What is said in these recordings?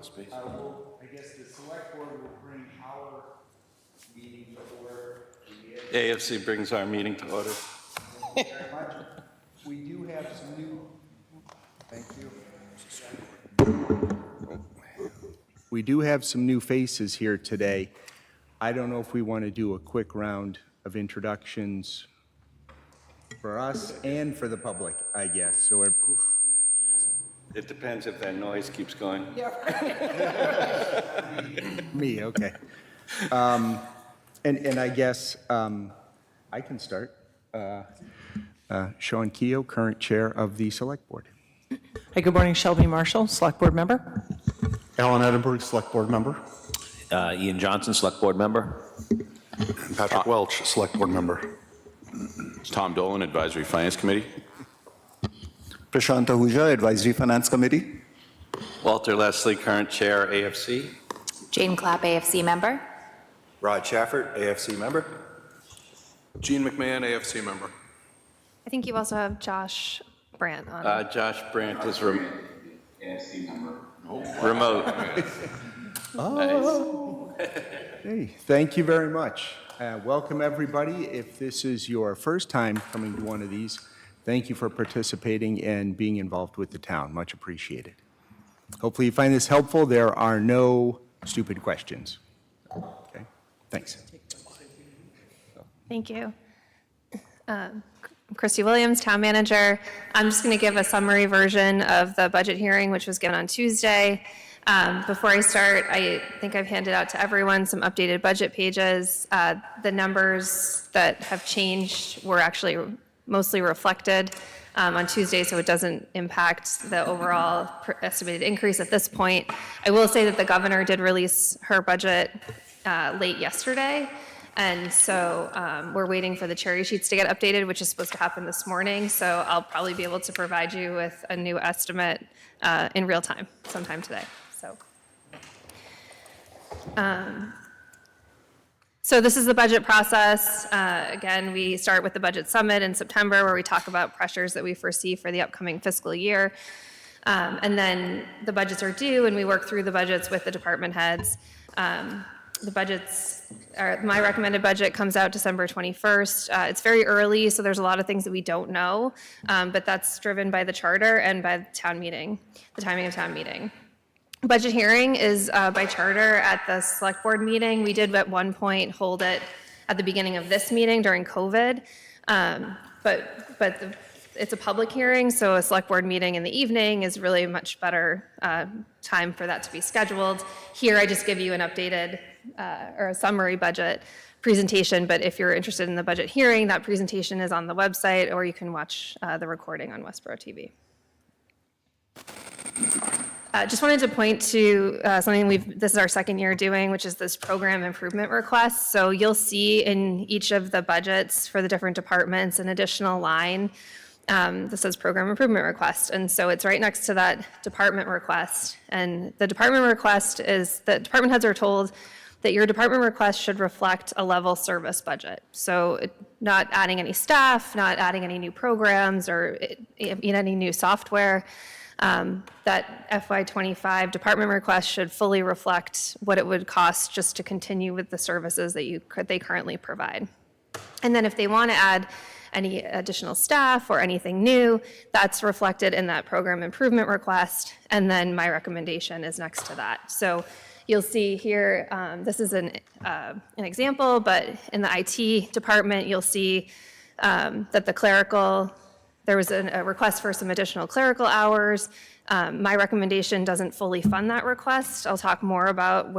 Space. I guess the select board will bring our meeting to order. AFC brings our meeting to order. Thank you very much. We do have some new, thank you. We do have some new faces here today. I don't know if we want to do a quick round of introductions for us and for the public, I guess. So It depends if that noise keeps going. me, okay. And I guess I can start. Sean Keogh, current chair of the select board. Hi, good morning. Shelby Marshall, Select Board Member. Alan Edinburgh, Select Board Member. Ian Johnson, Select Board Member. And Patrick Welch, Select Board Member. Tom Dolan, Advisory Finance Committee. Prashant Ahuja, Advisory Finance Committee. Walter Leslie, current chair, AFC. Jane Clapp, AFC member. Rod Shafford, AFC member. Gene McMahon, AFC member. I think you also have Josh Brandt on. Josh Brandt is remote. Hey, thank you very much. Welcome, everybody. If this is your first time coming to one of these, thank you for participating and being involved with the town. Much appreciated. Hopefully you find this helpful. There are no stupid questions. Okay, thanks. Thank you. Christy Williams, Town Manager. I'm just going to give a summary version of the budget hearing, which was given on Tuesday. Before I start, I think I've handed out to everyone some updated budget pages. The numbers that have changed were actually mostly reflected on Tuesday, so it doesn't impact the overall estimated increase at this point. I will say that the governor did release her budget late yesterday, and so we're waiting for the cherry sheets to get updated, which is supposed to happen this morning, so I'll probably be able to provide you with a new estimate in real time sometime today. So this is the budget process. Again, we start with the budget summit in September where we talk about pressures that we foresee for the upcoming fiscal year. And then the budgets are due and we work through the budgets with the department heads. The budgets, my recommended budget comes out December 21st. It's very early, so there's a lot of things that we don't know, but that's driven by the charter and by the town meeting, the timing of town meeting. Budget hearing is by charter at the select board meeting. We did at one point hold it at the beginning of this meeting during COVID, but it's a public hearing, so a select board meeting in the evening is really a much better time for that to be scheduled. Here I just give you an updated or a summary budget presentation, but if you're interested in the budget hearing, that presentation is on the website or you can watch the recording on Westborough TV. Just wanted to point to something this is our second year doing, which is this program improvement request. So you'll see in each of the budgets for the different departments an additional line that says program improvement request. And so it's right next to that department request. And the department request is that department heads are told that your department request should reflect a level service budget. So not adding any staff, not adding any new programs or any new software. That FY25 department request should fully reflect what it would cost just to continue with the services that they currently provide. And then if they want to add any additional staff or anything new, that's reflected in that program improvement request. And then my recommendation is next to that. So you'll see here, this is an example, but in the IT department, you'll see that the clerical, there was a request for some additional clerical hours. My recommendation doesn't fully fund that request. I'll talk more about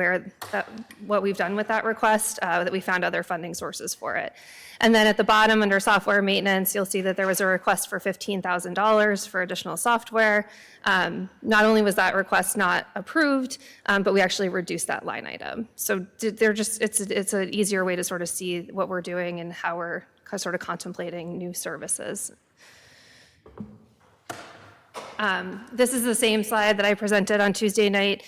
what we've done with that request, that we found other funding sources for it. And then at the bottom under software maintenance, you'll see that there was a request for $15,000 for additional software. Not only was that request not approved, but we actually reduced that line item. So it's an easier way to sort of see what we're doing and how we're sort of contemplating new services. This is the same slide that I presented on Tuesday night.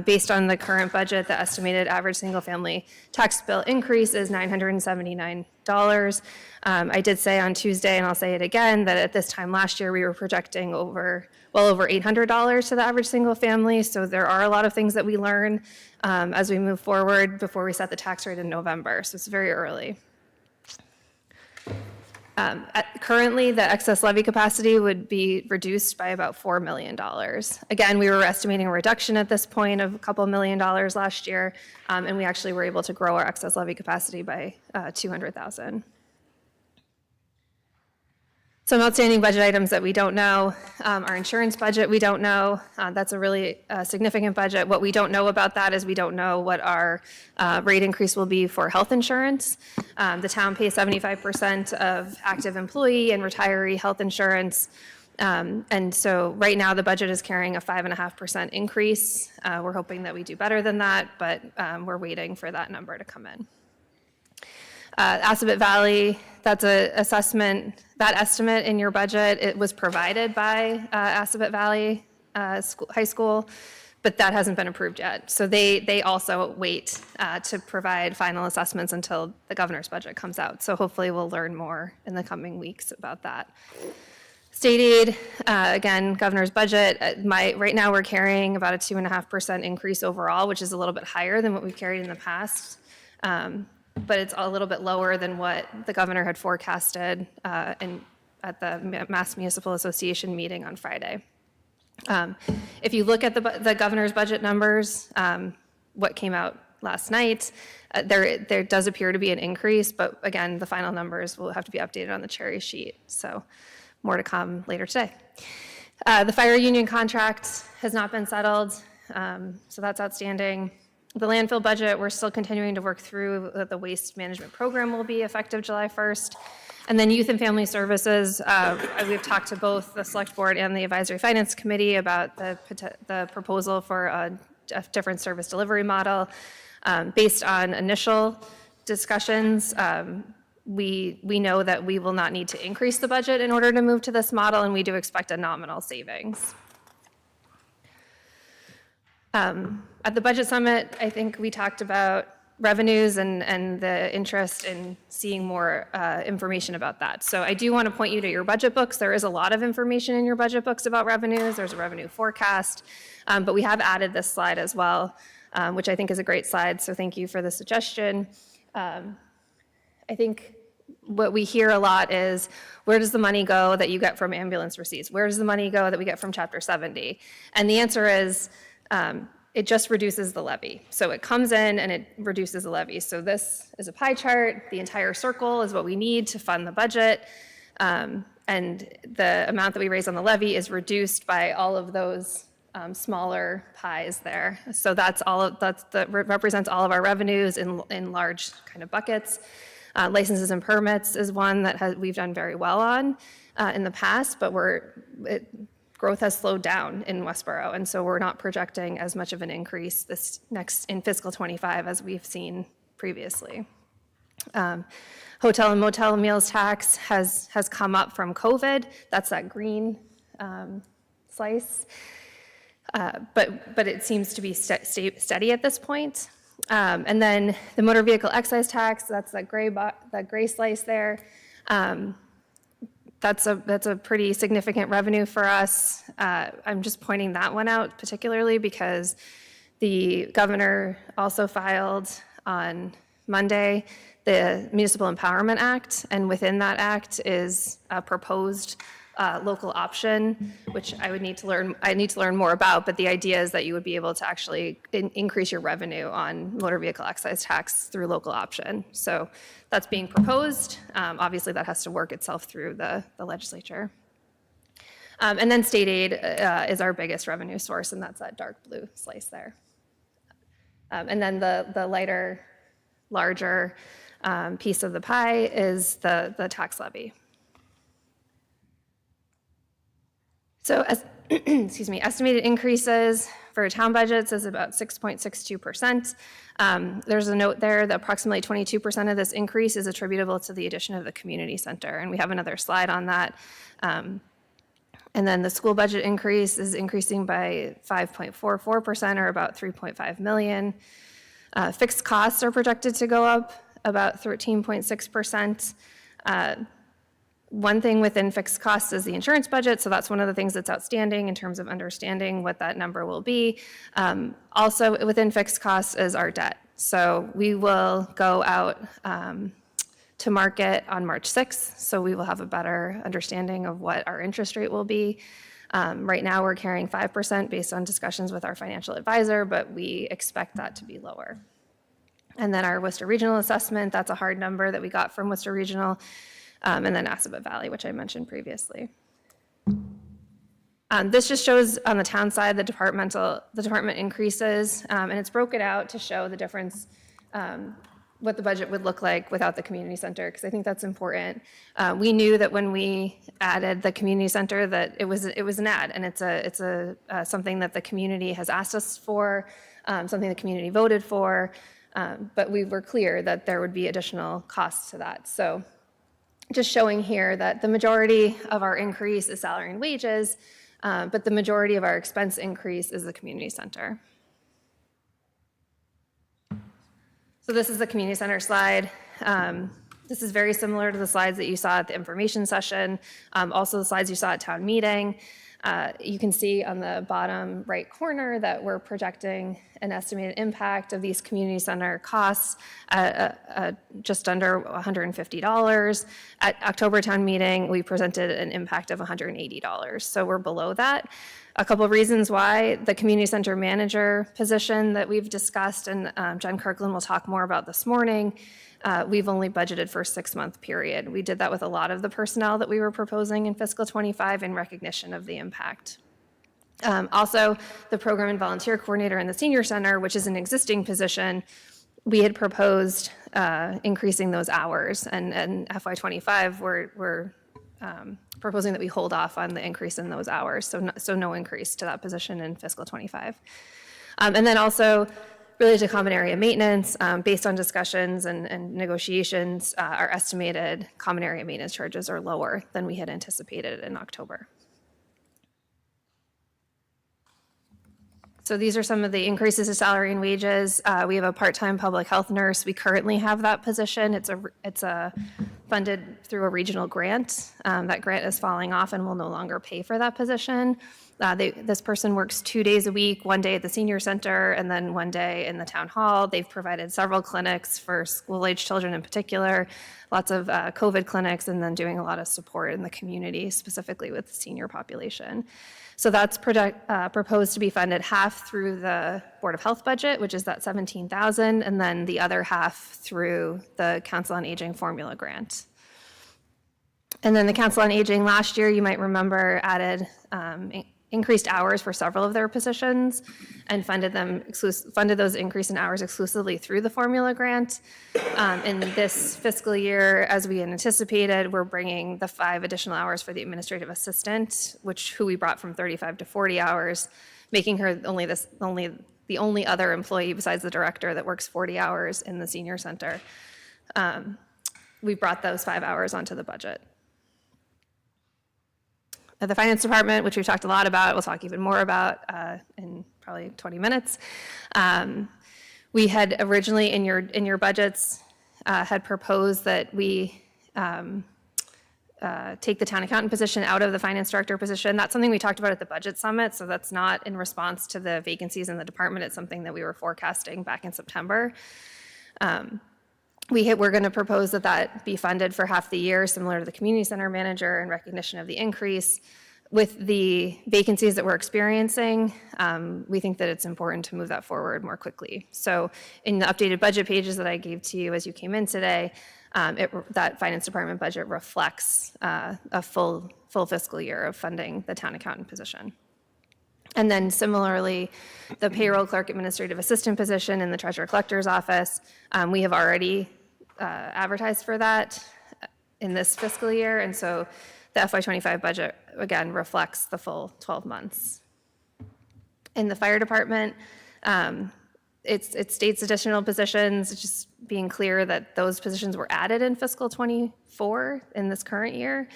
Based on the current budget, the estimated average single-family tax bill increase is $979. I did say on Tuesday, and I'll say it again, that at this time last year, we were projecting well over $800 to the average single family. So there are a lot of things that we learn as we move forward before we set the tax rate in November. So it's very early. Currently, the excess levy capacity would be reduced by about $4 million. Again, we were estimating a reduction at this point of a couple $1 million last year, and we actually were able to grow our excess levy capacity by $200,000. Some outstanding budget items that we don't know. Our insurance budget, we don't know. That's a really significant budget. What we don't know about that is we don't know what our rate increase will be for health insurance. The town pays 75% of active employee and retiree health insurance. And so right now the budget is carrying a 5.5% increase. We're hoping that we do better than that, but we're waiting for that number to come in. Assabet Valley, that's an assessment, that estimate in your budget, it was provided by Assabet Valley High School, but that hasn't been approved yet. So they also wait to provide final assessments until the governor's budget comes out. So hopefully we'll learn more in the coming weeks about that. State aid, again, governor's budget, right now we're carrying about a 2.5% increase overall, which is a little bit higher than what we've carried in the past. But it's a little bit lower than what the governor had forecasted at the Mass Municipal Association meeting on Friday. If you look at the governor's budget numbers, what came out last night, there does appear to be an increase, but again, the final numbers will have to be updated on the cherry sheet. So more to come later today. The fire union contract has not been settled, so that's outstanding. The landfill budget, we're still continuing to work through. The waste management program will be effective July 1st. And then youth and family services, we've talked to both the select board and the advisory finance committee about the proposal for a different service delivery model. Based on initial discussions, we know that we will not need to increase the budget in order to move to this model, and we do expect a nominal savings. At the budget summit, I think we talked about revenues and the interest in seeing more information about that. So I do want to point you to your budget books. There is a lot of information in your budget books about revenues. There's a revenue forecast, but we have added this slide as well, which I think is a great slide. So thank you for the suggestion. I think what we hear a lot is, where does the money go that you get from ambulance receipts? Where does the money go that we get from Chapter 70? And the answer is, it just reduces the levy. So it comes in and it reduces the levy. So this is a pie chart. The entire circle is what we need to fund the budget. And the amount that we raise on the levy is reduced by all of those smaller pies there. So that represents all of our revenues in large kind of buckets. Licenses and permits is one that we've done very well on in the past, but growth has slowed down in Westborough, and so we're not projecting as much of an increase in fiscal 25 as we've seen previously. Hotel and motel meals tax has come up from COVID. That's that green slice, but it seems to be steady at this point. And then the motor vehicle excise tax, that's that gray slice there. That's a pretty significant revenue for us. I'm just pointing that one out particularly because the governor also filed on Monday the Municipal Empowerment Act, and within that act is a proposed local option, which I need to learn more about, but the idea is that you would be able to actually increase your revenue on motor vehicle excise tax through local option. So that's being proposed. Obviously, that has to work itself through the legislature. And then state aid is our biggest revenue source, and that's that dark blue slice there. And then the lighter, larger piece of the pie is the tax levy. So, excuse me, estimated increases for town budgets is about 6.62%. There's a note there that approximately 22% of this increase is attributable to the addition of the community center, and we have another slide on that. And then the school budget increase is increasing by 5.44%, or about 3.5 million. Fixed costs are projected to go up about 13.6%. One thing within fixed costs is the insurance budget, so that's one of the things that's outstanding in terms of understanding what that number will be. Also within fixed costs is our debt. So we will go out to market on March 6th, so we will have a better understanding of what our interest rate will be. Right now, we're carrying 5% based on discussions with our financial advisor, but we expect that to be lower. And then our Worcester Regional assessment, that's a hard number that we got from Worcester Regional, and then Assabet Valley, which I mentioned previously. This just shows on the town side the department increases, and it's broken out to show the difference, what the budget would look like without the community center, because I think that's important. We knew that when we added the community center that it was an add, and it's something that the community has asked us for, something the community voted for, but we were clear that there would be additional costs to that. So just showing here that the majority of our increase is salary and wages, but the majority of our expense increase is the community center. So this is the community center slide. This is very similar to the slides that you saw at the information session, also the slides you saw at town meeting. You can see on the bottom right corner that we're projecting an estimated impact of these community center costs at just under $150. At October town meeting, we presented an impact of $180. So we're below that. A couple of reasons why: the community center manager position that we've discussed, and Jen Kirkland will talk more about this morning, we've only budgeted for a 6-month period. We did that with a lot of the personnel that we were proposing in fiscal ¡25 in recognition of the impact. Also, the program and volunteer coordinator in the senior center, which is an existing position, we had proposed increasing those hours, and FY25 we're proposing that we hold off on the increase in those hours, so no increase to that position in fiscal '25. And then also, related to common area maintenance, based on discussions and negotiations, our estimated common area maintenance charges are lower than we had anticipated in October. So these are some of the increases to salary and wages. We have a part-time public health nurse. We currently have that position. It's funded through a regional grant. That grant is falling off and will no longer pay for that position. This person works 2 days a week, 1 day at the senior center, and then 1 day in the town hall. They've provided several clinics for school-age children in particular, lots of COVID clinics, and then doing a lot of support in the community, specifically with the senior population. So that's proposed to be funded half through the Board of Health budget, which is that $17,000, and then the other half through the Council on Aging formula grant. And then the Council on Aging last year, you might remember, added increased hours for several of their positions and funded those increase in hours exclusively through the formula grant. In this fiscal year, as we anticipated, we're bringing the 5 additional hours for the administrative assistant, who we brought from 35 to 40 hours, making her the only other employee besides the director that works 40 hours in the senior center. We brought those 5 hours onto the budget. The finance department, which we've talked a lot about, we'll talk even more about in probably 20 minutes. We had originally in your budgets had proposed that we take the town accountant position out of the finance director position. That's something we talked about at the budget summit, so that's not in response to the vacancies in the department. It's something that we were forecasting back in September. We're going to propose that be funded for half the year, similar to the community center manager, in recognition of the increase. With the vacancies that we're experiencing, we think that it's important to move that forward more quickly. So in the updated budget pages that I gave to you as you came in today, that finance department budget reflects a full fiscal year of funding the town accountant position. And then similarly, the payroll clerk administrative assistant position in the treasurer collector's office, we have already advertised for that in this fiscal year. And so the FY25 budget, again, reflects the full 12 months. In the fire department, it states additional positions, just being clear that those positions were added in fiscal '24 in this current year.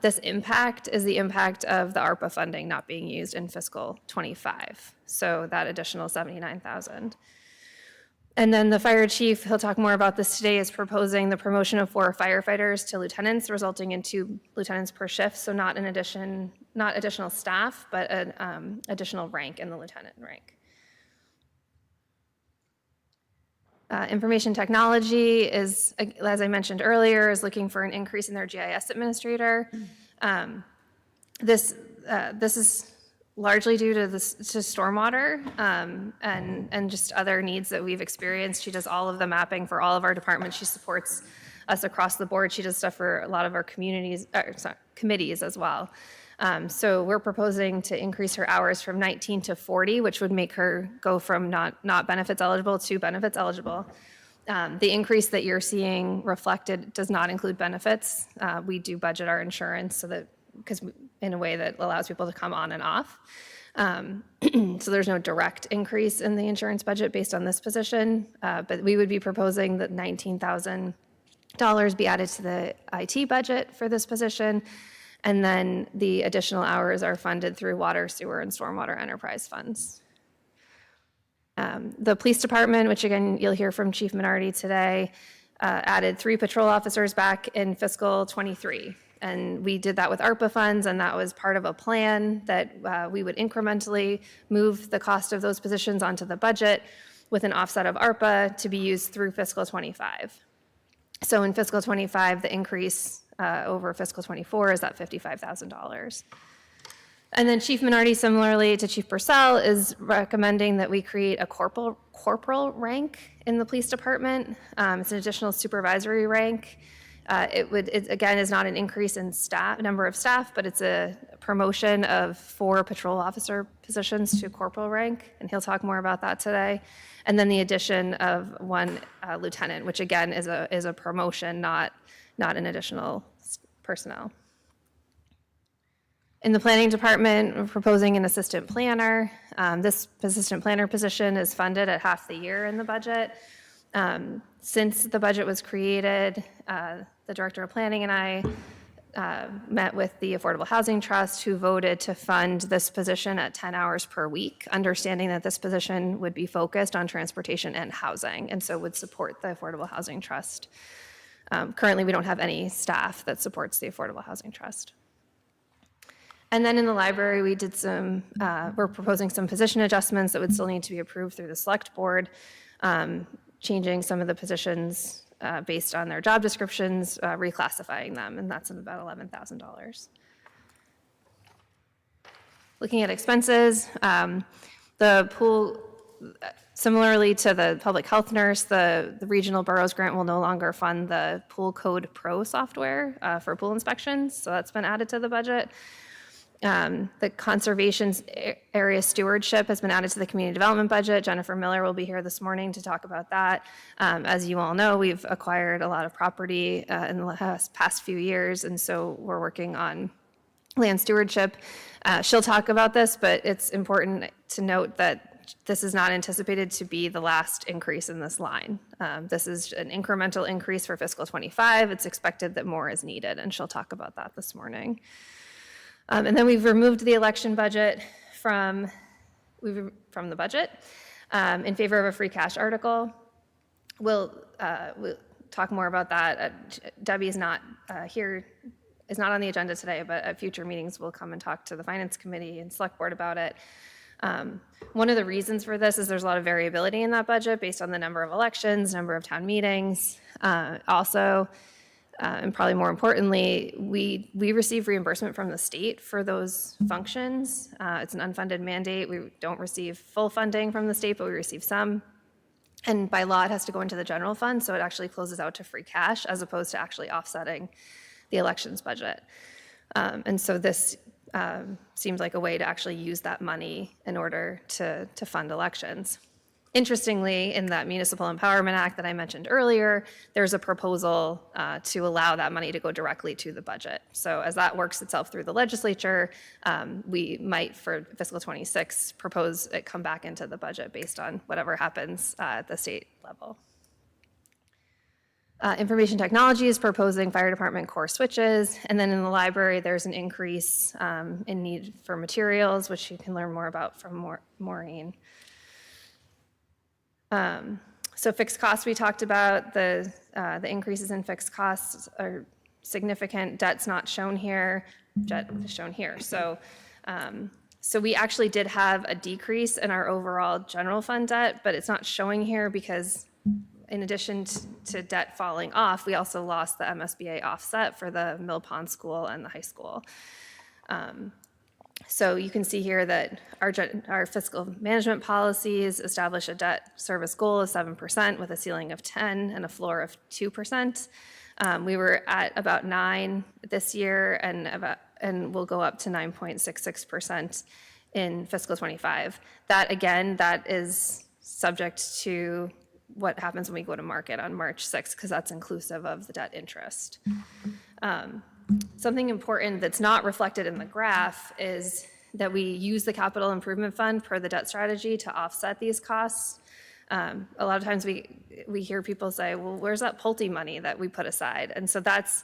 This impact is the impact of the ARPA funding not being used in fiscal '25, so that additional $79,000. And then the fire chief, he'll talk more about this today, is proposing the promotion of 4 firefighters to lieutenants, resulting in 2 lieutenants per shift, so not additional staff, but an additional rank in the lieutenant rank. Information technology is, as I mentioned earlier, is looking for an increase in their GIS administrator. This is largely due to stormwater and just other needs that we've experienced. She does all of the mapping for all of our departments. She supports us across the board. She does stuff for a lot of our committees as well. So we're proposing to increase her hours from 19 to 40, which would make her go from not benefits eligible to benefits eligible. The increase that you're seeing reflected does not include benefits. We do budget our insurance so that, because in a way that allows people to come on and off. So there's no direct increase in the insurance budget based on this position, but we would be proposing that $19,000 be added to the IT budget for this position, and then the additional hours are funded through water, sewer, and stormwater enterprise funds. The police department, which again, you'll hear from Chief Minardi today, added 3 patrol officers back in fiscal '23. And we did that with ARPA funds, and that was part of a plan that we would incrementally move the cost of those positions onto the budget with an offset of ARPA to be used through fiscal '25. So in fiscal '25, the increase over fiscal '24 is that $55,000. And then Chief Minardi, similarly to Chief Purcell, is recommending that we create a corporal rank in the police department. It's an additional supervisory rank. It again is not an increase in number of staff, but it's a promotion of 4 patrol officer positions to corporal rank, and he'll talk more about that today. And then the addition of 1 lieutenant, which again is a promotion, not an additional personnel. In the planning department, we're proposing an assistant planner. This assistant planner position is funded at half the year in the budget. Since the budget was created, the Director of Planning and I met with the Affordable Housing Trust, who voted to fund this position at 10 hours per week, understanding that this position would be focused on transportation and housing, and so would support the Affordable Housing Trust. Currently, we don't have any staff that supports the Affordable Housing Trust. And then in the library, we're proposing some position adjustments that would still need to be approved through the select board, changing some of the positions based on their job descriptions, reclassifying them, and that's about $11,000. Looking at expenses, the pool, similarly to the public health nurse, the regional boroughs grant will no longer fund the Pool Code Pro software for pool inspections, so that's been added to the budget. The conservation area stewardship has been added to the community development budget. Jennifer Miller will be here this morning to talk about that. As you all know, we've acquired a lot of property in the past few years, and so we're working on land stewardship. She'll talk about this, but it's important to note that this is not anticipated to be the last increase in this line. This is an incremental increase for fiscal '25. It's expected that more is needed, and she'll talk about that this morning. And then we've removed the election budget from the budget in favor of a free cash article. We'll talk more about that. Debbie is not here, is not on the agenda today, but at future meetings we'll come and talk to the Finance Committee and Select Board about it. One of the reasons for this is there's a lot of variability in that budget based on the number of elections, number of town meetings. Also, and probably more importantly, we receive reimbursement from the state for those functions. It's an unfunded mandate. We don't receive full funding from the state, but we receive some. And by law, it has to go into the general fund, so it actually closes out to free cash as opposed to actually offsetting the elections budget. And so this seems like a way to actually use that money in order to fund elections. Interestingly, in that Municipal Empowerment Act that I mentioned earlier, there's a proposal to allow that money to go directly to the budget. So as that works itself through the legislature, we might, for fiscal '26, propose it come back into the budget based on whatever happens at the state level. Information technology is proposing fire department core switches. And then in the library, there's an increase in need for materials, which you can learn more about from Maureen. So fixed costs, we talked about. The increases in fixed costs are significant. Debt's not shown here. Debt is shown here. So we actually did have a decrease in our overall general fund debt, but it's not showing here because in addition to debt falling off, we also lost the MSBA offset for the Mill Pond School and the high school. So you can see here that our fiscal management policies establish a debt service goal of 7% with a ceiling of 10 and a floor of 2%. We were at about 9 this year and we'll go up to 9.66% in fiscal 25. That again, that is subject to what happens when we go to market on March 6th, because that's inclusive of the debt interest. Something important that's not reflected in the graph is that we use the capital improvement fund per the debt strategy to offset these costs. A lot of times we hear people say, well, where's that Pulte money that we put aside? And so that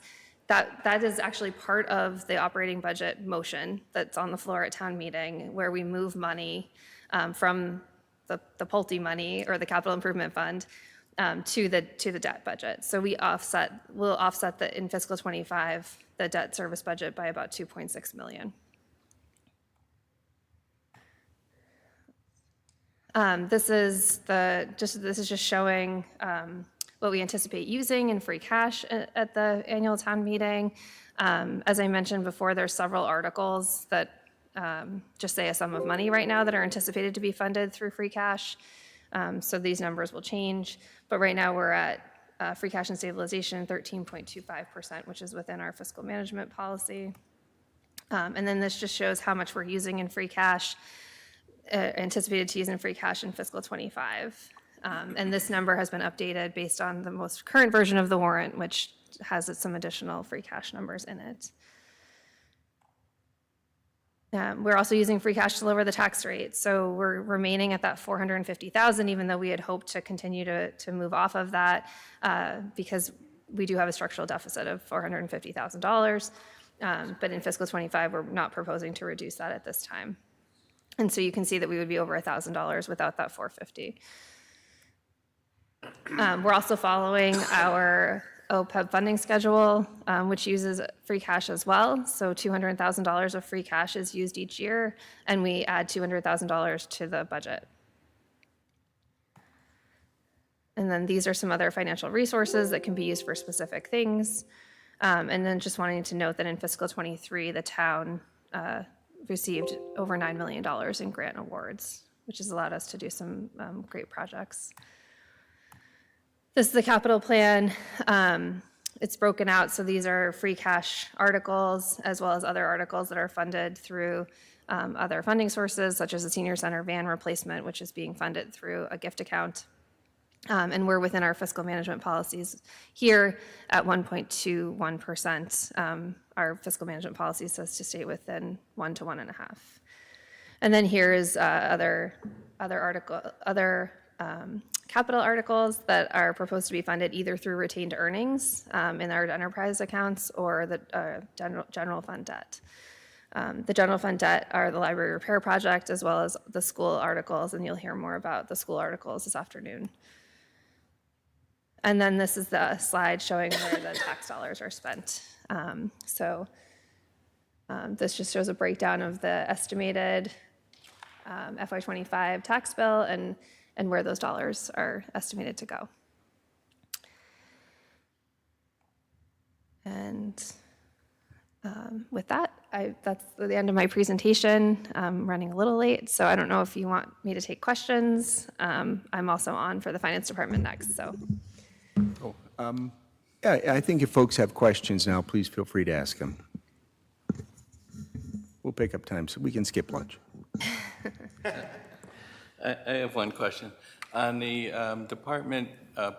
is actually part of the operating budget motion that's on the floor at town meeting, where we move money from the Pulte money or the capital improvement fund to the debt budget. So we'll offset in fiscal 25 the debt service budget by about 2.6 million. This is just showing what we anticipate using in free cash at the annual town meeting. As I mentioned before, there's several articles that just say a sum of money right now that are anticipated to be funded through free cash. So these numbers will change, but right now we're at free cash and stabilization 13.25%, which is within our fiscal management policy. And then this just shows how much we're using in free cash, anticipated to use in free cash in fiscal 25. And this number has been updated based on the most current version of the warrant, which has some additional free cash numbers in it. We're also using free cash to lower the tax rate. So we're remaining at that $450,000, even though we had hoped to continue to move off of that because we do have a structural deficit of $450,000. But in fiscal 25, we're not proposing to reduce that at this time. And so you can see that we would be over $1,000 without that $450,000. We're also following our OPEB funding schedule, which uses free cash as well. So $200,000 of free cash is used each year, and we add $200,000 to the budget. And then these are some other financial resources that can be used for specific things. And then just wanting to note that in fiscal 23, the town received over $9 million in grant awards, which has allowed us to do some great projects. This is the capital plan. It's broken out, so these are free cash articles as well as other articles that are funded through other funding sources, such as the senior center van replacement, which is being funded through a gift account. And we're within our fiscal management policies here at 1.21%. Our fiscal management policy says to stay within 1 to 1.5. And then here is other capital articles that are proposed to be funded either through retained earnings in our enterprise accounts or the general fund debt. The general fund debt are the library repair project as well as the school articles, and you'll hear more about the school articles this afternoon. And then this is the slide showing where the tax dollars are spent. This just shows a breakdown of the estimated FY25 tax bill and where those dollars are estimated to go. And with that, that's the end of my presentation. I'm running a little late, so I don't know if you want me to take questions. I'm also on for the finance department next, so. Yeah, I think if folks have questions now, please feel free to ask them. We'll pick up time so we can skip lunch. I have one question. On the department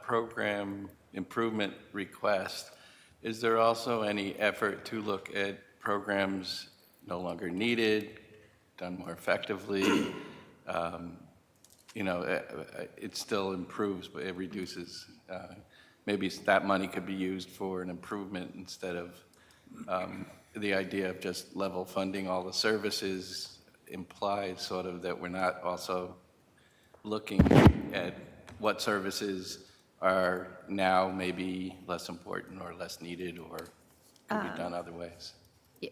program improvement request, is there also any effort to look at programs no longer needed, done more effectively? It still improves, but it reduces maybe that money could be used for an improvement instead of the idea of just level funding all the services implies sort of that we're not also looking at what services are now maybe less important or less needed or could be done other ways.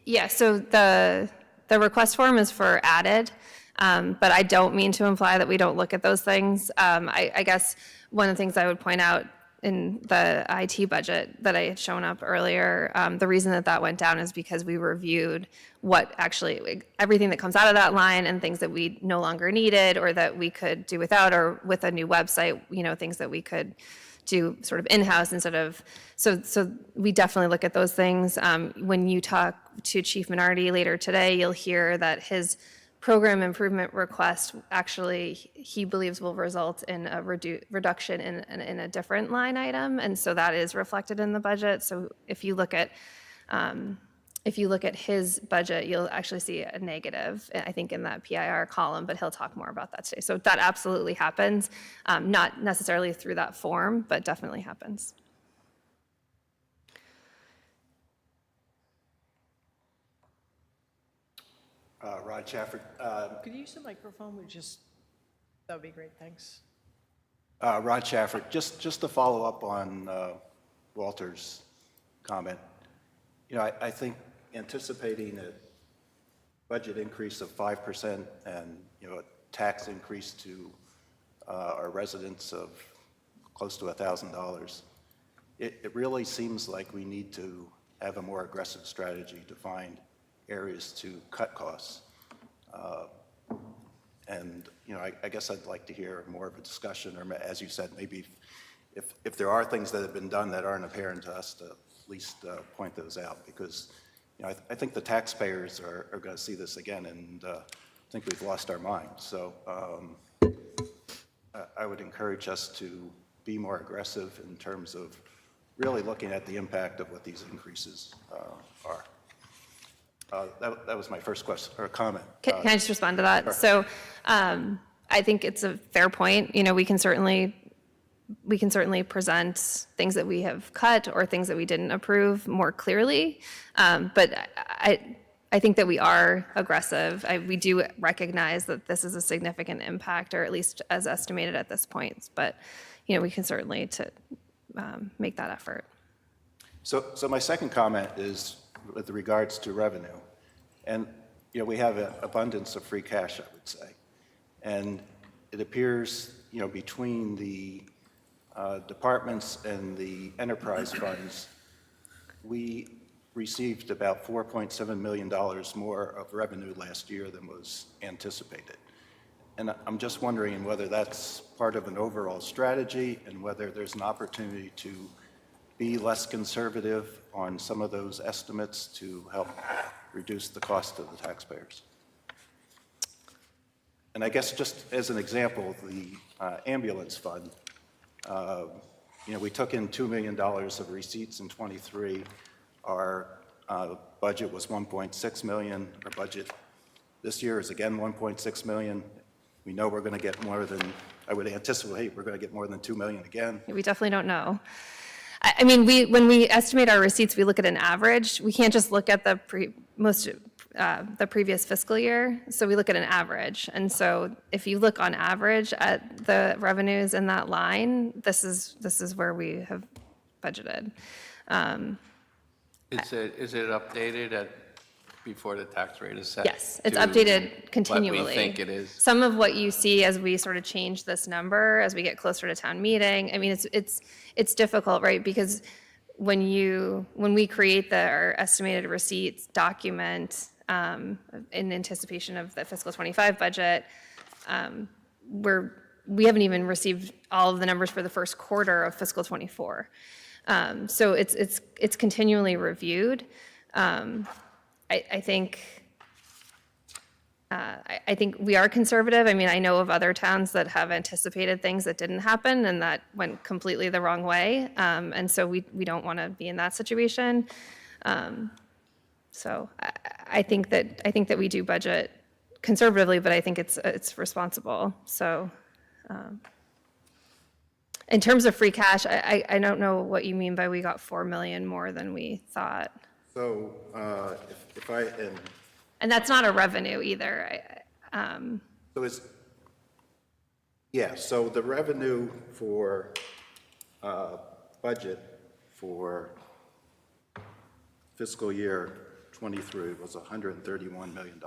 Yeah, so the request form is for added, but I don't mean to imply that we don't look at those things. I guess one of the things I would point out in the IT budget that I had shown up earlier, the reason that that went down is because we reviewed what actually, everything that comes out of that line and things that we no longer needed or that we could do without, or with a new website, things that we could do sort of in-house instead of, so we definitely look at those things. When you talk to Chief Minardi later today, you'll hear that his program improvement request actually, he believes will result in a reduction in a different line item, and so that is reflected in the budget. So if you look at his budget, you'll actually see a negative, I think, in that PIR column, but he'll talk more about that today. So that absolutely happens, not necessarily through that form, but definitely happens. Rod Chafford. Could you use the microphone? That would be great, thanks. Rod Chafford, just to follow up on Walter's comment. I think anticipating a budget increase of 5% and, a tax increase to our residents of close to $1,000, it really seems like we need to have a more aggressive strategy to find areas to cut costs. And, I guess I'd like to hear more of a discussion, or as you said, maybe if there are things that have been done that aren't apparent to us, to at least point those out, because I think the taxpayers are going to see this again, and I think we've lost our mind. So I would encourage us to be more aggressive in terms of really looking at the impact of what these increases are. That was my first question or comment. Can I just respond to that? Sure. So I think it's a fair point. We can certainly present things that we have cut or things that we didn't approve more clearly. But I think that we are aggressive. We do recognize that this is a significant impact, or at least as estimated at this point. But, we can certainly make that effort. So my second comment is with regards to revenue. And, we have an abundance of free cash, I would say. And it appears, between the departments and the enterprise funds, we received about $4.7 million more of revenue last year than was anticipated. And I'm just wondering whether that's part of an overall strategy and whether there's an opportunity to be less conservative on some of those estimates to help reduce the cost to the taxpayers. And I guess just as an example, the ambulance fund, we took in $2 million of receipts in '23. Our budget was $1.6 million. Our budget this year is again $1.6 million. We know we're going to get more than, I would anticipate we're going to get more than $2 million again. We definitely don't know. I mean, when we estimate our receipts, we look at an average. We can't just look at the previous fiscal year, so we look at an average. And so if you look on average at the revenues in that line, this is where we have budgeted. Is it updated before the tax rate is set? Yes, it's to updated continually. What we think it is? Some of what you see as we sort of change this number, as we get closer to town meeting, I mean, it's difficult, right? Because when we create our estimated receipts document in anticipation of the fiscal '25 budget, we haven't even received all of the numbers for the first quarter of fiscal '24. So it's continually reviewed. I think we are conservative. I mean, I know of other towns that have anticipated things that didn't happen and that went completely the wrong way. And so we don't want to be in that situation. So I think that we do budget conservatively, but I think it's responsible. So, In terms of free cash, I don't know what you mean by we got 4 million more than we thought. So if I, And that's not a revenue either. so so the revenue for budget for fiscal year '23 was $131 million.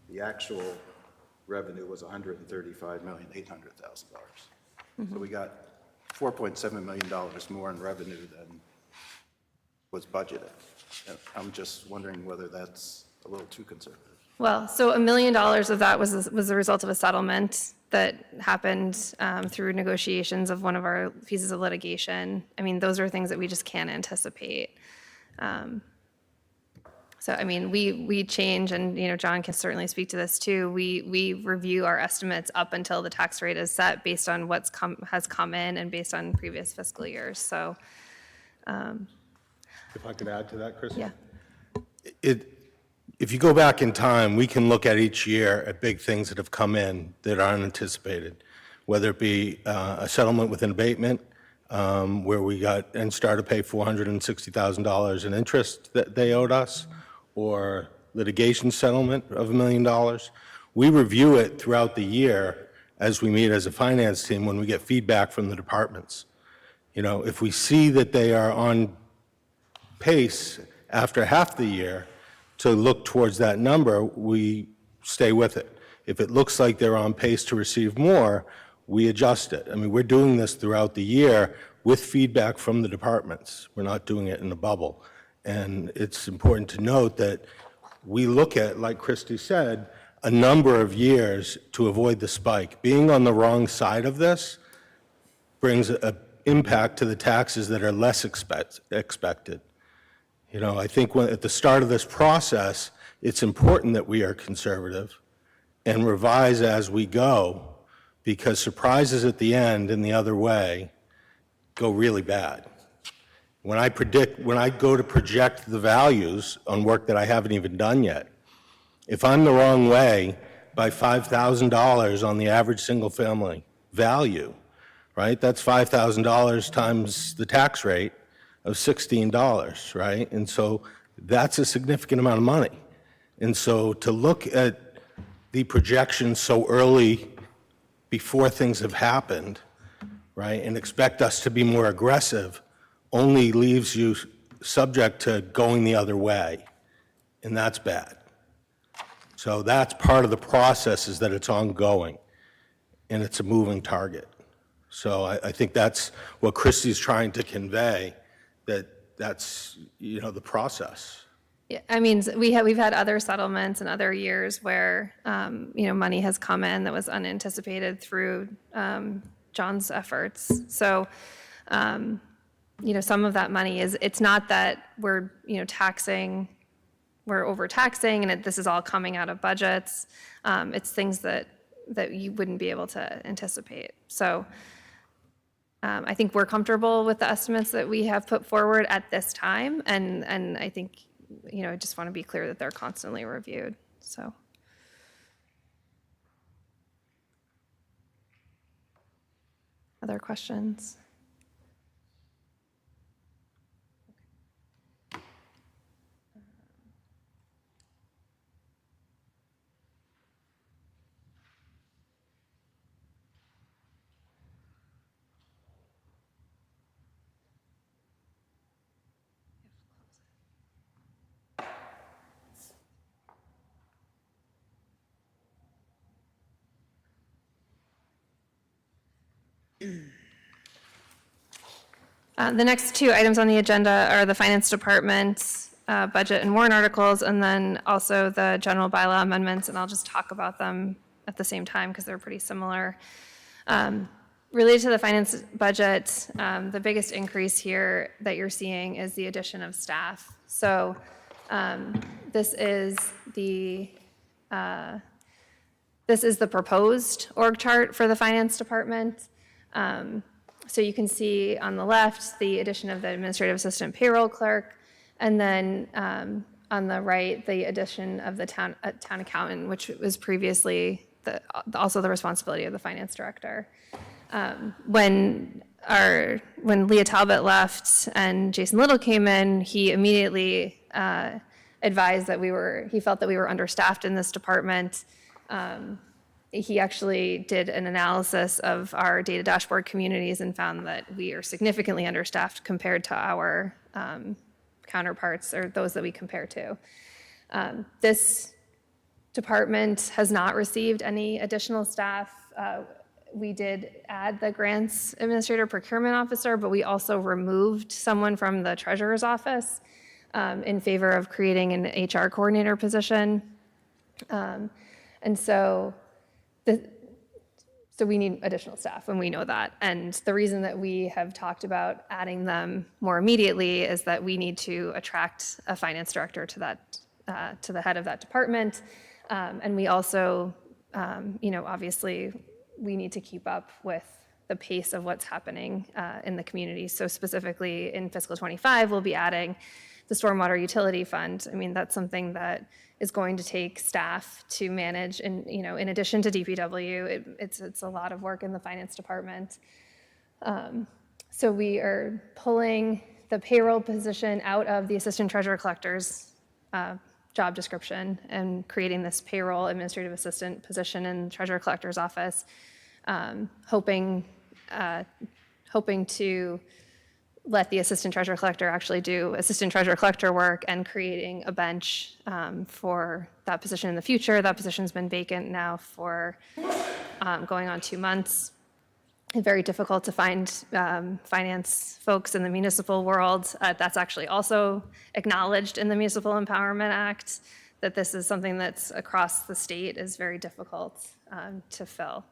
The actual revenue was $135,800,000. So we got $4.7 million more in revenue than was budgeted. And I'm just wondering whether that's a little too conservative. Well, so $1 million of that was the result of a settlement that happened through negotiations of one of our pieces of litigation. I mean, those are things that we just can't anticipate. So, I mean, we change, and, you know, John can certainly speak to this too. We review our estimates up until the tax rate is set based on has come in and based on previous fiscal years, so. If I could add to that, Chris? Yeah. If you go back in time, we can look at each year at big things that have come in that are unanticipated, whether it be a settlement with an abatement, where we got NSTAR to pay $460,000 in interest that they owed us, or litigation settlement of $1 million. We review it throughout the year as we meet as a finance team when we get feedback from the departments. You know, if we see that they are on pace after half the year to look towards that number, we stay with it. If it looks like they're on pace to receive more, we adjust it. I mean, we're doing this throughout the year with feedback from the departments. We're not doing it in a bubble. And it's important to note that we look at, like Christy said, a number of years to avoid the spike. Being on the wrong side of this brings an impact to the taxes that are less expected. You know, I think at the start of this process, it's important that we are conservative and revise as we go, because surprises at the end and the other way go really bad. When I go to project the values on work that I haven't even done yet, if I'm the wrong way by $5,000 on the average single-family value, right, that's $5,000 times the tax rate of $16, right? And so that's a significant amount of money. And so to look at the projections so early before things have happened, right, and expect us to be more aggressive only leaves you subject to going the other way, and that's bad. So that's part of the process, is that it's ongoing, and it's a moving target. So I think that's what Christy's trying to convey, that's, you know, the process. Yeah, I mean, we've had other settlements in other years where, you know, money has come in that was unanticipated through John's efforts. So, you know, some of that money it's not that we're, you know, we're overtaxing and this is all coming out of budgets. It's things that you wouldn't be able to anticipate. So I think we're comfortable with the estimates that we have put forward at this time. And I think, you know, I just want to be clear that they're constantly reviewed, so. Other questions? The next two items on the agenda are the Finance Department's budget and warrant articles, and then also the general bylaw amendments, and I'll just talk about them at the same time because they're pretty similar. Related to the finance budget, the biggest increase here that you're seeing is the addition of staff. So this is the proposed org chart for the Finance Department. So you can see on the left, the addition of the administrative assistant payroll clerk, and then on the right, the addition of the town accountant, which was previously also the responsibility of the finance director. When Leah Talbot left and Jason Little came in, he immediately advised that he felt that we were understaffed in this department. He actually did an analysis of our data dashboard communities and found that we are significantly understaffed compared to our counterparts or those that we compare to. This department has not received any additional staff. We did add the grants administrator procurement officer, but we also removed someone from the treasurer's office in favor of creating an HR coordinator position. And so we need additional staff, and we know that. And the reason that we have talked about adding them more immediately is that we need to attract a finance director to the head of that department. And we also, obviously, we need to keep up with the pace of what's happening in the community. So specifically in fiscal 25, we'll be adding the stormwater utility fund. I mean, that's something that is going to take staff to manage, and in addition to DPW, it's a lot of work in the finance department. So we are pulling the payroll position out of the assistant treasurer collector's job description and creating this payroll administrative assistant position in the treasurer collector's office, hoping to let the assistant treasurer collector actually do assistant treasurer collector work and creating a bench for that position in the future. That position's been vacant now for going on 2 months. It's very difficult to find finance folks in the municipal world. That's actually also acknowledged in the Municipal Empowerment Act, that this is something that's across the state is very difficult to fill.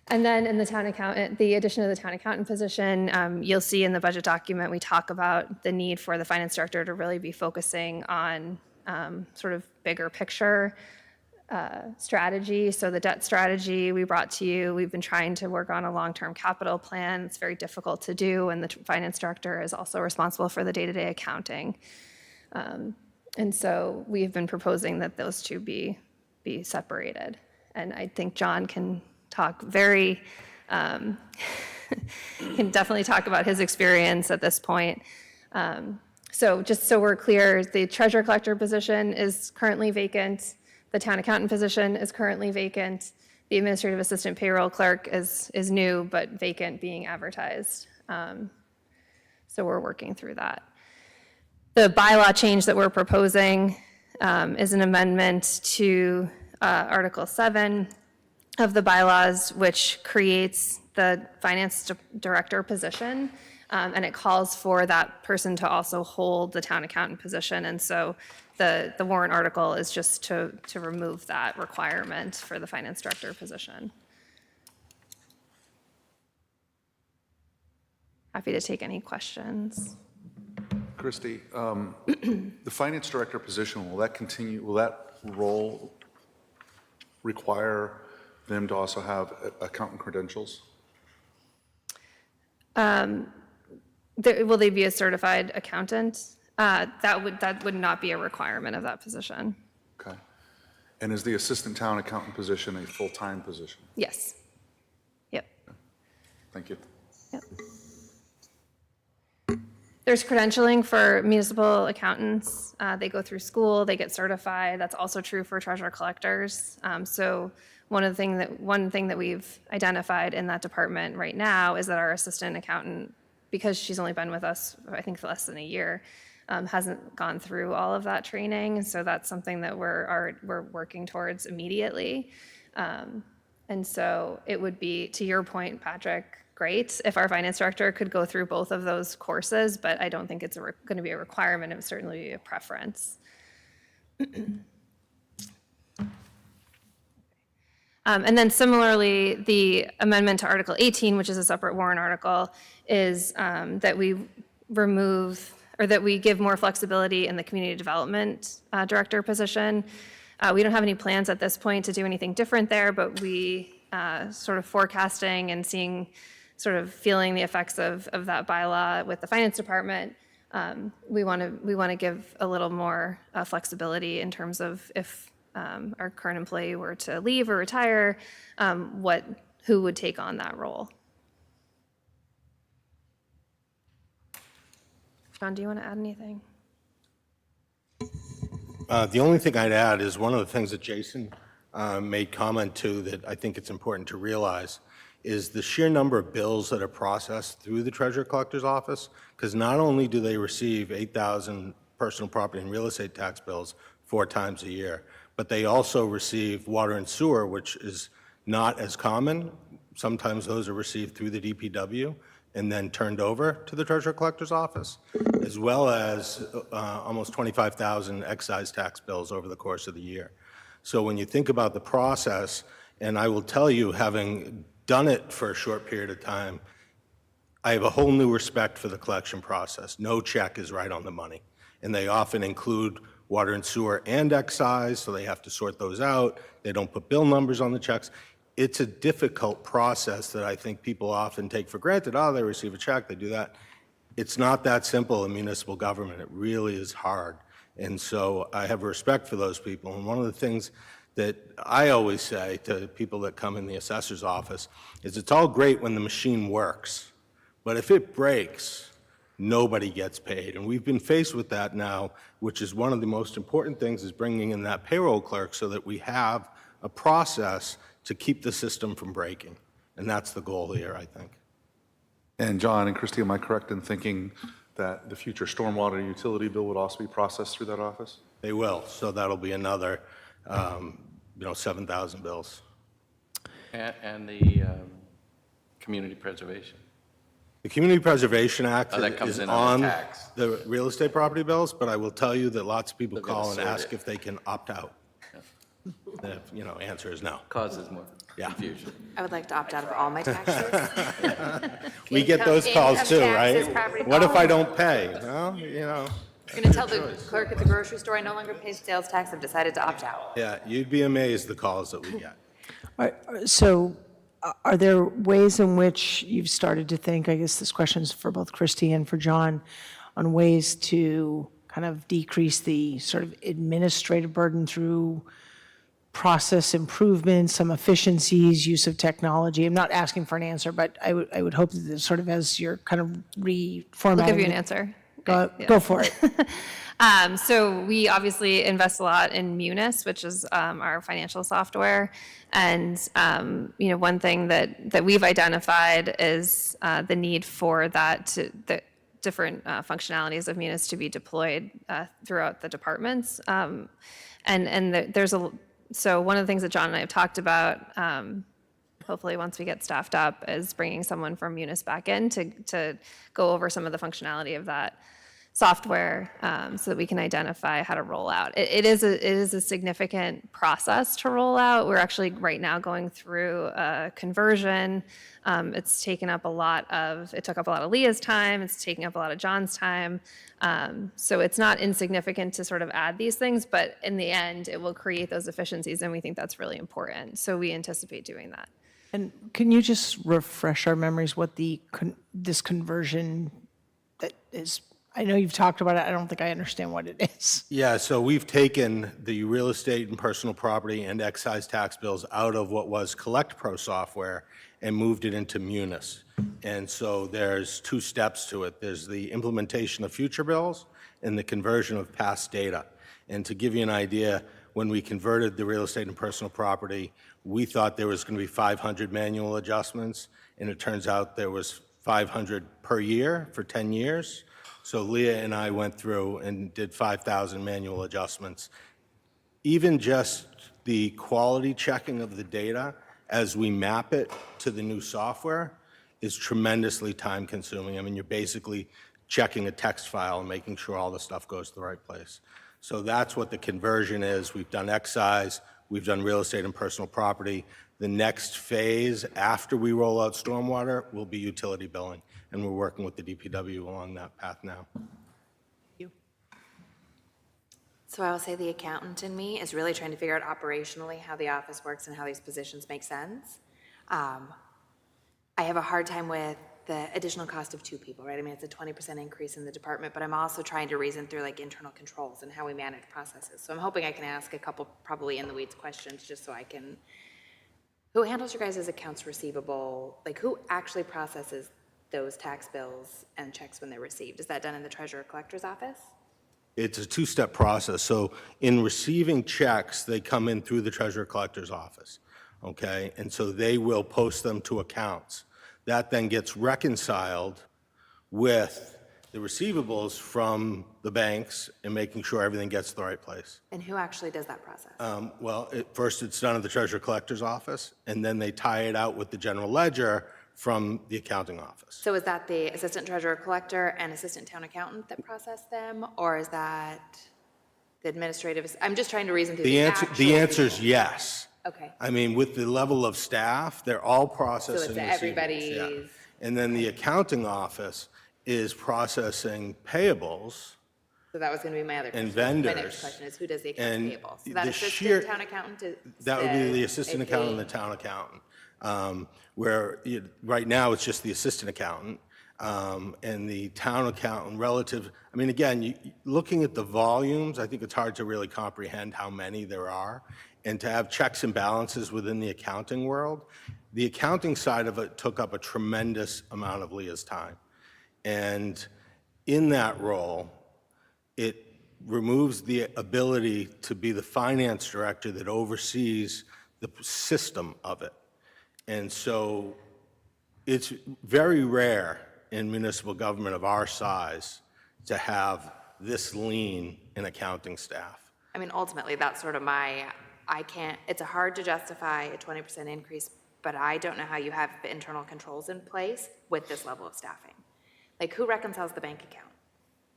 And then in the addition of the town accountant position, you'll see in the budget document, we talk about the need for the finance director to really be focusing on sort of bigger picture strategy. So the debt strategy we brought to you, we've been trying to work on a long-term capital plan. It's very difficult to do, and the finance director is also responsible for the day-to-day accounting. And so we've been proposing that those two be separated. And I think John can talk can definitely talk about his experience at this point. So just so we're clear, the treasurer collector position is currently vacant. The town accountant position is currently vacant. The administrative assistant payroll clerk is new, but vacant, being advertised. So we're working through that. The bylaw change that we're proposing is an amendment to Article 7 of the bylaws, which creates the finance director position, and it calls for that person to also hold the town accountant position. And so the warrant article is just to remove that requirement for the finance director position. Happy to take any questions. Christy, the finance director position, will that continue, will that role require them to also have accountant credentials? Will they be a certified accountant? That would not be a requirement of that position. Okay. And is the assistant town accountant position a full-time position? Yes. Yep. Thank you. Yep. There's credentialing for municipal accountants. They go through school, they get certified. That's also true for treasurer collectors. So one thing that we've identified in that department right now is that our assistant accountant, because she's only been with us, I think, less than a year, hasn't gone through all of that training. So that's something that we're working towards immediately. And so it would be, to your point, Patrick, great if our finance director could go through both of those courses, but I don't think it's going to be a requirement. It would certainly be a preference. And then similarly, the amendment to Article 18, which is a separate warrant article, is that we remove, or that we give more flexibility in the community development director position. We don't have any plans at this point to do anything different there, but we sort of forecasting and feeling the effects of that bylaw with the finance department. We want to give a little more flexibility in terms of if our current employee were to leave or retire, who would take on that role. John, do you want to add anything? The only thing I'd add is one of the things that Jason made comment to that I think it's important to realize is the sheer number of bills that are processed through the Treasurer Collector's Office, because not only do they receive 8,000 personal property and real estate tax bills 4 times a year, but they also receive water and sewer, which is not as common. Sometimes those are received through the DPW and then turned over to the Treasurer Collector's Office, as well as almost 25,000 excise tax bills over the course of the year. So when you think about the process, and I will tell you, having done it for a short period of time, I have a whole new respect for the collection process. No check is right on the money. And they often include water and sewer and excise, so they have to sort those out. They don't put bill numbers on the checks. It's a difficult process that I think people often take for granted. Oh, they receive a check, they do that. It's not that simple in municipal government. It really is hard. And so I have respect for those people. And one of the things that I always say to people that come in the assessor's office is it's all great when the machine works, but if it breaks, nobody gets paid. And we've been faced with that now, which is one of the most important things, is bringing in that payroll clerk so that we have a process to keep the system from breaking. And that's the goal here, I think. And John and Christie, am I correct in thinking that the future stormwater utility bill would also be processed through that office? They will, so that'll be another, 7,000 bills. And the community preservation. The Community Preservation Act Oh, that comes is in on on the tax. the real estate property bills, but I will tell you that lots of people They're gonna call and sort ask it. if they can opt out. The, answer is no. Causes more Yeah. confusion. I would like to opt out of all my taxes. We get those calls Income too, taxes, right? property- What if all I of them. don't pay? Well, I'm going to tell the clerk at the grocery store I no longer pay sales tax. I've decided to opt out. yeah, you'd be amazed the calls that we get. So are there ways in which you've started to think, I guess this question is for both Christy and for John, on ways to kind of decrease the sort of administrative burden through process improvements, some efficiencies, use of technology? I'm not asking for an answer, but I would hope that this sort of as you're kind of reformatting. I'll give you an it- answer. Go for it. So we obviously invest a lot in Munis, which is our financial software. And, one thing that we've identified is the need for the different functionalities of Munis to be deployed throughout the departments. So one of the things that John and I have talked about, hopefully once we get staffed up, is bringing someone from Munis back in to go over some of the functionality of that software so that we can identify how to roll out. It is a significant process to roll out. We're actually right now going through a conversion. It took up a lot of Leah's time. It's taking up a lot of John's time. So it's not insignificant to sort of add these things, but in the end, it will create those efficiencies, and we think that's really important. So we anticipate doing that. And can you just refresh our memories what this conversion that is? I know you've talked about it. I don't think I understand what it is. Yeah, so we've taken the real estate and personal property and excise tax bills out of what was Collect Pro software and moved it into Munis. And so there's 2 steps to it. There's the implementation of future bills and the conversion of past data. And to give you an idea, when we converted the real estate and personal property, we thought there was going to be 500 manual adjustments, and it turns out there was 500 per year for 10 years. So Leah and I went through and did 5,000 manual adjustments. Even just the quality checking of the data as we map it to the new software is tremendously time consuming. I mean, you're basically checking a text file and making sure all the stuff goes to the right place. So that's what the conversion is. We've done excise, we've done real estate and personal property. The next phase after we roll out stormwater will be utility billing, and we're working with the DPW along that path now. So I will say the accountant in me is really trying to figure out operationally how the office works and how these positions make sense. I have a hard time with the additional cost of 2 people, right? I mean, it's a 20% increase in the department, but I'm also trying to reason through like internal controls and how we manage processes. So I'm hoping I can ask a couple probably in the weeds questions just so I can, who handles your guys' accounts receivable? Like who actually processes those tax bills and checks when they're received? Is that done in the treasurer collector's office? It's a two-step process. So in receiving checks, they come in through the treasurer collector's office, okay? And so they will post them to accounts. That then gets reconciled with the receivables from the banks and making sure everything gets to the right place. And who actually does that process? First, it's done at the treasurer collector's office, and then they tie it out with the general ledger from the accounting office. So is that the assistant treasurer collector and assistant town accountant that process them? Or is that the administrative? I'm just trying to reason through The actual answer is people. yes. Okay. I mean, with the level of staff, they're all processing So it's receivables, everybody's. yeah. And then the accounting office is processing payables. So that was going to be my other question. And My vendors. next question is, who does the accounts And payable? So that the assistant sheer- town accountant is That would be the assistant AP? accountant and the town accountant. Right now, it's just the assistant accountant. And the town accountant relative, I mean, again, looking at the volumes, I think it's hard to really comprehend how many there are. And to have checks and balances within the accounting world, the accounting side of it took up a tremendous amount of Leah's time. And in that role, it removes the ability to be the finance director that oversees the system of it. And so it's very rare in municipal government of our size to have this lean in accounting staff. I mean, ultimately, that's sort of it's hard to justify a 20% increase, but I don't know how you have the internal controls in place with this level of staffing. Like, who reconciles the bank account?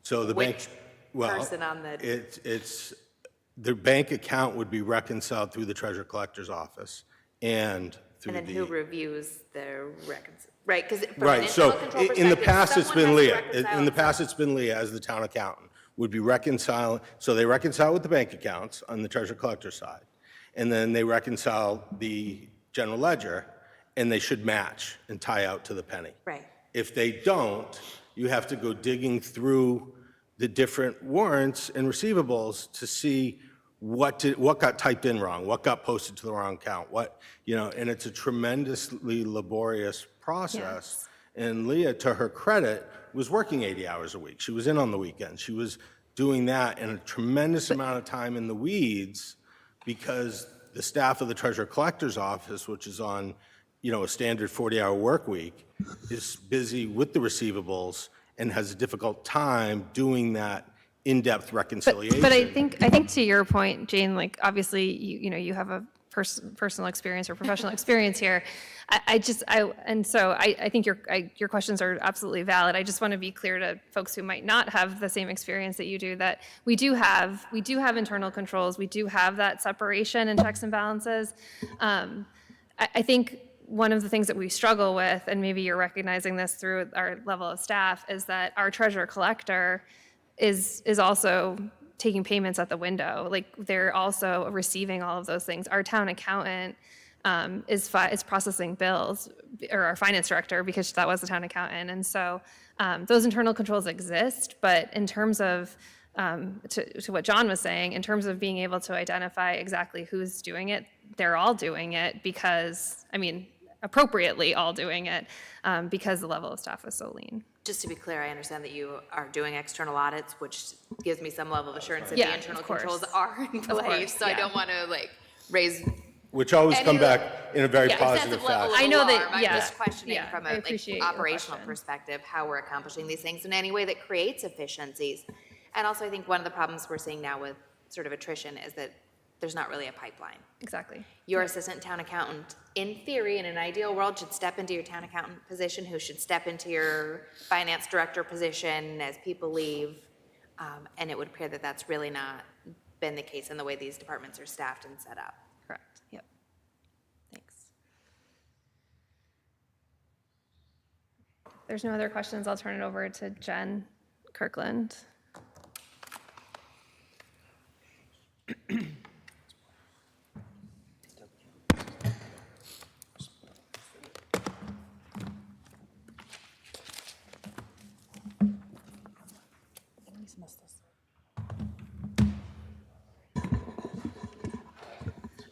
So the bank, Which well, person on the- it's, the bank account would be reconciled through the treasurer collector's office and through And the. then who reviews the right? Because from an Right, so internal control in the perspective, past, it's someone been has to Leah. reconcile In the it. past, it's been Leah as the town accountant, would be reconciling, so they reconcile with the bank accounts on the treasurer collector side, and then they reconcile the general ledger, and they should match and tie out to the penny. Right. If they don't, you have to go digging through the different warrants and receivables to see what got typed in wrong, what got posted to the wrong account, and it's a tremendously laborious process. And Leah, to her credit, was working 80 hours a week. She was in on the weekends. She was doing that in a tremendous amount of time in the weeds because the staff of the treasurer collector's office, which is on, a standard 40-hour work week, is busy with the receivables and has a difficult time doing that in-depth reconciliation. But I think to your point, Jane, like obviously you have a personal experience or professional experience here. I think your questions are absolutely valid. I just want to be clear to folks who might not have the same experience that you do that we do have internal controls. We do have that separation and checks and balances. I think one of the things that we struggle with, and maybe you're recognizing this through our level of staff, is that our treasurer collector is also taking payments at the window. Like they're also receiving all of those things. Our town accountant is processing bills, or our finance director, because that was the town accountant. And so those internal controls exist, but in terms of, to what John was saying, in terms of being able to identify exactly who's doing it, they're all doing it because, appropriately all doing it because the level of staff is so lean. Just to be clear, I understand that you are doing external audits, which gives me some level of assurance that Yeah, the internal of course. controls are in course, place. So I yeah. don't want to raise Which always come Any- back in a very yeah, positive excessive level fashion. of I know that- alarm. I'm yeah, just questioning yeah, from I a appreciate your operational question. perspective how we're accomplishing these things in any way that creates efficiencies. And also, I think one of the problems we're seeing now with sort of attrition is that there's not really a pipeline. Exactly. Your assistant town accountant, in theory, in an ideal world, should step into your town accountant position, who should step into your finance director position as people leave. And it would appear that that's really not been the case in the way these departments are staffed and set up. Correct. Yep. Thanks. If there's no other questions, I'll turn it over to Jen Kirkland.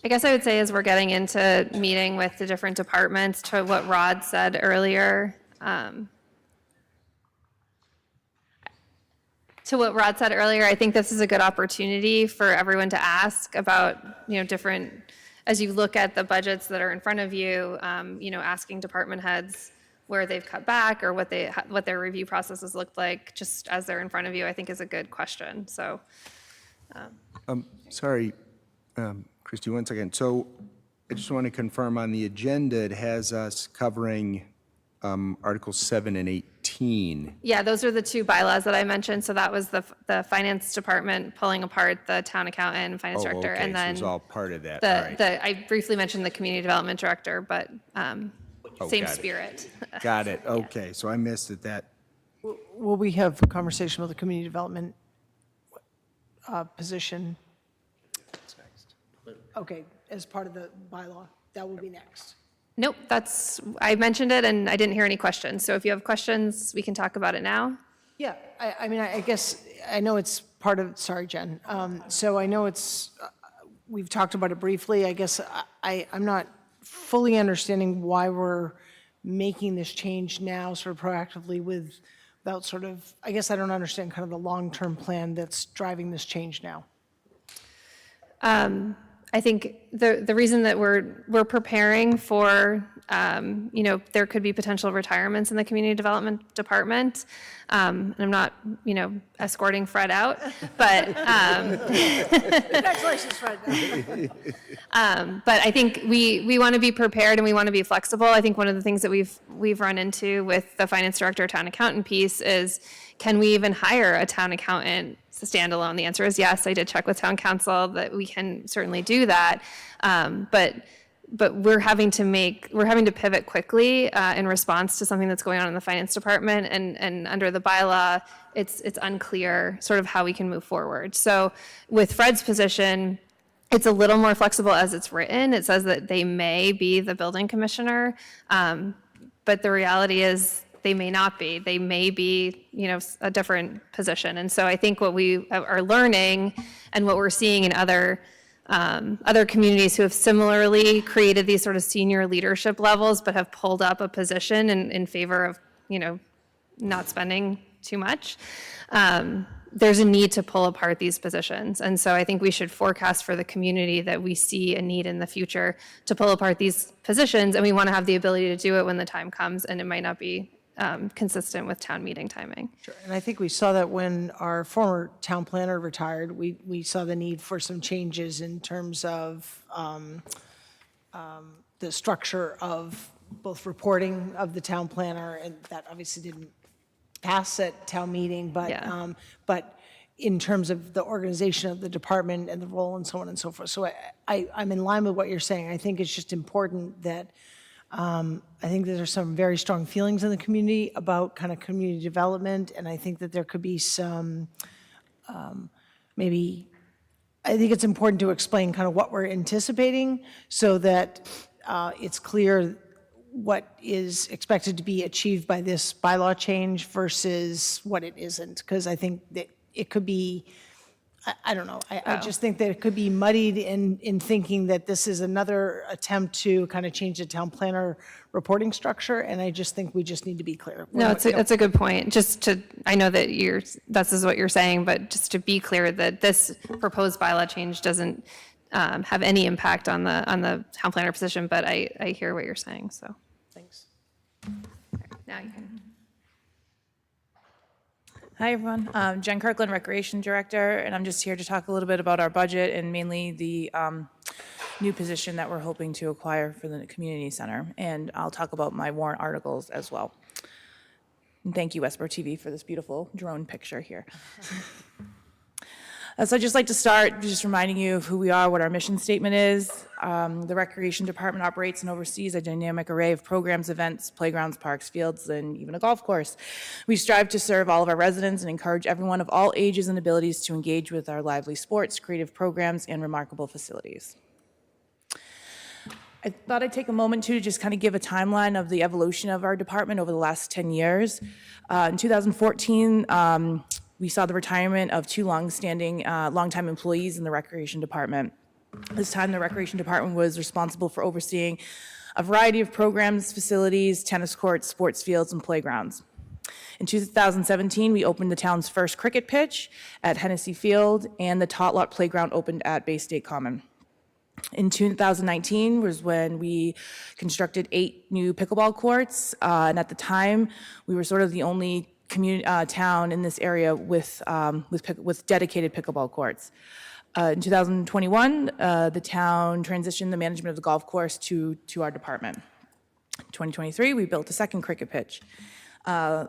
I guess I would say as we're getting into meeting with the different departments, to what Rod said earlier, to what Rod said earlier, I think this is a good opportunity for everyone to ask about, different, as you look at the budgets that are in front of you, asking department heads where they've cut back or what their review processes looked like, just as they're in front of you, I think is a good question. So, Sorry, Christie, one second. So I just want to confirm on the agenda, it has us covering Articles 7 and 18. yeah, those are the two bylaws that I mentioned. So that was the finance department pulling apart the town accountant and finance director, okay, and so then it's all part of that. All right. I briefly mentioned the community development director, but same got it. spirit. Got it. Okay, so I missed it. That Will we have a conversation with the community development position? Okay, as part of the bylaw, that will be next. Nope, I mentioned it and I didn't hear any questions. So if you have questions, we can talk about it now. Yeah, I mean, I guess, I know it's part of, sorry, Jen. So I know it's, we've talked about it briefly. I guess I'm not fully understanding why we're making this change now sort of proactively without sort of, I guess I don't understand kind of the long-term plan that's driving this change now. I think the reason that we're preparing for, there could be potential retirements in the community development department. And I'm not, escorting Fred out, but. Congratulations, Fred. But I think we want to be prepared and we want to be flexible. I think one of the things that we've run into with the finance director, town accountant piece is, can we even hire a town accountant standalone? The answer is yes. I did check with town council that we can certainly do that. But we're having to pivot quickly in response to something that's going on in the finance department, and under the bylaw, it's unclear sort of how we can move forward. So with Fred's position, it's a little more flexible as it's written. It says that they may be the building commissioner, but the reality is they may not be. They may be, a different position. And so I think what we are learning and what we're seeing in other communities who have similarly created these sort of senior leadership levels, but have pulled up a position in favor of, not spending too much. There's a need to pull apart these positions. And so I think we should forecast for the community that we see a need in the future to pull apart these positions, and we want to have the ability to do it when the time comes, and it might not be consistent with town meeting timing. Sure. And I think we saw that when our former town planner retired, we saw the need for some changes in terms of the structure of both reporting of the town planner, and that obviously didn't pass at town meeting, but Yeah. But in terms of the organization of the department and the role and so on and so forth. So I'm in line with what you're saying. I think it's just important that I think that there's some very strong feelings in the community about kind of community development, and I think that there could be some, maybe, I think it's important to explain kind of what we're anticipating so that it's clear what is expected to be achieved by this bylaw change versus what it isn't, because I think that it could be, I don't know, I just think that it could be muddied in thinking that this is another attempt to kind of change the town planner reporting structure, and I just think we just need to be clear. No, it's a good point. I know that this is what you're saying, but just to be clear that this proposed bylaw change doesn't have any impact on the town planner position, but I hear what you're saying, so. Thanks. Now you can. Hi, everyone. Jen Kirkland, Recreation Director, and I'm just here to talk a little bit about our budget and mainly the new position that we're hoping to acquire for the community center. And I'll talk about my warrant articles as well. And thank you, Westborough TV, for this beautiful drone picture here. So I'd just like to start just reminding you of who we are, what our mission statement is. The Recreation Department operates and oversees a dynamic array of programs, events, playgrounds, parks, fields, and even a golf course. We strive to serve all of our residents and encourage everyone of all ages and abilities to engage with our lively sports, creative programs, and remarkable facilities. I thought I'd take a moment to just kind of give a timeline of the evolution of our department over the last 10 years. In 2014, we saw the retirement of two longtime employees in the Recreation Department. This time, the Recreation Department was responsible for overseeing a variety of programs, facilities, tennis courts, sports fields, and playgrounds. In 2017, we opened the town's first cricket pitch at Hennessy Field, and the Tot Lot Playground opened at Bay State Common. In 2019 was when we constructed 8 new pickleball courts, and at the time, we were sort of the only town in this area with dedicated pickleball courts. In 2021, the town transitioned the management of the golf course to our department. In 2023, we built a second cricket pitch.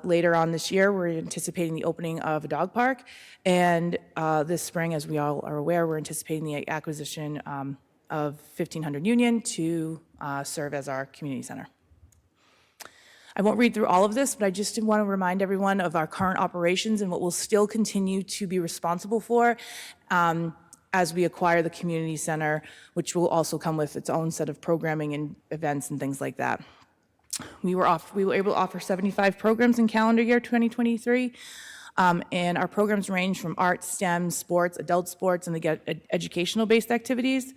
Later on this year, we're anticipating the opening of a dog park, and this spring, as we all are aware, we're anticipating the acquisition of 1500 Union to serve as our community center. I won't read through all of this, but I just want to remind everyone of our current operations and what we'll still continue to be responsible for as we acquire the community center, which will also come with its own set of programming and events and things like that. We were able to offer 75 programs in calendar year 2023, and our programs range from art, STEM, sports, adult sports, and educational-based activities.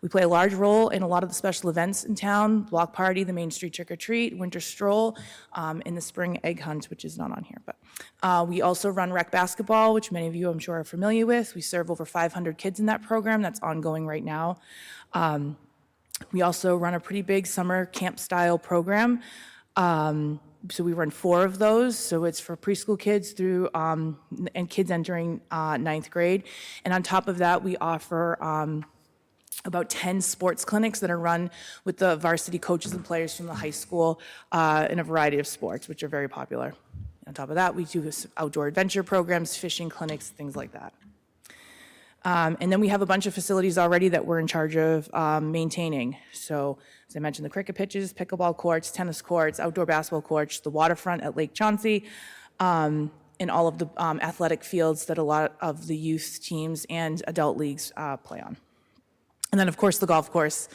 We play a large role in a lot of the special events in town: block party, the Main Street Trick or Treat, winter stroll, and the spring egg hunt, which is not on here. But we also run rec basketball, which many of you I'm sure are familiar with. We serve over 500 kids in that program. That's ongoing right now. We also run a pretty big summer camp-style program. So we run 4 of those. So it's for preschool kids through and kids entering 9th grade. And on top of that, we offer about 10 sports clinics that are run with the varsity coaches and players from the high school in a variety of sports, which are very popular. On top of that, we do outdoor adventure programs, fishing clinics, things like that. And then we have a bunch of facilities already that we're in charge of maintaining. So, as I mentioned, the cricket pitches, pickleball courts, tennis courts, outdoor basketball courts, the waterfront at Lake Chauncey, and all of the athletic fields that a lot of the youth teams and adult leagues play on. And then, of course, the golf course,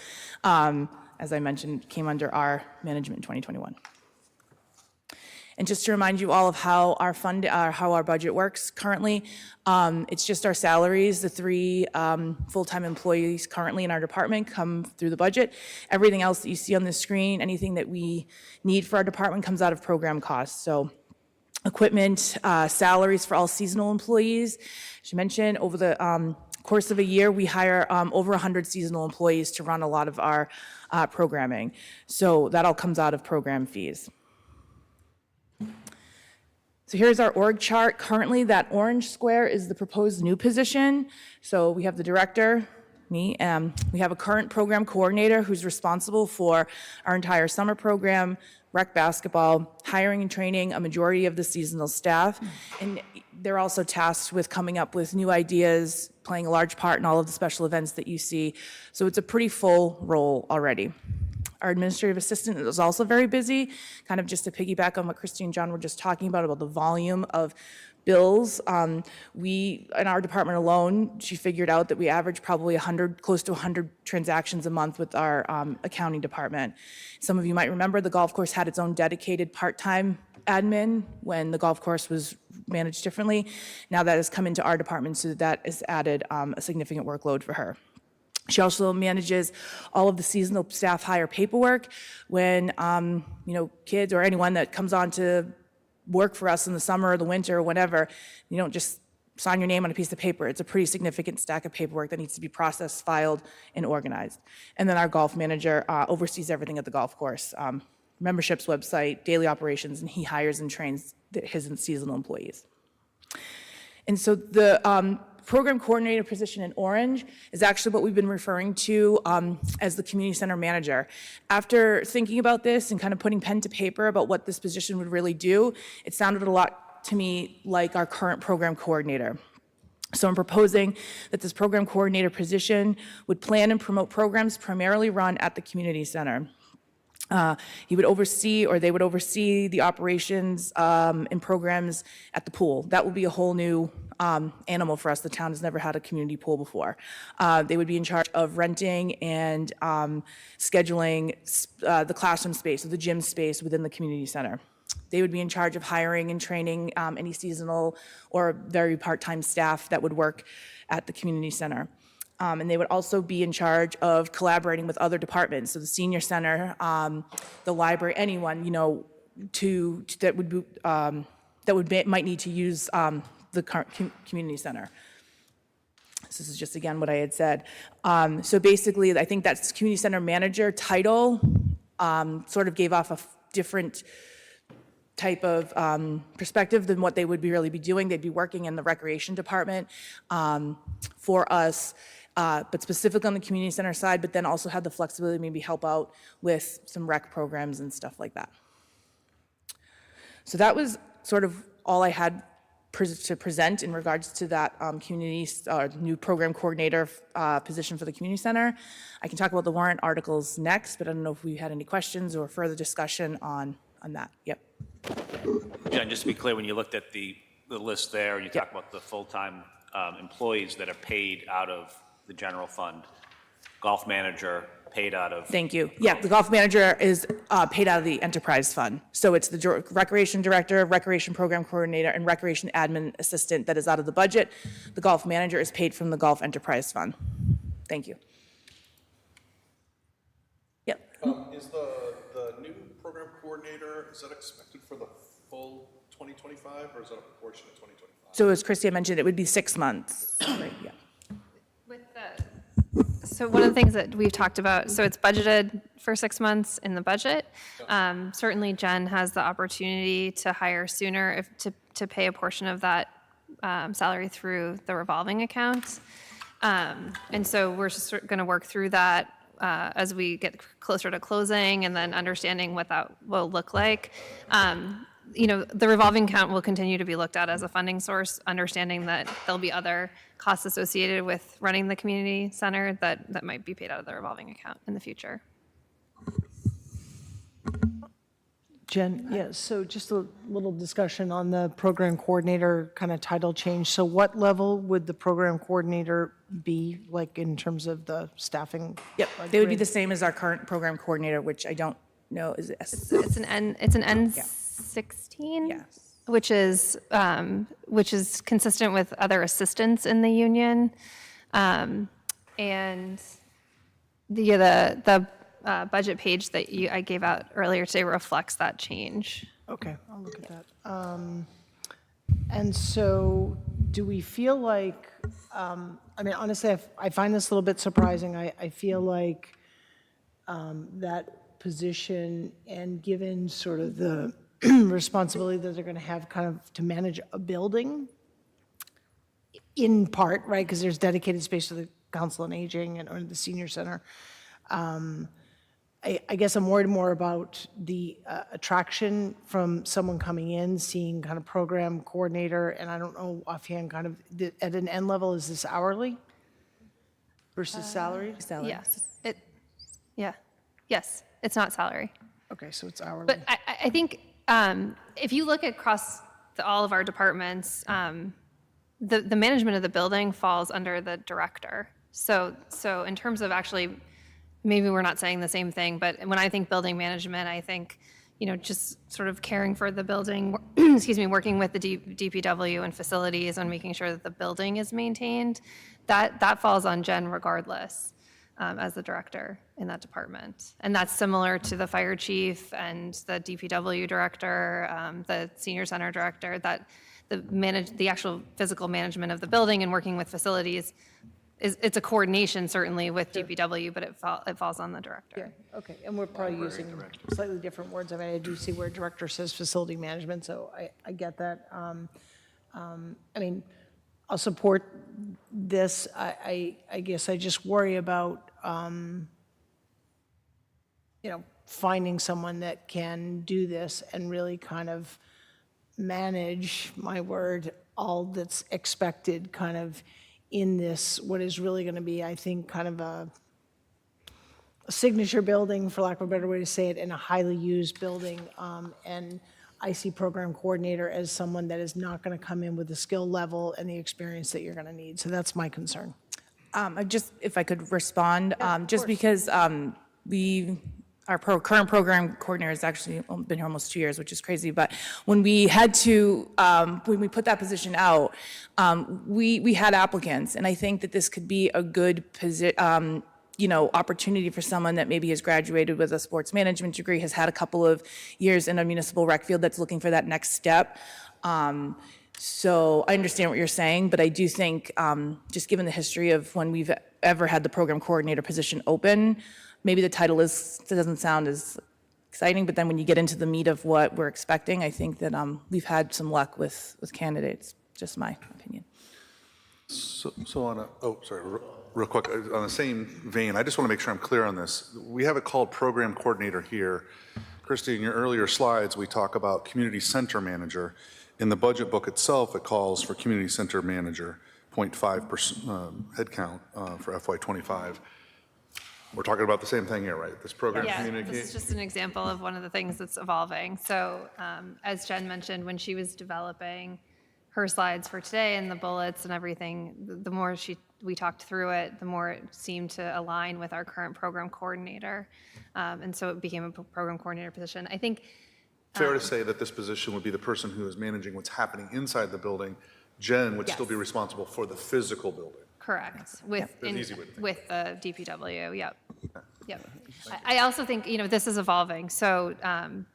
as I mentioned, came under our management in 2021. And just to remind you all of how our budget works currently, it's just our salaries. The 3 full-time employees currently in our department come through the budget. Everything else that you see on the screen, anything that we need for our department, comes out of program costs. So equipment, salaries for all seasonal employees. As you mentioned, over the course of a year, we hire over 100 seasonal employees to run a lot of our programming. So that all comes out of program fees. So here's our org chart. Currently, that orange square is the proposed new position. So we have the director, me, we have a current program coordinator who's responsible for our entire summer program, rec basketball, hiring and training a majority of the seasonal staff. And they're also tasked with coming up with new ideas, playing a large part in all of the special events that you see. So it's a pretty full role already. Our administrative assistant is also very busy, kind of just to piggyback on what Christy and John were just talking about the volume of bills. We, in our department alone, she figured out that we average probably close to 100 transactions a month with our accounting department. Some of you might remember the golf course had its own dedicated part-time admin when the golf course was managed differently. Now that has come into our department, so that has added a significant workload for her. She also manages all of the seasonal staff hire paperwork when, kids or anyone that comes on to work for us in the summer or the winter or whatever, you don't just sign your name on a piece of paper. It's a pretty significant stack of paperwork that needs to be processed, filed, and organized. And then our golf manager oversees everything at the golf course, memberships, website, daily operations, and he hires and trains his seasonal employees. And so the program coordinator position in orange is actually what we've been referring to as the community center manager. After thinking about this and kind of putting pen to paper about what this position would really do, it sounded a lot to me like our current program coordinator. So I'm proposing that this program coordinator position would plan and promote programs primarily run at the community center. He would oversee, or they would oversee, the operations and programs at the pool. That would be a whole new animal for us. The town has never had a community pool before. They would be in charge of renting and scheduling the classroom space, or the gym space within the community center. They would be in charge of hiring and training any seasonal or very part-time staff that would work at the community center. And they would also be in charge of collaborating with other departments. So the senior center, the library, anyone, might need to use the current community center. This is just, again, what I had said. So basically, I think that community center manager title sort of gave off a different type of perspective than what they would really be doing. They'd be working in the recreation department for us, but specifically on the community center side, but then also had the flexibility to maybe help out with some rec programs and stuff like that. So that was sort of all I had to present in regards to that new program coordinator position for the community center. I can talk about the warrant articles next, but I don't know if we had any questions or further discussion on that. Yep. Jen, just to be clear, when you looked at the list there, and you talk about the full-time employees that are paid out of the general fund, golf manager paid out of... Thank you. Yeah, the golf manager is paid out of the enterprise fund. So it's the recreation director, recreation program coordinator, and recreation admin assistant that is out of the budget. The golf manager is paid from the golf enterprise fund. Thank you. Yep. Is the new program coordinator, is that expected for the full 2025, or is that a portion of 2025? So as Christy mentioned, it would be 6 months. Right, yeah. So one of the things that we've talked about, so it's budgeted for 6 months in the budget. Certainly Jen has the opportunity to hire sooner to pay a portion of that salary through the revolving account. And so we're just going to work through that as we get closer to closing and then understanding what that will look like. The revolving account will continue to be looked at as a funding source, understanding that there'll be other costs associated with running the community center that might be paid out of the revolving account in the future. Jen, yeah, so just a little discussion on the program coordinator kind of title change. So what level would the program coordinator be, like in terms of the staffing? Yep, they would be the same as our current program coordinator, which I don't know, is it? It's an N16, Yes. which is consistent with other assistants in the union, and the budget page that I gave out earlier today reflects that change. Okay, I'll look at that. And so do we feel like, I mean, honestly, I find this a little bit surprising. I feel like that position, and given sort of the responsibility that they're going to have kind of to manage a building, in part, right, because there's dedicated space for the Council on Aging or the Senior Center. I guess I'm worried more about the attraction from someone coming in, seeing kind of program coordinator, and I don't know offhand, kind of, at an end level, is this hourly versus salaried? Yes, yes, it's not salary. Okay, so it's hourly. But I think if you look across all of our departments, the management of the building falls under the director. So in terms of actually, maybe we're not saying the same thing, but when I think building management, I think, just sort of caring for the building, excuse me, working with the DPW and facilities and making sure that the building is maintained, that falls on Jen regardless. As the director in that department. And that's similar to the fire chief and the DPW director, the senior center director, that the actual physical management of the building and working with facilities, it's a coordination certainly with DPW, but it falls on the director. Yeah, okay, and we're probably using slightly different words. I mean, I do see where director says facility management, so I get that. I mean, I'll support this. I guess I just worry about, finding someone that can do this and really kind of manage, my word, all that's expected kind of in this, what is really going to be, I think, kind of a signature building, for lack of a better way to say it, and a highly used building. And I see program coordinator as someone that is not going to come in with the skill level and the experience that you're going to need. So that's my concern. If I could respond, just because our current program coordinator has actually been here almost 2 years, which is crazy. But when we had to, when we put that position out, we had applicants, and I think that this could be a good opportunity for someone that maybe has graduated with a sports management degree, has had a couple of years in a municipal rec field that's looking for that next step. So I understand what you're saying, but I do think, just given the history of when we've ever had the program coordinator position open, maybe the title doesn't sound as exciting, but then when you get into the meat of what we're expecting, I think that we've had some luck with candidates, just my opinion. So on a, real quick, on the same vein, I just want to make sure I'm clear on this. We have it called program coordinator here. Christy, in your earlier slides, we talk about community center manager. In the budget book itself, it calls for community center manager, 0.5% headcount for FY25. We're talking about the same thing here, right? This program Yeah, community. this is just an example of one of the things that's evolving. So as Jen mentioned, when she was developing her slides for today and the bullets and everything, the more we talked through it, the more it seemed to align with our current program coordinator. And so it became a program coordinator position. I think Fair to say that this position would be the person who is managing what's happening inside the building. Jen would still be Yes. responsible for the physical building. correct, with, That's an easy way to think. with the DPW, yep. Yep. I also think, this is evolving. So,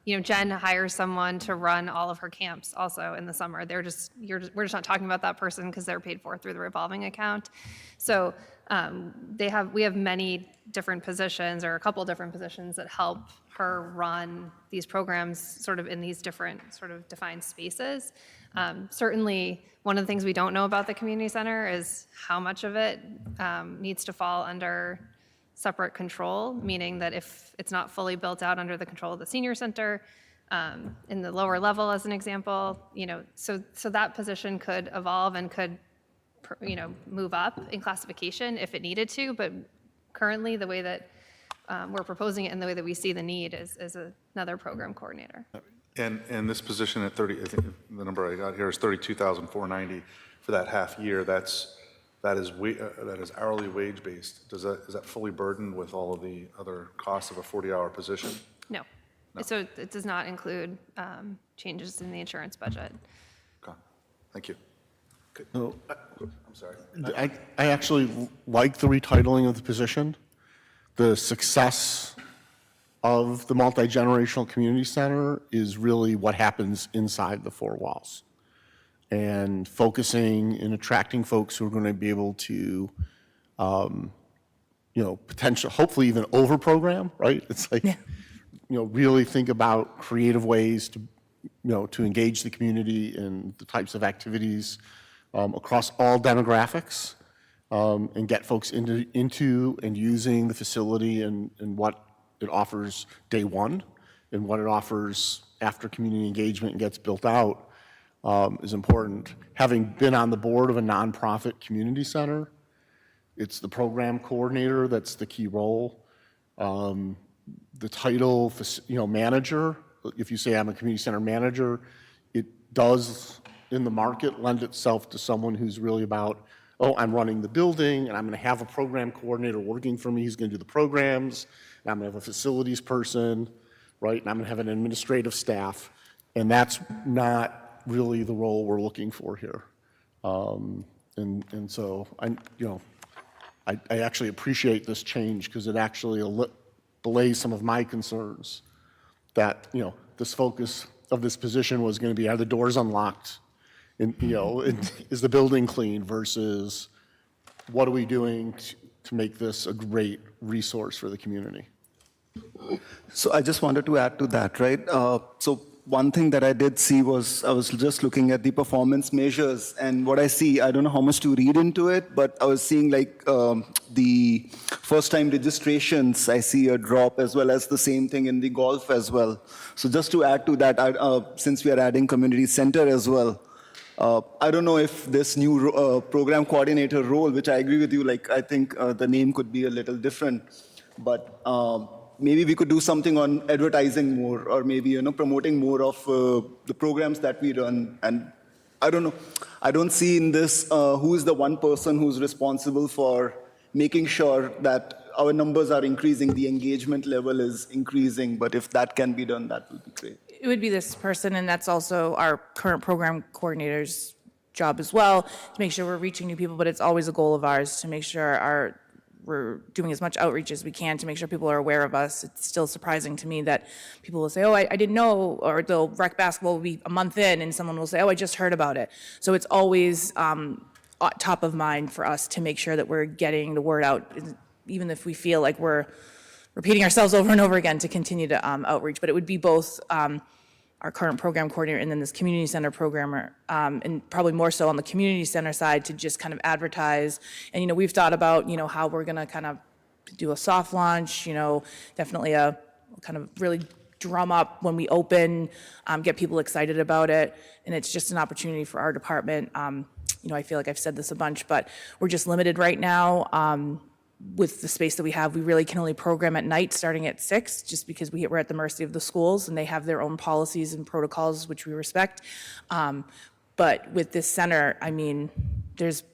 Jen hires someone to run all of her camps also in the summer. We're just not talking about that person because they're paid for through the revolving account. So we have many different positions, or a couple different positions, that help her run these programs sort of in these different sort of defined spaces. Certainly, one of the things we don't know about the community center is how much of it needs to fall under separate control, meaning that if it's not fully built out under the control of the senior center, in the lower level, as an example, so that position could evolve and could, move up in classification if it needed to, but currently the way that we're proposing it and the way that we see the need is another program coordinator. And this position at 30, I think the number I got here is 32,490 for that half year. That is hourly wage based. Is that fully burdened with all of the other costs of a 40-hour position? No. So it does not include changes in the insurance budget. Okay, thank you. No, I'm sorry. I actually like the retitling of the position. The success of the multi-generational community center is really what happens inside the four walls, and focusing and attracting folks who are going to be able to, hopefully even over-program, right? It's like, really think about creative ways to, to engage the community in the types of activities across all demographics, and get folks into and using the facility and what it offers day one and what it offers after community engagement gets built out is important. Having been on the board of a nonprofit community center, it's the program coordinator that's the key role. The title, manager, if you say I'm a community center manager, it does in the market lend itself to someone who's really about, I'm running the building and I'm going to have a program coordinator working for me who's going to do the programs, and I'm going to have a facilities person, right? And I'm going to have an administrative staff, and that's not really the role we're looking for here. And so I actually appreciate this change because it actually allays some of my concerns that, this focus of this position was going to be, are the doors unlocked? And, is the building clean versus what are we doing to make this a great resource for the community? So I just wanted to add to that, right? So one thing that I did see was I was just looking at the performance measures, and what I see, I don't know how much to read into it, but I was seeing like the first-time registrations, I see a drop, as well as the same thing in the golf as well. So just to add to that, since we are adding community center as well, I don't know if this new program coordinator role, which I agree with you, like I think the name could be a little different, but maybe we could do something on advertising more, or maybe promoting more of the programs that we run. And I don't know, I don't see in this who is the one person who's responsible for making sure that our numbers are increasing, the engagement level is increasing. But if that can be done, that would be great. It would be this person, and that's also our current program coordinator's job as well, to make sure we're reaching new people, but it's always a goal of ours to make sure we're doing as much outreach as we can to make sure people are aware of us. It's still surprising to me that people will say, oh, I didn't know, or they'll rec basketball will be a month in and someone will say, oh, I just heard about it. So it's always top of mind for us to make sure that we're getting the word out, even if we feel like we're repeating ourselves over and over again to continue to outreach. But it would be both our current program coordinator and then this community center programmer, and probably more so on the community center side to just kind of advertise. And, we've thought about, how we're going to kind of do a soft launch, definitely a kind of really drum up when we open, get people excited about it. And it's just an opportunity for our department. I feel like I've said this a bunch, but we're just limited right now. With the space that we have, we really can only program at night starting at 6, just because we're at the mercy of the schools and they have their own policies and protocols, which we respect. But with this center, there's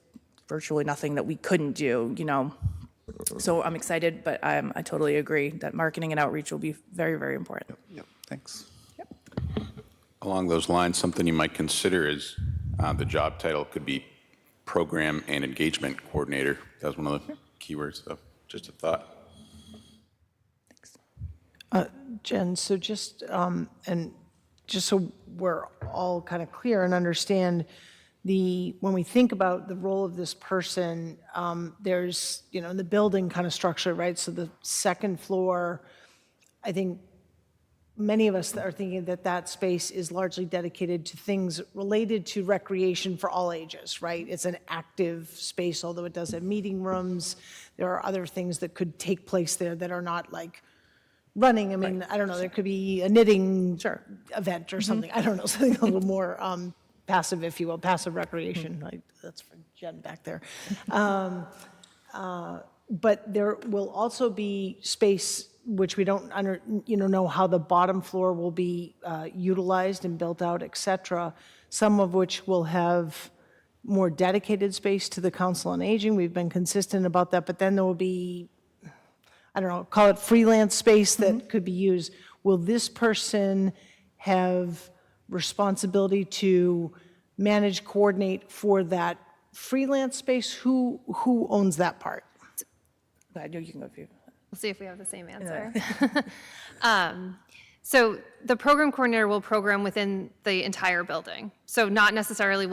virtually nothing that we couldn't do, So I'm excited, but I totally agree that marketing and outreach will be very, very important. Yep, thanks. Along those lines, something you might consider is the job title could be Program and Engagement Coordinator. That was one of the keywords, though. Just a thought. Jen, so just so we're all kind of clear and understand when we think about the role of this person, there's, in the building kind of structure, right? So the second floor, I think many of us are thinking that space is largely dedicated to things related to recreation for all ages, right? It's an active space, although it does have meeting rooms. There are other things that could take place there that are not like running. I don't know, there could be a knitting event or something. I don't know, something a little more passive, if you will, passive recreation. That's for Jen back there. But there will also be space which we don't know how the bottom floor will be utilized and built out, et cetera, some of which will have more dedicated space to the Council on Aging. We've been consistent about that, but then there will be, I don't know, call it freelance space that could be used. Will this person have responsibility to manage, coordinate for that freelance space? Who owns that part? I know you can go if you. We'll see if we have the same answer. So the program coordinator will program within the entire building. So not necessarily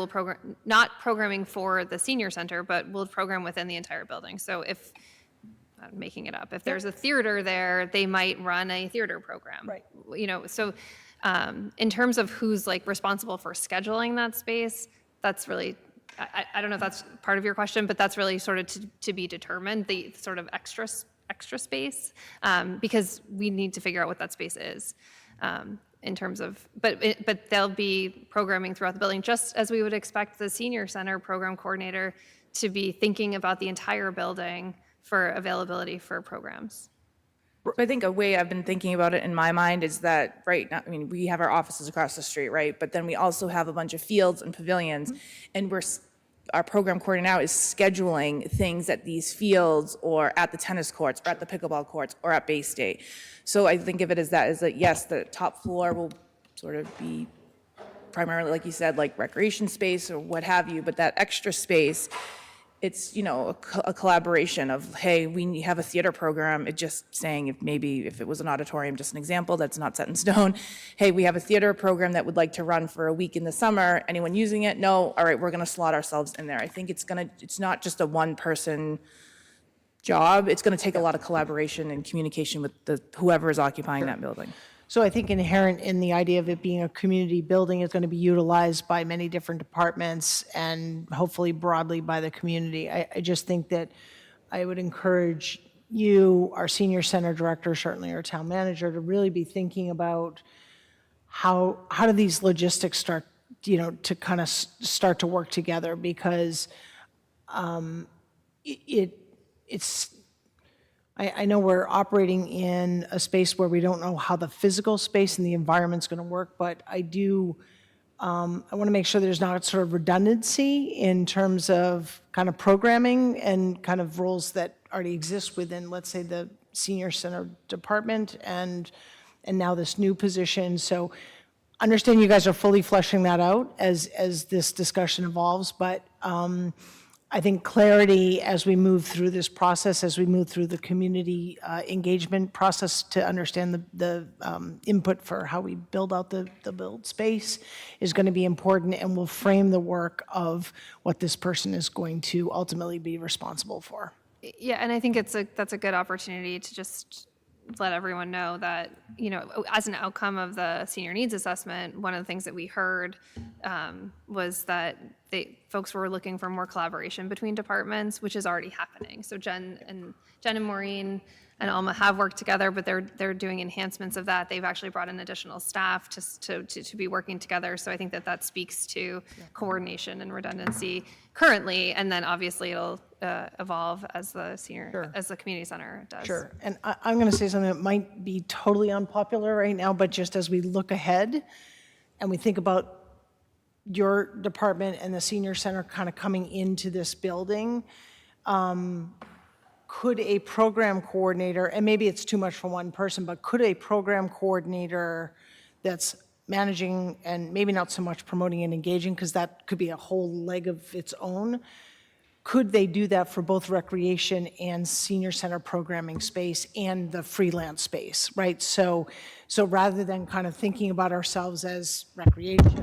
not programming for the senior center, but will program within the entire building. So if, I'm making it up, if there's a theater there, they might run a theater program. Right. So in terms of who's responsible for scheduling that space, that's really, I don't know if that's part of your question, but that's really sort of to be determined, the sort of extra space, because we need to figure out what that space is in terms of, but they'll be programming throughout the building, just as we would expect the senior center program coordinator to be thinking about the entire building for availability for programs. I think a way I've been thinking about it in my mind is that, right now, we have our offices across the street, right? But then we also have a bunch of fields and pavilions, and our program coordinator now is scheduling things at these fields or at the tennis courts or at the pickleball courts or at Bay State. So I think of it as that, yes, the top floor will sort of be primarily, like you said, like recreation space or what have you, but that extra space, it's, a collaboration of, hey, we have a theater program. It's just saying if it was an auditorium, just an example, that's not set in stone. Hey, we have a theater program that would like to run for a week in the summer. Anyone using it? No. All right, we're going to slot ourselves in there. I think it's not just a one-person job. It's going to take a lot of collaboration and communication with whoever is occupying that building. So I think inherent in the idea of it being a community building is going to be utilized by many different departments and hopefully broadly by the community. I just think that I would encourage you, our senior center director, certainly our town manager, to really be thinking about how do these logistics start, to kind of start to work together, because it's I know we're operating in a space where we don't know how the physical space and the environment's going to work, but I want to make sure there's not sort of redundancy in terms of kind of programming and kind of roles that already exist within, let's say, the senior center department and now this new position. So understand you guys are fully fleshing that out as this discussion evolves, but I think clarity as we move through this process, as we move through the community engagement process to understand the input for how we build out the build space is going to be important and will frame the work of what this person is going to ultimately be responsible for. Yeah, and I think that's a good opportunity to just let everyone know that, as an outcome of the senior needs assessment, one of the things that we heard was that folks were looking for more collaboration between departments, which is already happening. So Jen and Maureen and Alma have worked together, but they're doing enhancements of that. They've actually brought in additional staff to be working together. So I think that speaks to coordination and redundancy currently, and then obviously it'll evolve as the community center does. Sure. And I'm going to say something that might be totally unpopular right now, but just as we look ahead and we think about your department and the senior center kind of coming into this building, could a program coordinator, and maybe it's too much for one person, but could a program coordinator that's managing and maybe not so much promoting and engaging, because that could be a whole leg of its own, could they do that for both recreation and senior center programming space and the freelance space, right? So rather than kind of thinking about ourselves as recreation,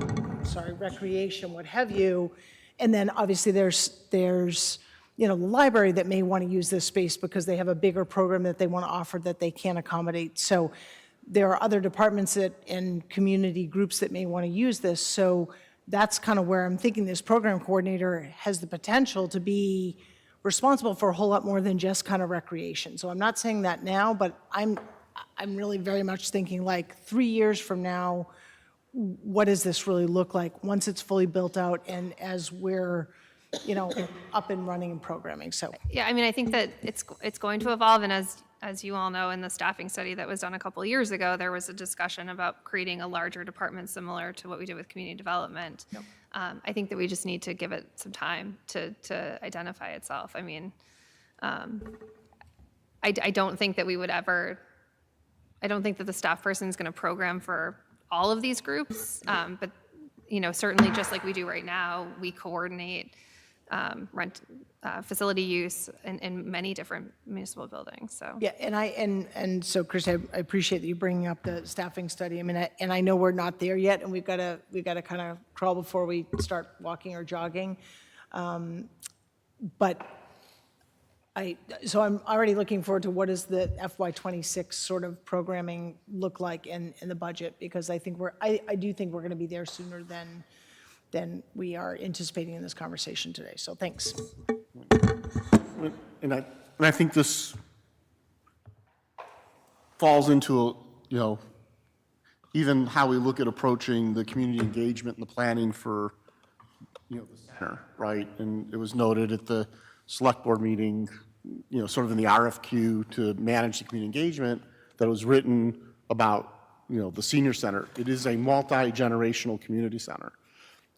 what have you, and then obviously there's the library that may want to use this space because they have a bigger program that they want to offer that they can't accommodate. So there are other departments and community groups that may want to use this. So that's kind of where I'm thinking this program coordinator has the potential to be responsible for a whole lot more than just kind of recreation. So I'm not saying that now, but I'm really very much thinking like 3 years from now, what does this really look like once it's fully built out and as we're up and running and programming. So Yeah, I mean, I think that it's going to evolve, and as you all know, in the staffing study that was done a couple of years ago, there was a discussion about creating a larger department similar to what we did with community development. Yep. I think that we just need to give it some time to identify itself. I mean, I don't think that we would ever, I don't think that the staff person is going to program for all of these groups, but certainly just like we do right now, we coordinate facility use in many different municipal buildings. So yeah, and so Chris, I appreciate that you bringing up the staffing study. I mean, and I know we're not there yet, and we've got to kind of crawl before we start walking or jogging. But so I'm already looking forward to what does the FY26 sort of programming look like in the budget, because I think I do think we're going to be there sooner than we are anticipating in this conversation today. So thanks. And I think this falls into, even how we look at approaching the community engagement and the planning for, the center, right? And it was noted at the select board meeting, sort of in the RFQ to manage the community engagement that was written about, the senior center. It is a multi-generational community center.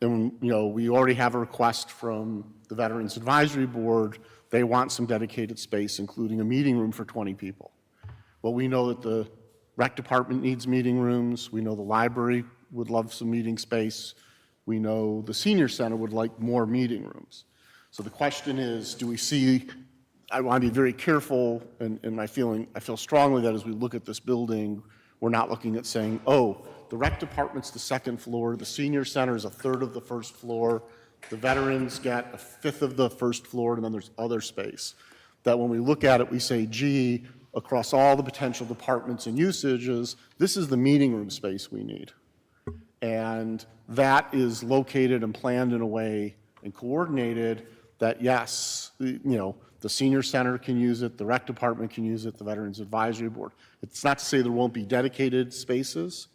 And, we already have a request from the Veterans Advisory Board. They want some dedicated space, including a meeting room for 20 people. Well, we know that the rec department needs meeting rooms. We know the library would love some meeting space. We know the senior center would like more meeting rooms. So the question is, do we see, I want to be very careful in my feeling, I feel strongly that as we look at this building, we're not looking at saying, oh, the rec department's the second floor, the senior center is a third of the first floor, the veterans get a fifth of the first floor, and then there's other space. That when we look at it, we say, gee, across all the potential departments and usages, this is the meeting room space we need. And that is located and planned in a way and coordinated that, yes, the senior center can use it, the rec department can use it, the Veterans Advisory Board. It's not to say there won't be dedicated spaces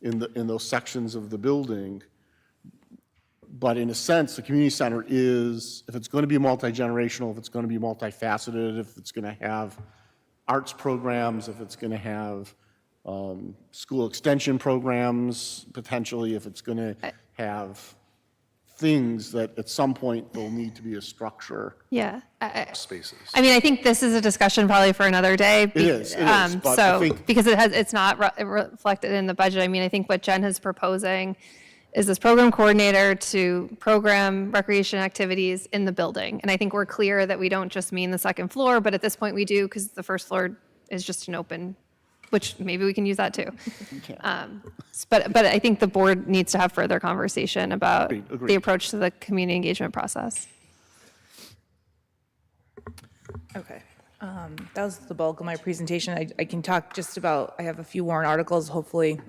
in those sections of the building, but in a sense, the community center is, if it's going to be multi-generational, if it's going to be multifaceted, if it's going to have arts programs, if it's going to have school extension programs, potentially, if it's going to have things that at some point there'll need to be a structure. yeah, Spaces. I mean, I think this is a discussion probably for another day. It is, but I think- because it's not reflected in the budget. I mean, I think what Jen is proposing is this program coordinator to program recreation activities in the building. And I think we're clear that we don't just mean the second floor, but at this point we do because the first floor is just an open, which maybe we can use that too. But I think the board needs to have further conversation about Agreed. the approach to the community engagement process. Okay. That was the bulk of my presentation. I can talk just about, I have a few warrant articles, hopefully.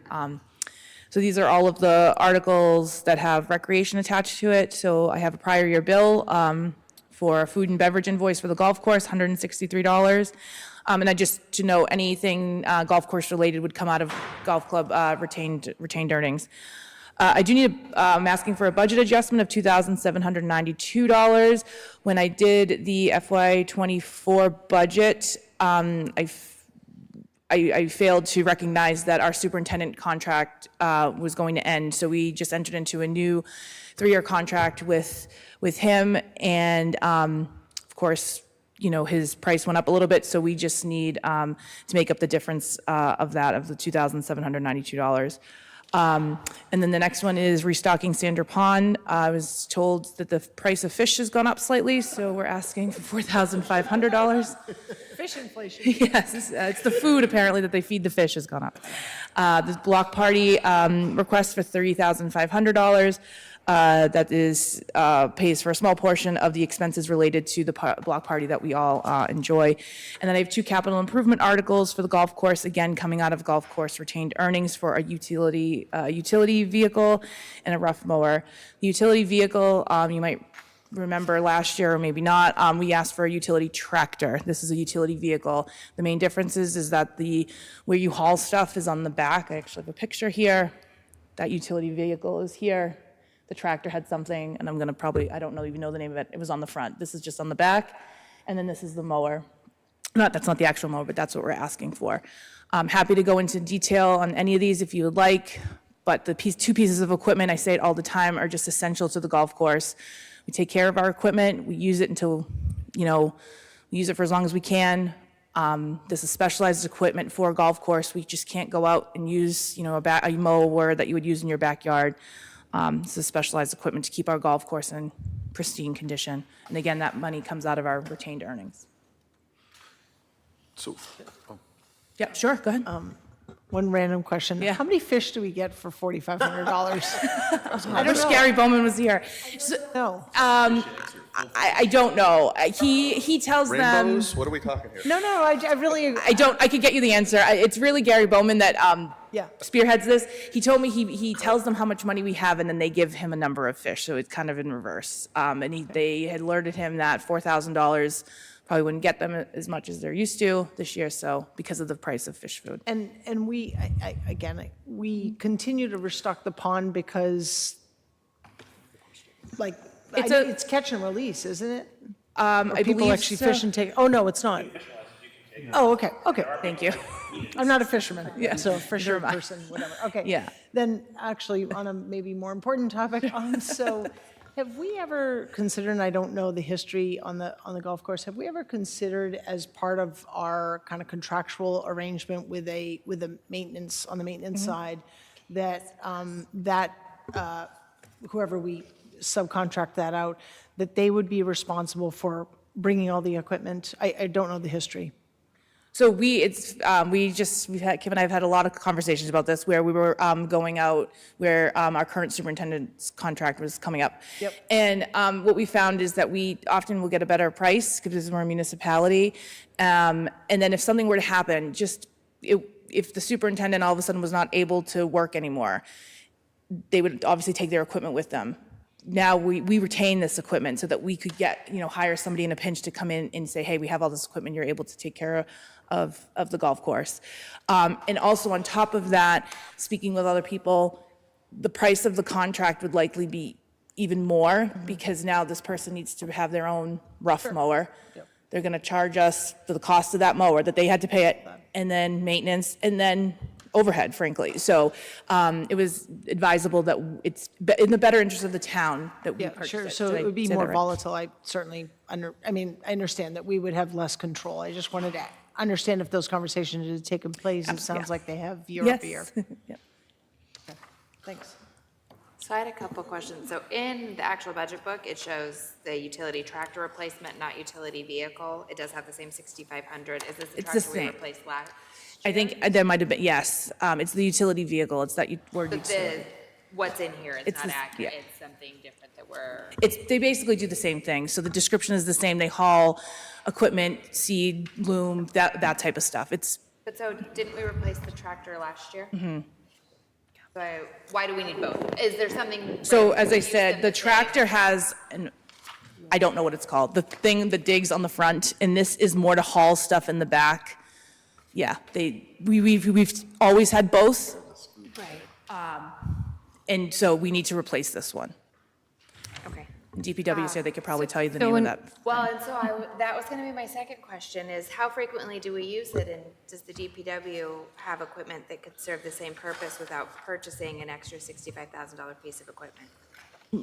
So these are all of the articles that have recreation attached to it. So I have a prior year bill for a food and beverage invoice for the golf course, $163. And I just to know anything golf course related would come out of golf club retained earnings. I do need, I'm asking for a budget adjustment of $2,792. When I did the FY24 budget, I failed to recognize that our superintendent contract was going to end. So we just entered into a new 3-year contract with him. And of course, you know, his price went up a little bit. So we just need to make up the difference of the $2,792. And then the next one is restocking Sander Pond. I was told that the price of fish has gone up slightly, so we're asking for $4,500. Fish inflation. Yes, it's the food apparently that they feed the fish has gone up. The block party request for $30,500. That is pays for a small portion of the expenses related to the block party that we all enjoy. And then I have 2 capital improvement articles for the golf course, again coming out of golf course retained earnings for a utility vehicle and a rough mower. The utility vehicle, you might remember last year or maybe not, we asked for a utility tractor. This is a utility vehicle. The main difference is that where you haul stuff is on the back. I actually have a picture here. That utility vehicle is here. The tractor had something, and I'm going to probably, I don't know even know the name of it. It was on the front. This is just on the back, and then this is the mower. That's not the actual mower, but that's what we're asking for. I'm happy to go into detail on any of these if you would like, but the 2 pieces of equipment, I say it all the time, are just essential to the golf course. We take care of our equipment. We use it until, we use it for as long as we can. This is specialized equipment for a golf course. We just can't go out and use, a mower that you would use in your backyard. This is specialized equipment to keep our golf course in pristine condition. And again, that money comes out of our retained earnings. So, Yeah, sure, go ahead. One random question. Yeah. How many fish do we get for $4,500? I wish Gary Bowman was here. No. I don't know. He tells them. rainbows, what are we talking here? No, I really, I could get you the answer. It's really Gary Bowman that yeah. spearheads this. He told me he tells them how much money we have, and then they give him a number of fish. So it's kind of in reverse. And they had alerted him that $4,000 probably wouldn't get them as much as they're used to this year. So because of the price of fish food. And we, we continue to restock the pond because, it's catch and release, isn't it? I People believe actually so. fish and take, oh, no, it's not. Oh, okay. Thank you. I'm not a fisherman, Yeah, so a fisher never mind. person, whatever. Okay. Yeah. Then actually, on a maybe more important topic, so have we ever considered, and I don't know the history on the golf course, have we ever considered as part of our kind of contractual arrangement with the maintenance, on the maintenance side, that whoever we subcontract that out, that they would be responsible for bringing all the equipment? I don't know the history. So Kim and I have had a lot of conversations about this where we were going out where our current superintendent's contract was coming up. Yep. And what we found is that we often will get a better price because we're a municipality. And then if something were to happen, if the superintendent all of a sudden was not able to work anymore, they would obviously take their equipment with them. Now we retain this equipment so that we could hire somebody in a pinch to come in and say, hey, we have all this equipment, you're able to take care of the golf course. And also on top of that, speaking with other people, the price of the contract would likely be even more because now this person needs to have their own rough mower. Yep. They're gonna charge us for the cost of that mower, that they had to pay it, and then maintenance, and then overhead, frankly. So it was advisable that it's in the better interest of the town that we Yeah, purchase sure. it. So Did I it would be say that more right? volatile. I certainly, I understand that we would have less control. I just wanted to understand if those conversations had taken place. It sounds yeah. like they have year Yes. after year. Yep. Thanks. So I had a couple questions. So in the actual budget book, it shows the utility tractor replacement, not utility vehicle. It does have the same 6,500. Is this the It's the tractor we same. replaced last? I think there might have been, yes, it's the utility vehicle, it's that word But utility. what's in here is It's not the- accurate. yeah. It's something different that we're, They basically do the same thing, so the description is the same, they haul equipment, seed, loom, that type of stuff. but so didn't we replace the tractor last year? Mm-hmm. So why do we need both? Is there something? So right, as we I use said, them the to tractor has I don't know what it's called, the thing that digs on the front, and this is more to haul stuff in the back. Yeah, we've always had both, Right, and so we need to replace this one. okay. DPW said they could probably tell you the So name of when- that. Well, and so that was gonna be my second question is how frequently do we use it? And does the DPW have equipment that could serve the same purpose without purchasing an extra $65,000 piece of equipment?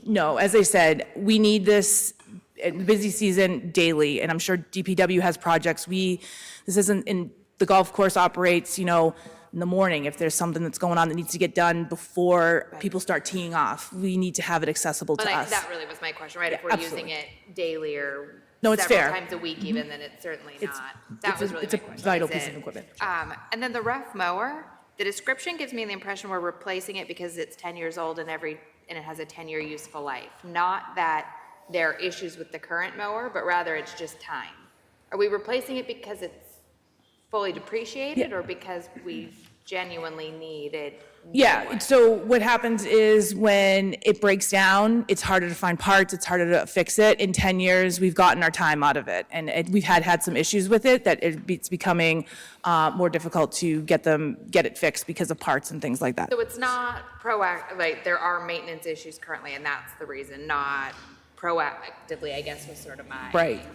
No, as I said, we need this in the busy season daily, and I'm sure DPW has projects. This isn't, in the golf course operates, in the morning. If there's something that's going on that needs to get done before people start teeing off, we need to have it accessible to But us. that really was my question, right? If Yeah, we're absolutely. using it daily or No, it's several fair. times a week even, then it's certainly It's- not. That it's was a- really it's a my question. vital is piece of it- equipment. And then the rough mower, the description gives me the impression we're replacing it because it's 10 years old and it has a 10-year useful life. Not that there are issues with the current mower, but rather it's just time. Are we replacing it because it's fully depreciated or because we genuinely need it? Yeah, so what happens is when it breaks down, it's harder to find parts, it's harder to fix it. In 10 years, we've gotten our time out of it. And we've had some issues with it, that it's becoming more difficult to get it fixed because of parts and things like that. So it's not proactive, like, there are maintenance issues currently, and that's the reason, not proactively, I guess, was sort of my. Right.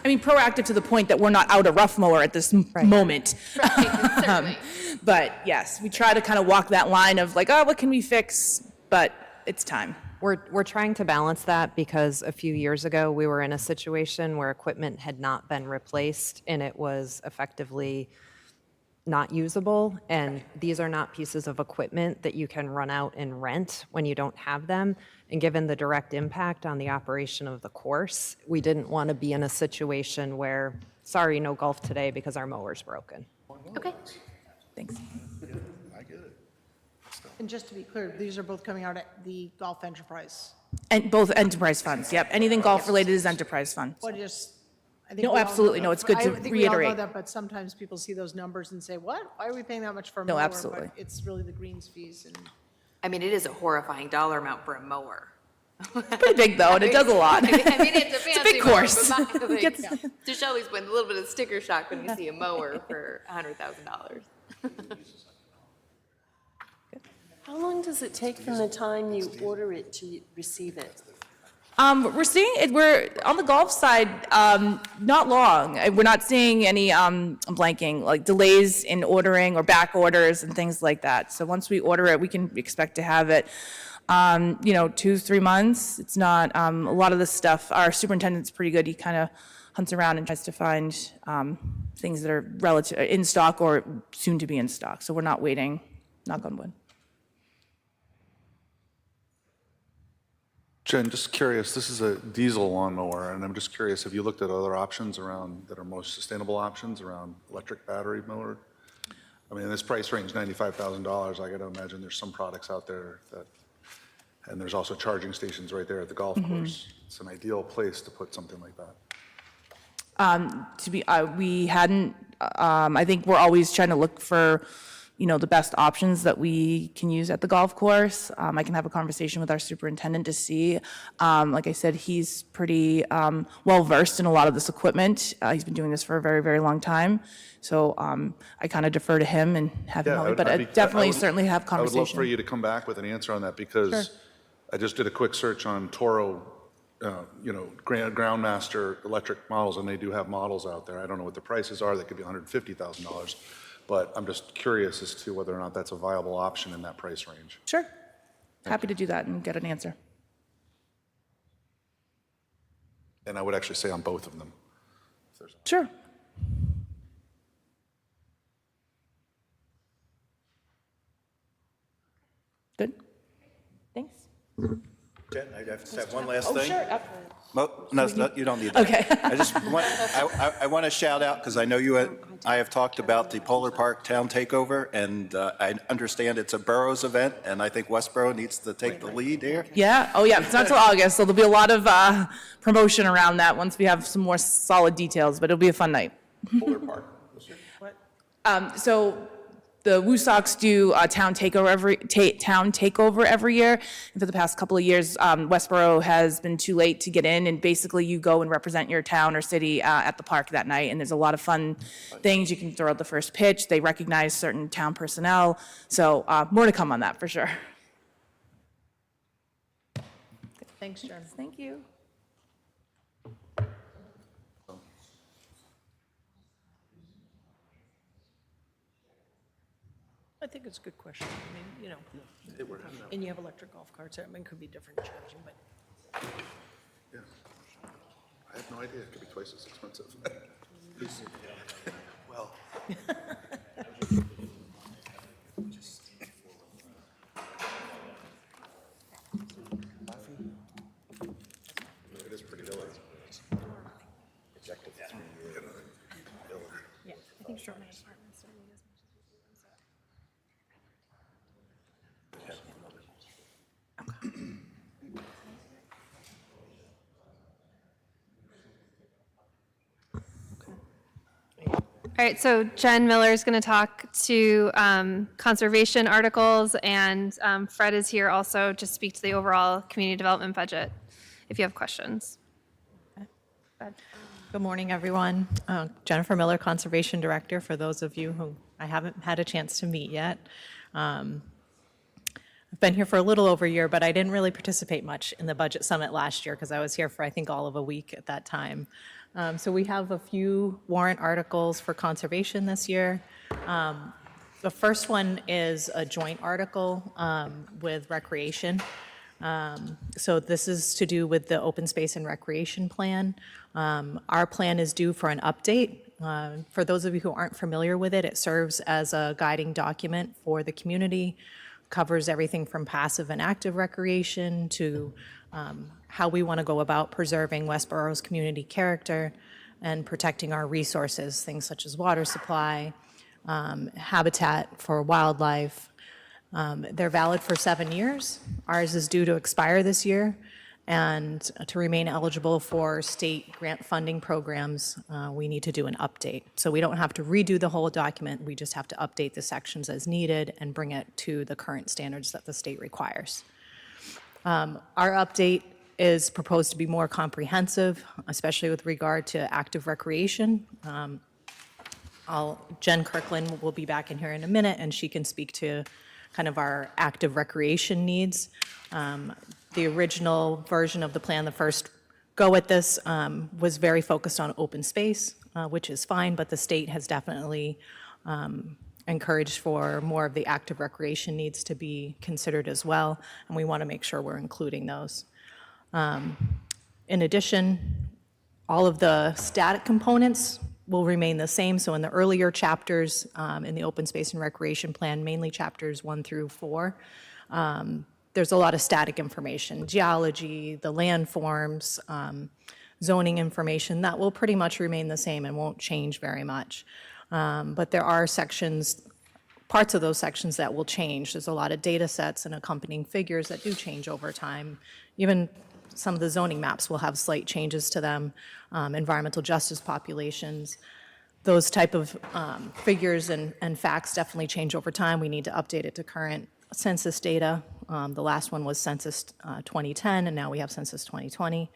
I mean, proactive to the point that we're not out a rough mower at this moment. Certainly. But yes, we try to kind of walk that line of like, oh, what can we fix? But it's time. We're trying to balance that because a few years ago, we were in a situation where equipment had not been replaced and it was effectively not usable. And these are not pieces of equipment that you can run out and rent when you don't have them. And given the direct impact on the operation of the course, we didn't want to be in a situation where, sorry, no golf today because our mower's broken. Okay. Thanks. And just to be clear, these are both coming out at the golf enterprise. And both enterprise funds, yep. Anything golf related is enterprise fund. What just, I think No, we all know absolutely. that. No, it's good to I think we all know reiterate. that, but sometimes people see those numbers and say, what? Why are we paying that much for a No, mower? absolutely. But it's really the greens fees and. I mean, it is a horrifying dollar amount for a mower. Pretty big though, and it does a lot. I mean, it's a fancy big mower, course. but my, like, Gets- to Shelley's point, a little bit of sticker shock when you see a mower for $100,000. How long does it take from the time you order it to receive it? We're seeing it, we're, on the golf side, not long. We're not seeing any, I'm blanking, like delays in ordering or back orders and things like that. So once we order it, we can expect to have it, 2-3 months. It's not, a lot of this stuff, our superintendent's pretty good. He kind of hunts around and tries to find things that are relative, in stock or soon to be in stock. So we're not waiting, knock on wood. Jen, just curious, this is a diesel lawnmower, and I'm just curious, have you looked at other options around, that are most sustainable options around electric battery mower? I mean, in this price range, $95,000, I gotta imagine there's some products out there that, and there's also charging stations right there at the golf course. It's an ideal place to put something like that. We hadn't, I think we're always trying to look for, the best options that we can use at the golf course. I can have a conversation with our superintendent to see. Like I said, he's pretty well-versed in a lot of this equipment. He's been doing this for a very, very long time. So I kind of defer to him and have him help me, but I definitely, certainly have I conversation. would love for you to come back with an answer on that, because I just did a quick search on Toro, Groundmaster electric models, and they do have models out there. I don't know what the prices are. They could be $150,000. But I'm just curious as to whether or not that's a viable option in that price range. Sure. Happy to do that and get an answer. And I would actually say on both of them. If there's Sure. Good. Thanks. Jen, I just have one last thing. Sure. No, you don't need that. Okay. I want to shout out, because I know I have talked about the Polar Park Town Takeover, and I understand it's a boroughs event, and I think Westborough needs to take the lead here. Yeah, oh yeah, it's not till August, so there'll be a lot of promotion around that once we have some more solid details, but it'll be a fun night. Polar Park. So the Woosox do a town takeover every year. And for the past couple of years, Westborough has been too late to get in, and basically you go and represent your town or city at the park that night. And there's a lot of fun things. You can throw out the first pitch. They recognize certain town personnel. So more to come on that for sure. Thanks, Jen. Thank you. I think it's a good question. I mean, you know, and you have electric golf carts. I mean, it could be different charging, but Yeah. I have no idea. It could be twice as expensive. Well. It is pretty low. yeah, I think short apartments don't need as much. All right, so Jen Miller is going to talk to conservation articles, and Fred is here also to speak to the overall community development budget, if you have questions. Good morning, everyone. Jennifer Miller, Conservation Director, for those of you who I haven't had a chance to meet yet. I've been here for a little over a year, but I didn't really participate much in the budget summit last year because I was here for, I think, all of a week at that time. So we have a few warrant articles for conservation this year. The first one is a joint article with recreation. So this is to do with the open space and recreation plan. Our plan is due for an update. For those of you who aren't familiar with it, it serves as a guiding document for the community, covers everything from passive and active recreation to how we want to go about preserving Westborough's community character and protecting our resources, things such as water supply, habitat for wildlife. They're valid for 7 years. Ours is due to expire this year. And to remain eligible for state grant funding programs, we need to do an update. So we don't have to redo the whole document. We just have to update the sections as needed and bring it to the current standards that the state requires. Our update is proposed to be more comprehensive, especially with regard to active recreation. Jen Kirkland will be back in here in a minute, and she can speak to kind of our active recreation needs. The original version of the plan, the first go at this, was very focused on open space, which is fine, but the state has definitely encouraged for more of the active recreation needs to be considered as well, and we want to make sure we're including those. In addition, all of the static components will remain the same. So in the earlier chapters in the open space and recreation plan, mainly chapters 1 through 4, there's a lot of static information, geology, the landforms, zoning information, that will pretty much remain the same and won't change very much. But there are sections, parts of those sections that will change. There's a lot of data sets and accompanying figures that do change over time. Even some of the zoning maps will have slight changes to them, environmental justice populations. Those type of figures and facts definitely change over time. We need to update it to current census data. The last one was Census 2010, and now we have Census 2020.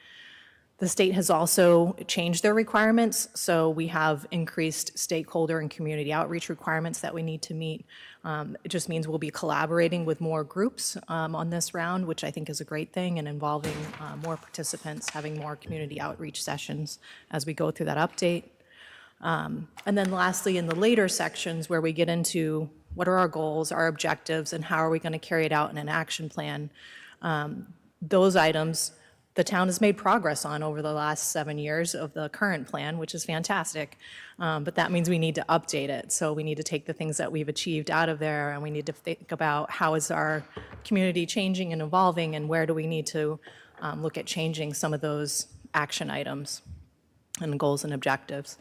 The state has also changed their requirements, so we have increased stakeholder and community outreach requirements that we need to meet. It just means we'll be collaborating with more groups on this round, which I think is a great thing, and involving more participants, having more community outreach sessions as we go through that update. And then lastly, in the later sections where we get into what are our goals, our objectives, and how are we going to carry it out in an action plan, those items the town has made progress on over the last 7 years of the current plan, which is fantastic. But that means we need to update it. So we need to take the things that we've achieved out of there, and we need to think about how is our community changing and evolving, and where do we need to look at changing some of those action items and goals and objectives.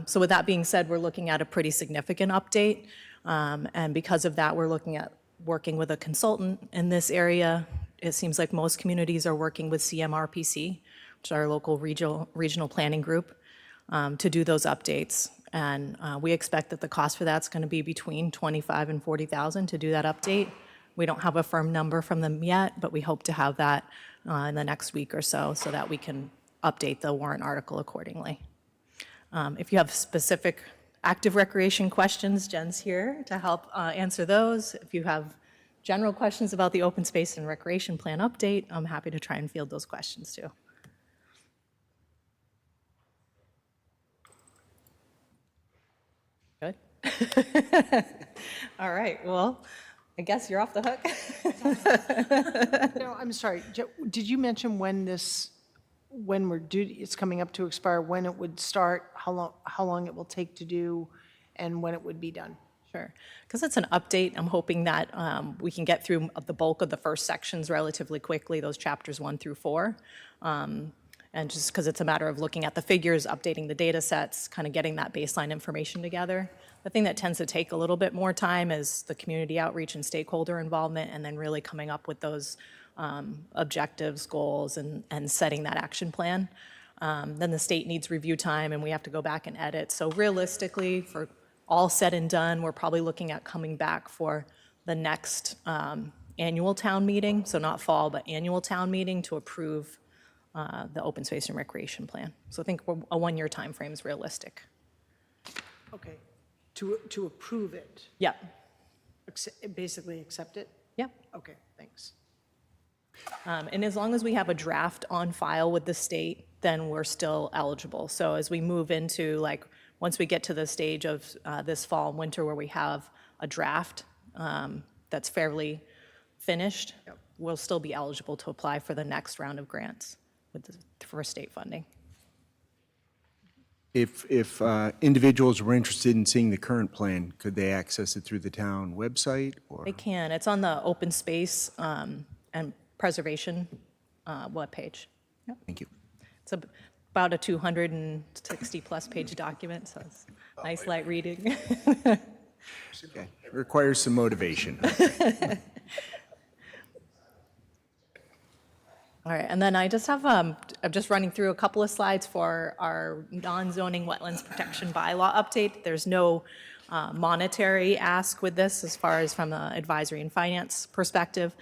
So with that being said, we're looking at a pretty significant update. And because of that, we're looking at working with a consultant in this area. It seems like most communities are working with CMRPC, which is our local regional planning group, to do those updates. And we expect that the cost for that's going to be between $25,000 and $40,000 to do that update. We don't have a firm number from them yet, but we hope to have that in the next week or so that we can update the warrant article accordingly. If you have specific active recreation questions, Jen's here to help answer those. If you have general questions about the open space and recreation plan update, I'm happy to try and field those questions too. Good. All right, well, I guess you're off the hook. No, I'm sorry. Did you mention when we're due, it's coming up to expire, when it would start, how long it will take to do, and when it would be done? Sure. Because it's an update, I'm hoping that we can get through the bulk of the first sections relatively quickly, those chapters 1 through 4. And just because it's a matter of looking at the figures, updating the data sets, kind of getting that baseline information together. The thing that tends to take a little bit more time is the community outreach and stakeholder involvement, and then really coming up with those objectives, goals, and setting that action plan. Then the state needs review time, and we have to go back and edit. So realistically, for all said and done, we're probably looking at coming back for the next annual town meeting, so not fall, but annual town meeting to approve the open space and recreation plan. So I think a 1-year time frame is realistic. Okay. To approve it? Yeah. Basically accept it? Yeah. Okay, thanks. And as long as we have a draft on file with the state, then we're still eligible. So as we move into, like, once we get to the stage of this fall and winter where we have a draft that's fairly finished, we'll still be eligible to apply for the next round of grants for state funding. If individuals were interested in seeing the current plan, could they access it through the town website? Or They can. It's on the open space and preservation webpage. Yep. Thank you. It's about a 260-plus page document, so it's nice, light reading. Okay. Requires some motivation. All right, and then I just have, I'm just running through a couple of slides for our non-zoning wetlands protection bylaw update. There's no monetary ask with this as far as from the advisory and finance perspective.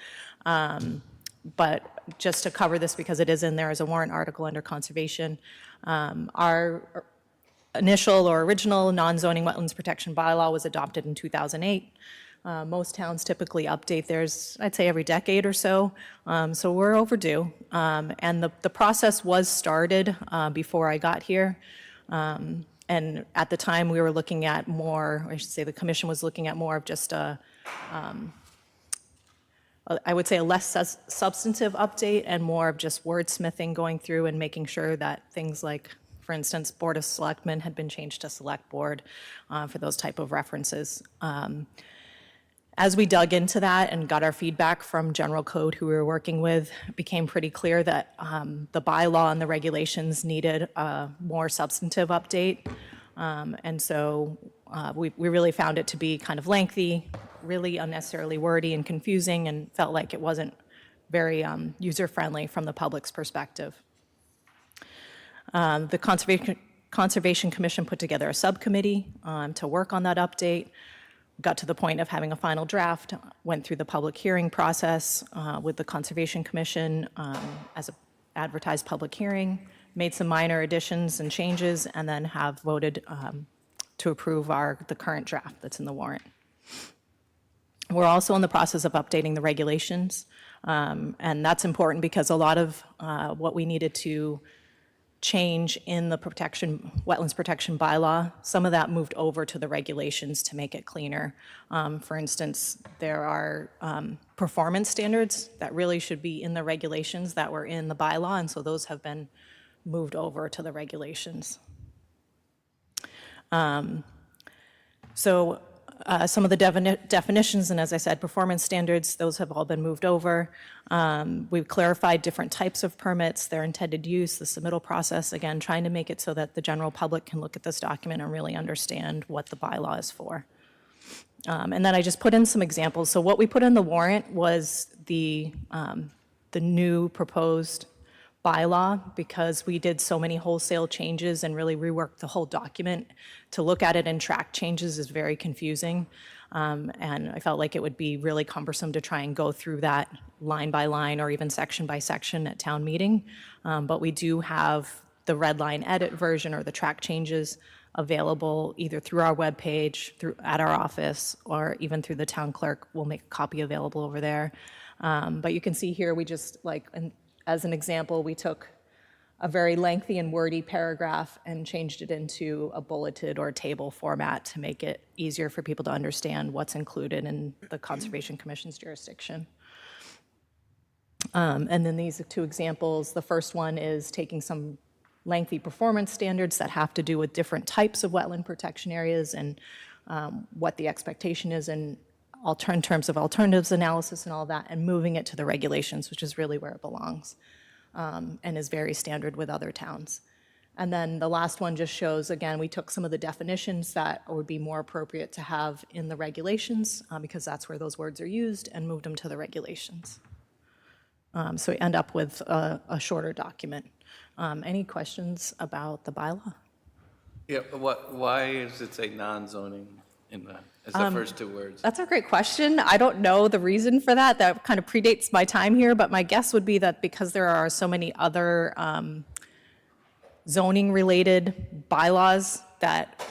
But just to cover this, because it is in there as a warrant article under conservation, our initial or original non-zoning wetlands protection bylaw was adopted in 2008. Most towns typically update theirs, I'd say, every decade or so. So we're overdue. And the process was started before I got here. And at the time, we were looking at more, I should say the commission was looking at more of just I would say a less substantive update and more of just wordsmithing, going through and making sure that things like, for instance, Board of Selectmen had been changed to Select Board for those type of references. As we dug into that and got our feedback from General Code, who we were working with, it became pretty clear that the bylaw and the regulations needed a more substantive update. And so we really found it to be kind of lengthy, really unnecessarily wordy and confusing, and felt like it wasn't very user-friendly from the public's perspective. The Conservation Commission put together a subcommittee to work on that update. Got to the point of having a final draft, went through the public hearing process with the Conservation Commission as an advertised public hearing, made some minor additions and changes, and then have voted to approve the current draft that's in the warrant. We're also in the process of updating the regulations, and that's important because a lot of what we needed to change in the wetlands protection bylaw. Some of that moved over to the regulations to make it cleaner. For instance, there are performance standards that really should be in the regulations that were in the bylaw, and so those have been moved over to the regulations. Some of the definitions, and as I said, performance standards, those have all been moved over. We've clarified different types of permits, their intended use, the submittal process, again, trying to make it so that the general public can look at this document and really understand what the bylaw is for. And then I just put in some examples. So what we put in the warrant was the new proposed bylaw, because we did so many wholesale changes and really reworked the whole document. To look at it and track changes is very confusing. And I felt like it would be really cumbersome to try and go through that line by line or even section by section at town meeting. But we do have the red line edit version or the track changes available either through our webpage, at our office, or even through the town clerk. We'll make a copy available over there. But you can see here, we just as an example, we took a very lengthy and wordy paragraph and changed it into a bulleted or table format to make it easier for people to understand what's included in the Conservation Commission's jurisdiction. And then these are two examples. The first one is taking some lengthy performance standards that have to do with different types of wetland protection areas and what the expectation is in terms of alternatives analysis and all that, and moving it to the regulations, which is really where it belongs, and is very standard with other towns. And then the last one just shows, again, we took some of the definitions that would be more appropriate to have in the regulations, because that's where those words are used, and moved them to the regulations. So we end up with a shorter document. Any questions about the bylaw? Yeah, why is it say non-zoning as the first two words? That's a great question. I don't know the reason for that. That kind of predates my time here, but my guess would be that because there are so many other zoning-related bylaws that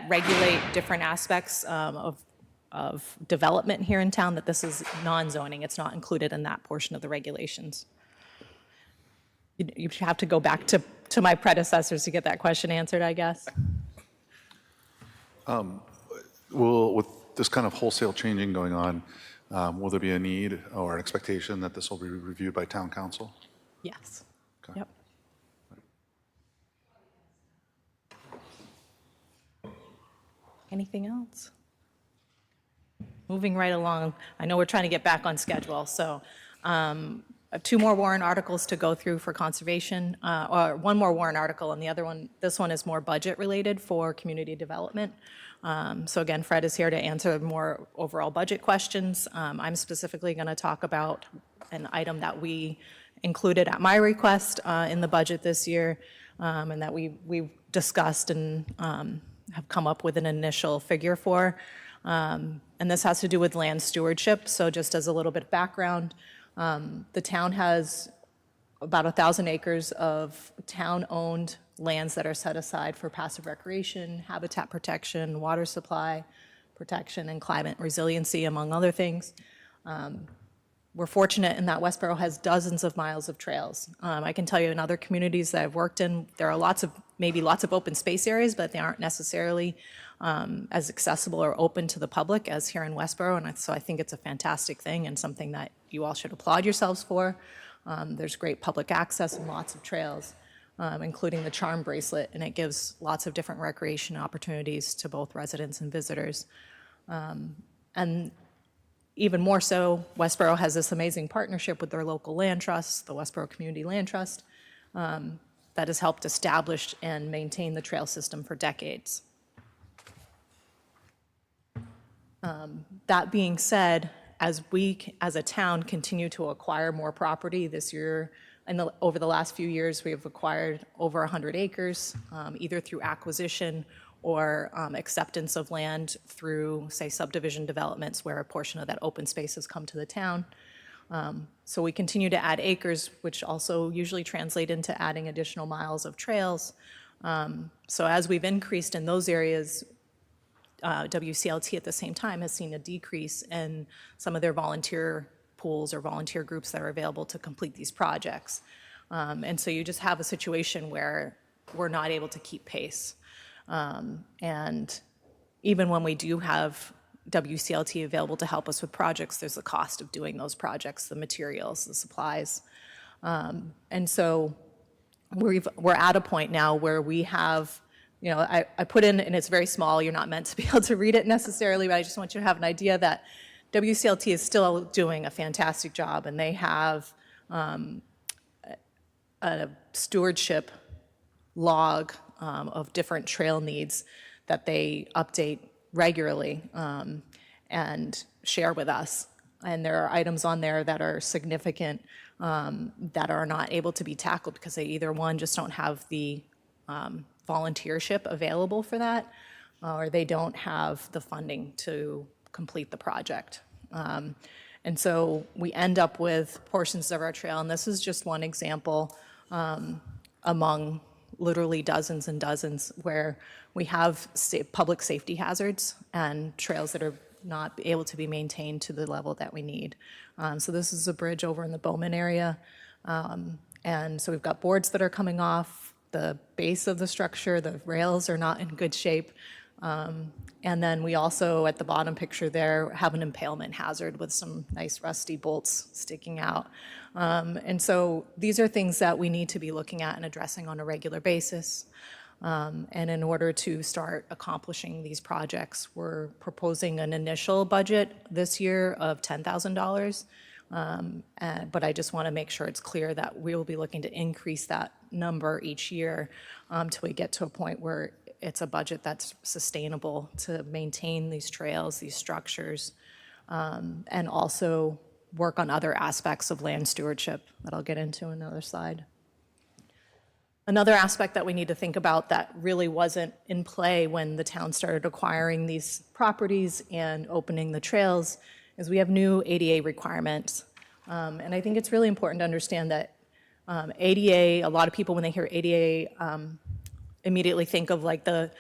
regulate different aspects of development here in town, that this is non-zoning. It's not included in that portion of the regulations. You have to go back to my predecessors to get that question answered, I guess. With this kind of wholesale changing going on, will there be a need or an expectation that this will be reviewed by town council? Yes. Okay. Yep. Anything else? Moving right along. I know we're trying to get back on schedule, so two more warrant articles to go through for conservation, or one more warrant article, and the other one, this one is more budget related for community development. So again, Fred is here to answer more overall budget questions. I'm specifically going to talk about an item that we included at my request in the budget this year, and that we discussed and have come up with an initial figure for. And this has to do with land stewardship. So just as a little bit of background, the town has about 1,000 acres of town-owned lands that are set aside for passive recreation, habitat protection, water supply protection, and climate resiliency, among other things. We're fortunate in that Westborough has dozens of miles of trails. I can tell you in other communities that I've worked in, there are maybe lots of open space areas, but they aren't necessarily as accessible or open to the public as here in Westborough, and so I think it's a fantastic thing and something that you all should applaud yourselves for. There's great public access and lots of trails, including the charm bracelet, and it gives lots of different recreation opportunities to both residents and visitors. And even more so, Westborough has this amazing partnership with their local land trust, the Westborough Community Land Trust, that has helped establish and maintain the trail system for decades. That being said, as we, as a town, continue to acquire more property this year, and over the last few years, we have acquired over 100 acres, either through acquisition or acceptance of land through, say, subdivision developments where a portion of that open space has come to the town. So we continue to add acres, which also usually translate into adding additional miles of trails. So as we've increased in those areas, WCLT at the same time has seen a decrease in some of their volunteer pools or volunteer groups that are available to complete these projects. And so you just have a situation where we're not able to keep pace. And even when we do have WCLT available to help us with projects, there's the cost of doing those projects, the materials, the supplies. And so we're at a point now where we have, I put in, and it's very small, you're not meant to be able to read it necessarily, but I just want you to have an idea that WCLT is still doing a fantastic job, and they have a stewardship log of different trail needs that they update regularly and share with us. And there are items on there that are significant that are not able to be tackled because they either, one, just don't have the volunteership available for that, or they don't have the funding to complete the project. And so we end up with portions of our trail, and this is just one example among literally dozens and dozens where we have public safety hazards and trails that are not able to be maintained to the level that we need. So this is a bridge over in the Bowman area. And so we've got boards that are coming off the base of the structure. The rails are not in good shape. And then we also, at the bottom picture there, have an impalement hazard with some nice rusty bolts sticking out. And so these are things that we need to be looking at and addressing on a regular basis. And in order to start accomplishing these projects, we're proposing an initial budget this year of $10,000. But I just want to make sure it's clear that we will be looking to increase that number each year till we get to a point where it's a budget that's sustainable to maintain these trails, these structures, and also work on other aspects of land stewardship that I'll get into in another slide. Another aspect that we need to think about that really wasn't in play when the town started acquiring these properties and opening the trails is we have new ADA requirements. And I think it's really important to understand that ADA, a lot of people when they hear ADA immediately think of like the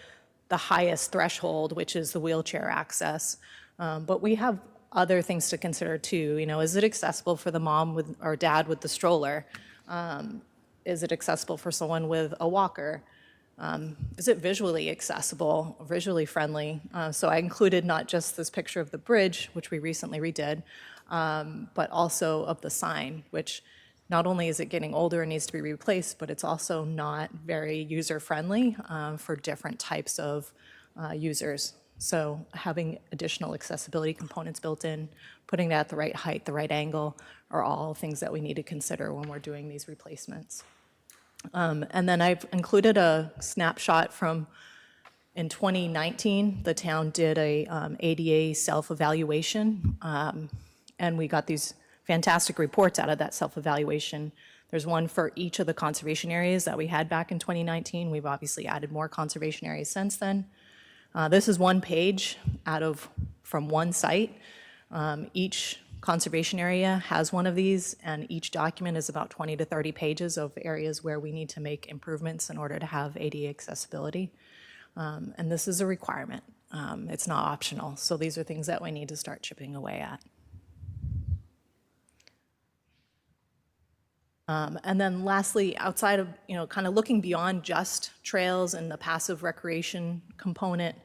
highest threshold, which is the wheelchair access. But we have other things to consider too. Is it accessible for the mom with or dad with the stroller? Is it accessible for someone with a walker? Is it visually accessible, visually friendly? So I included not just this picture of the bridge, which we recently redid, but also of the sign, which not only is it getting older and needs to be replaced, but it's also not very user-friendly for different types of users. So having additional accessibility components built in, putting it at the right height, the right angle, are all things that we need to consider when we're doing these replacements. And then I've included a snapshot from in 2019, the town did a ADA self-evaluation, and we got these fantastic reports out of that self-evaluation. There's one for each of the conservation areas that we had back in 2019. We've obviously added more conservation areas since then. This is one page from one site. Each conservation area has one of these, and each document is about 20 to 30 pages of areas where we need to make improvements in order to have ADA accessibility. And this is a requirement. It's not optional. So these are things that we need to start chipping away at. And then lastly, outside of, kind of looking beyond just trails and the passive recreation component,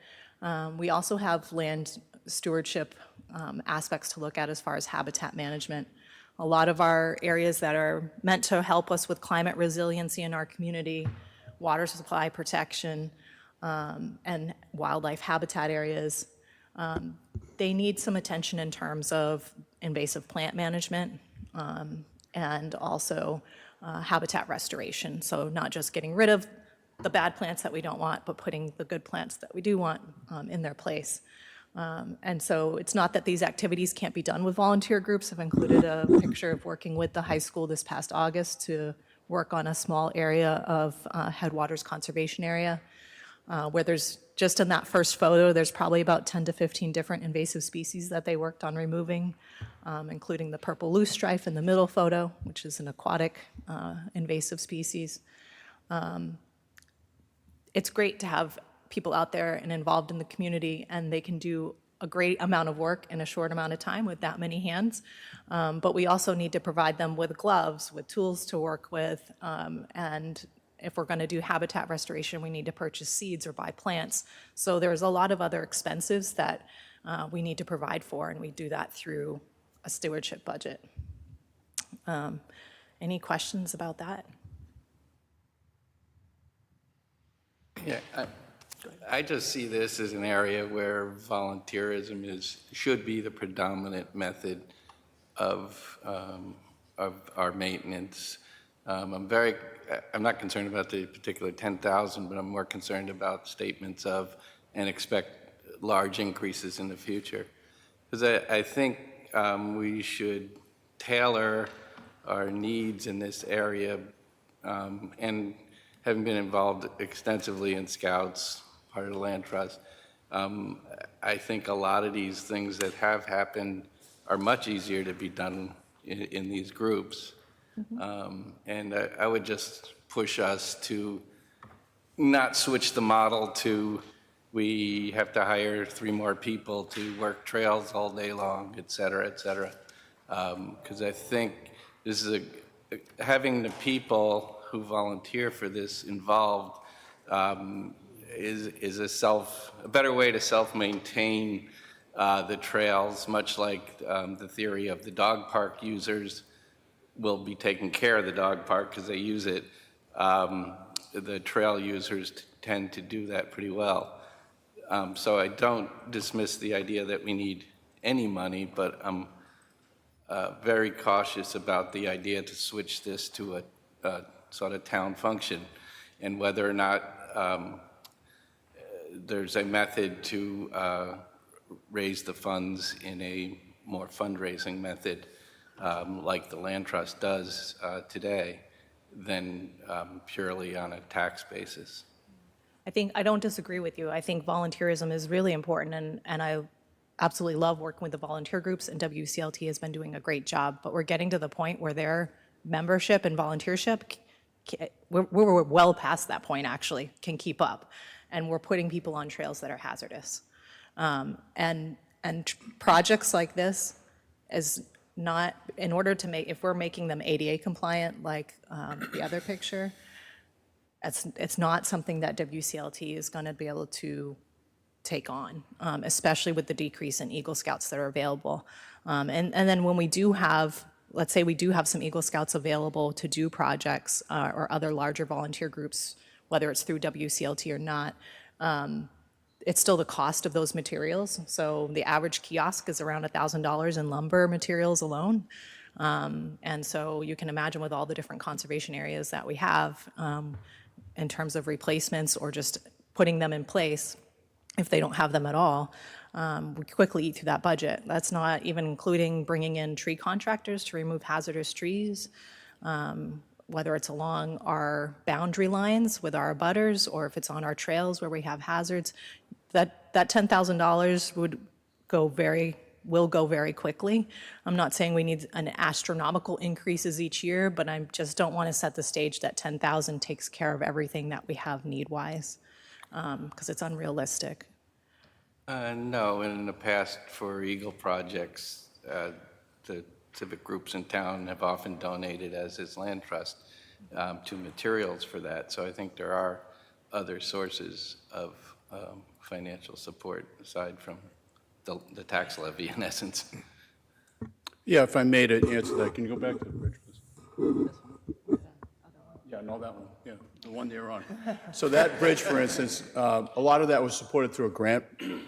we also have land stewardship aspects to look at as far as habitat management. A lot of our areas that are meant to help us with climate resiliency in our community, water supply protection, and wildlife habitat areas, they need some attention in terms of invasive plant management, and also habitat restoration. So not just getting rid of the bad plants that we don't want, but putting the good plants that we do want in their place. And so it's not that these activities can't be done with volunteer groups. I've included a picture of working with the high school this past August to work on a small area of Headwaters Conservation Area, where there's, just in that first photo, there's probably about 10 to 15 different invasive species that they worked on removing, including the purple loosestrife in the middle photo, which is an aquatic invasive species. It's great to have people out there and involved in the community, and they can do a great amount of work in a short amount of time with that many hands. But we also need to provide them with gloves, with tools to work with. And if we're going to do habitat restoration, we need to purchase seeds or buy plants. So there's a lot of other expenses that we need to provide for, and we do that through a stewardship budget. Any questions about that? Yeah, I just see this as an area where volunteerism should be the predominant method of our maintenance. I'm not concerned about the particular 10,000, but I'm more concerned about statements of and expect large increases in the future. Because I think we should tailor our needs in this area, and having been involved extensively in Scouts, part of the Land Trust, I think a lot of these things that have happened are much easier to be done in these groups. And I would just push us to not switch the model to we have to hire 3 more people to work trails all day long, et cetera, et cetera. Because I think this is having the people who volunteer for this involved is a better way to self-maintain the trails, much like the theory of the dog park users will be taking care of the dog park because they use it. The trail users tend to do that pretty well. So I don't dismiss the idea that we need any money, but I'm very cautious about the idea to switch this to a sort of town function, and whether or not there's a method to raise the funds in a more fundraising method, like the Land Trust does today, than purely on a tax basis. I don't disagree with you. I think volunteerism is really important, and I absolutely love working with the volunteer groups, and WCLT has been doing a great job, but we're getting to the point where their membership and volunteership, we're well past that point, actually, can keep up. And we're putting people on trails that are hazardous. And projects like this is not, in order to make, if we're making them ADA compliant, like the other picture, it's not something that WCLT is going to be able to take on, especially with the decrease in Eagle Scouts that are available. And then when we do have, let's say we do have some Eagle Scouts available to do projects or other larger volunteer groups, whether it's through WCLT or not, it's still the cost of those materials. So the average kiosk is around $1,000 in lumber materials alone. And so you can imagine with all the different conservation areas that we have in terms of replacements or just putting them in place, if they don't have them at all, we quickly eat through that budget. That's not even including bringing in tree contractors to remove hazardous trees, whether it's along our boundary lines with our abutters or if it's on our trails where we have hazards. That $10,000 will go very quickly. I'm not saying we need an astronomical increases each year, but I just don't want to set the stage that 10,000 takes care of everything that we have need-wise, because it's unrealistic. No, and in the past for Eagle projects, the civic groups in town have often donated, as is Land Trust, to materials for that. So I think there are other sources of financial support aside from the tax levy, in essence. Yeah, if I made it answer that, can you go back to the bridge, please? Yeah, no, that one, yeah, the one you're on. So that bridge, for instance, a lot of that was supported through a grant.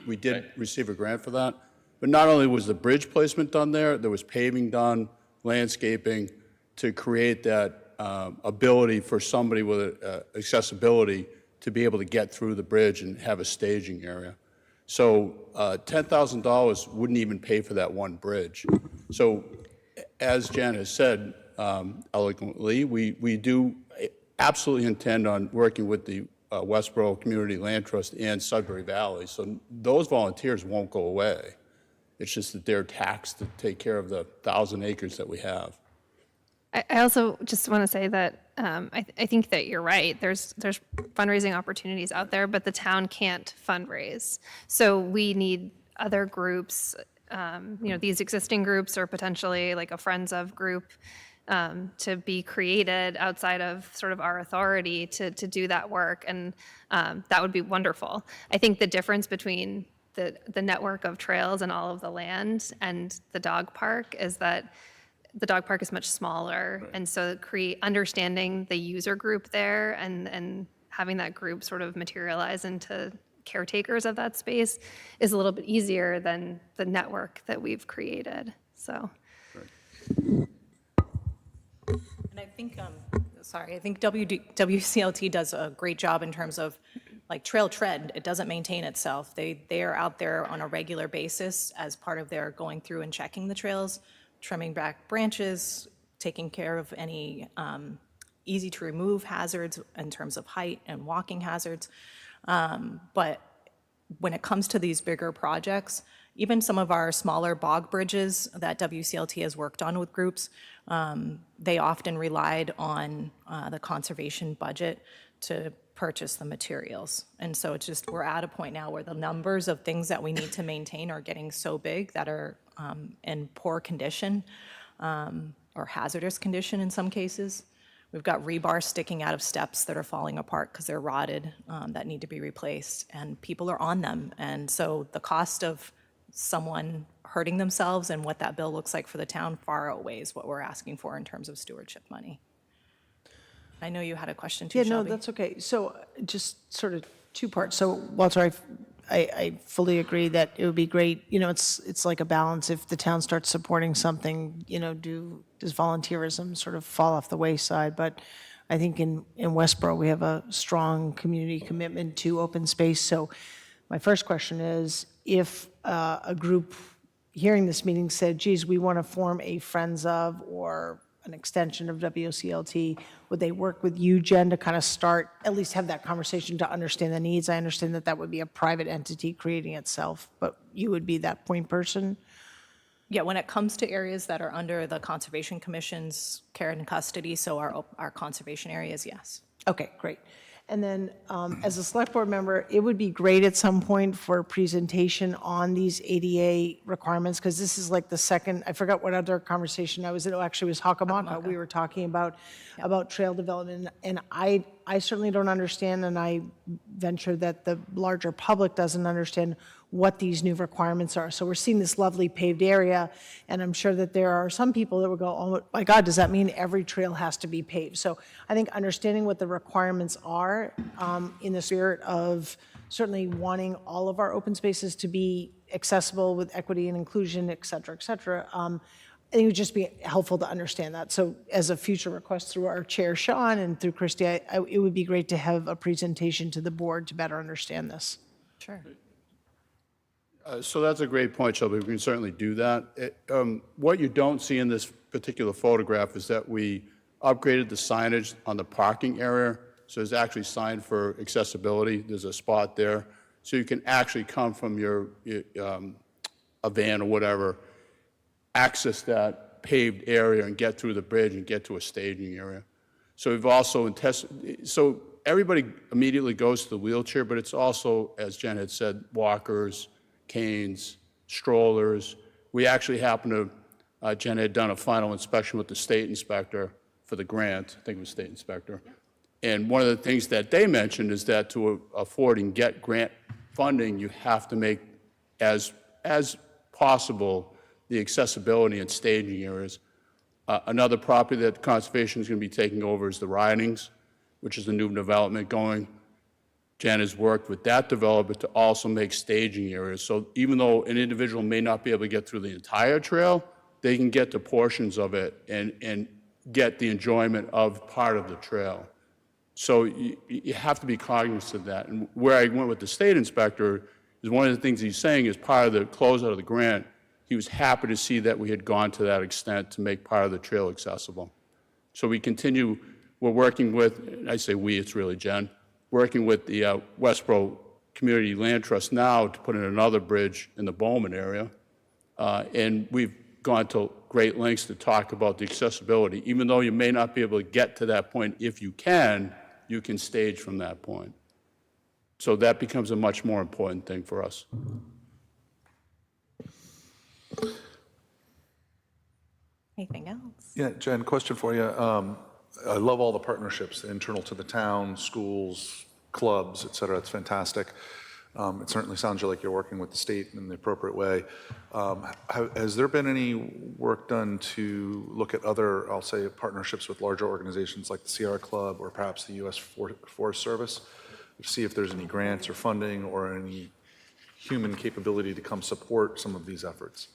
We did receive a grant for that. But not only was the bridge placement done there was paving done, landscaping, to create that ability for somebody with accessibility to be able to get through the bridge and have a staging area. So $10,000 wouldn't even pay for that one bridge. So as Jan has said eloquently, we do absolutely intend on working with the Westborough Community Land Trust and Sudbury Valley. So those volunteers won't go away. It's just that they're taxed to take care of the 1,000 acres that we have. I also just want to say that I think that you're right. There's fundraising opportunities out there, but the town can't fundraise. So we need other groups, these existing groups or potentially like a Friends of group to be created outside of sort of our authority to do that work. And that would be wonderful. I think the difference between the network of trails and all of the land and the dog park is that the dog park is much smaller. Right. And so understanding the user group there and having that group sort of materialize into caretakers of that space is a little bit easier than the network that we've created. So. And I think, I think WCLT does a great job in terms of like trail tread. It doesn't maintain itself. They are out there on a regular basis as part of their going through and checking the trails, trimming back branches, taking care of any easy to remove hazards in terms of height and walking hazards. But when it comes to these bigger projects, even some of our smaller bog bridges that WCLT has worked on with groups, they often relied on the conservation budget to purchase the materials. And so it's just, we're at a point now where the numbers of things that we need to maintain are getting so big that are in poor condition or hazardous condition in some cases. We've got rebar sticking out of steps that are falling apart because they're rotted that need to be replaced, and people are on them. And so the cost of someone hurting themselves and what that bill looks like for the town far outweighs what we're asking for in terms of stewardship money. I know you had a question too, Yeah, no, Shelby. that's okay. So just sort of two parts. So Walter, I fully agree that it would be great, it's like a balance. If the town starts supporting something, does volunteerism sort of fall off the wayside? But I think in Westborough, we have a strong community commitment to open space. So my first question is, if a group hearing this meeting said, geez, we want to form a Friends of or an extension of WCLT, would they work with you, Jen, to kind of start, at least have that conversation to understand the needs? I understand that that would be a private entity creating itself, but you would be that point person? Yeah, when it comes to areas that are under the Conservation Commission's care and custody, so our conservation areas, yes. Okay, great. And then as a select board member, it would be great at some point for a presentation on these ADA requirements, because this is like the second, I forgot what other conversation I was in, actually it was Hockomock. We were talking about trail development, and I certainly don't understand, and I venture that the larger public doesn't understand what these new requirements are. So we're seeing this lovely paved area, and I'm sure that there are some people that would go, oh my God, does that mean every trail has to be paved? So I think understanding what the requirements are in the spirit of certainly wanting all of our open spaces to be accessible with equity and inclusion, et cetera, I think it would just be helpful to understand that. So as a future request through our chair, Sean, and through Christy, it would be great to have a presentation to the board to better understand this. Sure. So that's a great point, Shelby. We can certainly do that. What you don't see in this particular photograph is that we upgraded the signage on the parking area. So there's actually sign for accessibility. There's a spot there. So you can actually come from a van or whatever, access that paved area and get through the bridge and get to a staging area. So we've also so everybody immediately goes to the wheelchair, but it's also, as Jen had said, walkers, canes, strollers. We actually happen to, Jen had done a final inspection with the state inspector for the grant, I think it was state inspector. And one of the things that they mentioned is that to afford and get grant funding, you have to make as possible the accessibility and staging areas. Another property that conservation is going to be taking over is the Ridings, which is the new development going. Jen has worked with that developer to also make staging areas. So even though an individual may not be able to get through the entire trail, they can get to portions of it and get the enjoyment of part of the trail. So you have to be cognizant of that. And where I went with the state inspector is one of the things he's saying is part of the closeout of the grant, he was happy to see that we had gone to that extent to make part of the trail accessible. So we're working with, I say we, it's really Jen, working with the Westborough Community Land Trust now to put in another bridge in the Bowman area. And we've gone to great lengths to talk about the accessibility. Even though you may not be able to get to that point, if you can stage from that point. So that becomes a much more important thing for us. Anything else? Yeah, Jen, question for you. I love all the partnerships internal to the town, schools, clubs, et cetera. It's fantastic. It certainly sounds like you're working with the state in the appropriate way. Has there been any work done to look at other, I'll say, partnerships with larger organizations like the Sierra Club or perhaps the U.S. Forest Service, to see if there's any grants or funding or any human capability to come support some of these efforts?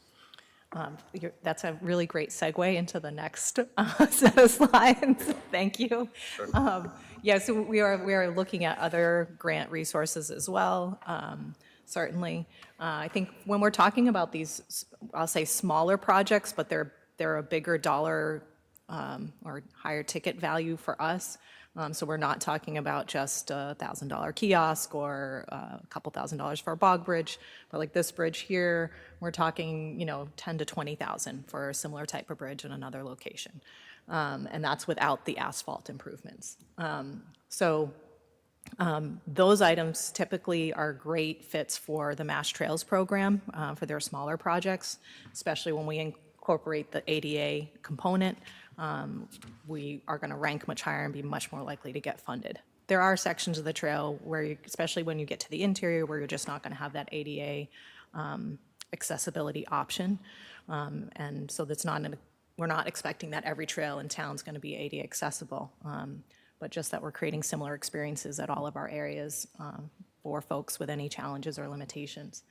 That's a really great segue into the next set of slides. Thank you. Yeah, so we are looking at other grant resources as well, certainly. I think when we're talking about these, I'll say smaller projects, but they're a bigger dollar or higher ticket value for us. So we're not talking about just a $1,000 kiosk or a couple $1,000s for a bog bridge, but like this bridge here, we're talking, you know, 10 to 20,000 for a similar type of bridge in another location, and that's without the asphalt improvements. Those items typically are great fits for the Mass Trails program for their smaller projects, especially when we incorporate the ADA component. We are going to rank much higher and be much more likely to get funded. There are sections of the trail where, especially when you get to the interior, where you're just not going to have that ADA accessibility option. And so we're not expecting that every trail in town is going to be ADA accessible, but just that we're creating similar experiences at all of our areas for folks with any challenges or limitations.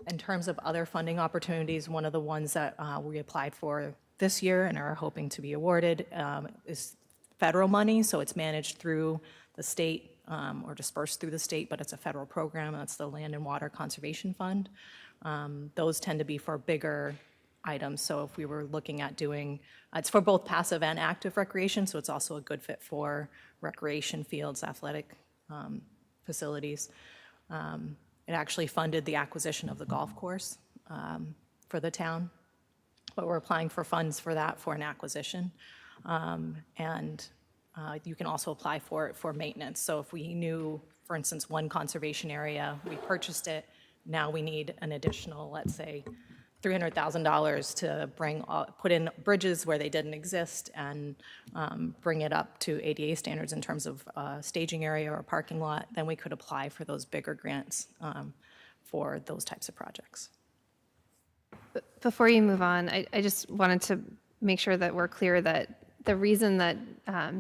In terms of other funding opportunities, one of the ones that we applied for this year and are hoping to be awarded is federal money. So it's managed through the state or dispersed through the state, but it's a federal program. That's the Land and Water Conservation Fund. Those tend to be for bigger items. So if we were looking at doing, it's for both passive and active recreation, so it's also a good fit for recreation fields, athletic facilities. It actually funded the acquisition of the golf course for the town, but we're applying for funds for that for an acquisition. You can also apply for it for maintenance. So if we knew, for instance, one conservation area, we purchased it, now we need an additional, let's say, $300,000 to put in bridges where they didn't exist and bring it up to ADA standards in terms of staging area or parking lot, then we could apply for those bigger grants for those types of projects. Before you move on, I just wanted to make sure that we're clear that the reason that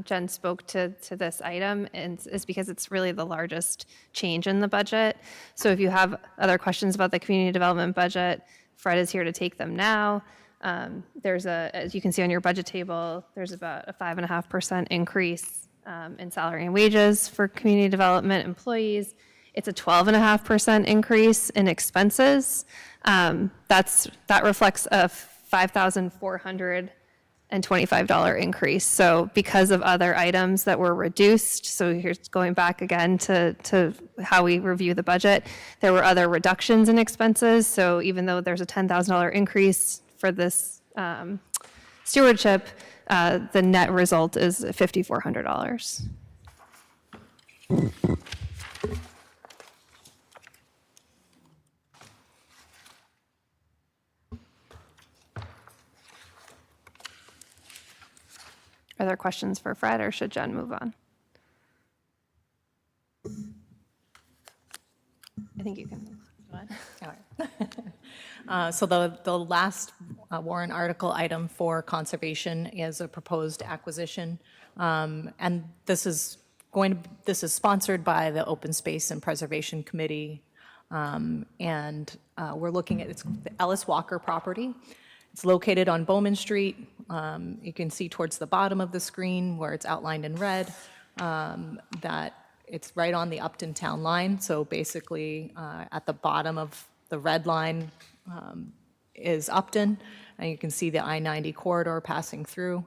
Jen spoke to this item is because it's really the largest change in the budget. So if you have other questions about the community development budget, Fred is here to take them now. As you can see on your budget table, there's about a 5.5% increase in salary and wages for community development employees. It's a 12.5% increase in expenses. That reflects a $5,425 increase. So because of other items that were reduced, so here's going back again to how we review the budget, there were other reductions in expenses. So even though there's a $10,000 increase for this stewardship, the net result is $5,400. Are there questions for Fred, or should Jen move on? I think you can move. Go ahead. All right. So the last warrant article item for conservation is a proposed acquisition. And this is sponsored by the Open Space and Preservation Committee. We're looking at, it's the Ellis Walker property. It's located on Bowman Street. You can see towards the bottom of the screen where it's outlined in red that it's right on the Upton town line. So basically at the bottom of the red line is Upton, and you can see the I-90 corridor passing through.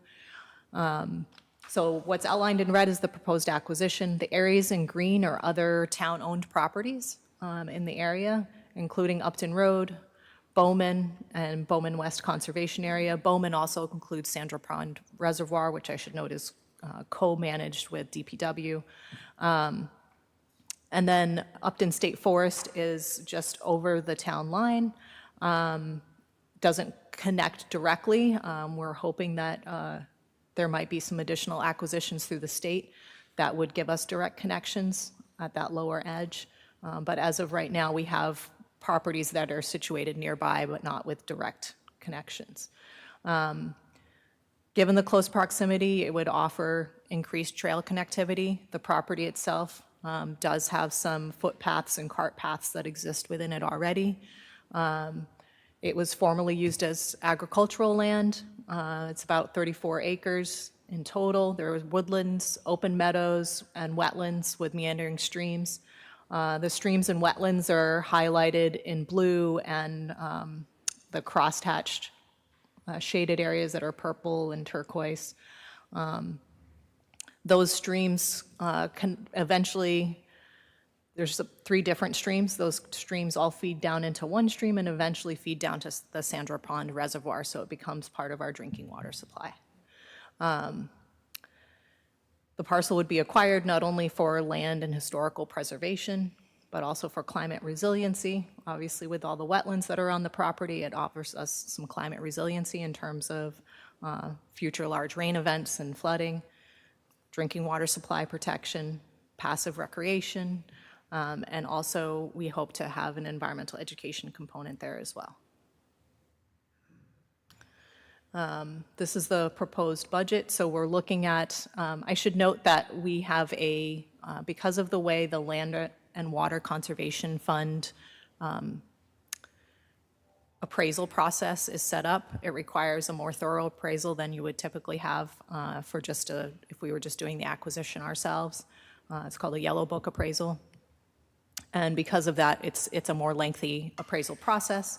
So what's outlined in red is the proposed acquisition. The areas in green are other town-owned properties in the area, including Upton Road, Bowman, and Bowman West Conservation Area. Bowman also includes Sandra Pond Reservoir, which I should note is co-managed with DPW. And then Upton State Forest is just over the town line. Doesn't connect directly. We're hoping that there might be some additional acquisitions through the state that would give us direct connections at that lower edge. But as of right now, we have properties that are situated nearby but not with direct connections. Given the close proximity, it would offer increased trail connectivity. The property itself does have some footpaths and cart paths that exist within it already. It was formerly used as agricultural land. It's about 34 acres in total. There was woodlands, open meadows, and wetlands with meandering streams. The streams and wetlands are highlighted in blue, and the crosshatched shaded areas that are purple and turquoise. Those streams can eventually, there's 3 different streams. Those streams all feed down into one stream and eventually feed down to the Sandra Pond Reservoir, so it becomes part of our drinking water supply. The parcel would be acquired not only for land and historical preservation, but also for climate resiliency. Obviously, with all the wetlands that are on the property, it offers us some climate resiliency in terms of future large rain events and flooding, drinking water supply protection, passive recreation, and also we hope to have an environmental education component there as well. This is the proposed budget. So we're looking at, I should note that we have because of the way the Land and Water Conservation Fund appraisal process is set up, it requires a more thorough appraisal than you would typically have for if we were just doing the acquisition ourselves. It's called a yellow book appraisal. And because of that, it's a more lengthy appraisal process.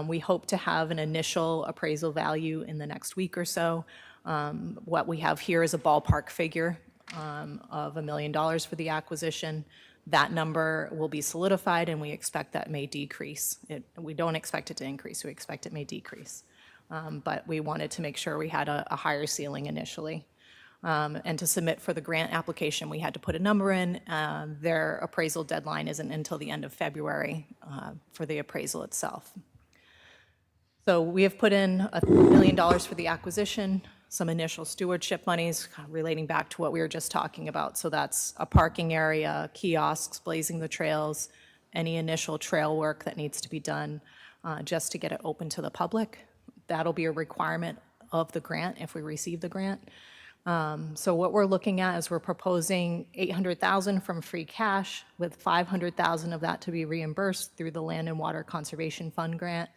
We hope to have an initial appraisal value in the next week or so. What we have here is a ballpark figure of $1 million for the acquisition. That number will be solidified, and we expect that may decrease. We don't expect it to increase. We expect it may decrease. But we wanted to make sure we had a higher ceiling initially. And to submit for the grant application, we had to put a number in. Their appraisal deadline isn't until the end of February for the appraisal itself. So we have put in $1 million for the acquisition, some initial stewardship monies relating back to what we were just talking about. So that's a parking area, kiosks, blazing the trails, any initial trail work that needs to be done just to get it open to the public. That'll be a requirement of the grant if we receive the grant. So what we're looking at is we're proposing $800,000 from free cash, with $500,000 of that to be reimbursed through the Land and Water Conservation Fund grant,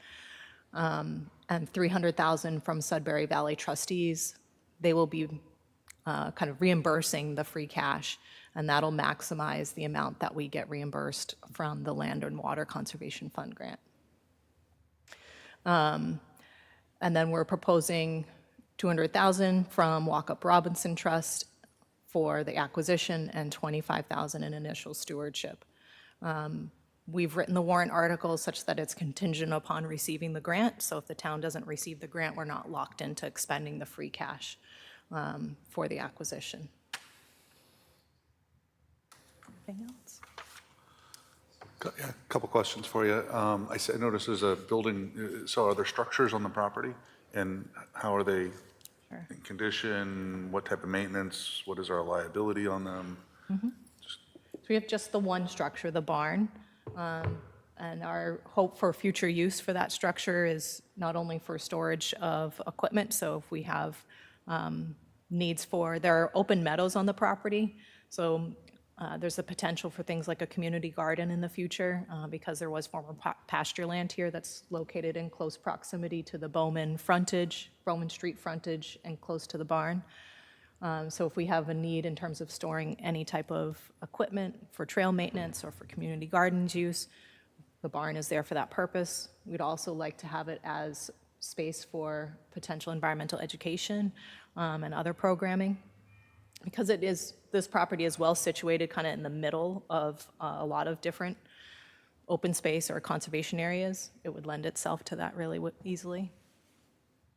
and $300,000 from Sudbury Valley trustees. They will be kind of reimbursing the free cash, and that'll maximize the amount that we get reimbursed from the Land and Water Conservation Fund grant. And then we're proposing $200,000 from Walkup Robinson Trust for the acquisition and $25,000 in initial stewardship. We've written the warrant article such that it's contingent upon receiving the grant. So if the town doesn't receive the grant, we're not locked into expending the free cash for the acquisition. Anything else? Yeah, a couple questions for you. I noticed there's a building, so are there structures on the property? And how are they in condition? What type of maintenance? What is our liability on them? So we have just the one structure, the barn. And our hope for future use for that structure is not only for storage of equipment, so if we have needs there are open meadows on the property, so there's a potential for things like a community garden in the future because there was former pasture land here that's located in close proximity to the Bowman Street frontage and close to the barn. So if we have a need in terms of storing any type of equipment for trail maintenance or for community gardens use, the barn is there for that purpose. We'd also like to have it as space for potential environmental education and other programming. Because this property is well situated kind of in the middle of a lot of different open space or conservation areas, it would lend itself to that really easily.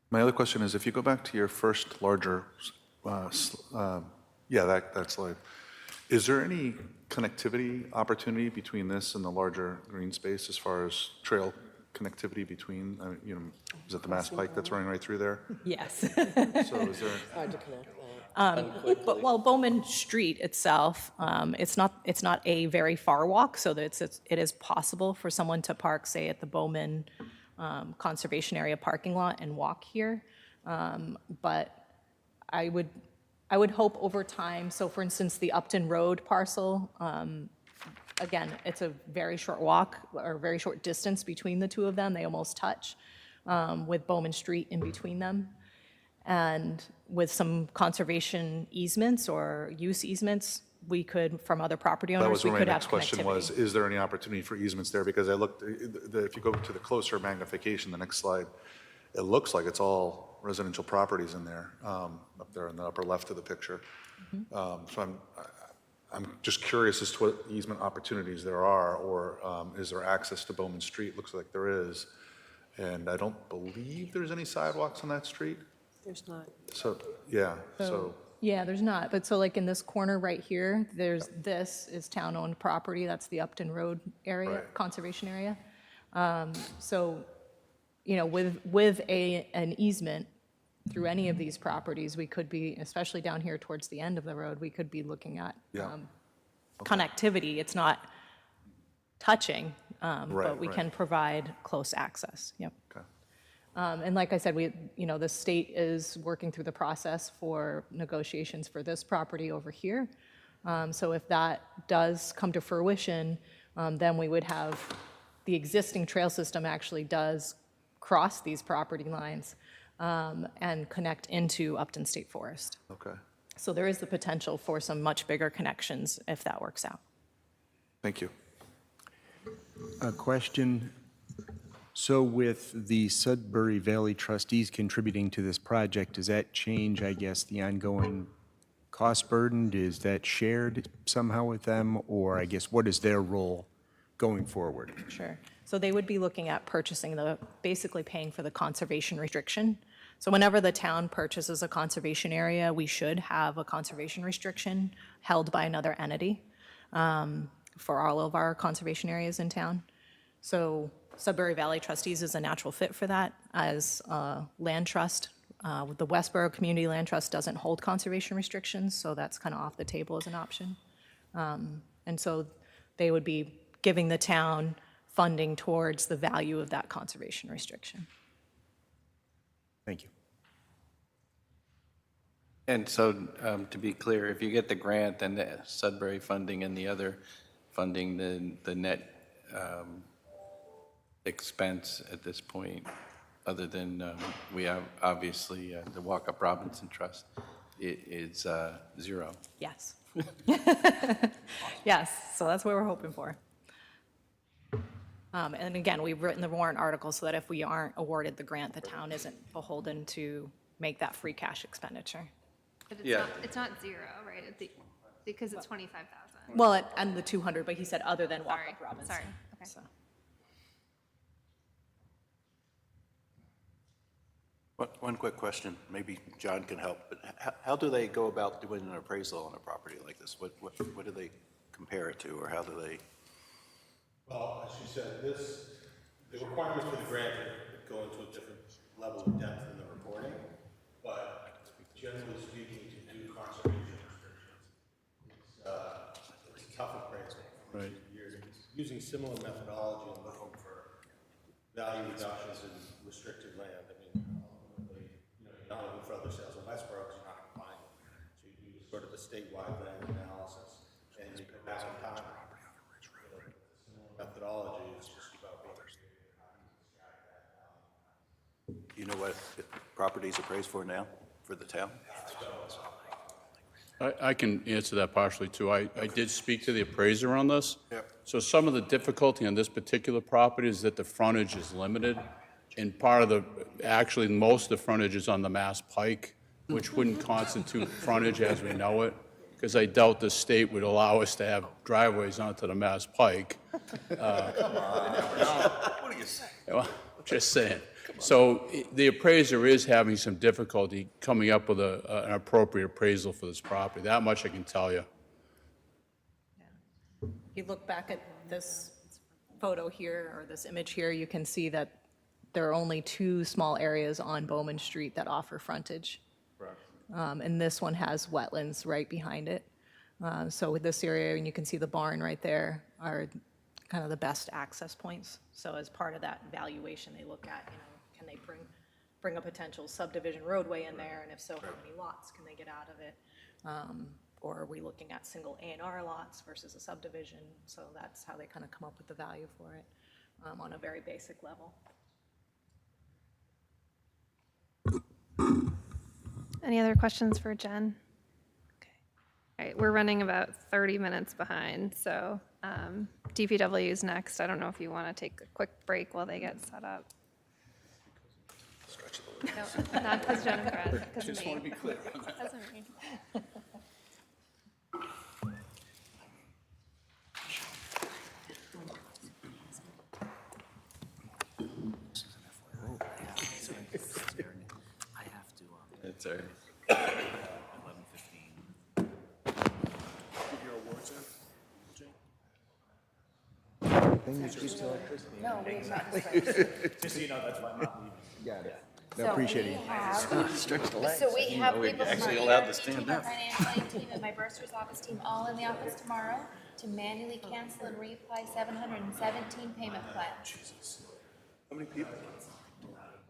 My other question is, if you go back to your first larger, that slide, is there any connectivity opportunity between this and the larger green space as far as trail connectivity between, is it the Mass Pike that's running right through there? Yes. So is there, Hard to connect that. But, well, Bowman Street itself, it's not a very far walk, so that it is possible for someone to park, say, at the Bowman Conservation Area parking lot and walk here. But I would hope over time, so for instance, the Upton Road parcel, again, it's a very short walk or very short distance between the two of them. They almost touch with Bowman Street in between them. And with some conservation easements or use easements, we could, from other property that owners, was we where my could have next question was, connectivity. is there any opportunity for easements there? Because I looked, if you go to the closer magnification, the next slide, it looks like it's all residential properties in there, up there in the upper left of the picture. So I'm just curious as to what easement opportunities there are, or is there access to Bowman Street? Looks like there is. And I don't believe there's any sidewalks on that street. There's not. So, yeah, so, Yeah, there's not, but so like in this corner right here, this is town-owned property, that's the Upton Road area, Right. conservation area. So, with an easement through any of these properties, we could be, especially down here towards the end of the road, we could be looking at Yeah. connectivity. It's not touching, but Right, we right. can provide close access, yep. okay. And like I said, the state is working through the process for negotiations for this property over here. So if that does come to fruition, then we would have, the existing trail system actually does cross these property lines and connect into Upton State Forest. Okay, So there is the potential for some much bigger connections if that works out. thank you. A question. So with the Sudbury Valley trustees contributing to this project, does that change, I guess, the ongoing cost burden? Is that shared somehow with them? Or I guess, what is their role going forward? Sure. So they would be looking at basically paying for the conservation restriction. So whenever the town purchases a conservation area, we should have a conservation restriction held by another entity for all of our conservation areas in town. So Sudbury Valley Trustees is a natural fit for that as a land trust. The Westborough Community Land Trust doesn't hold conservation restrictions, so that's kind of off the table as an option. And so they would be giving the town funding towards the value of that conservation restriction. Thank you. And so, to be clear, if you get the grant and the Sudbury funding and the other funding, the net expense at this point, other than we have obviously the Walkup Robinson Trust, it is zero. Yes. Yes, so that's what we're hoping for. And again, we've written the warrant article so that if we aren't awarded the grant, the town isn't beholden to make that free cash expenditure. But Yeah. it's not zero, right? Because it's 25,000. Well, and the 200, but he said other than Sorry, Walkup Robinson. sorry, okay. So. One quick question, maybe John can help, but how do they go about doing an appraisal on a property like this? What do they compare it to, or how do they? Well, as you said, the requirements for the grant go into a different level of depth in the reporting, but generally speaking, to do conservation restrictions, it's a tough appraisal. Right. Years, using similar methodology and looking for value reductions in restricted land. I mean, ultimately, you're not looking for other sales in Westborough because you're not applying. So you do sort of a statewide land analysis, and you come back in time. Methodology is just about being. You know what property's appraised for now, for the town? I can answer that partially, too. I did speak to the appraiser on this. Yep. So some of the difficulty on this particular property is that the frontage is limited, and part of actually, most of the frontage is on the Mass Pike, which wouldn't constitute frontage as we know it, because I doubt the state would allow us to have driveways onto the Mass Pike. What are you saying? Well, just saying. So the appraiser is having some difficulty coming up with an appropriate appraisal for this property. That much I can tell you. If you look back at this photo here, or this image here, you can see that there are only 2 small areas on Bowman Street that offer frontage. And this one has wetlands right behind it. So with this area, and you can see the barn right there, are kind of the best access points. So as part of that valuation, they look at, can they bring a potential subdivision roadway in there? And if so, how many lots can they get out of it? Or are we looking at single A&R lots versus a subdivision? So that's how they kind of come up with the value for it on a very basic level. Any other questions for Jen? Okay. All right, we're running about 30 minutes behind, so DPW is next. I don't know if you want to take a quick break while they get set up. No, not because Jen and Brad, because of me. Just want to be clear on that. Because of me. It's all right. 11:15. Your awards in, Jane? Just so you know, that's why I'm not leaving. Got it. I appreciate it. So we have Are we people from actually our allowed to ERP stand team, our up? financial aid team, and my bursar's office team all in the office tomorrow to manually cancel and reapply 717 payment plans. How many people?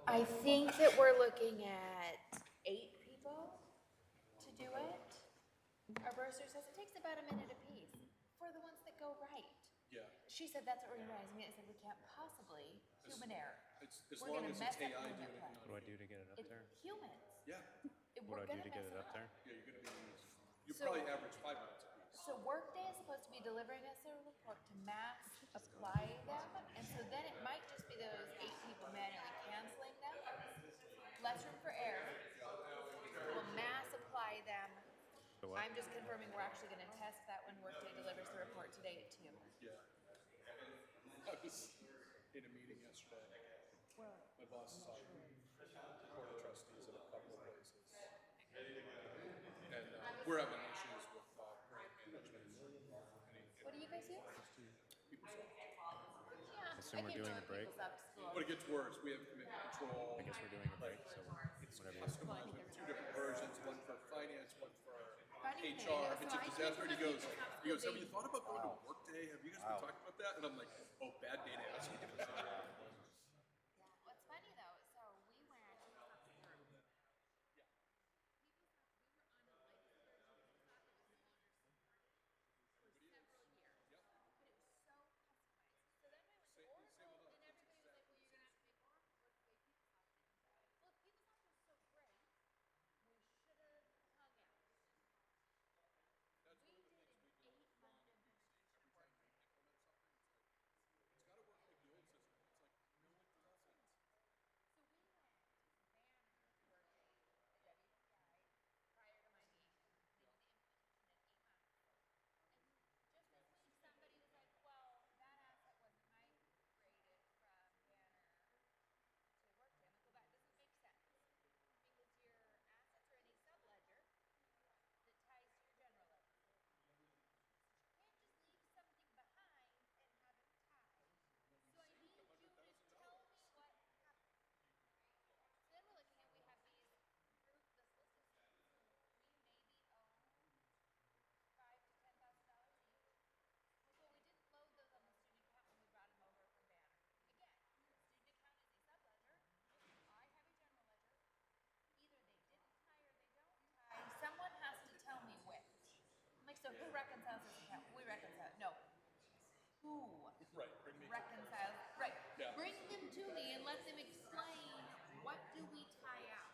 I think that we're looking at 8 people to do it. Our bursar says it takes about a minute apiece for the ones that go right. Yeah. She said that's what organized me. I said we can't possibly human error. As We're long gonna as mess it's up AI payment doing it. plans. What do I do to get it up there? Humans. Yeah. What do I do to get it up there? Yeah, you're gonna be, you So- probably average 5 minutes a piece. So Workday is supposed to be delivering us a report to mass apply them, and so then it might just be those 8 people manually canceling them. Less room for error. We'll mass apply them. I'm just confirming we're actually gonna test that when Workday delivers the report today at 2. Yeah. I was in a meeting yesterday. My boss is on board of trustees at a couple of places. And we're having issues with grant management. What do you guys use? Yeah, assume we're doing a break. But it gets worse. We have commitment control. I guess we're doing a break, so whatever. Customized. We have 2 different versions, one for finance, one for Funny thing, HR. so It's a I disaster. And he keep goes, have you thought about going to Workday? Have you guys been talking about that? And I'm like, oh, bad data. That's a different thing. What's funny though, so we went. Someone has to tell me which. I'm like, so who reconciles this account? We reconcile. No. Who reconciles? Right. Yeah. Bring them to me and let them explain what do we tie out.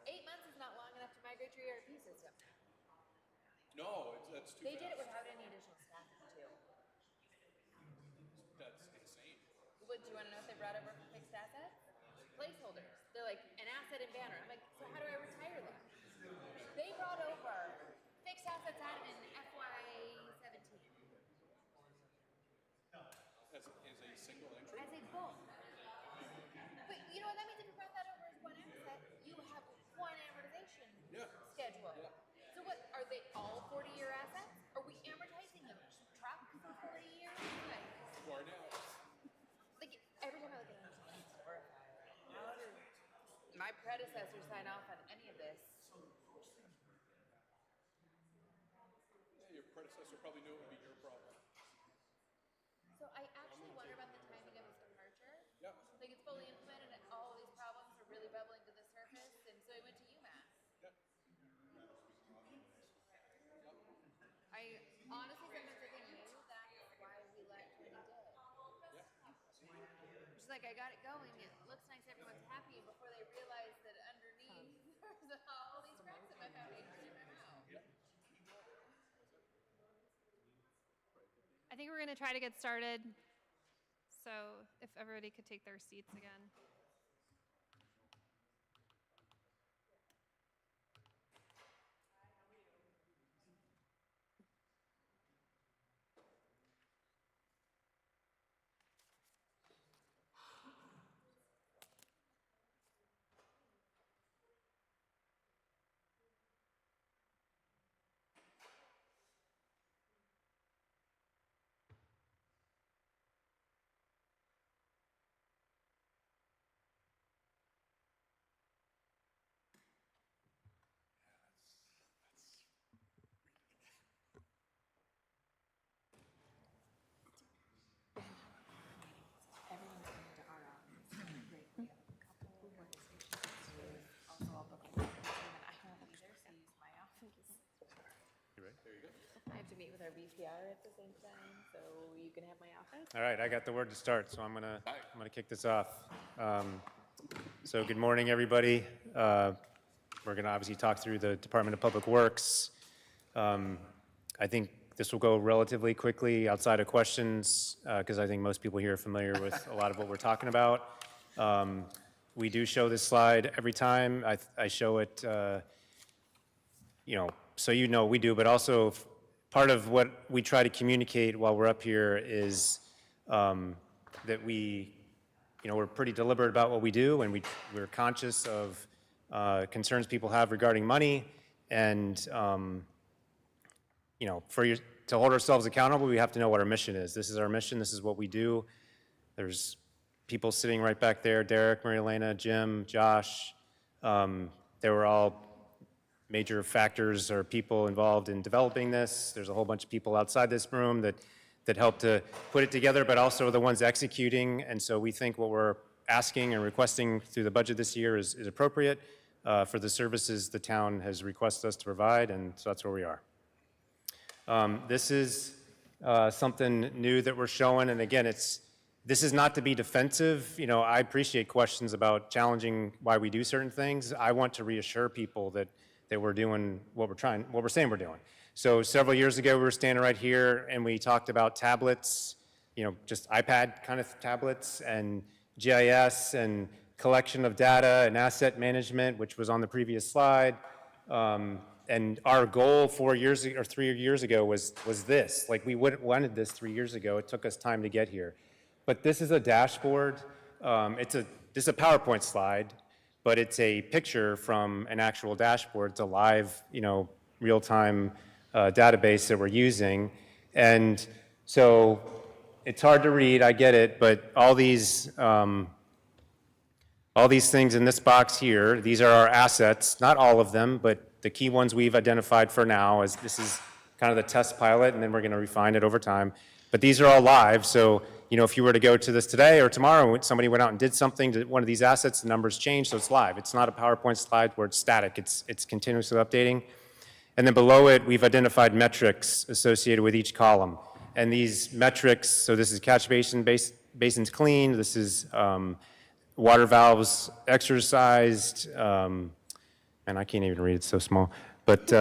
8 months is not long enough to migrate your ERP system. No, that's too They fast. did it without any additional staffing too. That's insane. What, do you want to know if they brought over for fixed assets? Placeholders. They're like, an asset in banner. I'm like, so how do I retire them? They brought over fixed assets admin FY17 As a single entry? as a bulk. But you know what that means? If you brought that over as one asset, you have one amortization schedule. So what, are they all 40-year assets? Are we amortizing a truck for 40 years? predecessor sign off on any of this. Your predecessor probably knew it would be your problem. So I actually wonder about the timing of his departure. Yep. Like it's fully implemented and all of these problems are really bubbling to the surface, and so he went to UMass. I honestly sometimes I think maybe that's why he left when he did. She's like, I got it going. It looks nice. Everyone's happy. Before they realize that underneath there's all these cracks in my foundation in my mouth. I think we're going to try to get started. So if everybody could take their seats again. Everyone's coming to our office. Great. We have a couple workstations. Also, I'll book a meeting, and I won't be there, so use my office. You ready? There you go. I have to meet with our VPR at the same time, so you can have my office. All right, I got the word to start, so I'm gonna kick this off. So good morning, everybody. We're gonna obviously talk through the Department of Public Works. I think this will go relatively quickly outside of questions, because I think most people here are familiar with a lot of what we're talking about. We do show this slide every time. I show it, so you know we do, but also part of what we try to communicate while we're up here is that we're pretty deliberate about what we do, and we're conscious of concerns people have regarding money, and to hold ourselves accountable, we have to know what our mission is. This is our mission. This is what we do. There's people sitting right back there: Derek, Mary Elena, Jim, Josh. They were all major factors or people involved in developing this. There's a whole bunch of people outside this room that helped to put it together, but also the ones executing. And so we think what we're asking and requesting through the budget this year is appropriate for the services the town has requested us to provide, and so that's where we are. This is something new that we're showing, and again, this is not to be defensive. I appreciate questions about challenging why we do certain things. I want to reassure people that we're doing what we're saying we're doing. So several years ago, we were standing right here and we talked about tablets, just iPad kind of tablets, and GIS and collection of data and asset management, which was on the previous slide. And our goal 3 years ago was this. Like, we wanted this 3 years ago. It took us time to get here. But this is a dashboard. This is a PowerPoint slide, but it's a picture from an actual dashboard. It's a live, real-time database that we're using. And so it's hard to read, I get it, but all these things in this box here, these are our assets, not all of them, but the key ones we've identified for now, as this is kind of the test pilot, and then we're going to refine it over time. But these are all live, so if you were to go to this today or tomorrow, somebody went out and did something to one of these assets, the numbers change, so it's live. It's not a PowerPoint slide where it's static. It's continuously updating. And then below it, we've identified metrics associated with each column. And these metrics, so this is catch basins cleaned, this is water valves exercised, and I can't even read, it's so small. But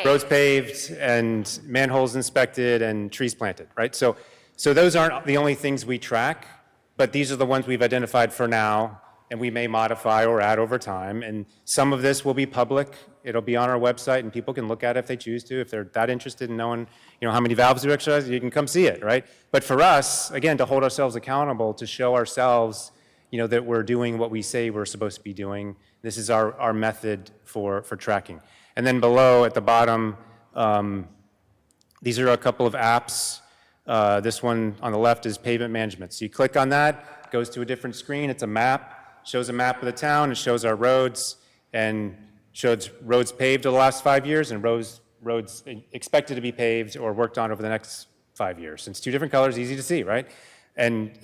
roads paved, and manholes inspected, and trees planted, right? So those aren't the only things we track, but these are the ones we've identified for now, and we may modify or add over time. And some of this will be public. It'll be on our website, and people can look at it if they choose to. If they're that interested in knowing, how many valves we exercise, you can come see it, right? But for us, again, to hold ourselves accountable, to show ourselves that we're doing what we say we're supposed to be doing. This is our method for tracking. And then below at the bottom, these are a couple of apps. This one on the left is pavement management. So you click on that, it goes to a different screen. It's a map. shows a map of the town, it shows our roads, and shows roads paved over the last 5 years and roads expected to be paved or worked on over the next 5 years. It's two different colors, easy to see, right? And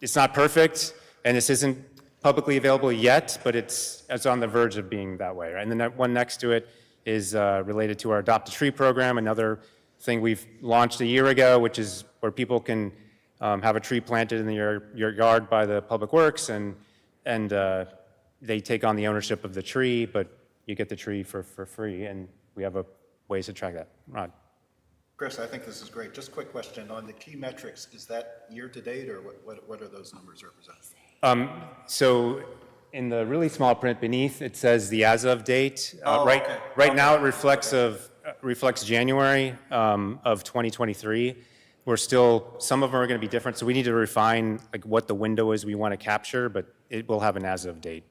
it's not perfect, and this isn't publicly available yet, but it's on the verge of being that way, right? And then that one next to it is related to our Adopt a Tree program, another thing we've launched a year ago, which is where people can have a tree planted in your yard by the Public Works, and they take on the ownership of the tree, but you get the tree for free, and we have ways to track that. Rod? Chris, I think this is great. Just a quick question on the key metrics. Is that year-to-date, or what are those numbers represent? So in the really small print beneath, it says the as-of date. Okay. Right now, it reflects January of 2023. We're still, some of them are going to be different, so we need to refine like what the window is we want to capture, but it will have an as-of date.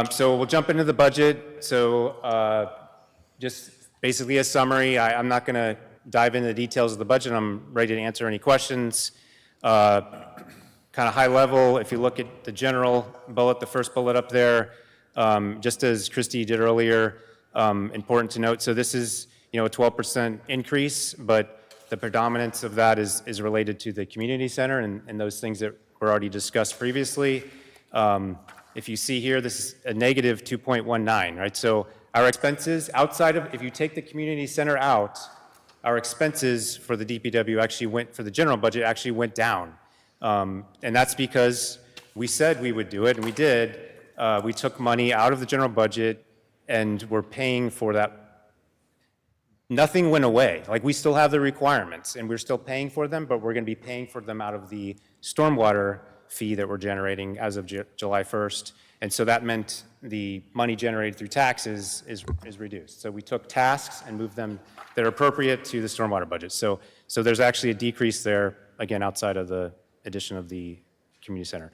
So we'll jump into the budget. So just basically a summary. I'm not going to dive into the details of the budget. I'm ready to answer any questions. Kind of high level, if you look at the general bullet, the first bullet up there, just as Christy did earlier, important to note, so this is a 12% increase, but the predominance of that is related to the community center and those things that were already discussed previously. If you see here, this is a negative 2.19, right? So our expenses outside of, if you take the community center out, our expenses for the DPW actually went, for the general budget, actually went down. And that's because we said we would do it, and we did. We took money out of the general budget, and we're paying for that. Nothing went away. Like, we still have the requirements, and we're still paying for them, but we're going to be paying for them out of the stormwater fee that we're generating as of July 1st. And so that meant the money generated through taxes is reduced. So we took tasks and moved them that are appropriate to the stormwater budget. So there's actually a decrease there, again, outside of the addition of the community center.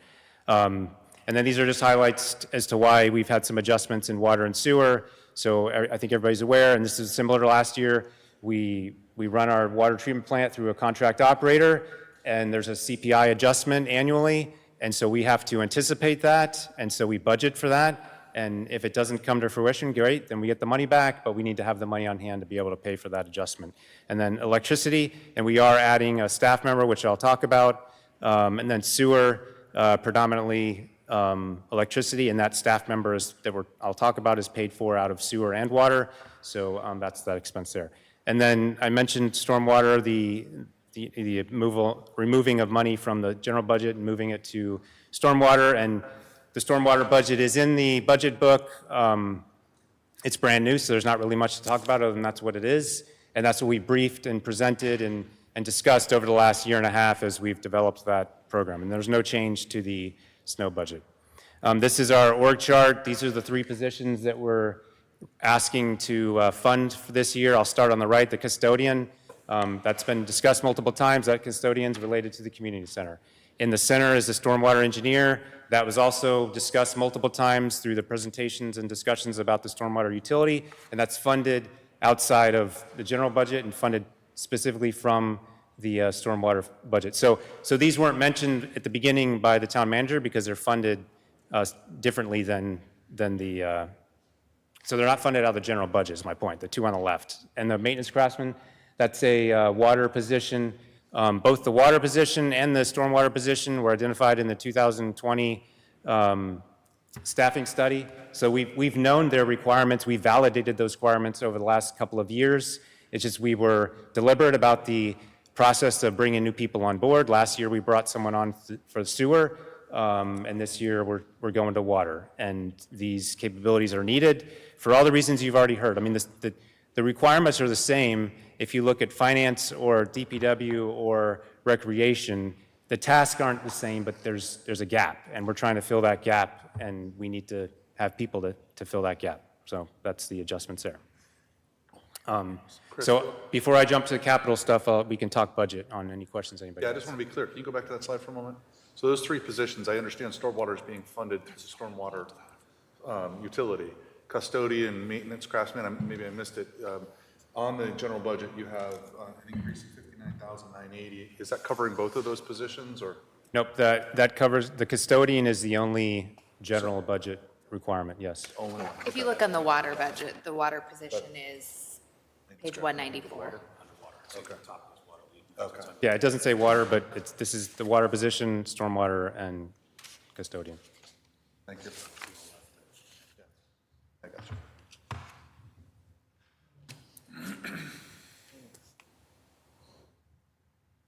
And then these are just highlights as to why we've had some adjustments in water and sewer. So I think everybody's aware, and this is similar to last year, we run our water treatment plant through a contract operator, and there's a CPI adjustment annually, and so we have to anticipate that, and so we budget for that, and if it doesn't come to fruition, great, then we get the money back, but we need to have the money on hand to be able to pay for that adjustment. And then electricity, and we are adding a staff member, which I'll talk about, and then sewer, predominantly electricity, and that staff member I'll talk about is paid for out of sewer and water, so that's that expense there. And then I mentioned stormwater, the removing of money from the general budget and moving it to stormwater, and the stormwater budget is in the budget book. It's brand new, so there's not really much to talk about other than that's what it is, and that's what we briefed and presented and discussed over the last year and a half as we've developed that program, and there's no change to the snow budget. This is our org chart. These are the three positions that we're asking to fund for this year. I'll start on the right, the custodian. That's been discussed multiple times. That custodian's related to the community center. In the center is the stormwater engineer. That was also discussed multiple times through the presentations and discussions about the stormwater utility, and that's funded outside of the general budget and funded specifically from the stormwater budget. So these weren't mentioned at the beginning by the town manager because they're funded differently than the, so they're not funded out of the general budget is my point, the two on the left. And the maintenance craftsman, that's a water position. Both the water position and the stormwater position were identified in the 2020 staffing study. So we've known their requirements. We validated those requirements over the last couple of years. It's just we were deliberate about the process of bringing new people on board. Last year we brought someone on for sewer, and this year we're going to water. And these capabilities are needed for all the reasons you've already heard. I mean, the requirements are the same. If you look at finance or DPW or recreation, the tasks aren't the same, but there's a gap, and we're trying to fill that gap, and we need to have people to fill that gap. So that's the adjustments there. So before I jump to the capital stuff, we can talk budget on any questions anybody has. Yeah, I just want to be clear. Can you go back to that slide for a moment? So those three positions, I understand stormwater is being funded through the stormwater utility. Custodian, maintenance craftsman, maybe I missed it. On the general budget, you have an increase of $59,980. Is that covering both of those positions, or? Nope, that covers, the custodian is the only general budget requirement, yes. If you look on the water budget, the water position is page 194. Yeah, it doesn't say water, but this is the water position, stormwater, and custodian. Thank you. I got you.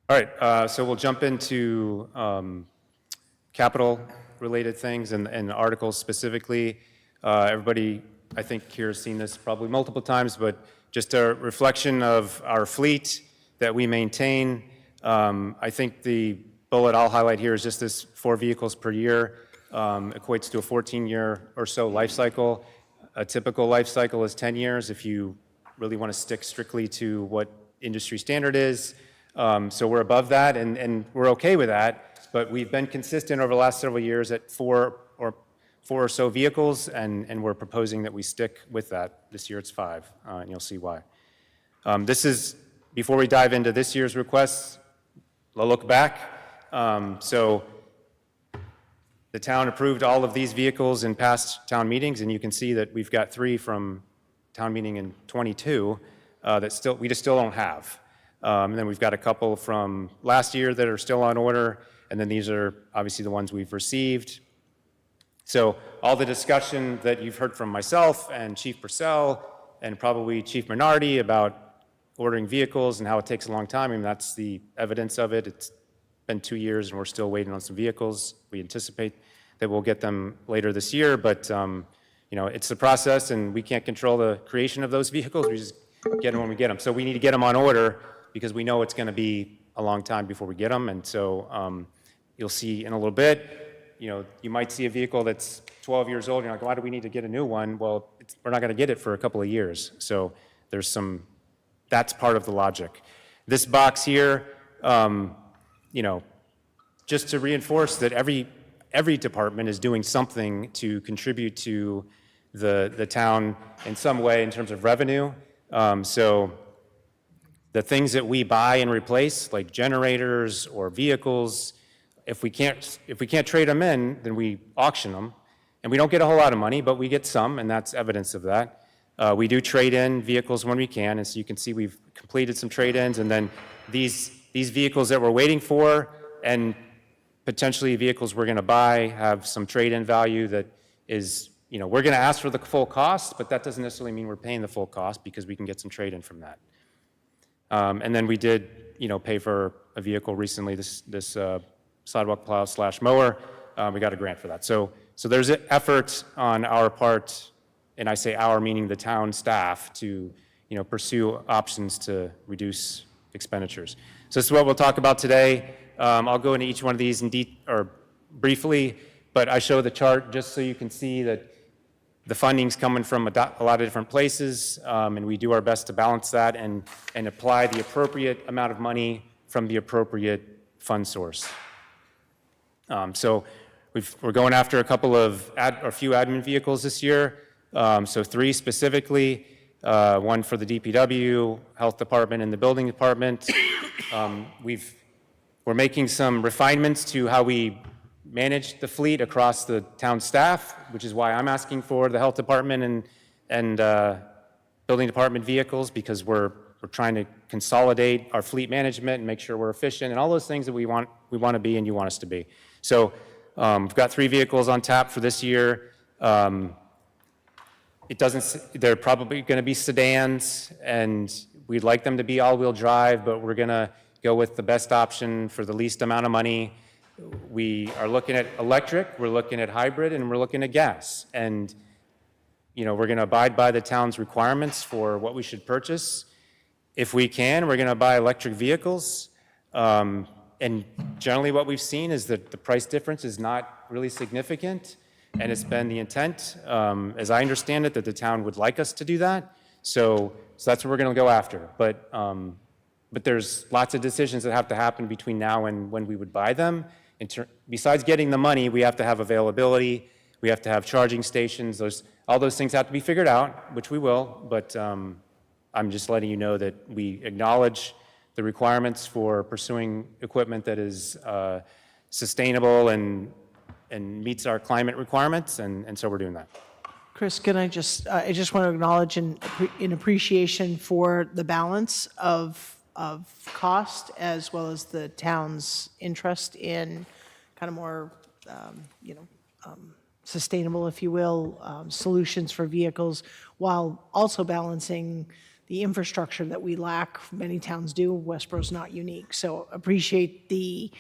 All right, so we'll jump into capital-related things and articles specifically. Everybody, I think, here has seen this probably multiple times, but just a reflection of our fleet that we maintain. I think the bullet I'll highlight here is just this 4 vehicles per year equates to a 14-year or so life cycle. A typical life cycle is 10 years if you really want to stick strictly to what industry standard is. So we're above that, and we're okay with that, but we've been consistent over the last several years at 4 or so vehicles, and we're proposing that we stick with that. This year it's 5, and you'll see why. This is, before we dive into this year's requests, a look back. So the town approved all of these vehicles in past town meetings, and you can see that we've got 3 from town meeting in '22 that we just still don't have. And then we've got a couple from last year that are still on order, and then these are obviously the ones we've received. So all the discussion that you've heard from myself and Chief Purcell and probably Chief Minardi about ordering vehicles and how it takes a long time, I mean, that's the evidence of it. It's been 2 years and we're still waiting on some vehicles. We anticipate that we'll get them later this year, but you know, it's the process and we can't control the creation of those vehicles. We just get them when we get them. So we need to get them on order because we know it's going to be a long time before we get them. And so you'll see in a little bit, you know, you might see a vehicle that's 12 years old. You're like, why do we need to get a new one? Well, we're not going to get it for a couple of years. So there's that's part of the logic. This box here, you know, just to reinforce that every department is doing something to contribute to the town in some way in terms of revenue. So the things that we buy and replace, like generators or vehicles, if we can't trade them in, then we auction them. And we don't get a whole lot of money, but we get some, and that's evidence of that. We do trade in vehicles when we can, and so you can see we've completed some trade-ins, and then these vehicles that we're waiting for and potentially vehicles we're going to buy have some trade-in value that is, you know, we're going to ask for the full cost, but that doesn't necessarily mean we're paying the full cost because we can get some trade-in from that. And then we did, you know, pay for a vehicle recently, this sidewalk plow / mower. We got a grant for that. So there's an effort on our part, and I say our meaning the town staff, to, you know, pursue options to reduce expenditures. So this is what we'll talk about today. I'll go into each one of these briefly, but I show the chart just so you can see that the funding's coming from a lot of different places, and we do our best to balance that and apply the appropriate amount of money from the appropriate fund source. So we're going after a few admin vehicles this year. So 3 specifically, one for the DPW, Health Department, and the Building Department. We're making some refinements to how we manage the fleet across the town staff, which is why I'm asking for the Health Department and Building Department vehicles, because we're trying to consolidate our fleet management and make sure we're efficient and all those things that we want to be and you want us to be. So we've got 3 vehicles on tap for this year. They're probably going to be sedans, and we'd like them to be all-wheel drive, but we're going to go with the best option for the least amount of money. We are looking at electric, we're looking at hybrid, and we're looking at gas. And, you know, we're going to abide by the town's requirements for what we should purchase. If we can, we're going to buy electric vehicles. And generally what we've seen is that the price difference is not really significant, and it's been the intent, as I understand it, that the town would like us to do that. So that's what we're going to go after. But there's lots of decisions that have to happen between now and when we would buy them. Besides getting the money, we have to have availability, we have to have charging stations, all those things have to be figured out, which we will, but I'm just letting you know that we acknowledge the requirements for pursuing equipment that is sustainable and meets our climate requirements, and so we're doing that. Chris, can I just want to acknowledge in appreciation for the balance of cost as well as the town's interest in kind of more, sustainable, if you will, solutions for vehicles, while also balancing the infrastructure that we lack. Many towns do. Westborough's not unique. So appreciate the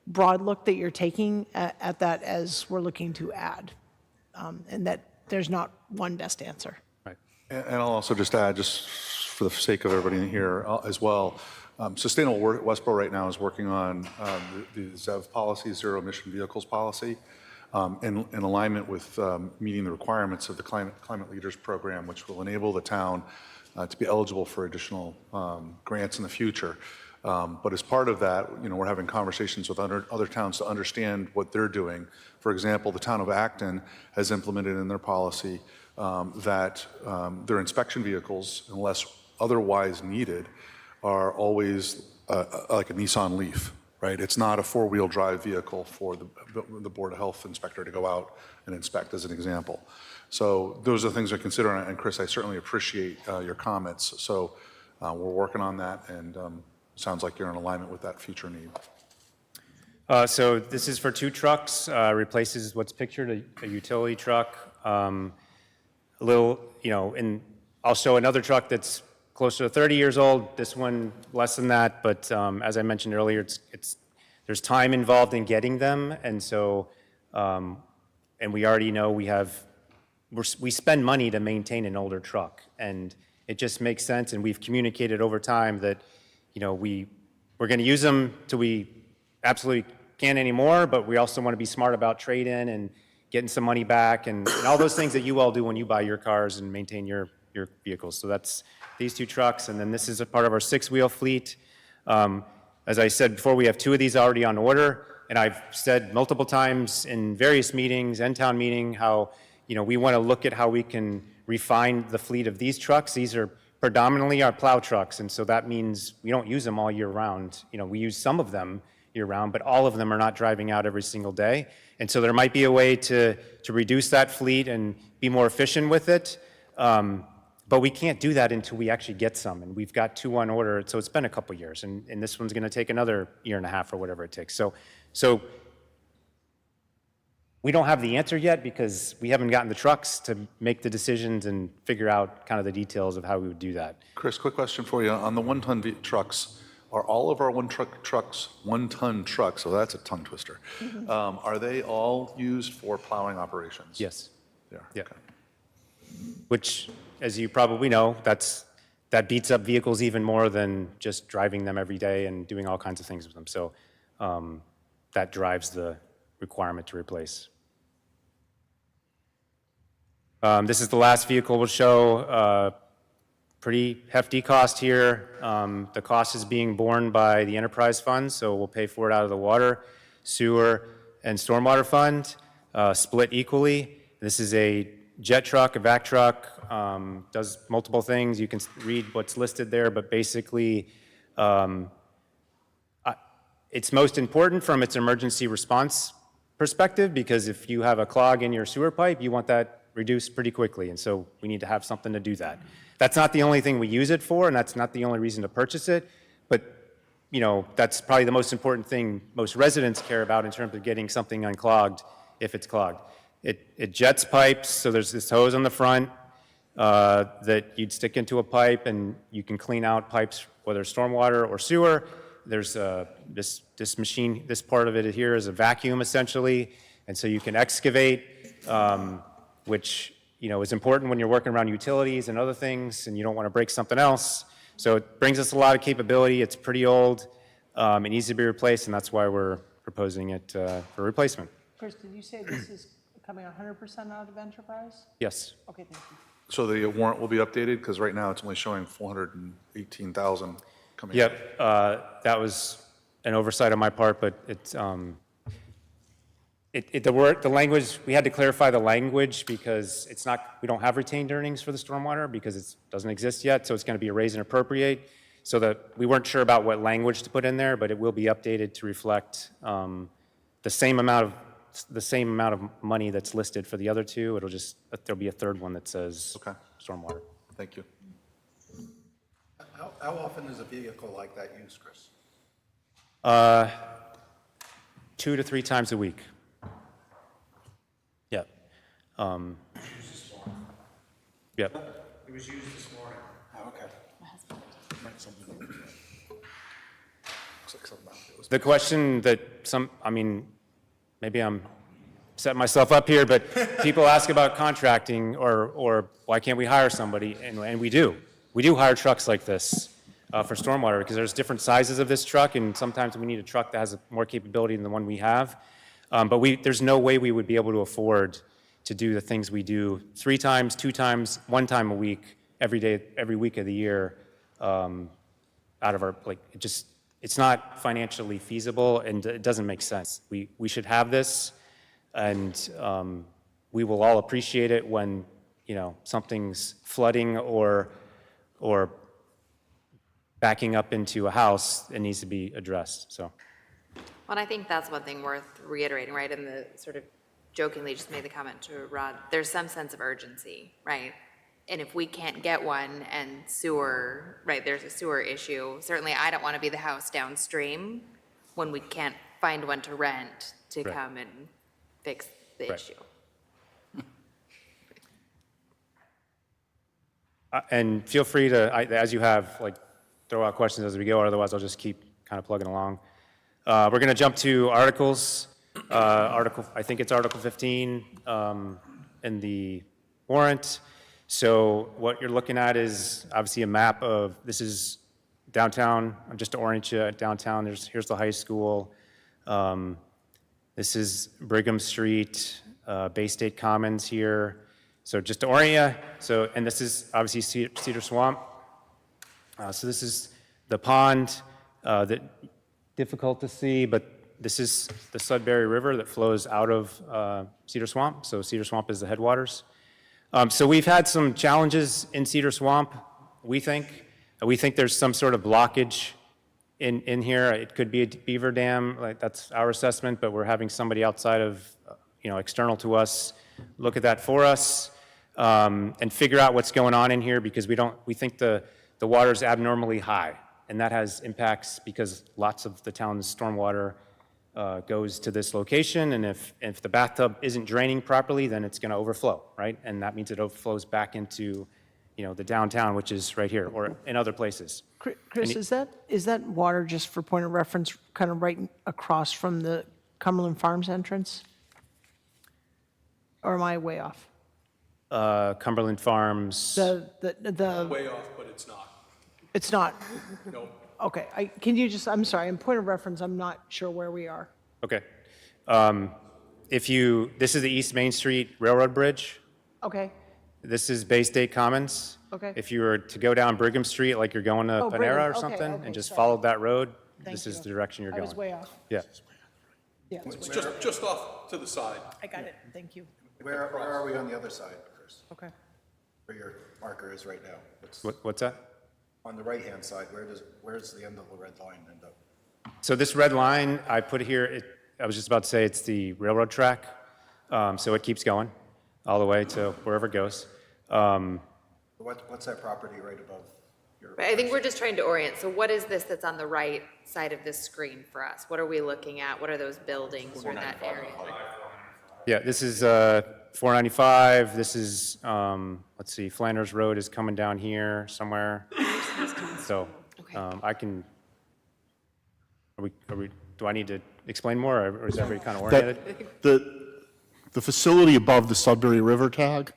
broad look that you're taking at that as we're looking to add, and that there's not one best answer. And I'll also just add, just for the sake of everybody in here as well, Sustainable Westborough right now is working on the ZEV policy, zero emission vehicles policy, in alignment with meeting the requirements of the Climate Leaders Program, which will enable the town to be eligible for additional grants in the future. But as part of that, we're having conversations with other towns to understand what they're doing. For example, the town of Acton has implemented in their policy that their inspection vehicles, unless otherwise needed, are always like a Nissan Leaf, right? It's not a four-wheel drive vehicle for the Board of Health inspector to go out and inspect, as an example. So those are the things to consider, and Chris, I certainly appreciate your comments. So we're working on that, and sounds like you're in alignment with that future need. So this is for 2 trucks, replaces what's pictured, a utility truck. A little, and I'll show another truck that's closer to 30 years old. This one less than that, but as I mentioned earlier, there's time involved in getting them, and so, and we already know we spend money to maintain an older truck, and it just makes sense, and we've communicated over time that, we're going to use them till we absolutely can't anymore, but we also want to be smart about trade-in and getting some money back and all those things that you all do when you buy your cars and maintain your vehicles. So that's these 2 trucks, and then this is a part of our 6-wheel fleet. As I said before, we have 2 of these already on order, and I've said multiple times in various meetings and town meeting how, we want to look at how we can refine the fleet of these trucks. These are predominantly our plow trucks, and so that means we don't use them all year round. We use some of them year round, but all of them are not driving out every single day. And so there might be a way to reduce that fleet and be more efficient with it. But we can't do that until we actually get some, and we've got 2 on order, so it's been a couple years, and this one's going to take another year and a half or whatever it takes. So we don't have the answer yet because we haven't gotten the trucks to make the decisions and figure out kind of the details of how we would do that. Chris, quick question for you. On the 1-ton trucks, are all of our 1-ton trucks, so that's a tongue twister, are they all used for plowing operations? Yes. They are? Yeah. Okay. Which, as you probably know, that beats up vehicles even more than just driving them every day and doing all kinds of things with them. So that drives the requirement to replace. This is the last vehicle we'll show. Pretty hefty cost here. The cost is being borne by the enterprise fund, so we'll pay for it out of the water, sewer, and stormwater fund, split equally. This is a jet truck, a vac truck, does multiple things. You can read what's listed there, but basically, it's most important from its emergency response perspective, because if you have a clog in your sewer pipe, you want that reduced pretty quickly, and so we need to have something to do that. That's not the only thing we use it for, and that's not the only reason to purchase it, but that's probably the most important thing most residents care about in terms of getting something unclogged if it's clogged. It jets pipes, so there's this hose on the front that you'd stick into a pipe, and you can clean out pipes, whether stormwater or sewer. There's this machine, this part of it here is a vacuum essentially, and so you can excavate, which is important when you're working around utilities and other things, and you don't want to break something else. So it brings us a lot of capability. It's pretty old. It needs to be replaced, and that's why we're proposing it for replacement. Chris, did you say this is coming 100% out of enterprise? Yes. Okay, thank you. So the warrant will be updated, because right now it's only showing 418,000 coming. Yep. That was an oversight on my part, but it's the language, we had to clarify the language because it's not, we don't have retained earnings for the stormwater because it doesn't exist yet, so it's going to be a raise and appropriate, so that we weren't sure about what language to put in there, but it will be updated to reflect the same amount of money that's listed for the other two. It'll just, there'll be a third one that says Okay. stormwater. Thank you. How often is a vehicle like that used, Chris? 2 to 3 times a week. Yep. Yep. It was used this morning. Oh, okay. The question that maybe I'm setting myself up here, but people ask about contracting or why can't we hire somebody? And we do. We do hire trucks like this for stormwater because there's different sizes of this truck, and sometimes we need a truck that has more capability than the one we have. But there's no way we would be able to afford to do the things we do 3 times, 2 times, 1 time a week, every day, every week of the year, out of our, it's not financially feasible and it doesn't make sense. We should have this, and we will all appreciate it when, something's flooding or backing up into a house that needs to be addressed, so. Well, and I think that's one thing worth reiterating, right? And the sort of jokingly just made the comment to Rod, there's some sense of urgency, right? And if we can't get one and sewer, right, there's a sewer issue, certainly I don't want to be the house downstream when we can't find one to rent to Right. come and fix the Right. issue. And feel free to, as you have, throw out questions as we go, otherwise I'll just keep kind of plugging along. We're going to jump to articles. I think it's Article 15 in the warrant. So what you're looking at is obviously a map of, this is downtown, just to orient you, downtown, here's the high school. This is Brigham Street, Bay State Commons here. So just to orient you, and this is obviously Cedar Swamp. So this is the pond that difficult to see, but this is the Sudbury River that flows out of Cedar Swamp. So Cedar Swamp is the headwaters. So we've had some challenges in Cedar Swamp, we think. We think there's some sort of blockage in here. It could be a beaver dam, that's our assessment, but we're having somebody outside of, external to us, look at that for us and figure out what's going on in here, because we think the water's abnormally high, and that has impacts because lots of the town's stormwater goes to this location, and if the bathtub isn't draining properly, then it's going to overflow, right? And that means it overflows back into, the downtown, which is right here, or in other places. Chris, is that water, just for point of reference, kind of right across from the Cumberland Farms entrance? Or am I way off? Cumberland Farms. Way off, but it's not. It's not? No. Okay, I'm sorry, in point of reference, I'm not sure where we are. Okay. This is the East Main Street Railroad Bridge. Okay, This is Bay State Commons. Okay. If you were to go down Brigham Street, like you're going to Oh, Panera Brigham, or okay, something, okay, and just sorry. followed that road, Thank this is you. the direction you're I going. was way off. Yeah. Yeah, it's way Just, off. just off to the side. I got it, thank you. Where are we on the other side, Chris? Okay. Where your marker is right now? What's that? On the right-hand side, where's the end of the red line end up? So this red line I put here, I was just about to say it's the railroad track. So it keeps going all the way to wherever it goes. What's that property right above your? Right, I think we're just trying to orient. So what is this that's on the right side of this screen for us? What are we looking at? What are those buildings or in that area? Yeah, this is 495. This is, let's see, Flanders Road is coming down here somewhere. So Okay. I can, do I need to explain more, or is everybody kind of oriented? The facility above the Sudbury River tag,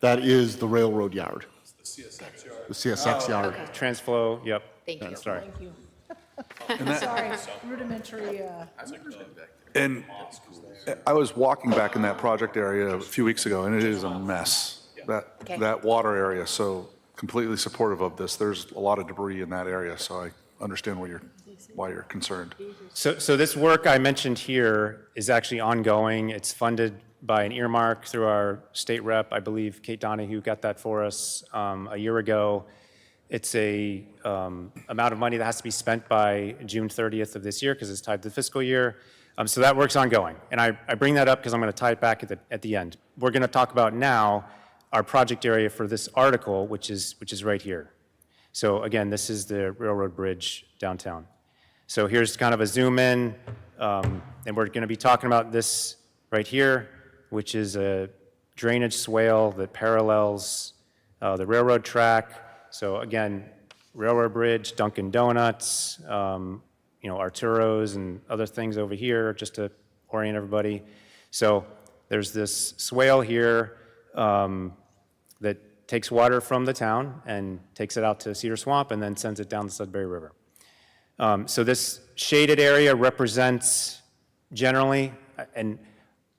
that is the railroad yard, The CSX yard. the CSX yard. Transflow, yep. Thank you. Sorry. Thank you. Sorry, rudimentary, And I was walking back in that project area a few weeks ago, and it is a mess. Okay. That water area, so completely supportive of this. There's a lot of debris in that area, so I understand why you're concerned. So this work I mentioned here is actually ongoing. It's funded by an earmark through our state rep. I believe Kate Donahue got that for us a year ago. It's a amount of money that has to be spent by June 30th of this year because it's tied to the fiscal year. So that work's ongoing. And I bring that up because I'm going to tie it back at the end. We're going to talk about now our project area for this article, which is right here. So again, this is the railroad bridge downtown. So here's kind of a zoom in, and we're going to be talking about this right here, which is a drainage swale that parallels the railroad track. So again, railroad bridge, Dunkin' Donuts, Arturo's and other things over here, just to orient everybody. So there's this swale here that takes water from the town and takes it out to Cedar Swamp and then sends it down the Sudbury River. So this shaded area represents generally, and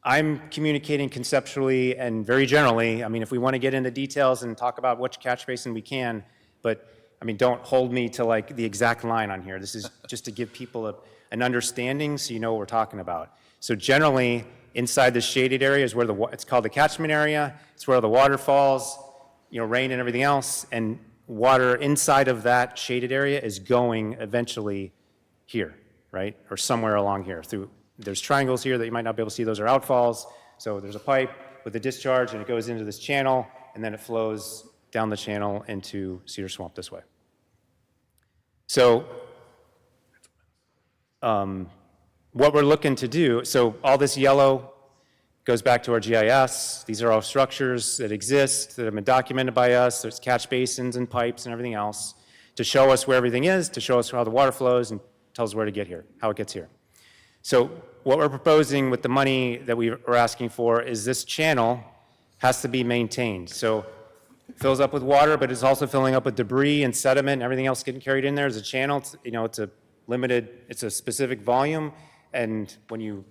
I'm communicating conceptually and very generally. I mean, if we want to get into details and talk about which catch basin we can, but I mean, don't hold me to like the exact line on here. This is just to give people an understanding so you know what we're talking about. So generally, inside this shaded area is where it's called the catchment area. It's where the water falls, rain and everything else, and water inside of that shaded area is going eventually here, right? Or somewhere along here. There's triangles here that you might not be able to see. Those are outfalls. So there's a pipe with a discharge, and it goes into this channel, and then it flows down the channel into Cedar Swamp this way. So what we're looking to do, so all this yellow goes back to our GIS. These are all structures that exist, that have been documented by us. There's catch basins and pipes and everything else to show us where everything is, to show us how the water flows, and tell us where to get here, how it gets here. So what we're proposing with the money that we are asking for is this channel has to be maintained. So it fills up with water, but it's also filling up with debris and sediment and everything else getting carried in there. As a channel, it's a specific volume, and when you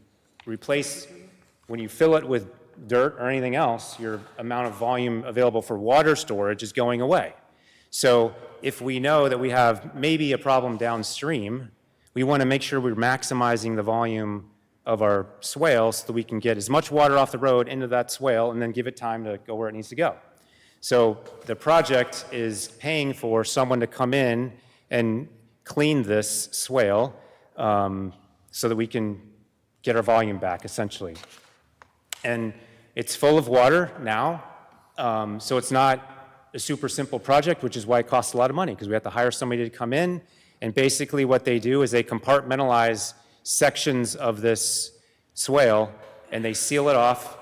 fill it with dirt or anything else, your amount of volume available for water storage is going away. So if we know that we have maybe a problem downstream, we want to make sure we're maximizing the volume of our swale so that we can get as much water off the road into that swale and then give it time to go where it needs to go. So the project is paying for someone to come in and clean this swale so that we can get our volume back, essentially. And it's full of water now, so it's not a super simple project, which is why it costs a lot of money, because we have to hire somebody to come in, and basically what they do is they compartmentalize sections of this swale, and they seal it off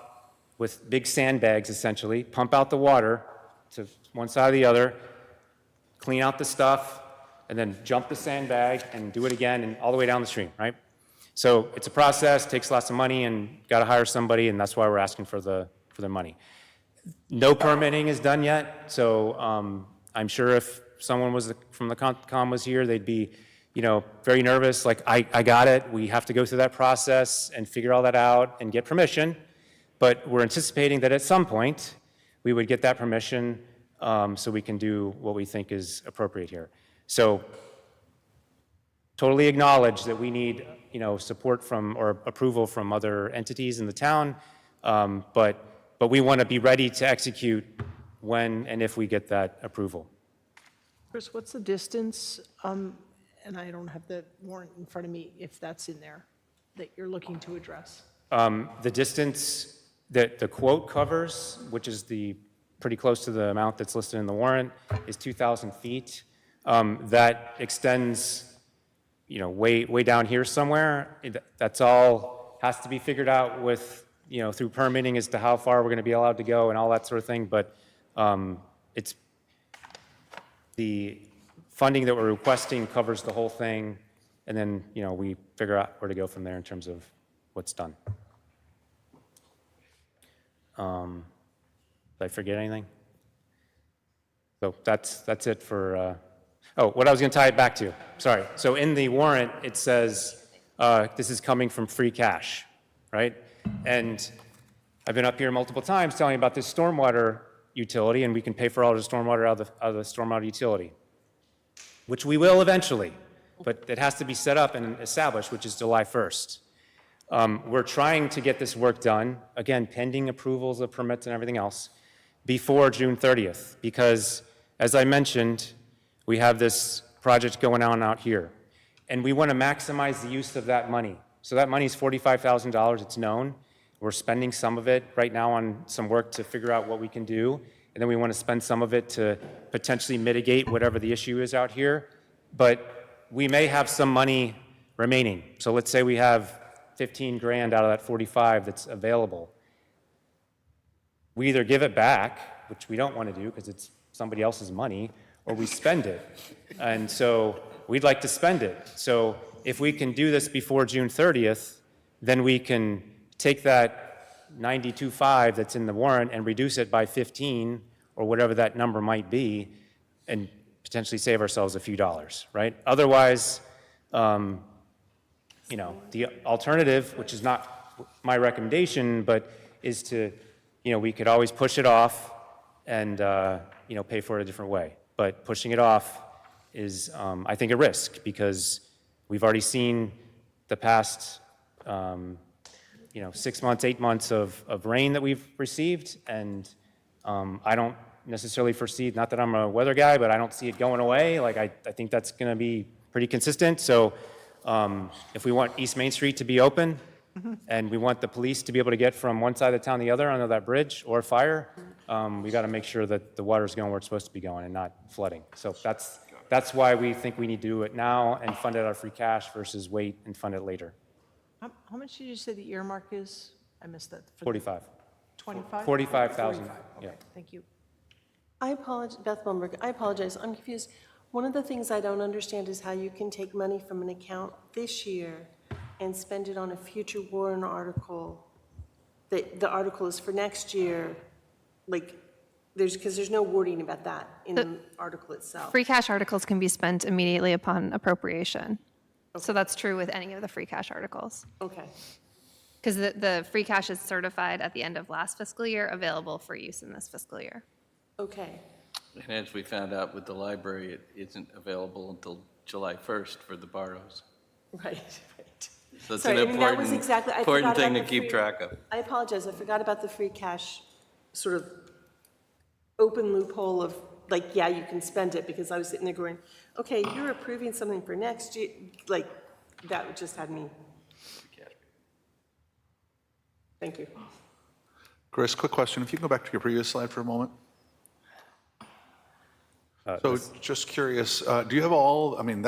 with big sandbags, essentially, pump out the water to one side or the other, clean out the stuff, and then jump the sandbag and do it again and all the way down the stream, right? So it's a process, takes lots of money, and got to hire somebody, and that's why we're asking for the money. No permitting is done yet, so I'm sure if someone from the COM was here, they'd be, very nervous, like, I got it, we have to go through that process and figure all that out and get permission, but we're anticipating that at some point, we would get that permission so we can do what we think is appropriate here. So totally acknowledge that we need, support from or approval from other entities in the town, but we want to be ready to execute when and if we get that approval. Chris, what's the distance, and I don't have the warrant in front of me, if that's in there, that you're looking to address? The distance that the quote covers, which is pretty close to the amount that's listed in the warrant, is 2,000 feet. That extends, way down here somewhere. That's all has to be figured out with, through permitting as to how far we're going to be allowed to go and all that sort of thing. But it's the funding that we're requesting covers the whole thing, and then, we figure out where to go from there in terms of what's done. Did I forget anything? So that's it for. What I was going to tie it back to. Sorry. So in the warrant, it says this is coming from free cash, right? And I've been up here multiple times telling you about this stormwater utility, and we can pay for all the stormwater out of the stormwater utility, which we will eventually, but it has to be set up and established, which is July 1st. We're trying to get this work done, again, pending approvals of permits and everything else, before June 30th, because, as I mentioned, we have this project going on out here, and we want to maximize the use of that money. So that money is $45,000, it's known. We're spending some of it right now on some work to figure out what we can do, and then we want to spend some of it to potentially mitigate whatever the issue is out here. But we may have some money remaining. So let's say we have 15 grand out of that 45 that's available. We either give it back, which we don't want to do because it's somebody else's money, or we spend it. And so we'd like to spend it. So if we can do this before June 30th, then we can take that 92.5 that's in the warrant and reduce it by 15 or whatever that number might be and potentially save ourselves a few dollars, right? Otherwise, you know, the alternative, which is not my recommendation, but is to, you know, we could always push it off and, you know, pay for it a different way. But pushing it off is, I think, a risk because we've already seen the past, you know, 6 months, 8 months of rain that we've received. And I don't necessarily foresee, not that I'm a weather guy, but I don't see it going away. Like, I think that's going to be pretty consistent. So if we want East Main Street to be open, and we want the police to be able to get from one side of the town to the other under that bridge or fire, we got to make sure that the water's going where it's supposed to be going and not flooding. So that's why we think we need to do it now and fund it out of free cash versus wait and fund it later. How much did you say the earmark is? I missed that. 45. 25? 45,000, yeah. Okay, thank you. I apologize, Beth Blumberg, I apologize, I'm confused. One of the things I don't understand is how you can take money from an account this year and spend it on a future warrant article. The article is for next year, like, because there's no wording about that in the article itself. Free cash articles can be spent immediately upon appropriation. So that's true with any of the free cash articles. Okay. Because the free cash is certified at the end of last fiscal year, available for use in this fiscal year. Okay. And as we found out with the library, it isn't available until July 1st for the borrows. Right, right. So it's Sorry, an I mean, that was important, exactly, I important forgot thing to about the keep free- track of. I apologize, I forgot about the free cash sort of open loophole of, like, yeah, you can spend it, because I was sitting there going, okay, you're approving something for next year, like, that just had me. Thank you. Chris, quick question. If you can go back to your previous slide for a moment. So just curious, do you have all, I mean,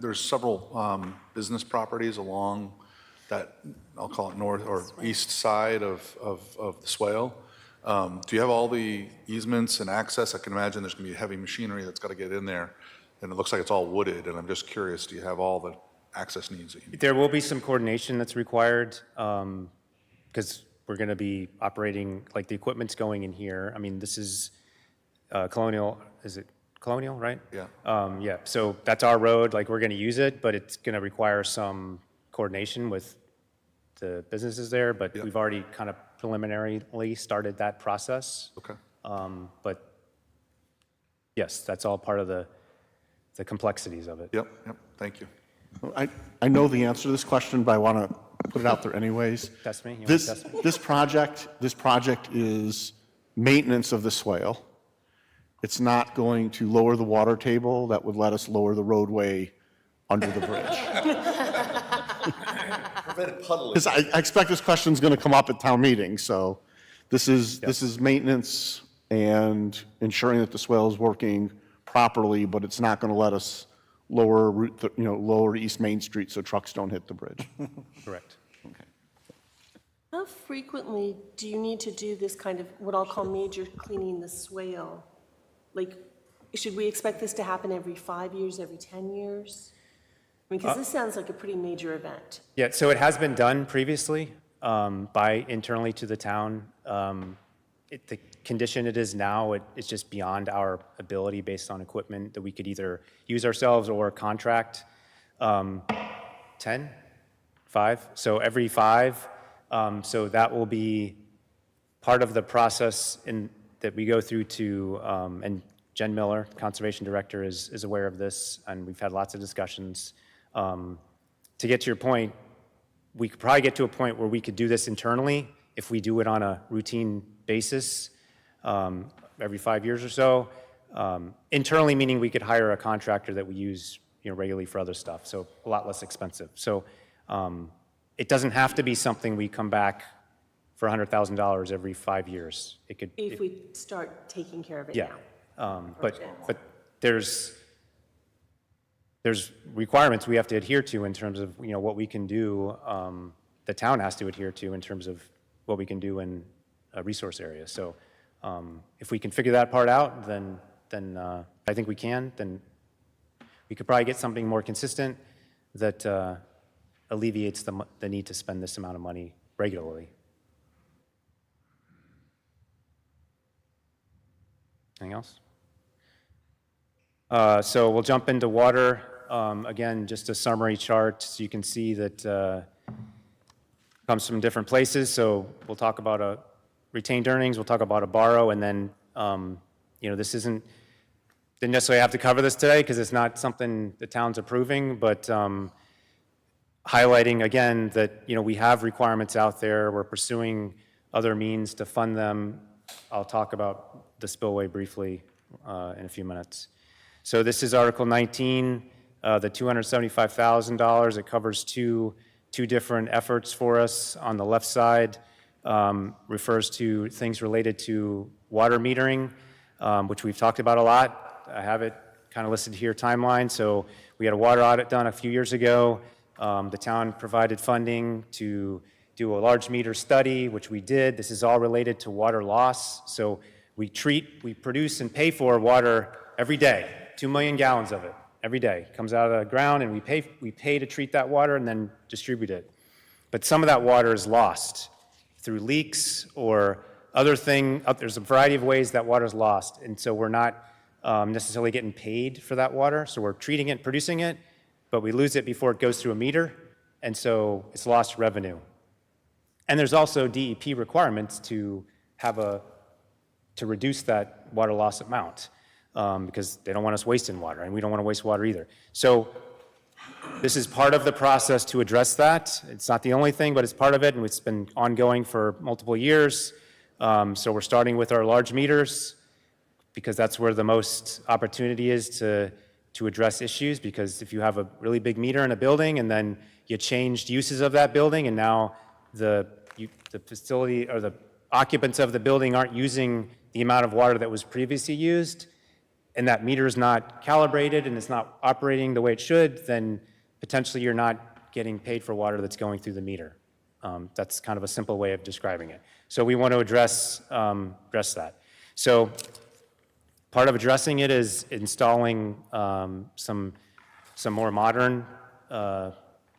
there's several business properties along that, I'll call it north or east side of the swale. Do you have all the easements and access? I can imagine there's going to be heavy machinery that's got to get in there, and it looks like it's all wooded, and I'm just curious, do you have all the access needs that you need? There will be some coordination that's required because we're going to be operating, like the equipment's going in here. I mean, this is Colonial, is it Colonial, right? Yeah. Yeah, so that's our road, like we're going to use it, but it's going to require some coordination with the businesses there, but Yep. we've already kind of preliminarily started that process. Okay. But yes, that's all part of the complexities of it. Yep, thank you. I know the answer to this question, but I want to put it out there anyways. Test me? You wanna This, test me? this project is maintenance of the swale. It's not going to lower the water table that would let us lower the roadway under the bridge. Because I expect this question's going to come up at town meeting, so this is maintenance and ensuring that the swale is working properly, but it's not going to let us lower East Main Street so trucks don't hit the bridge. Correct. How frequently do you need to do this kind of, what I'll call major cleaning the swale? Like, should we expect this to happen every 5 years, every 10 years? I mean, because this sounds like a pretty major event. Yeah, so it has been done previously internally to the town. The condition it is now, it's just beyond our ability based on equipment that we could either use ourselves or contract. 5, so every 5. So that will be part of the process that we go through to, and Jen Miller, Conservation Director, is aware of this, and we've had lots of discussions. To get to your point, we could probably get to a point where we could do this internally if we do it on a routine basis every 5 years or so. Internally, meaning we could hire a contractor that we use regularly for other stuff, so a lot less expensive. So it doesn't have to be something we come back for $100,000 every 5 years. It could, If we start taking care of it yeah. now. But there's requirements we have to adhere to in terms of, what we can do, the town has to adhere to in terms of what we can do in a resource area. So if we can figure that part out, then I think we can, then we could probably get something more consistent that alleviates the need to spend this amount of money regularly. Anything else? So we'll jump into water. Again, just a summary chart, so you can see that comes from different places. So we'll talk about retained earnings, we'll talk about a borrow, and then, this didn't necessarily have to cover this today because it's not something the town's approving, but highlighting again that, we have requirements out there. We're pursuing other means to fund them. I'll talk about the spillway briefly in a few minutes. So this is Article 19, the $275,000. It covers two different efforts for us. On the left side, refers to things related to water metering, which we've talked about a lot. I have it kind of listed here, timeline. So we had a water audit done a few years ago. The town provided funding to do a large meter study, which we did. This is all related to water loss. So we produce and pay for water every day, 2 million gallons of it every day. It comes out of the ground, and we pay to treat that water and then distribute it. But some of that water is lost through leaks or other thing. There's a variety of ways that water is lost, and so we're not necessarily getting paid for that water. So we're treating it, producing it, but we lose it before it goes through a meter, and so it's lost revenue. And there's also DEP requirements to reduce that water loss amount because they don't want us wasting water, and we don't want to waste water either. So this is part of the process to address that. It's not the only thing, but it's part of it, and it's been ongoing for multiple years. So we're starting with our large meters because that's where the most opportunity is to address issues, because if you have a really big meter in a building and then you changed uses of that building and now the facility or the occupants of the building aren't using the amount of water that was previously used, and that meter is not calibrated and it's not operating the way it should, then potentially you're not getting paid for water that's going through the meter. That's kind of a simple way of describing it. So we want to address that. So part of addressing it is installing some more modern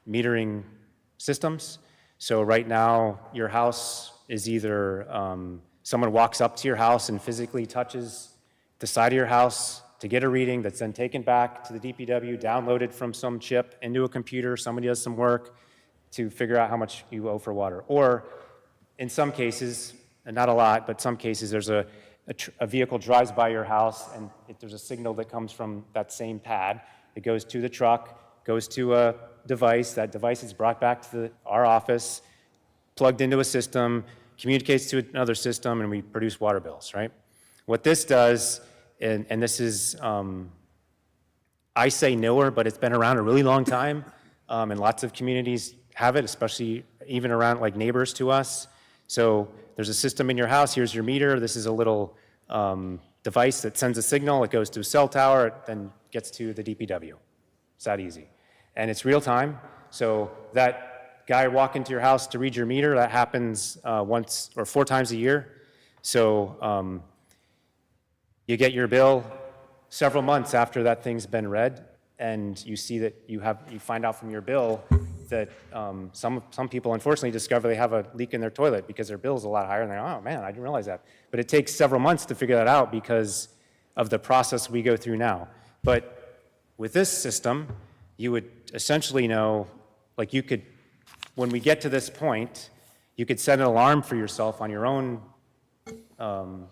metering systems. So right now, your house is either someone walks up to your house and physically touches the side of your house to get a reading that's then taken back to the DPW, downloaded from some chip into a computer. Somebody does some work to figure out how much you owe for water. Or in some cases, and not a lot, but some cases, there's a vehicle drives by your house and there's a signal that comes from that same pad. It goes to the truck, goes to a device. That device is brought back to our office, plugged into a system, communicates to another system, and we produce water bills, right? What this does, and this is, I say newer, but it's been around a really long time, and lots of communities have it, especially even around like neighbors to us. So there's a system in your house, here's your meter, this is a little device that sends a signal, it goes to a cell tower, it then gets to the DPW. It's that easy. And it's real time, so that guy walking to your house to read your meter, that happens once or 4 times a year. So you get your bill several months after that thing's been read, and you see that you find out from your bill that some people unfortunately discover they have a leak in their toilet because their bill's a lot higher, and they're, oh man, I didn't realize that. But it takes several months to figure that out because of the process we go through now. But with this system, you would essentially know, like you could, when we get to this point, you could set an alarm for yourself on your own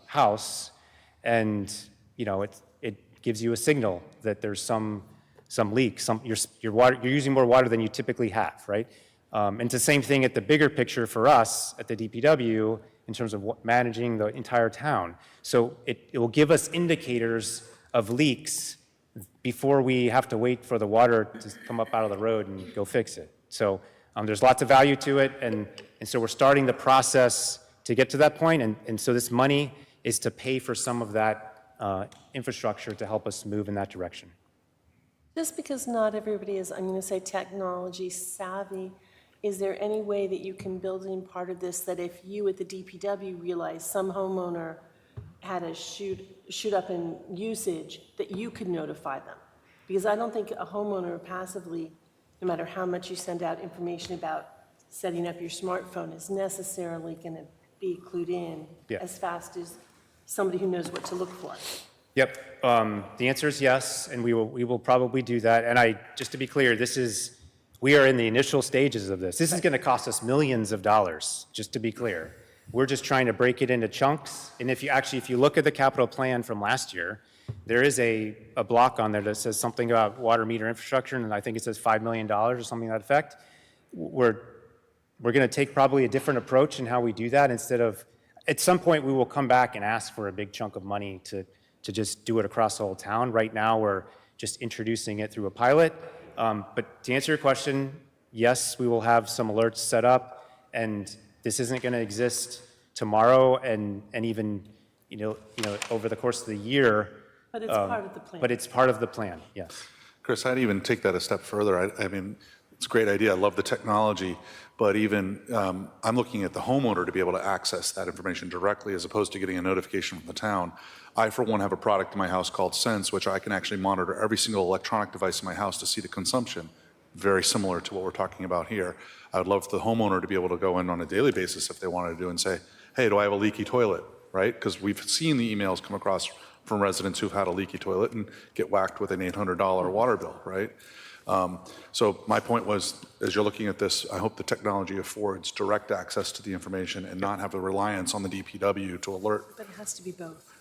house, and it gives you a signal that there's some leak, you're using more water than you typically have, right? And it's the same thing at the bigger picture for us at the DPW in terms of managing the entire town. So it will give us indicators of leaks before we have to wait for the water to come up out of the road and go fix it. So There's lots of value to it, and so we're starting the process to get to that point, and so this money is to pay for some of that infrastructure to help us move in that direction. Just because not everybody is, I'm going to say, technology savvy, is there any way that you can build in part of this that if you at the DPW realize some homeowner had a shoot up in usage, that you could notify them? Because I don't think a homeowner passively, no matter how much you send out information about setting up your smartphone, is necessarily going to be clued in as fast as somebody who knows what to look for. Yep, the answer is yes, and we will probably do that. And just to be clear, we are in the initial stages of this. This is going to cost us millions of dollars, just to be clear. We're just trying to break it into chunks. And if you look at the capital plan from last year, there is a block on there that says something about water meter infrastructure, and I think it says $5 million or something to that effect. We're going to take probably a different approach in how we do that. Instead of, at some point, we will come back and ask for a big chunk of money to just do it across the whole town. Right now, we're just introducing it through a pilot. But to answer your question, yes, we will have some alerts set up, and this isn't going to exist tomorrow and even over the course of the year. But it's part of the plan. But it's part of the plan, yes. Chris, I'd even take that a step further. I mean, it's a great idea. I love the technology, but even I'm looking at the homeowner to be able to access that information directly as opposed to getting a notification from the town. I, for one, have a product in my house called Sense, which I can actually monitor every single electronic device in my house to see the consumption, very similar to what we're talking about here. I would love for the homeowner to be able to go in on a daily basis if they wanted to do and say, hey, do I have a leaky toilet, right? Because we've seen the emails come across from residents who've had a leaky toilet and get whacked with an $800 water bill, right? So my point was, as you're looking at this, I hope the technology affords direct access to the information and not have a reliance on the DPW to alert. But it has to be both.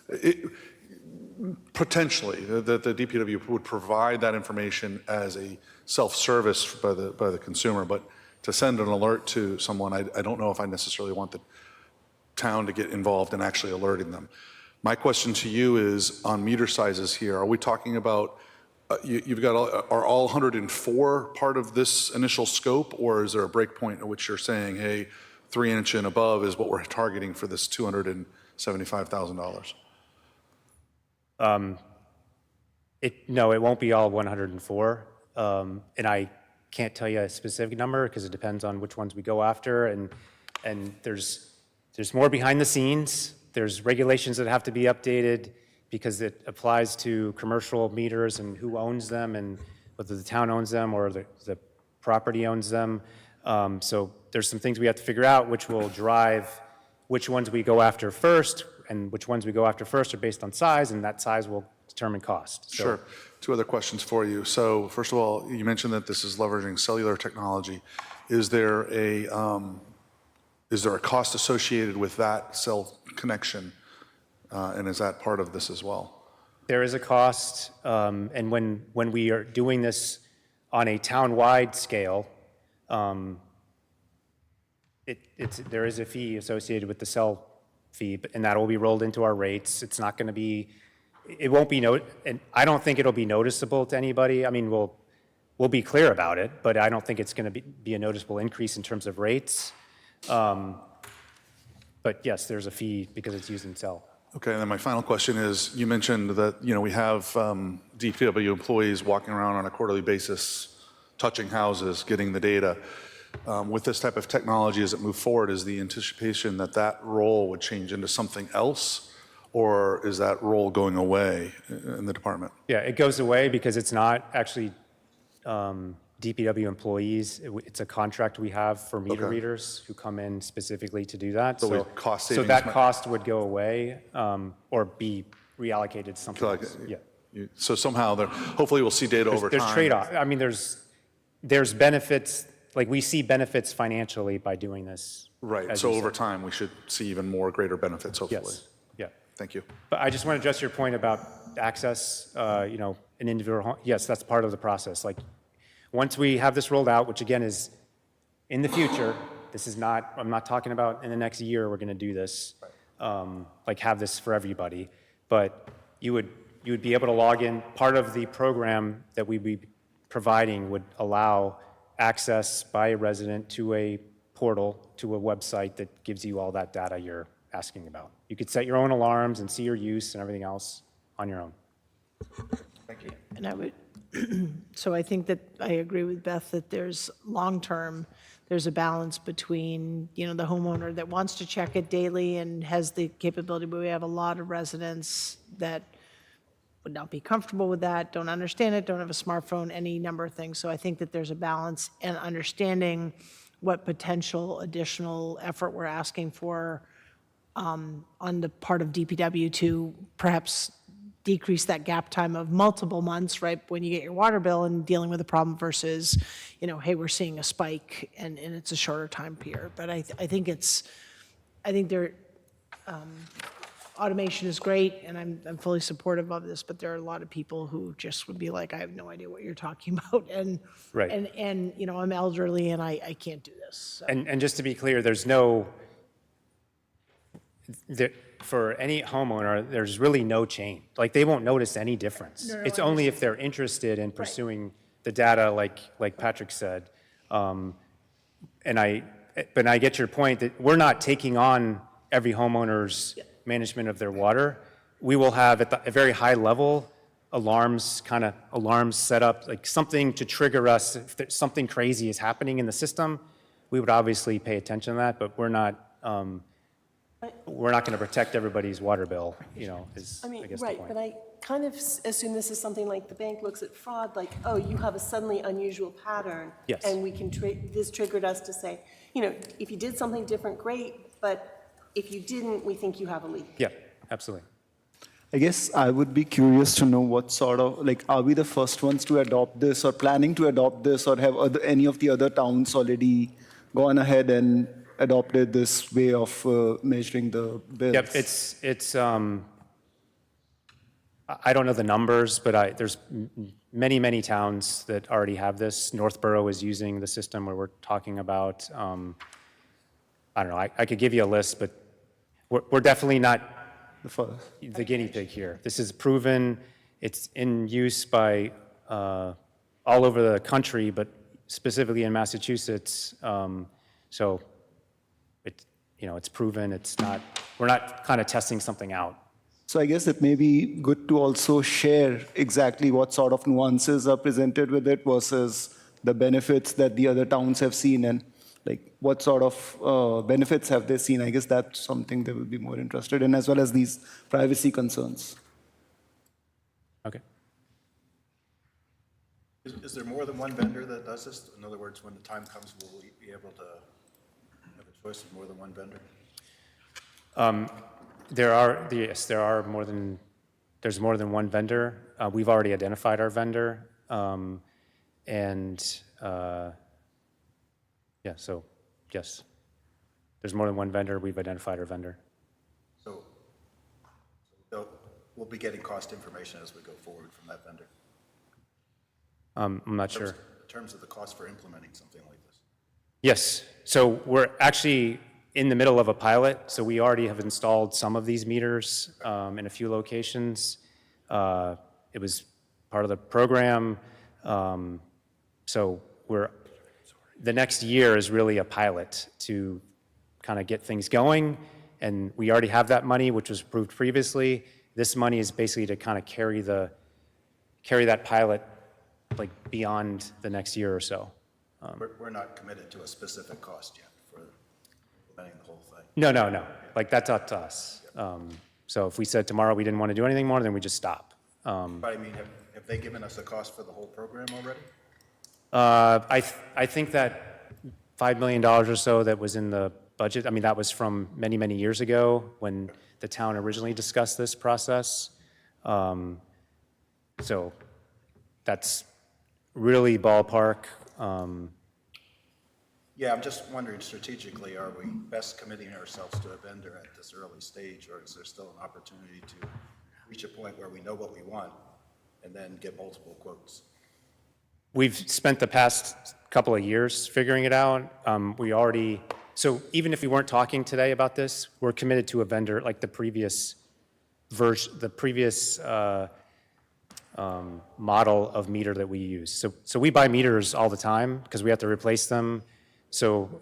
Potentially, the DPW would provide that information as a self-service by the consumer, but to send an alert to someone, I don't know if I necessarily want the town to get involved in actually alerting them. My question to you is on meter sizes here. Are we talking about are all 104 part of this initial scope, or is there a break point at which you're saying, hey, 3-inch and above is what we're targeting for this $275,000? No, it won't be all 104. And I can't tell you a specific number because it depends on which ones we go after. And there's more behind the scenes. There's regulations that have to be updated because it applies to commercial meters and who owns them and whether the town owns them or the property owns them. So there's some things we have to figure out which will drive which ones we go after first, and which ones we go after first are based on size, and that size will determine cost. So, Sure. Two other questions for you. So first of all, you mentioned that this is leveraging cellular technology. Is there a cost associated with that cell connection? And is that part of this as well? There is a cost, and when we are doing this on a town-wide scale, there is a fee associated with the cell fee, and that will be rolled into our rates. It's not going to be, it won't be, and I don't think it'll be noticeable to anybody. I mean, we'll be clear about it, but I don't think it's going to be a noticeable increase in terms of rates. But yes, there's a fee because it's used in cell. Okay, and then my final question is, you mentioned that, we have DPW employees walking around on a quarterly basis, touching houses, getting the data. With this type of technology, as it moves forward, is the anticipation that that role would change into something else, or is that role going away in the department? Yeah, it goes away because it's not actually DPW employees. It's a contract we have for meter readers who come in specifically to do that. So cost so savings that might- cost would go away or be reallocated to something else. Yeah. So somehow, hopefully we'll see data over time. There's trade-off. I mean, there's benefits, like we see benefits financially by doing this. Right, as so you over said. time, we should see even more greater benefits, hopefully. Yes, yeah. Thank you. But I just want to address your point about access, an individual home. Yes, that's part of the process. Like, once we have this rolled out, which again is in the future, I'm not talking about in the next year we're going to do this, like have this for everybody, but you would be able to log in. Part of the program that we'd be providing would allow access by a resident to a portal, to a website that gives you all that data you're asking about. You could set your own alarms and see your use and everything else on your own. And I would, so I think that I agree with Beth that there's long-term, there's a balance between, the homeowner that wants to check it daily and has the capability, but we have a lot of residents that would not be comfortable with that, don't understand it, don't have a smartphone, any number of things. So I think that there's a balance and understanding what potential additional effort we're asking for on the part of DPW to perhaps decrease that gap time of multiple months, right, when you get your water bill and dealing with a problem versus, hey, we're seeing a spike and it's a shorter time period. But I think automation is great, and I'm fully supportive of this, but there are a lot of people who just would be like, I have no idea what you're talking about, and Right. and I'm elderly and I can't do this. So. And just to be clear, for any homeowner, there's really no change. Like, they won't notice any difference. It's only if they're interested in pursuing the data, like Patrick said. But I get your point that we're not taking on every homeowner's management of their water. We will have at a very high level alarms set up, like something to trigger us if something crazy is happening in the system. We would obviously pay attention to that, but we're not going to protect everybody's water bill, is I guess the right, point. but I kind of assume this is something like the bank looks at fraud, like, oh, you have a suddenly unusual pattern. Yes. And we can, this triggered us to say, if you did something different, great, but if you didn't, we think you have a leak. Yeah, absolutely. I guess I would be curious to know what sort of, are we the first ones to adopt this or planning to adopt this, or have any of the other towns already gone ahead and adopted this way of measuring the bills? Yep, it's I don't know the numbers, but there's many, many towns that already have this. Northborough is using the system where we're talking about, I don't know, I could give you a list, but we're definitely not the guinea pig here. This is proven, it's in use by all over the country, but specifically in Massachusetts. So it's proven, we're not kind of testing something out. So I guess it may be good to also share exactly what sort of nuances are presented with it versus the benefits that the other towns have seen, and what sort of benefits have they seen. I guess that's something they will be more interested in, as well as these privacy concerns. Okay. Is there more than one vendor that does this? In other words, when the time comes, will we be able to have a choice of more than one vendor? There's more than one vendor. We've already identified our vendor. So yes, there's more than one vendor. We've identified our vendor. So we'll be getting cost information as we go forward from that vendor? I'm not sure. In terms of the cost for implementing something like this? Yes. So we're actually in the middle of a pilot. So we already have installed some of these meters in a few locations. It was part of the program. So the next year is really a pilot to kind of get things going. And we already have that money, which was approved previously. This money is basically to kind of carry that pilot beyond the next year or so. We're not committed to a specific cost yet for implementing the whole thing? No. That's up to us. So if we said tomorrow we didn't want to do anything more, then we just stop. But I mean, have they given us a cost for the whole program already? I think that $5 million or so that was in the budget, I mean, that was from many, many years ago when the town originally discussed this process. So that's really ballpark. Yeah, I'm just wondering strategically, are we best committing ourselves to a vendor at this early stage, or is there still an opportunity to reach a point where we know what we want and then get multiple quotes? We've spent the past couple of years figuring it out. So even if we weren't talking today about this, we're committed to a vendor like the previous model of meter that we use. So we buy meters all the time because we have to replace them. So,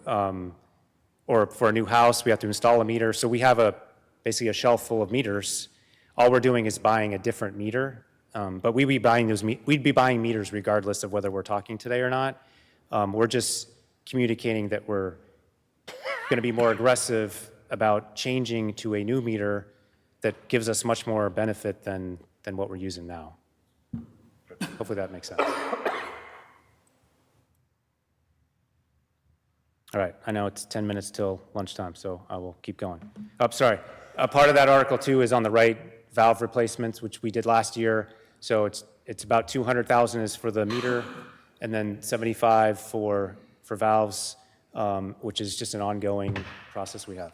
or for a new house, we have to install a meter. So we have basically a shelf full of meters. All we're doing is buying a different meter. But we'd be buying meters regardless of whether we're talking today or not. We're just communicating that we're going to be more aggressive about changing to a new meter that gives us much more benefit than what we're using now. Hopefully that makes sense. All right, I know it's 10 minutes till lunchtime, so I will keep going. Oh, sorry. A part of that article too is on the right valve replacements, which we did last year. So it's about 200,000 is for the meter, and then 75 for valves, which is just an ongoing process we have.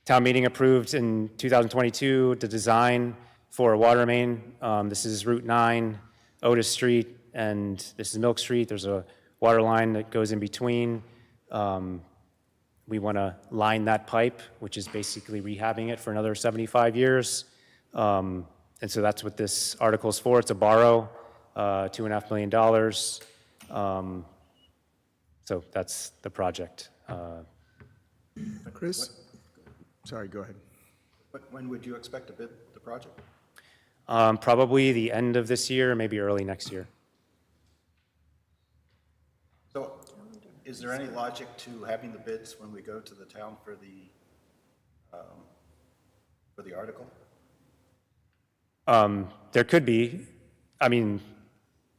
Town meeting approved in 2022 the design for a water main. This is Route 9, Otis Street, and this is Milk Street. There's a water line that goes in between. We want to line that pipe, which is basically rehabbing it for another 75 years. And so that's what this article is for. It's a borrow, $2.5 million. So that's the project. Chris? Sorry, go ahead. When would you expect to bid the project? Probably the end of this year, maybe early next year. So is there any logic to having the bids when we go to the town for the article? There could be. I mean,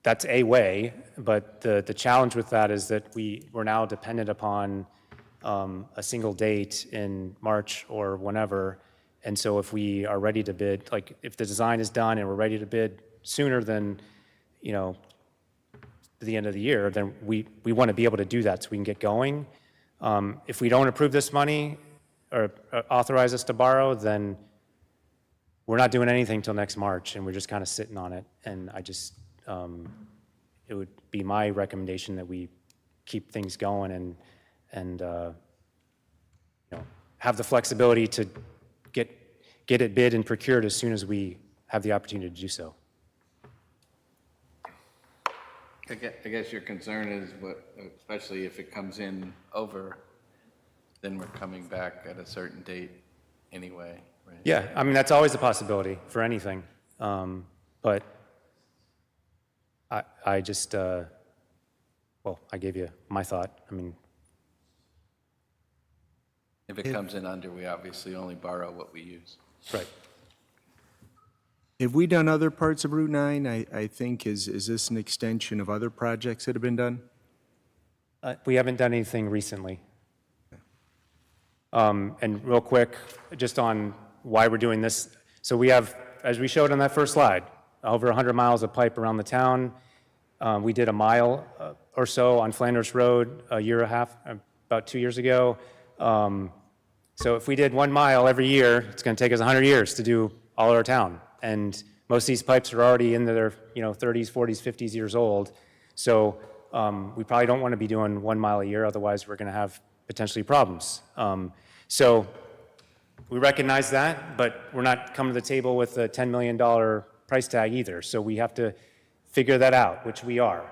that's a way, but the challenge with that is that we're now dependent upon a single date in March or whenever. And so if we are ready to bid, like if the design is done and we're ready to bid sooner than, the end of the year, then we want to be able to do that so we can get going. If we don't approve this money or authorize us to borrow, then we're not doing anything till next March, and we're just kind of sitting on it. And it would be my recommendation that we keep things going and have the flexibility to get it bid and procured as soon as we have the opportunity to do so. I guess your concern is especially if it comes in over, then we're coming back at a certain date anyway, right? Yeah, I mean, that's always a possibility for anything. But I just, I gave you my thought. I mean, If it comes in under, we obviously only borrow what we use. right. Have we done other parts of Route 9? I think, is this an extension of other projects that have been done? We haven't done anything recently. And real quick, just on why we're doing this. So we have, as we showed on that first slide, over 100 miles of pipe around the town. We did a mile or so on Flanders Road a year and a half, about 2 years ago. So if we did 1 mile every year, it's going to take us 100 years to do all our town. And most of these pipes are already in their 30s, 40s, 50s years old. So we probably don't want to be doing 1 mile a year, otherwise we're going to have potentially problems. So we recognize that, but we're not coming to the table with a $10 million price tag either. So we have to figure that out, which we are.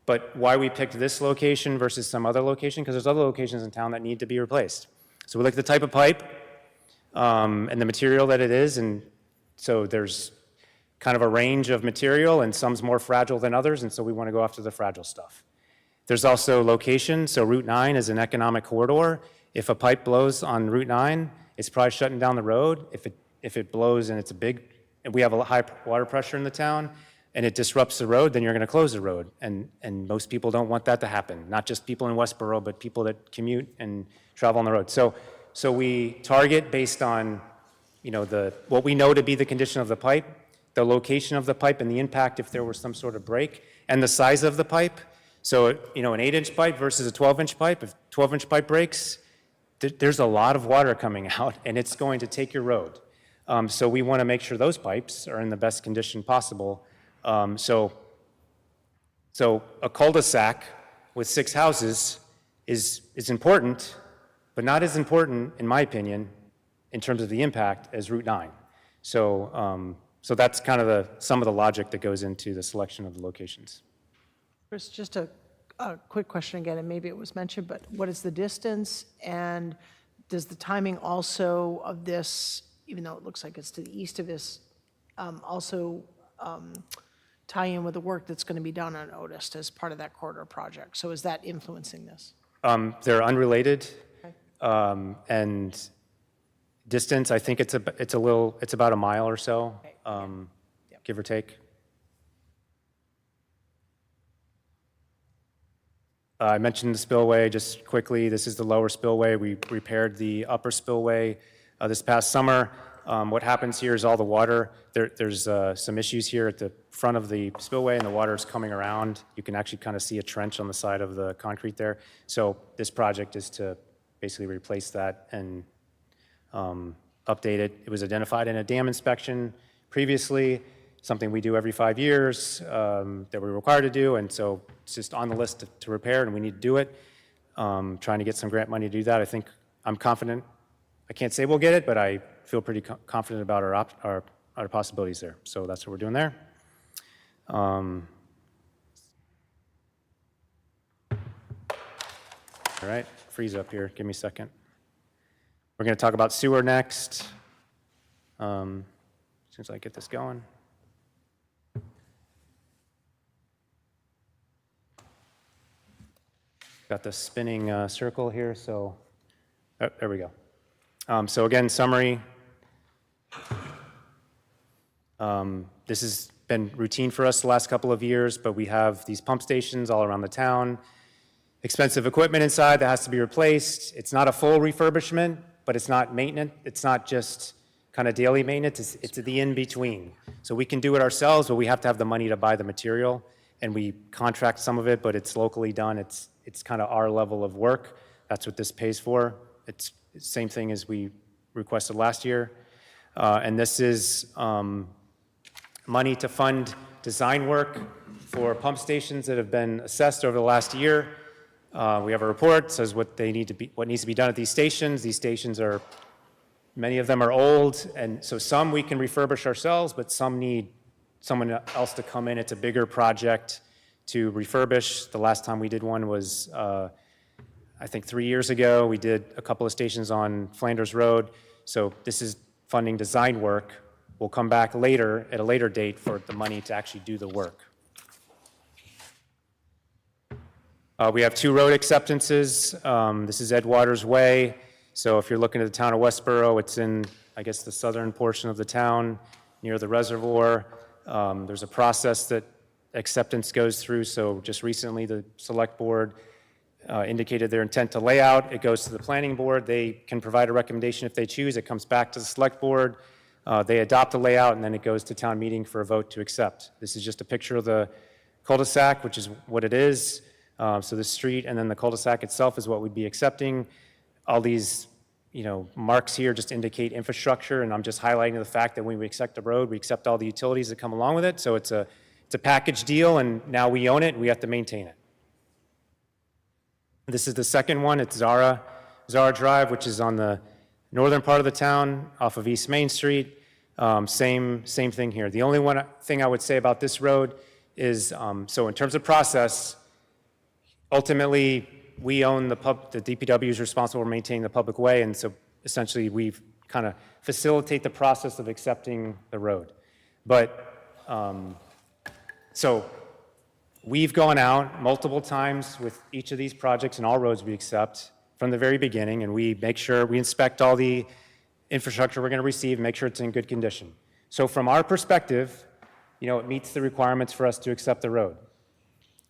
But why we picked this location versus some other location, because there's other locations in town that need to be replaced. So we look at the type of pipe and the material that it is, and so there's kind of a range of material, and some's more fragile than others, and so we want to go after the fragile stuff. There's also location, so Route 9 is an economic corridor. If a pipe blows on Route 9, it's probably shutting down the road. If it blows and and we have a high water pressure in the town, and it disrupts the road, then you're going to close the road. And most people don't want that to happen, not just people in Westborough, but people that commute and travel on the road. So we target based on what we know to be the condition of the pipe, the location of the pipe, and the impact if there was some sort of break, and the size of the pipe. So an 8-inch pipe versus a 12-inch pipe, if 12-inch pipe breaks, there's a lot of water coming out, and it's going to take your road. So we want to make sure those pipes are in the best condition possible. So a cul-de-sac with 6 houses is important, but not as important, in my opinion, in terms of the impact as Route 9. So that's kind of some of the logic that goes into the selection of the locations. Chris, just a quick question again, and maybe it was mentioned, but what is the distance? And does the timing also of this, even though it looks like it's to the east of this, also tie in with the work that's going to be done on Otis as part of that corridor project? So is that influencing this? They're unrelated. And distance, I think it's about a mile or so, give or take. I mentioned the spillway just quickly. This is the lower spillway. We repaired the upper spillway this past summer. What happens here is all the water, there's some issues here at the front of the spillway, and the water is coming around. You can actually kind of see a trench on the side of the concrete there. So this project is to basically replace that and update it. It was identified in a dam inspection previously, something we do every 5 years that we're required to do, and so it's just on the list to repair, and we need to do it. Trying to get some grant money to do that. I think I'm confident. I can't say we'll get it, but I feel pretty confident about our possibilities there. So that's what we're doing there. All right, freeze up here. Give me a second. We're going to talk about sewer next. As soon as I get this going. Got the spinning circle here, so there we go. So again, summary. This has been routine for us the last couple of years, but we have these pump stations all around the town. Expensive equipment inside that has to be replaced. It's not a full refurbishment, but it's not maintenance. It's not just kind of daily maintenance. It's the in-between. So we can do it ourselves, but we have to have the money to buy the material, and we contract some of it, but it's locally done. It's kind of our level of work. That's what this pays for. It's the same thing as we requested last year. And this is money to fund design work for pump stations that have been assessed over the last year. We have a report that says what needs to be done at these stations. These stations many of them are old, and so some we can refurbish ourselves, but some need someone else to come in. It's a bigger project to refurbish. The last time we did one was, I think 3 years ago. We did a couple of stations on Flanders Road. So this is funding design work. We'll come back later, at a later date, for the money to actually do the work. We have 2 road acceptances. This is Ed Waters Way. So if you're looking at the town of Westborough, it's in, I guess, the southern portion of the town, near the reservoir. There's a process that acceptance goes through. So just recently, the select board indicated their intent to lay out. It goes to the planning board. They can provide a recommendation if they choose. It comes back to the select board. They adopt the layout, and then it goes to town meeting for a vote to accept. This is just a picture of the cul-de-sac, which is what it is. So the street and then the cul-de-sac itself is what we'd be accepting. All these, marks here just indicate infrastructure, and I'm just highlighting the fact that when we accept the road, we accept all the utilities that come along with it. So it's a package deal, and now we own it, and we have to maintain it. This is the second one. It's Zara Drive, which is on the northern part of the town off of East Main Street. Same thing here. The only thing I would say about this road is, so in terms of process, ultimately, we own the DPW is responsible for maintaining the public way, and so essentially we've kind of facilitate the process of accepting the road. But, so we've gone out multiple times with each of these projects and all roads we accept from the very beginning, and we make sure we inspect all the infrastructure we're going to receive, make sure it's in good condition. So from our perspective, it meets the requirements for us to accept the road.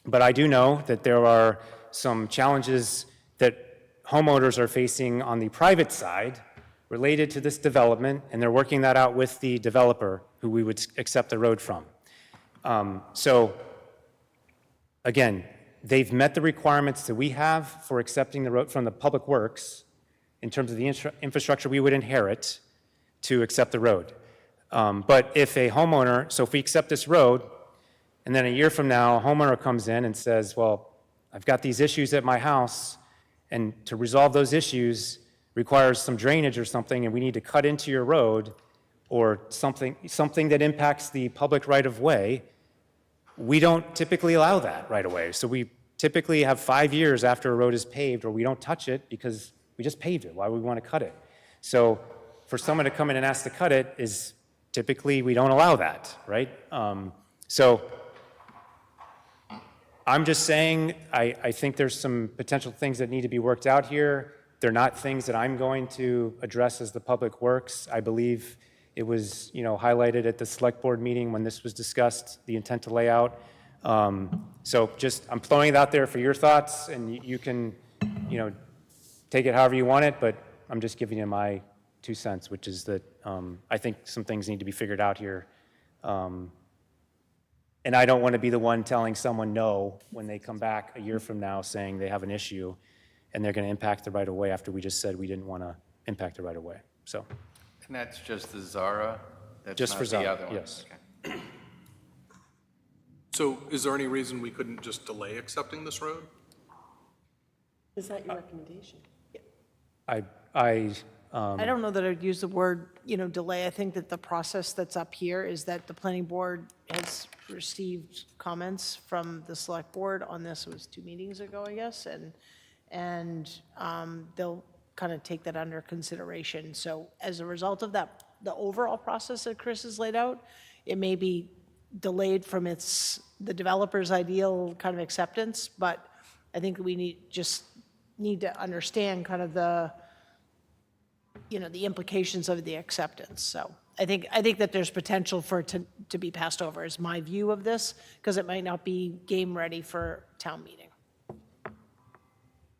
But I do know that there are some challenges that homeowners are facing on the private side related to this development, and they're working that out with the developer who we would accept the road from. So again, they've met the requirements that we have for accepting the road from the public works in terms of the infrastructure we would inherit to accept the road. But if a homeowner, so if we accept this road, and then a year from now, a homeowner comes in and says, well, I've got these issues at my house, and to resolve those issues requires some drainage or something, and we need to cut into your road, or something that impacts the public right-of-way, we don't typically allow that right away. So we typically have 5 years after a road is paved, or we don't touch it because we just paved it. Why would we want to cut it? So for someone to come in and ask to cut it is typically, we don't allow that, right? So I'm just saying, I think there's some potential things that need to be worked out here. They're not things that I'm going to address as the Public Works. I believe it was, highlighted at the select board meeting when this was discussed, the intent to lay out. So just, I'm throwing it out there for your thoughts, and you can, take it however you want it, but I'm just giving you my 2 cents, which is that I think some things need to be figured out here. And I don't want to be the one telling someone no when they come back a year from now saying they have an issue and they're going to impact the right of way after we just said we didn't want to impact the right of way. So, And that's just the Zara? That's just not for the Zara, other one? yes. Okay. So is there any reason we couldn't just delay accepting this road? Is that your recommendation? I don't know that I'd use the word, delay. I think that the process that's up here is that the planning board has received comments from the select board on this. It was 2 meetings ago, I guess, and they'll kind of take that under consideration. So as a result of that, the overall process that Chris has laid out, it may be delayed from the developer's ideal kind of acceptance, but I think we need to understand kind of the implications of the acceptance. So I think that there's potential for it to be passed over, is my view of this, because it might not be game ready for town meeting.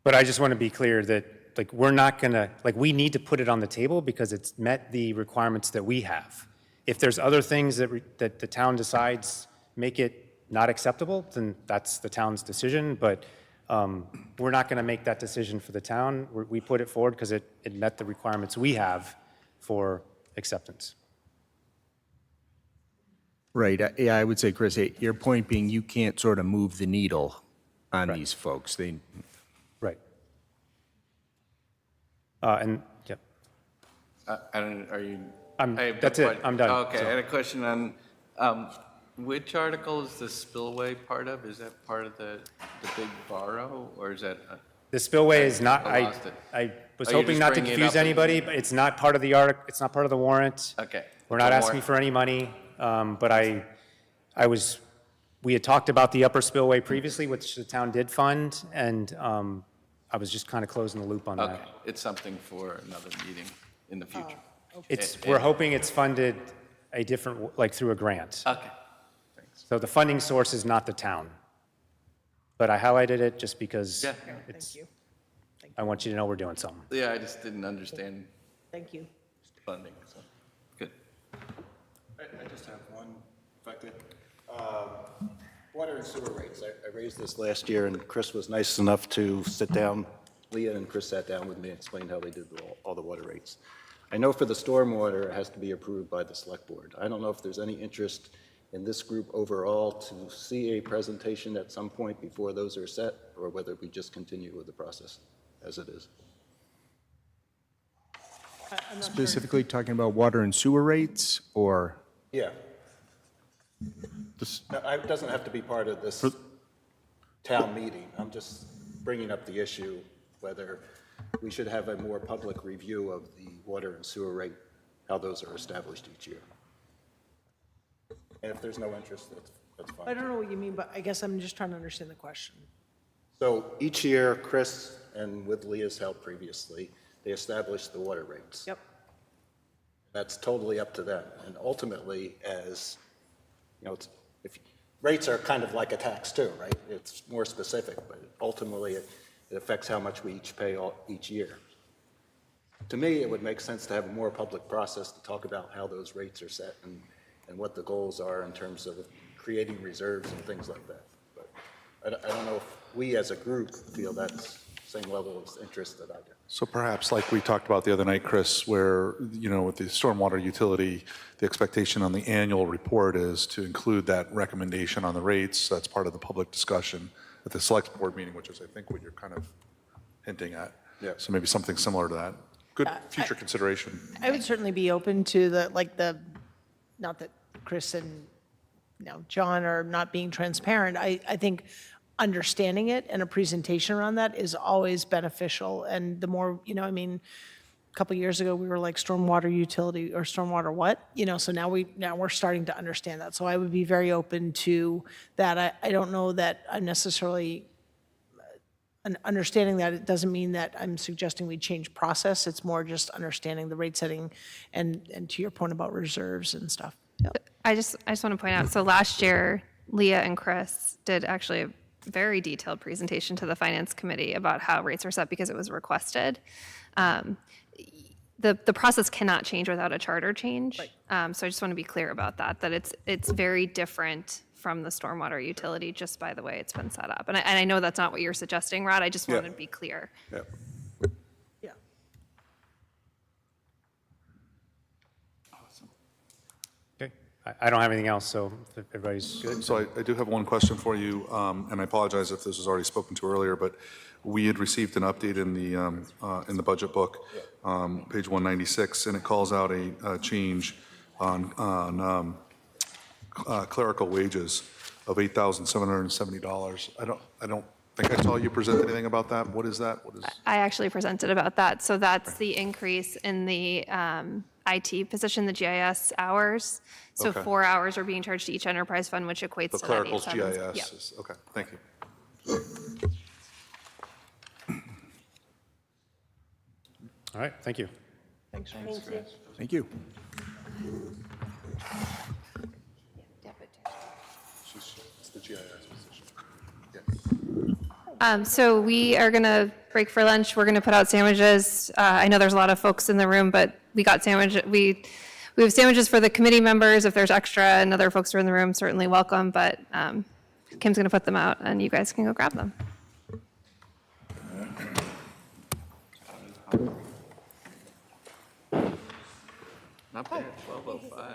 But I just want to be clear that, we're not going to, we need to put it on the table because it's met the requirements that we have. If there's other things that the town decides make it not acceptable, then that's the town's decision, but we're not going to make that decision for the town. We put it forward because it met the requirements we have for acceptance. Right. Yeah, I would say, Chris, your point being you can't sort of move the needle on these folks. Right. And, yeah. Are you? That's it. I'm done. Okay, So- I had a question on, which article is the spillway part of? Is that part of the big borrow, or is that? The spillway is not, I lost it. I was Oh, you're hoping just not to bringing it confuse up in- anybody, but it's not part of the it's not part of the warrant. Okay. We're not So asking for any money, but we had talked about the upper spillway previously, which the town did fund, and I was just kind of closing the loop on Okay, that. it's something for another meeting in the future. We're hoping it's funded a different, through a grant. Okay, thanks. So the funding source is not the town. But I highlighted it just because Yeah. it's, I want you to know we're doing something. Yeah, I just didn't understand Thank you. funding, so, good. I just have one, if I could. Water and sewer rates. I raised this last year, and Chris was nice enough to sit down, Leah and Chris sat down with me and explained how they did all the water rates. I know for the stormwater, it has to be approved by the select board. I don't know if there's any interest in this group overall to see a presentation at some point before those are set, or whether we just continue with the process as it is. Specifically talking about water and sewer rates, or? Yeah. No, it doesn't have to be part of this town meeting. I'm just bringing up the issue whether we should have a more public review of the water and sewer rate, how those are established each year. And if there's no interest, that's fine. I don't know what you mean, but I guess I'm just trying to understand the question. So each year, Chris, and with Leah's help previously, they establish the water rates. Yep. That's totally up to them. And ultimately, rates are kind of like a tax too, right? It's more specific, but ultimately it affects how much we each pay each year. To me, it would make sense to have a more public process to talk about how those rates are set and what the goals are in terms of creating reserves and things like that. But I don't know if we as a group feel that's the same level of interest that I do. So perhaps like we talked about the other night, Chris, where, with the stormwater utility, the expectation on the annual report is to include that recommendation on the rates. That's part of the public discussion at the select board meeting, which is, I think, what you're kind of hinting at. Yeah. So maybe something similar to that. good future consideration. I would certainly be open to not that Chris and, John are not being transparent. I think understanding it and a presentation around that is always beneficial. And the more, a couple years ago, we were like stormwater utility or stormwater what? So now we're starting to understand that. So I would be very open to that. I don't know that I'm necessarily understanding that. It doesn't mean that I'm suggesting we change process. It's more just understanding the rate setting and to your point about reserves and stuff. Yep. I just want to point out, so last year, Leah and Chris did actually a very detailed presentation to the Finance Committee about how rates are set because it was requested. The process cannot change without a charter change. Right. So I just want to be clear about that it's very different from the stormwater utility just by the way it's been set up. And I know that's not what you're suggesting, Rod. I just wanted to be clear. Yeah. Yeah. Okay, I don't have anything else, so if everybody's good. So I do have one question for you, and I apologize if this was already spoken to earlier, but we had received an update in the budget book, page 196, and it calls out a change on clerical wages of $8,770. I don't think I saw you present anything about that. What is that? I actually presented about that. So that's the increase in the IT position, the GIS hours. So Okay. 4 hours are being charged to each enterprise fund, which equates The to that clerical's 8,700. GIS Yeah. is, okay, thank you. All right, thank you. Thanks, Thank you. Thank you. It's the GIS position. So we are going to break for lunch. We're going to put out sandwiches. I know there's a lot of folks in the room, but we got we have sandwiches for the committee members. If there's extra and other folks are in the room, certainly welcome. But Kim's going to put them out, and you guys can go grab them. Not bad, 12:05.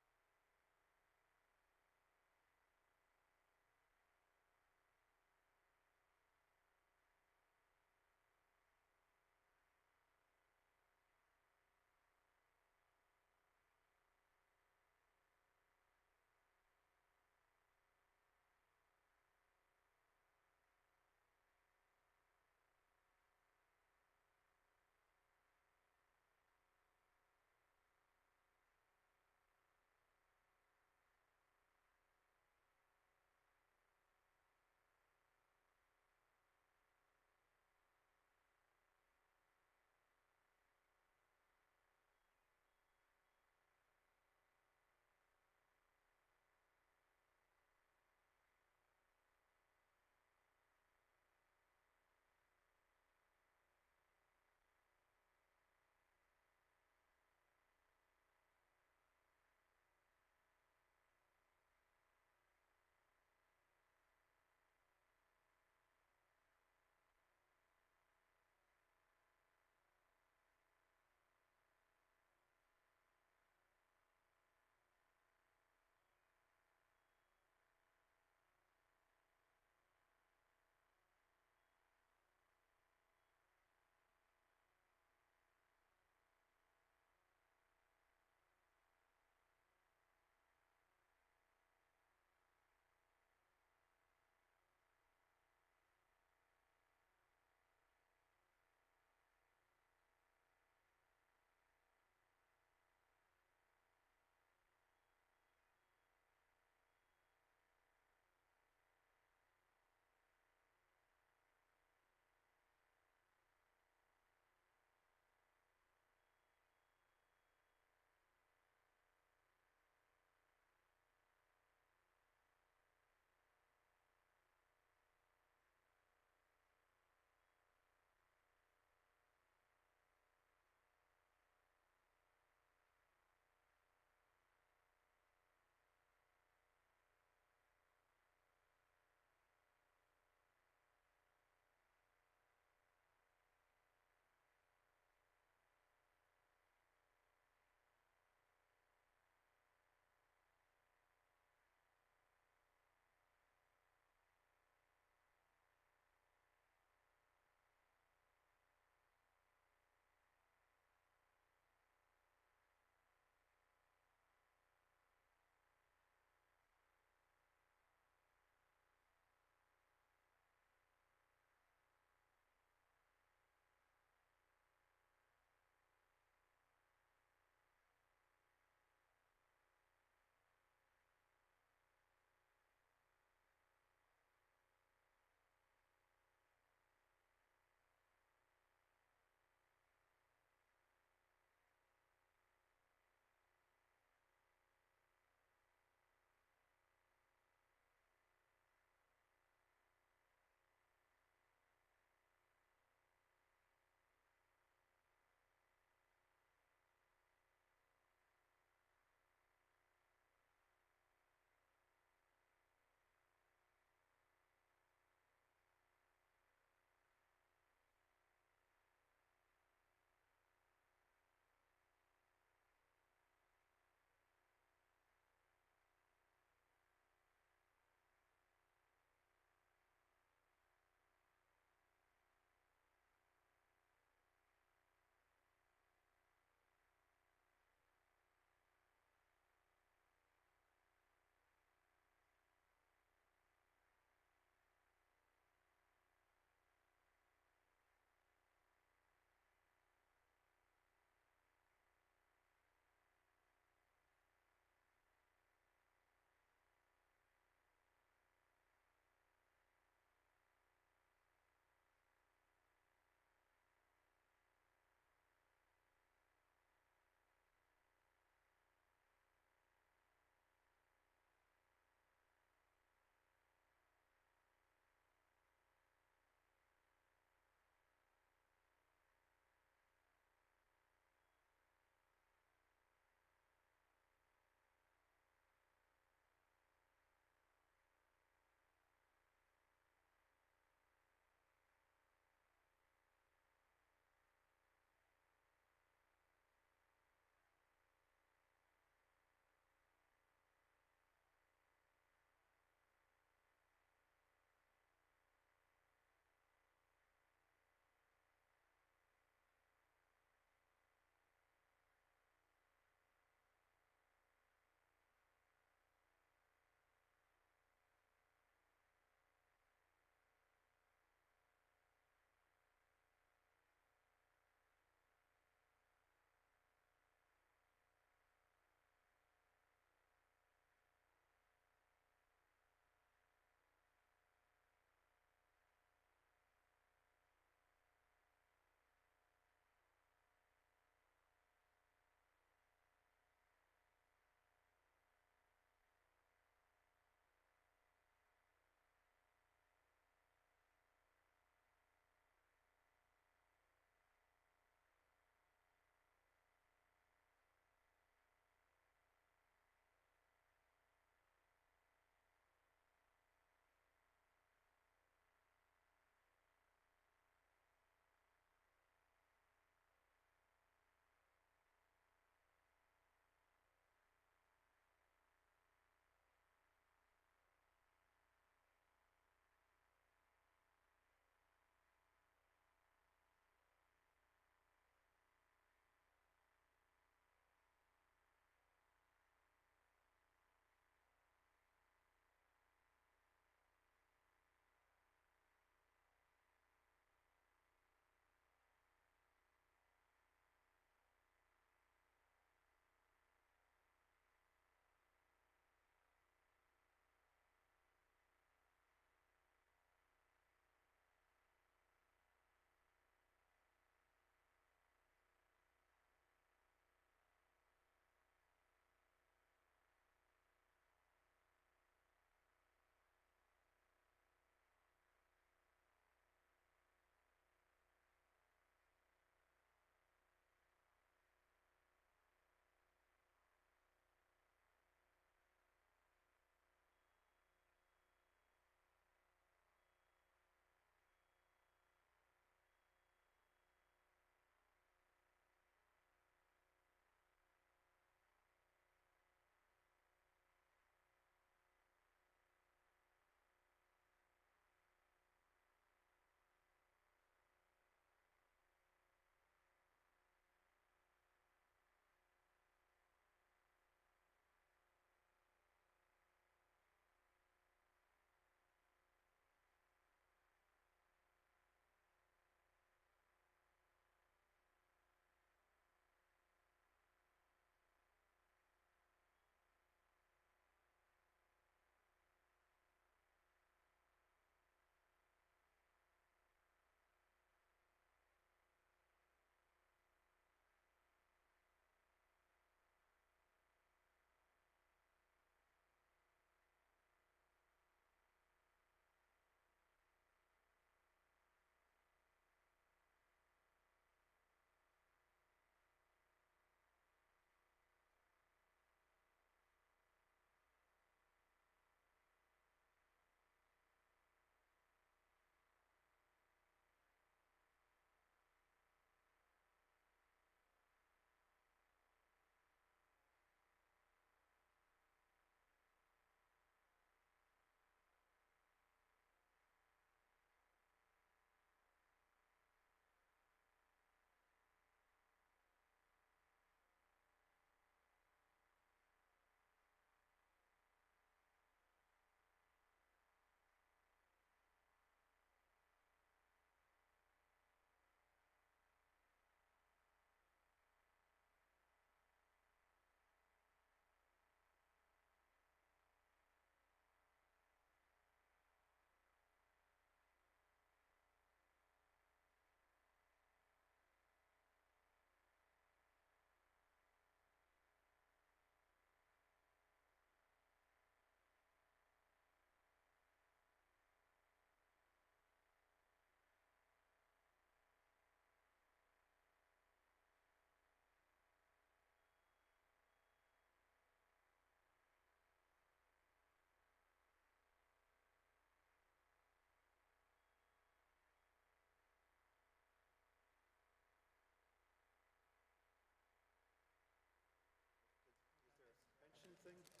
thing?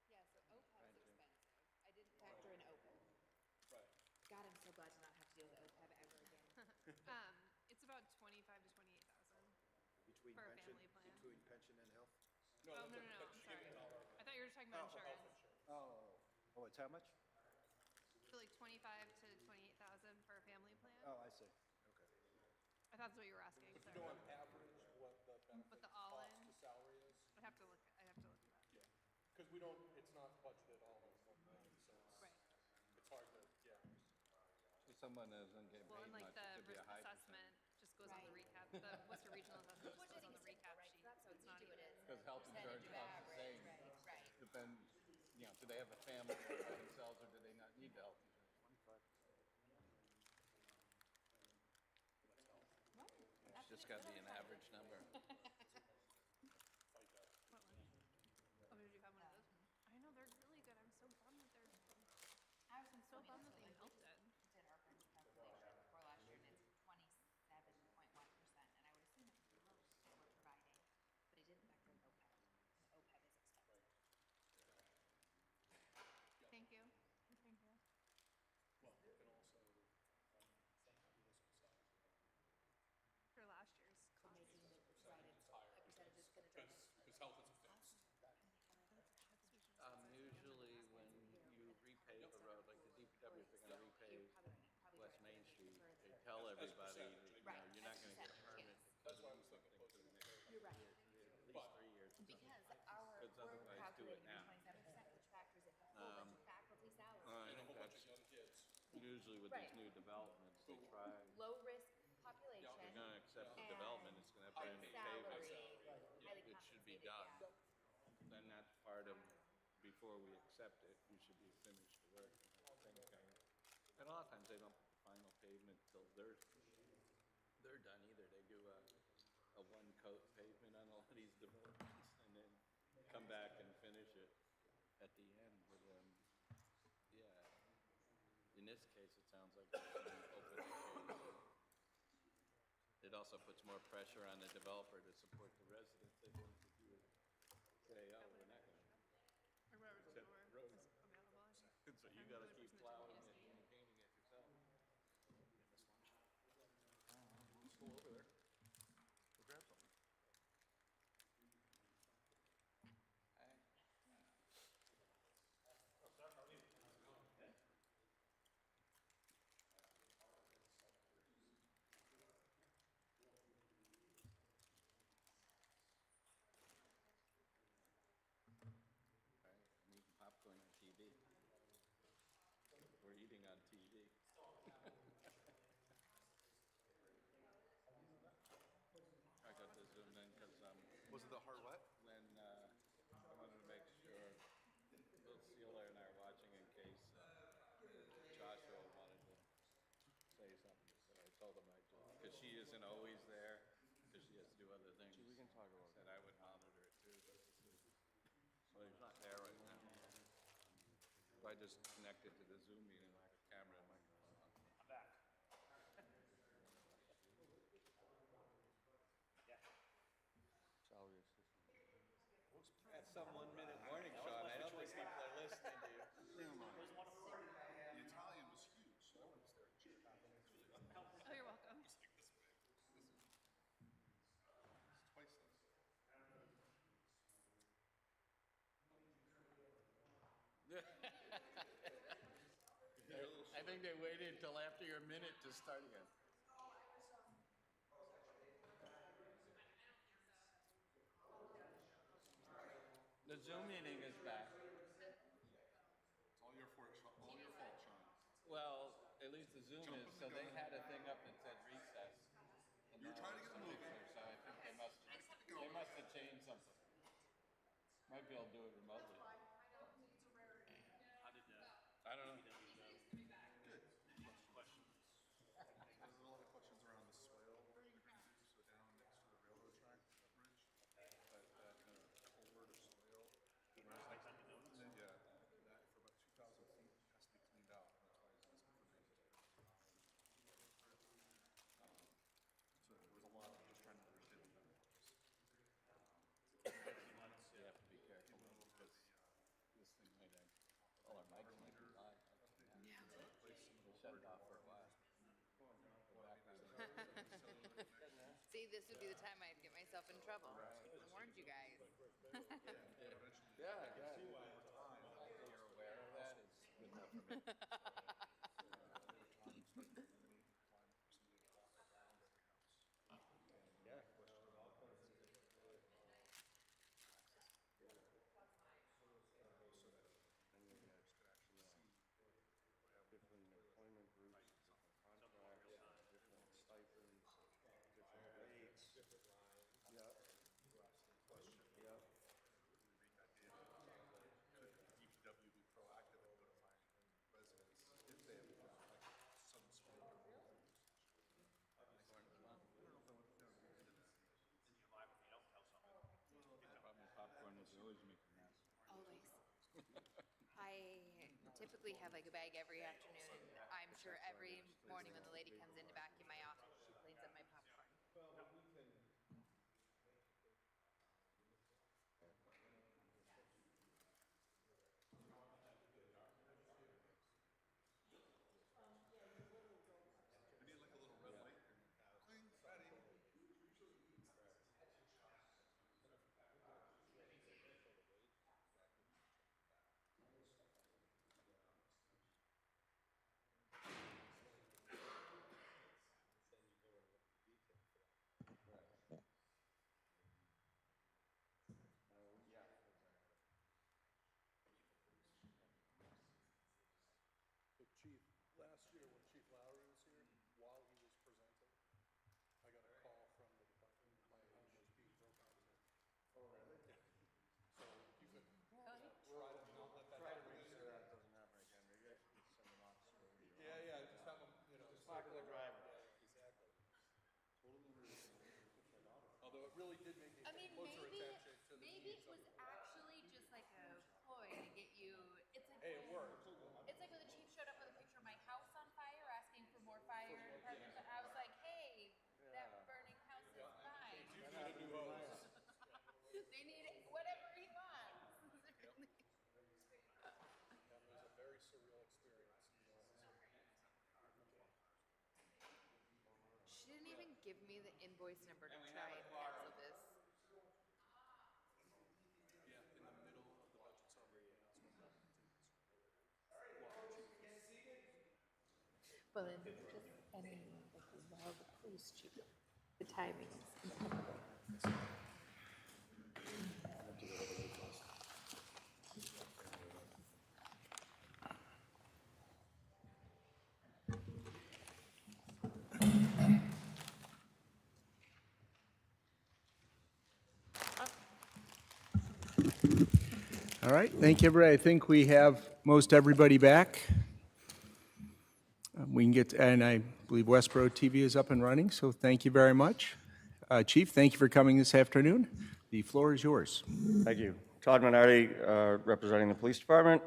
Yeah, so OPEB is expensive. I didn't factor in OPEB. Right. God, I'm so glad to not have to deal with OPEB ever again. It's about 25 to 28,000. Between For a pension, family plan. between pension and health? Oh, no, I'm sorry. I thought you were talking about insurance. Oh, it's how much? So like 25 to 28,000 for a family plan? Oh, I see. Okay. I thought that's what you were asking, sorry. on average what the What the all-in? cost to salary is? I'd have to look at that. Yeah, because we don't, it's not budgeted all in one line, so Right. it's hard to, yeah. So someone doesn't get Well, paid and much, like it the could be a risk high assessment just goes on the Right. recap, the Worcester Regional Assessment Which just I goes think on the is helpful, recap right? sheet. That's So what it's we not do even. it is. Because health insurance costs the same. Right. Depend, you know, do they have a family by themselves or do they not need the health insurance? It's just got to be an average number. Oh, did you have one of those? I know, they're really good. I'm so bummed that they're, I was so bummed that they melted. did our friend's calculation before last year, and it's 27.1%, and I would assume it's the most that we're providing, but it didn't factor in OPEB. And OPEB is expensive. Thank you. Thank you. Well, and also, For last year's. So making the a percentage is gonna drive it. because health is a fixed. Usually when you repave a road, like the DPW, if they're going to repave West Main Street, they tell everybody, that, you know, you're not going to get a permit because of something for the next You're right. at least 3 years. or something. Because Because we're otherwise do it calculating now. 27%, which factors in the whole bunch of faculty salaries. I think that's usually with these Right. new developments, they try, if Low-risk population. you're going to accept the and development, it's going to have to be salary, paved. highly It should be compensated, done. yeah. Then that's part of, before we accept it, you should be finished the work. And a lot of times they don't put the final pavement till they're done either. They do a one-coat pavement on a lot of these developments and then come back and finish it at the end. But, yeah, in this case, it sounds like it's an open case. It also puts more pressure on the developer to support the residents. They want to do say, oh, we're not going Or whatever's Except lower road. is available. I think. to. So you I'm got to the keep person that plowing didn't it use and the- maintaining it yourself. Let's go over there. We'll grab something. Right, I'm eating popcorn on TV. We're eating on TV. I got to zoom in because Was it the hard what? when I wanted to make sure Lucilla and I are watching in case Joshua wanted to say something. So I told him I'd do it because she isn't always there because she has to do other things. We can talk about that. I would monitor it too. So he's not there right now. So I just connected to the Zoom meeting with the camera and microphone. I'm back. Yeah. Salary assistant. That's some 1 minute warning, Sean. I don't think people are listening to you. The Italian was huge, so I was there. Oh, you're welcome. It's like this big. This is it's twice this. I think they waited until after your minute to start again. The Zoom meeting is back. It's all your fault, Sean. Well, at least the Zoom is, so they had a thing up that said recess. And You were now trying to it's get a it moving. picture, so I think they must have changed something. Might be able to do it remotely. How did I don't know. Good. Questions? There's a lot of questions around the swale, so down next to the railroad track, that bridge. That culvert or swale. And then, yeah, that for about 2,000 feet has to be cleaned out. That's why he's asking for bids. So there was a lot, I'm just trying to understand the numbers. You have to be careful because See, this would be the time I'd get myself in trouble. I warned you guys. Yeah, yeah. You're aware of that, it's good enough for me. Different employment groups, different contracts, different stipends, different rates. Yep. Yep. Could DPW be proactive in notifying residents if they have some sort of Popcorn is always making a mess. Always. I typically have like a bag every afternoon, and I'm sure every morning when the lady comes in to vacuum my office, she cleans up my popcorn. We need like a little red light. Cling, ready. So Chief, last year when Chief Lowry was here, while he was presenting, I got a call from the department, my home was being broken into. Oh, really? Yeah. So if you could try to not let that happen. Make sure that doesn't happen again. Maybe I should send an officer over to your Yeah, house. yeah, just have them, Just park in the driveway. Yeah, exactly. Although it really did make me pay closer attention to the Maybe needs it of was actually just like a ploy to get you, it's like. Hey, it worked. It's like when the chief showed up with a picture of my house on fire, asking for more fire department, I was like, hey, that burning house is mine. You need a new hose. They need whatever he wants. It was a very surreal experience. She didn't even give me the invoice number to try and cancel this. Yeah, in the middle of the budget summary. Well, then just any, well, the police chief, the timing is impeccable. All right, thank you, everybody. I think we have most everybody back. We can get, and I believe Westborough TV is up and running, so thank you very much. Chief, thank you for coming this afternoon. The floor is yours. Thank you. Todd Minardi, representing the police department.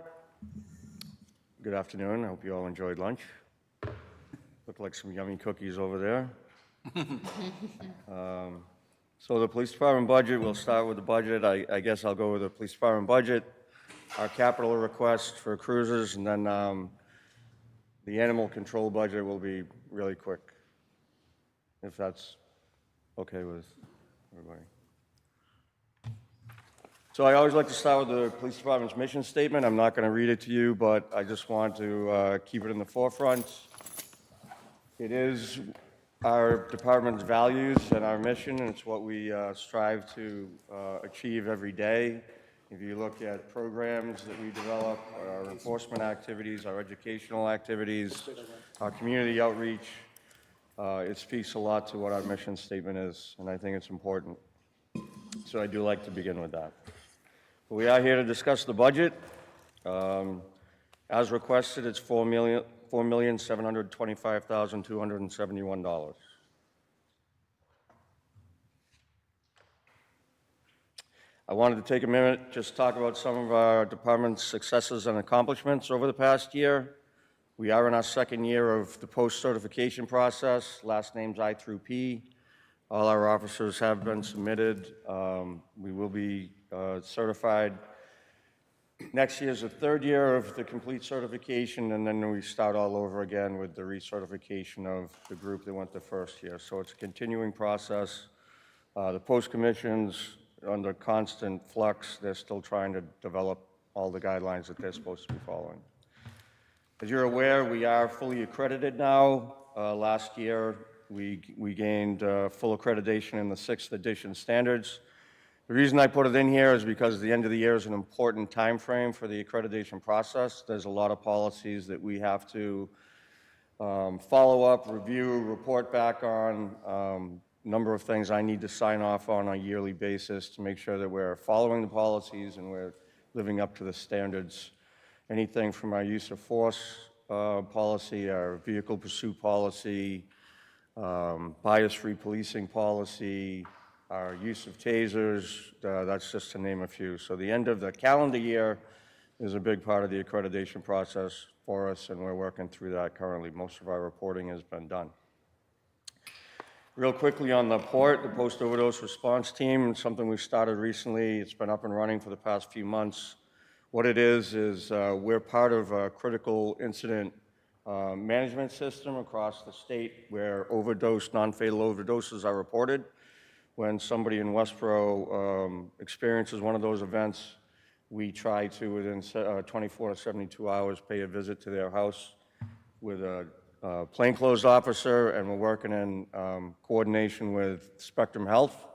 Good afternoon. I hope you all enjoyed lunch. Look like some yummy cookies over there. So the police department budget, we'll start with the budget. I guess I'll go with the police department budget, our capital request for cruisers, and then the animal control budget will be really quick, if that's okay with everybody. So I always like to start with the police department's mission statement. I'm not going to read it to you, but I just want to keep it in the forefront. It is our department's values and our mission, and it's what we strive to achieve every day. If you look at programs that we develop, our enforcement activities, our educational activities, our community outreach, it speaks a lot to what our mission statement is, and I think it's important. So I do like to begin with that. We are here to discuss the budget. As requested, it's $4,725,271. I wanted to take a minute, just talk about some of our department's successes and accomplishments over the past year. We are in our second year of the post-certification process, last names I through P. All our officers have been submitted. We will be certified Next year is the third year of the complete certification, and then we start all over again with the recertification of the group that went the first year. So it's a continuing process. The post commissions under constant flux. They're still trying to develop all the guidelines that they're supposed to be following. As you're aware, we are fully accredited now. Last year, we gained full accreditation in the 6th edition standards. The reason I put it in here is because the end of the year is an important time frame for the accreditation process. There's a lot of policies that we have to follow up, review, report back on, number of things I need to sign off on a yearly basis to make sure that we're following the policies and we're living up to the standards. Anything from our use of force policy, our vehicle pursuit policy, bias-free policing policy, our use of tasers, that's just to name a few. So the end of the calendar year is a big part of the accreditation process for us, and we're working through that currently. Most of our reporting has been done. Real quickly on the PORT, the Post-Overdose Response Team, something we've started recently. It's been up and running for the past few months. What it is we're part of a critical incident management system across the state where non-fatal overdoses are reported. When somebody in Westborough experiences one of those events, we try to, within 24 to 72 hours, pay a visit to their house with a plainclothes officer, and we're working in coordination with Spectrum Health.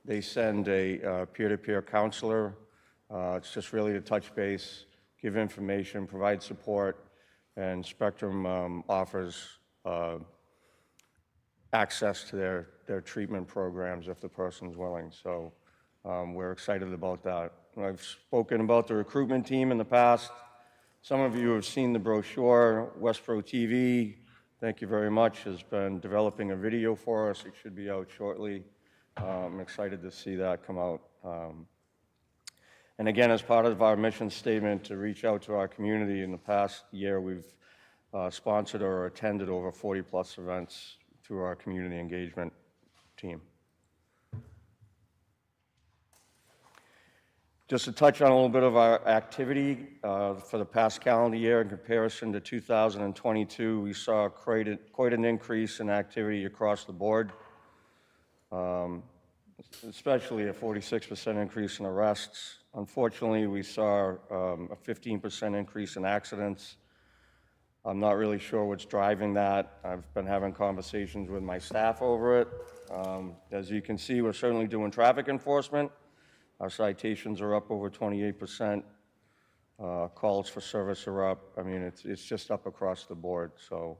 They send a peer-to-peer counselor. It's just really to touch base, give information, provide support, and Spectrum offers access to their treatment programs if the person's willing. So we're excited about that. I've spoken about the recruitment team in the past. Some of you have seen the brochure. Westborough TV, thank you very much, has been developing a video for us. It should be out shortly. I'm excited to see that come out. And again, as part of our mission statement to reach out to our community, in the past year, we've sponsored or attended over 40-plus events through our community engagement team. Just to touch on a little bit of our activity for the past calendar year in comparison to 2022, we saw quite an increase in activity across the board, especially a 46% increase in arrests. Unfortunately, we saw a 15% increase in accidents. I'm not really sure what's driving that. I've been having conversations with my staff over it. As you can see, we're certainly doing traffic enforcement. Our citations are up over 28%. Calls for service are up. I mean, it's just up across the board. So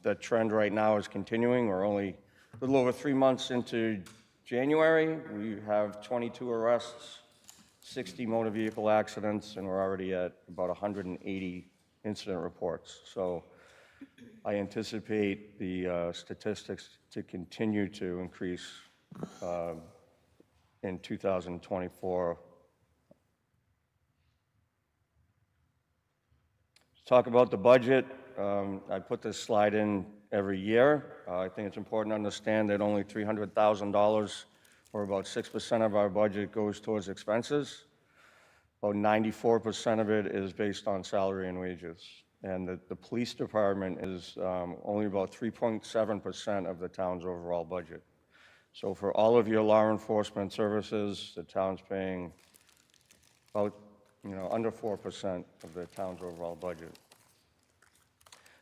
that trend right now is continuing. We're only a little over 3 months into January. We have 22 arrests, 60 motor vehicle accidents, and we're already at about 180 incident reports. So I anticipate the statistics to continue to increase in 2024. Let's talk about the budget. I put this slide in every year. I think it's important to understand that only $300,000, or about 6% of our budget, goes towards expenses. About 94% of it is based on salary and wages. And the police department is only about 3.7% of the town's overall budget. So for all of your law enforcement services, the town's paying about, under 4% of the town's overall budget.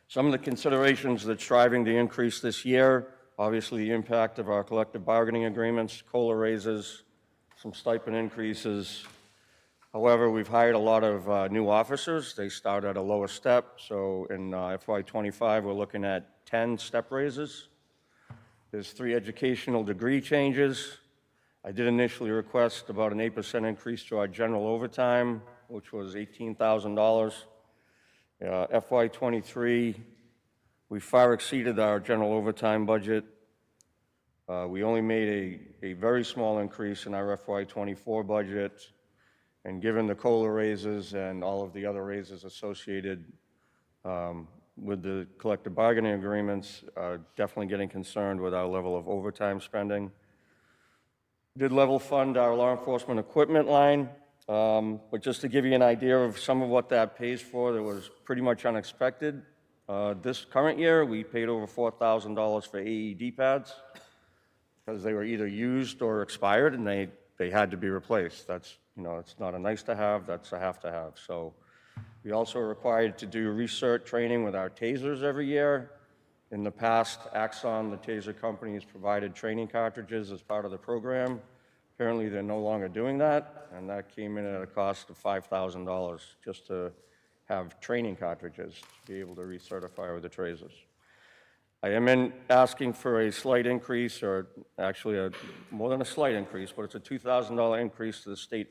Some of the considerations that's driving the increase this year, obviously the impact of our collective bargaining agreements, COLA raises, some stipend increases. However, we've hired a lot of new officers. They start at a lower step. So in FY25, we're looking at 10 step raises. There's 3 educational degree changes. I did initially request about an 8% increase to our general overtime, which was $18,000. FY23, we far exceeded our general overtime budget. We only made a very small increase in our FY24 budget. And given the COLA raises and all of the other raises associated with the collective bargaining agreements, definitely getting concerned with our level of overtime spending. Did level fund our law enforcement equipment line. But just to give you an idea of some of what that pays for, that was pretty much unexpected. This current year, we paid over $4,000 for AED pads because they were either used or expired, and they had to be replaced. That's, it's not a nice to have, that's a have to have. So we also are required to do research training with our tasers every year. In the past, Axon, the taser company, has provided training cartridges as part of the program. Apparently, they're no longer doing that, and that came in at a cost of $5,000 just to have training cartridges to be able to recertify with the tasers. I am asking for a slight increase, or actually more than a slight increase, but it's a $2,000 increase to the state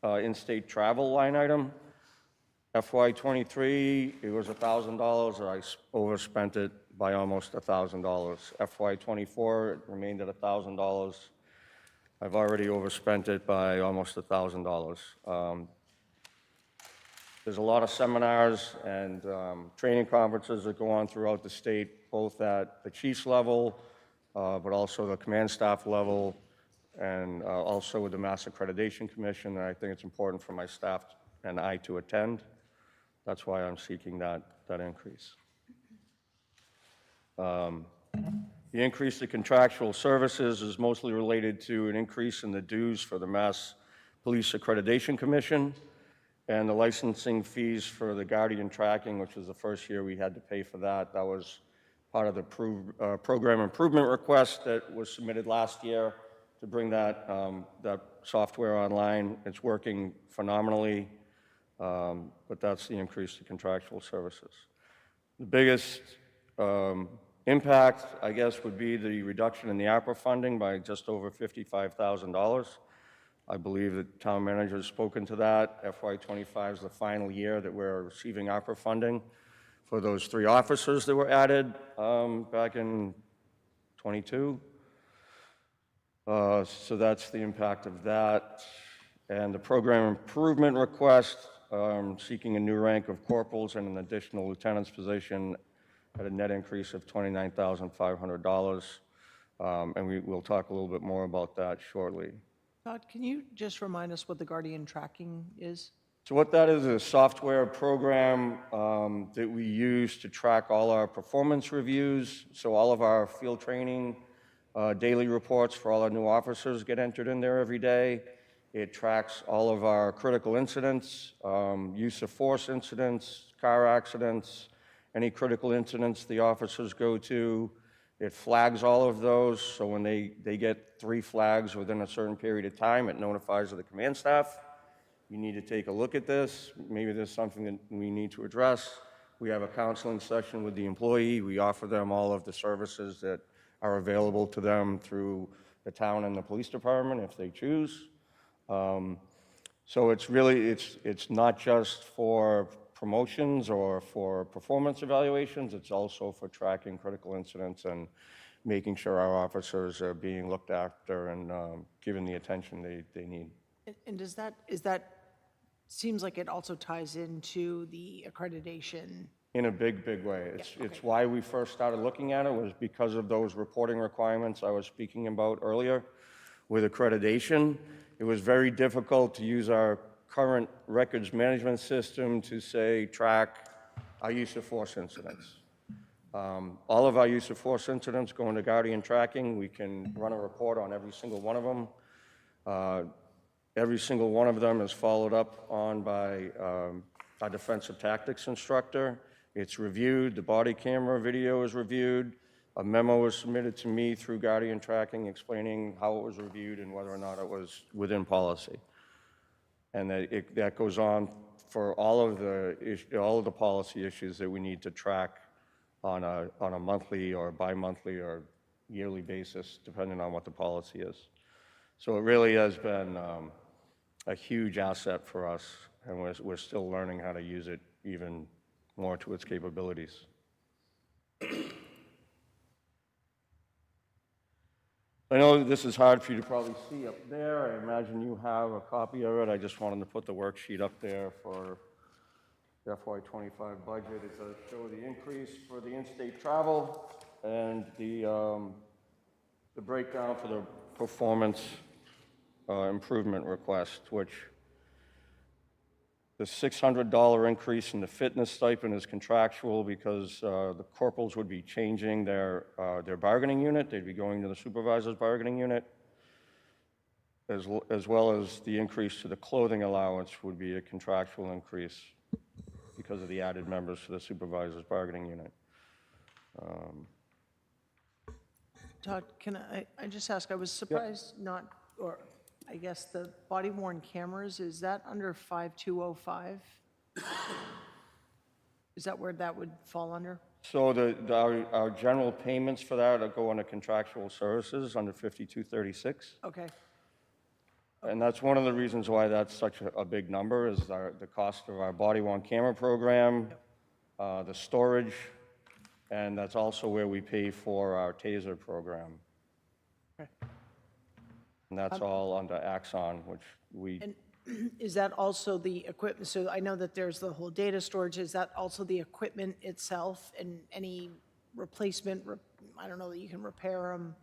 in-state travel line item. FY23, it was $1,000, I overspent it by almost $1,000. FY24, it remained at $1,000. I've already overspent it by almost $1,000. There's a lot of seminars and training conferences that go on throughout the state, both at the chief's level, but also the command staff level, and also with the Mass Accreditation Commission. And I think it's important for my staff and I to attend. That's why I'm seeking that increase. The increase to contractual services is mostly related to an increase in the dues for the Mass Police Accreditation Commission and the licensing fees for the Guardian tracking, which was the first year we had to pay for that. That was part of the program improvement request that was submitted last year to bring that software online. It's working phenomenally, but that's the increase to contractual services. The biggest impact, I guess, would be the reduction in the ARPA funding by just over $55,000. I believe that town manager has spoken to that. FY25 is the final year that we're receiving ARPA funding for those 3 officers that were added back in '22. So that's the impact of that. And the program improvement request, seeking a new rank of corporals and an additional lieutenant's position at a net increase of $29,500. And we'll talk a little bit more about that shortly. Todd, can you just remind us what the Guardian tracking is? So what that is a software program that we use to track all our performance reviews. So all of our field training, daily reports for all our new officers get entered in there every day. It tracks all of our critical incidents, use of force incidents, car accidents, any critical incidents the officers go to. It flags all of those, so when they get 3 flags within a certain period of time, it notifies the command staff. You need to take a look at this. Maybe there's something that we need to address. We have a counseling session with the employee. We offer them all of the services that are available to them through the town and the police department if they choose. So it's really, it's not just for promotions or for performance evaluations, it's also for tracking critical incidents and making sure our officers are being looked after and given the attention they need. And is that seems like it also ties into the accreditation? In a big, big way. It's why we first started looking at it, was because of those reporting requirements I was speaking about earlier with accreditation. It was very difficult to use our current records management system to, say, track our use of force incidents. All of our use of force incidents go into Guardian tracking. We can run a report on every single one of them. Every single one of them is followed up on by our defensive tactics instructor. It's reviewed, the body camera video is reviewed, a memo was submitted to me through Guardian tracking explaining how it was reviewed and whether or not it was within policy. And that goes on for all of the policy issues that we need to track on a monthly or bi-monthly or yearly basis, depending on what the policy is. So it really has been a huge asset for us, and we're still learning how to use it even more to its capabilities. I know this is hard for you to probably see up there. I imagine you have a copy of it. I just wanted to put the worksheet up there for the FY25 budget. It does show the increase for the in-state travel and the breakdown for the performance improvement request, which The $600 increase in the fitness stipend is contractual because the corporals would be changing their bargaining unit. They'd be going to the supervisor's bargaining unit, as well as the increase to the clothing allowance would be a contractual increase because of the added members to the supervisor's bargaining unit. Todd, can I just ask, I was surprised not, or I guess the body worn cameras, is that under 5205? Is that where that would fall under? So our general payments for that go under contractual services under 5236. Okay, And that's one of the reasons why that's such a big number is the cost of our body-worn camera program, the storage, and that's also where we pay for our TASER program. okay. And that's all under Axon, which we, And is that also the equipment, so I know that there's the whole data storage, is that also the equipment itself and any replacement, I don't know, that you can repair them?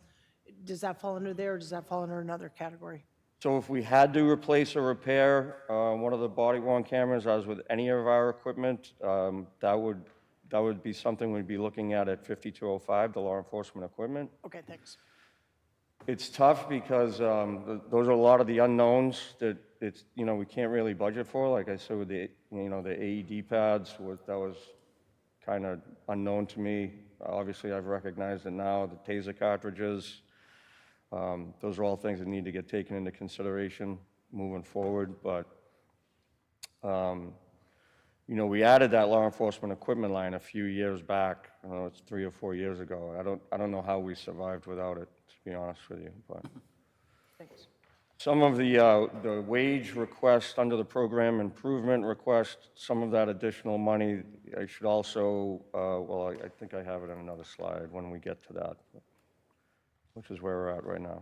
Does that fall under there, or does that fall under another category? so if we had to replace or repair one of the body-worn cameras, as with any of our equipment, that would be something we'd be looking at 5205, the law enforcement equipment. Okay, thanks. It's tough because those are a lot of the unknowns that we can't really budget for. Like I said, with the AED pads, that was kind of unknown to me. Obviously, I've recognized it now. The TASER cartridges, those are all things that need to get taken into consideration moving forward. But we added that law enforcement equipment line a few years back. I don't know, it's 3 or 4 years ago. I don't know how we survived without it, to be honest with you. But Thanks. some of the wage request under the program improvement request, some of that additional money, I should also, I think I have it on another slide when we get to that, which is where we're at right now.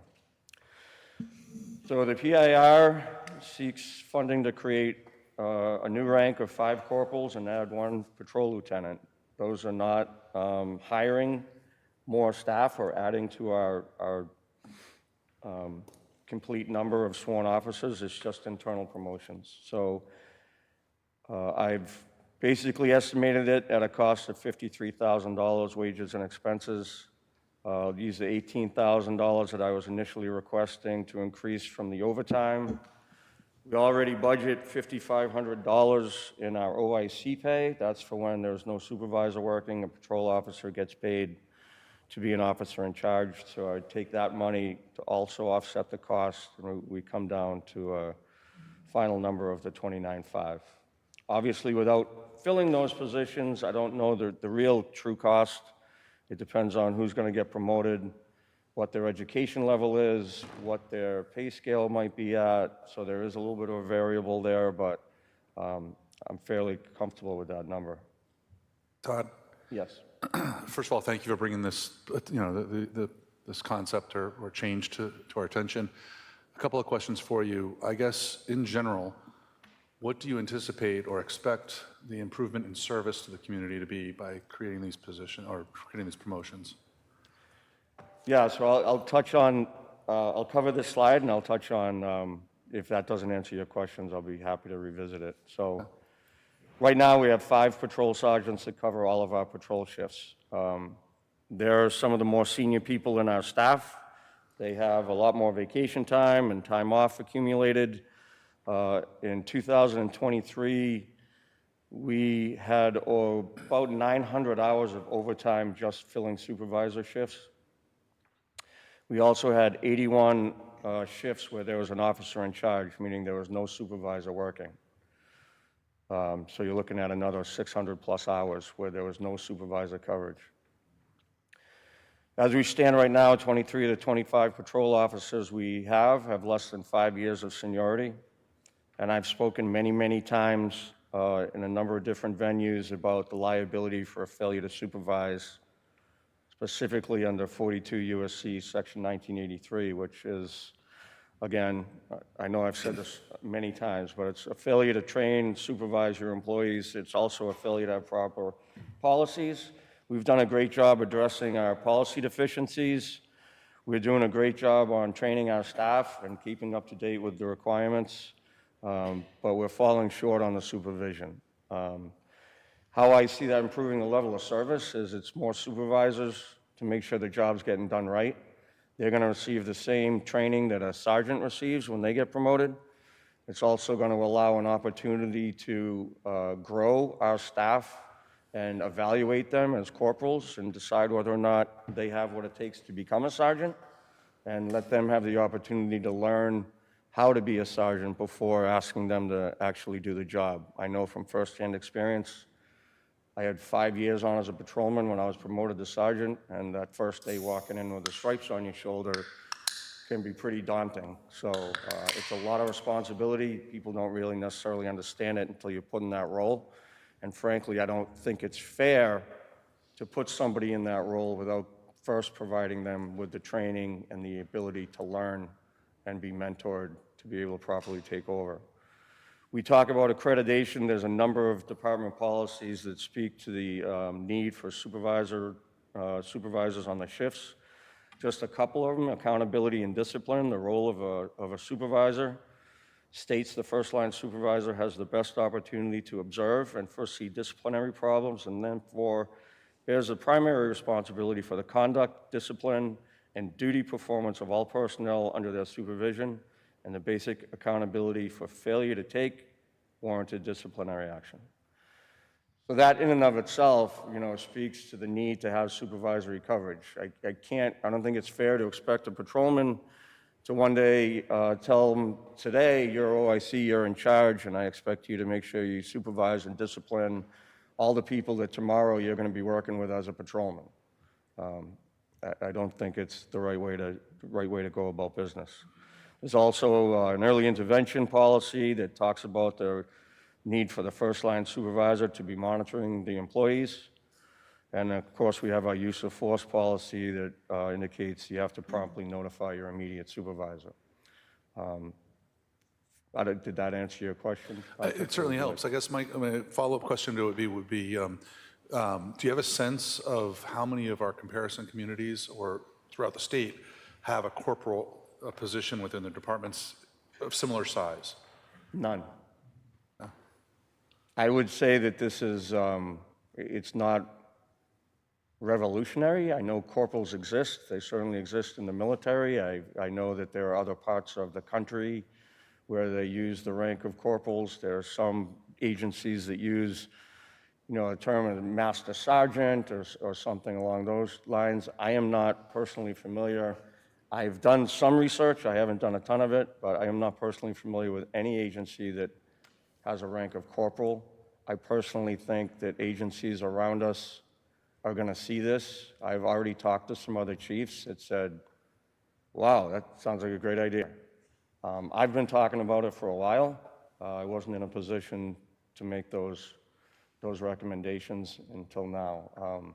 So the PIR seeks funding to create a new rank of 5 corporals and add 1 patrol lieutenant. Those are not hiring more staff or adding to our complete number of sworn officers. It's just internal promotions. So I've basically estimated it at a cost of $53,000 wages and expenses. These are $18,000 that I was initially requesting to increase from the overtime. We already budget $5,500 in our OIC pay. That's for when there's no supervisor working, a patrol officer gets paid to be an officer in charge. So I'd take that money to also offset the cost, and we come down to a final number of the $29,500. Obviously, without filling those positions, I don't know the real true cost. It depends on who's going to get promoted, what their education level is, what their pay scale might be at. So there is a little bit of a variable there, but I'm fairly comfortable with that number. Todd, Yes. first of all, thank you for bringing this, this concept or change to our attention. A couple of questions for you. I guess, in general, what do you anticipate or expect the improvement in service to the community to be by creating these positions or creating these promotions? Yeah, so I'll touch on, I'll cover this slide and I'll touch on, if that doesn't answer your questions, I'll be happy to revisit it. So right now we have 5 patrol sergeants that cover all of our patrol shifts. They're some of the more senior people in our staff. They have a lot more vacation time and time off accumulated. In 2023, we had about 900 hours of overtime just filling supervisor shifts. We also had 81 shifts where there was an officer in charge, meaning there was no supervisor working. So you're looking at another 600 plus hours where there was no supervisor coverage. As we stand right now, 23 of the 25 patrol officers we have less than 5 years of seniority. And I've spoken many, many times in a number of different venues about the liability for a failure to supervise, specifically under 42 U.S.C. Section 1983, which is, again, I know I've said this many times, but it's a failure to train, supervise your employees. It's also a failure to have proper policies. We've done a great job addressing our policy deficiencies. We're doing a great job on training our staff and keeping up to date with the requirements. but we're falling short on the supervision. How I see that improving the level of service is it's more supervisors to make sure the job's getting done right. They're going to receive the same training that a sergeant receives when they get promoted. It's also going to allow an opportunity to grow our staff and evaluate them as corporals and decide whether or not they have what it takes to become a sergeant, and let them have the opportunity to learn how to be a sergeant before asking them to actually do the job. I know from firsthand experience, I had 5 years on as a patrolman when I was promoted to sergeant, and that first day walking in with the stripes on your shoulder can be pretty daunting. So it's a lot of responsibility. People don't really necessarily understand it until you're put in that role. And frankly, I don't think it's fair to put somebody in that role without first providing them with the training and the ability to learn and be mentored to be able to properly take over. We talk about accreditation. There's a number of department policies that speak to the need for supervisors on the shifts. Just a couple of them: accountability and discipline. The role of a supervisor states the first line supervisor has the best opportunity to observe and foresee disciplinary problems, and then bears the primary responsibility for the conduct, discipline, and duty performance of all personnel under their supervision, and the basic accountability for failure to take warranted disciplinary action. So that in and of itself, speaks to the need to have supervisory coverage. I don't think it's fair to expect a patrolman to one day tell them, today, you're OIC, you're in charge, and I expect you to make sure you supervise and discipline all the people that tomorrow you're going to be working with as a patrolman. I don't think it's the right way to go about business. There's also an early intervention policy that talks about the need for the first line supervisor to be monitoring the employees. And of course, we have our use of force policy that indicates you have to promptly notify your immediate supervisor. Did that answer your question? It certainly helps. I guess my follow-up question to it would be, do you have a sense of how many of our comparison communities or throughout the state have a corporal position within the departments of similar size? None. I would say that this is, it's not revolutionary. I know corporals exist. They certainly exist in the military. I know that there are other parts of the country where they use the rank of corporals. There are some agencies that use, a term of master sergeant or something along those lines. I am not personally familiar. I've done some research. I haven't done a ton of it, but I am not personally familiar with any agency that has a rank of corporal. I personally think that agencies around us are going to see this. I've already talked to some other chiefs that said, wow, that sounds like a great idea. I've been talking about it for a while. I wasn't in a position to make those recommendations until now.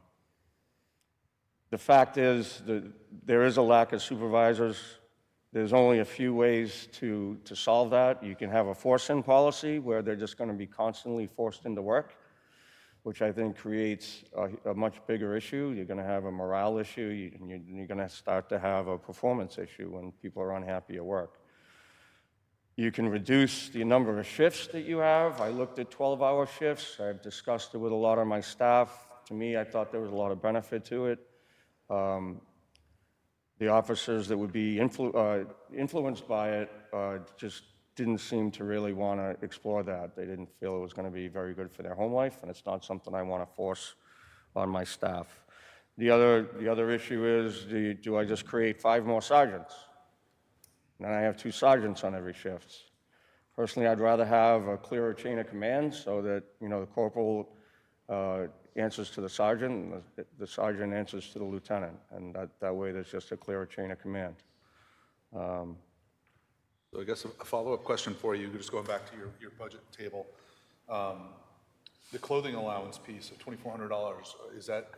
The fact is that there is a lack of supervisors. There's only a few ways to solve that. You can have a force-in policy where they're just going to be constantly forced into work, which I think creates a much bigger issue. You're going to have a morale issue, and you're going to start to have a performance issue when people are unhappy at work. You can reduce the number of shifts that you have. I looked at 12-hour shifts. I've discussed it with a lot of my staff. To me, I thought there was a lot of benefit to it. The officers that would be influenced by it just didn't seem to really want to explore that. They didn't feel it was going to be very good for their home life, and it's not something I want to force on my staff. The other issue is, do I just create 5 more sergeants? And then I have 2 sergeants on every shift. Personally, I'd rather have a clearer chain of command so that, the corporal answers to the sergeant, and the sergeant answers to the lieutenant, and that way there's just a clearer chain of command. So I guess a follow-up question for you, just going back to your budget table. The clothing allowance piece of $2,400, is that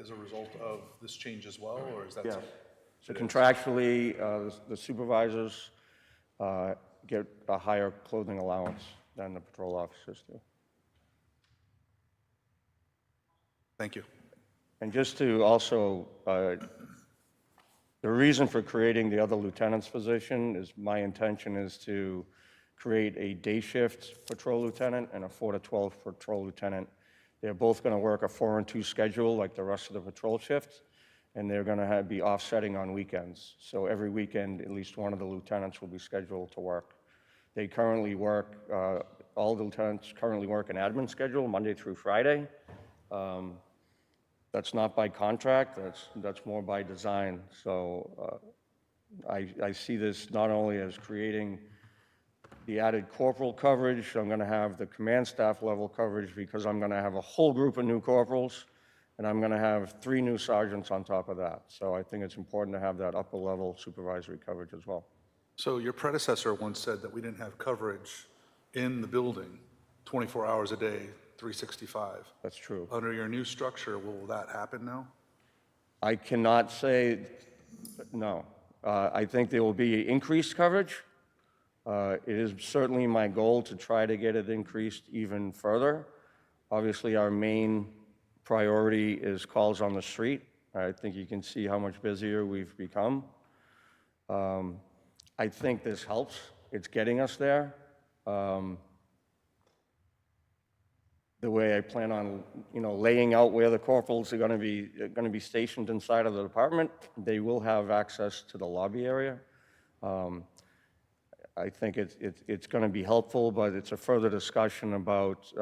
as a result of this change as well, or is that? Yes. So contractually, the supervisors get a higher clothing allowance than the patrol officers do. Thank you. And just to also, the reason for creating the other lieutenant's position is my intention is to create a day shift patrol lieutenant and a 4 to 12 patrol lieutenant. They're both going to work a 4 and 2 schedule like the rest of the patrol shifts, and they're going to be offsetting on weekends. So every weekend, at least one of the lieutenants will be scheduled to work. They currently work, all the lieutenants currently work an admin schedule, Monday through Friday. That's not by contract, that's more by design. So I see this not only as creating the added corporal coverage, I'm going to have the command staff level coverage because I'm going to have a whole group of new corporals, and I'm going to have 3 new sergeants on top of that. So I think it's important to have that upper level supervisory coverage as well. So your predecessor once said that we didn't have coverage in the building 24 hours a day, 365. That's true. Under your new structure, will that happen now? I cannot say no. I think there will be increased coverage. It is certainly my goal to try to get it increased even further. Obviously, our main priority is calls on the street. I think you can see how much busier we've become. I think this helps. It's getting us there. The way I plan on, laying out where the corporals are going to be stationed inside of the department, they will have access to the lobby area. I think it's going to be helpful, but it's a further discussion about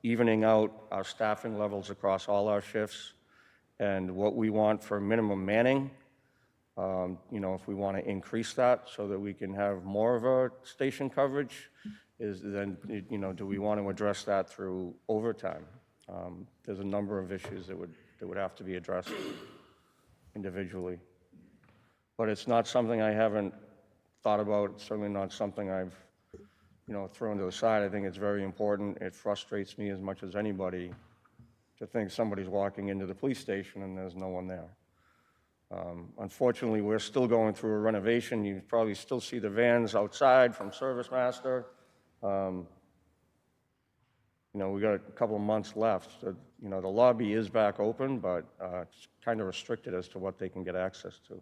evening out our staffing levels across all our shifts and what we want for minimum manning. If we want to increase that so that we can have more of a station coverage, do we want to address that through overtime? There's a number of issues that would have to be addressed individually. But it's not something I haven't thought about. It's certainly not something I've, thrown to the side. I think it's very important. It frustrates me as much as anybody to think somebody's walking into the police station and there's no one there. Unfortunately, we're still going through a renovation. You probably still see the vans outside from Service Master. We got a couple of months left. The lobby is back open, but it's kind of restricted as to what they can get access to.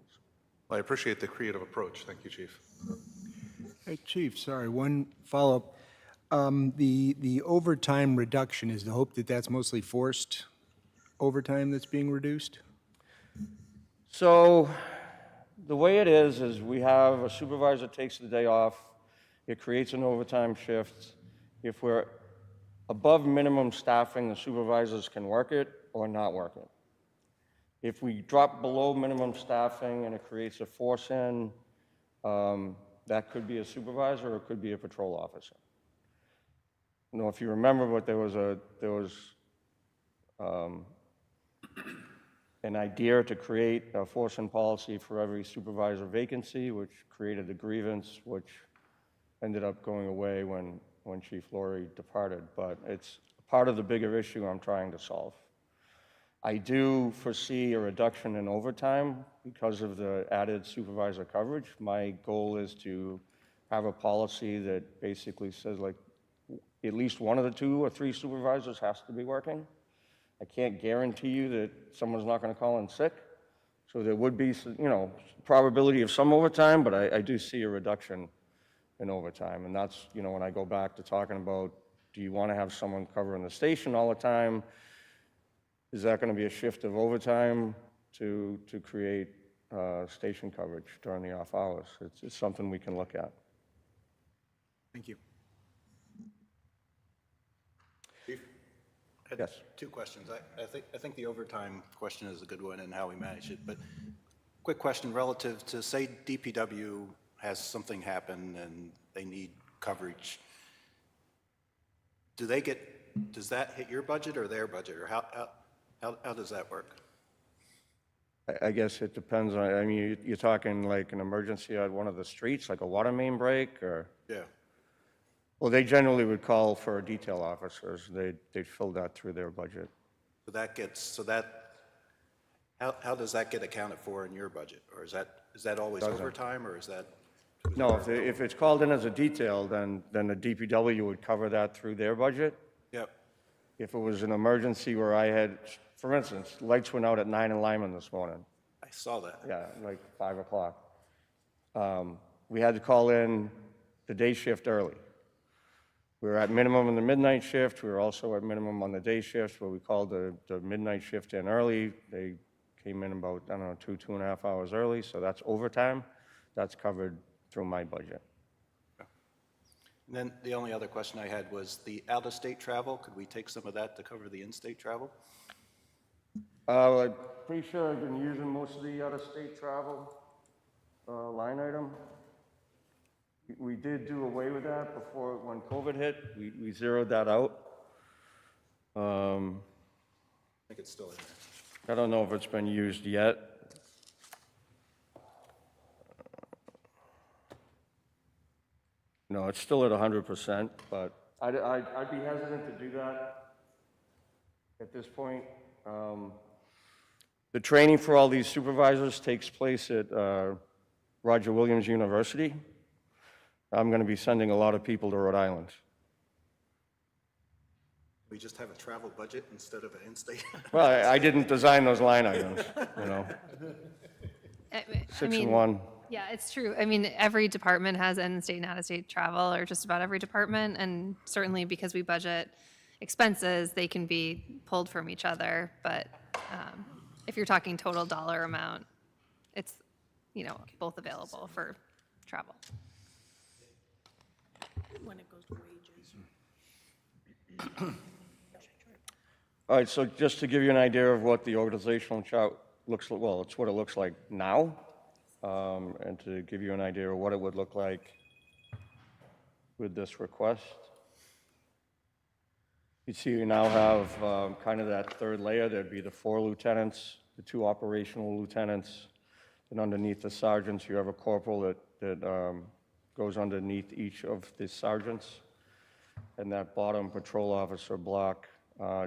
I appreciate the creative approach. Thank you, Chief. Hey, Chief, sorry, one follow-up. The overtime reduction, is the hope that that's mostly forced overtime that's being reduced? So the way it is we have a supervisor takes the day off. It creates an overtime shift. If we're above minimum staffing, the supervisors can work it or not work it. If we drop below minimum staffing and it creates a force-in, that could be a supervisor or it could be a patrol officer. If you remember, but there was an idea to create a force-in policy for every supervisor vacancy, which created a grievance, which ended up going away when Chief Laurie departed. But it's part of the bigger issue I'm trying to solve. I do foresee a reduction in overtime because of the added supervisor coverage. My goal is to have a policy that basically says, at least one of the 2 or 3 supervisors has to be working. I can't guarantee you that someone's not going to call in sick. So there would be, probability of some overtime, but I do see a reduction in overtime. And that's, when I go back to talking about, do you want to have someone covering the station all the time? Is that going to be a shift of overtime to create station coverage during the off hours? It's something we can look at. Thank you. Chief? Yes. 2 questions. I think the overtime question is a good one and how we manage it. But quick question relative to, say, DPW has something happen and they need coverage. Does that hit your budget or their budget, or how does that work? I guess it depends on, you're talking like an emergency on one of the streets, like a water main break, or? Yeah. Well, they generally would call for detail officers. They'd fill that through their budget. How does that get accounted for in your budget? Or is that always overtime, or is that? No, if it's called in as a detail, then the DPW would cover that through their budget. Yep. If it was an emergency where I had, for instance, lights went out at 9 in Lyman this morning. I saw that. Yeah, like 5 o'clock. We had to call in the day shift early. We were at minimum on the midnight shift. We were also at minimum on the day shift, where we called the midnight shift in early. They came in about, I don't know, 2.5 hours early, so that's overtime. That's covered through my budget. And then the only other question I had was the out-of-state travel. Could we take some of that to cover the in-state travel? I'm pretty sure I've been using most of the out-of-state travel line item. We did do away with that before, when COVID hit. We zeroed that out. I think it's still in there. I don't know if it's been used yet. No, it's still at 100%, but I'd be hesitant to do that at this point. The training for all these supervisors takes place at Roger Williams University. I'm going to be sending a lot of people to Rhode Island. We just have a travel budget instead of an in-state? Well, I didn't design those line items, you know. I 6 and mean, 1. Yeah, it's true. I mean, every department has in-state and out-of-state travel, or just about every department, and certainly because we budget expenses, they can be pulled from each other, but if you're talking total dollar amount, it's, you know, both available for travel. When it goes to wages. All right, so just to give you an idea of what the organizational chart looks like, well, it's what it looks like now, and to give you an idea of what it would look like with this request. You see, you now have kind of that third layer. There'd be the 4 lieutenants, the 2 operational lieutenants, and underneath the sergeants, you have a corporal that goes underneath each of the sergeants. And that bottom patrol officer block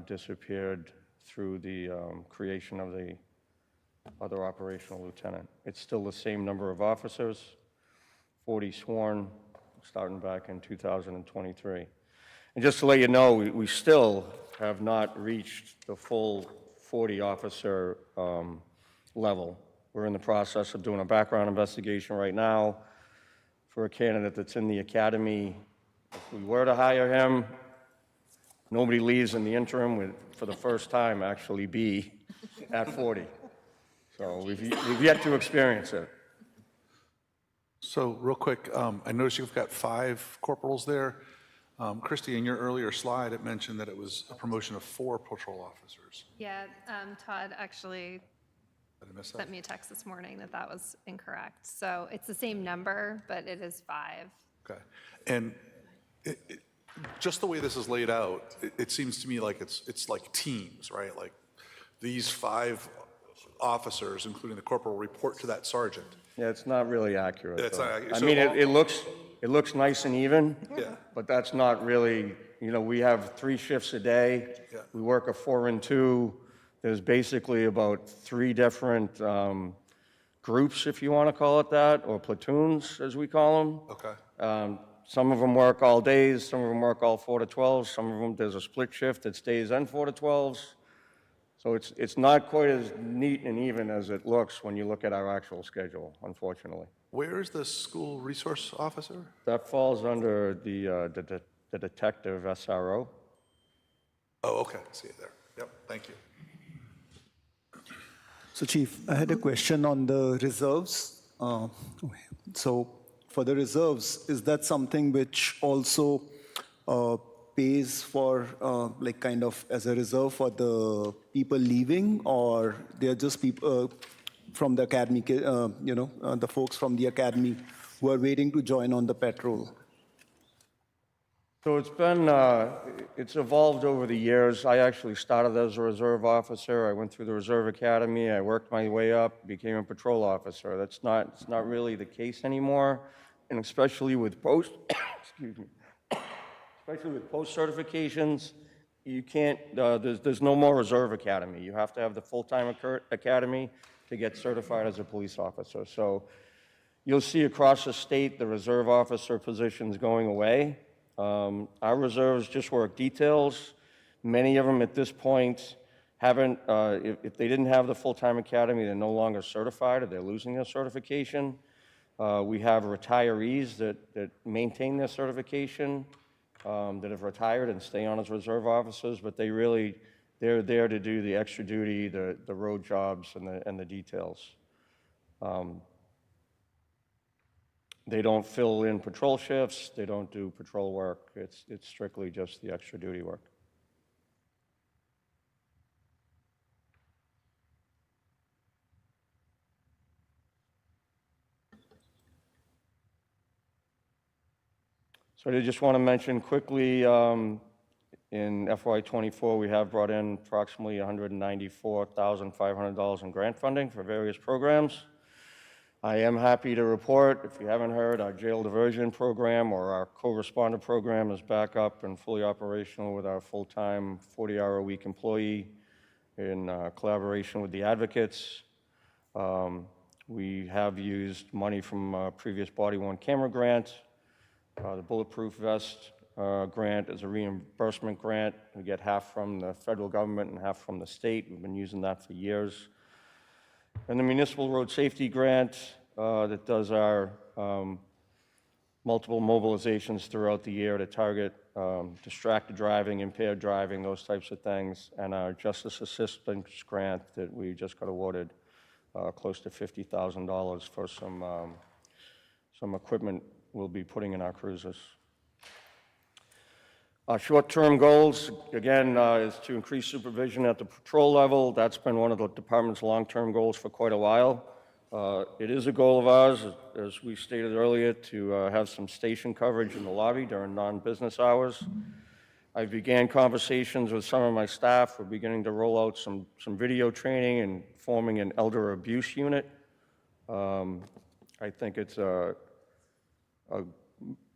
disappeared through the creation of the other operational lieutenant. It's still the same number of officers, 40 sworn, starting back in 2023. And just to let you know, we still have not reached the full 40 officer level. We're in the process of doing a background investigation right now for a candidate that's in the academy. If we were to hire him, nobody leaves in the interim, would for the first time actually be at 40. So we've yet to experience it. So real quick, I noticed you've got 5 corporals there. Christy, in your earlier slide, it mentioned that it was a promotion of 4 patrol officers. Yeah, Todd actually Did I miss that? sent me a text this morning that that was incorrect. So it's the same number, but it is 5. Okay. And just the way this is laid out, it seems to me like it's like teams, right? Like these 5 officers, including the corporal, report to that sergeant. Yeah, it's not really accurate. It's though. not accurate. I So mean, all- it looks nice and even, Yeah. but that's not really, you know, we have 3 shifts a day. Yeah. We work a 4 and 2. There's basically about 3 different groups, if you want to call it that, or platoons, as we call them. Okay. Some of them work all days, some of them work all 4 to 12, some of them, there's a split shift that stays and 4 to 12s. So it's not quite as neat and even as it looks when you look at our actual schedule, unfortunately. Where is the school resource officer? That falls under the detective SRO. Oh, okay. See it there. Yep. Thank you. So Chief, I had a question on the reserves. So for the reserves, is that something which also pays for, like kind of as a reserve for the people leaving, or they're just people from the academy, the folks from the academy who are waiting to join on the patrol? So it's evolved over the years. I actually started as a reserve officer. I went through the Reserve Academy. I worked my way up, became a patrol officer. It's not really the case anymore, and especially with excuse me, especially with post certifications, you can't. There's no more Reserve Academy. You have to have the full-time academy to get certified as a police officer. So you'll see across the state the reserve officer positions going away. Our reserves just work details. Many of them at this point haven't, if they didn't have the full-time academy, they're no longer certified or they're losing their certification. We have retirees that maintain their certification that have retired and stay on as reserve officers, but they're there to do the extra duty, the road jobs and the details. They don't fill in patrol shifts, they don't do patrol work, it's strictly just the extra duty work. So I just want to mention quickly, in FY24, we have brought in approximately $194,500 in grant funding for various programs. I am happy to report, if you haven't heard, our jail diversion program or our co-responder program is back up and fully operational with our full-time 40-hour-a-week employee in collaboration with the advocates. We have used money from a previous body-worn camera grant. The bulletproof vest grant is a reimbursement grant. We get half from the federal government and half from the state. We've been using that for years. And the municipal road safety grant that does our multiple mobilizations throughout the year to target distracted driving, impaired driving, those types of things, and our justice assistance grant that we just got awarded close to $50,000 for some equipment we'll be putting in our cruisers. Our short-term goals, again, is to increase supervision at the patrol level. That's been one of the department's long-term goals for quite a while. It is a goal of ours, as we stated earlier, to have some station coverage in the lobby during non-business hours. I began conversations with some of my staff. We're beginning to roll out some video training and forming an elder abuse unit. I think it's a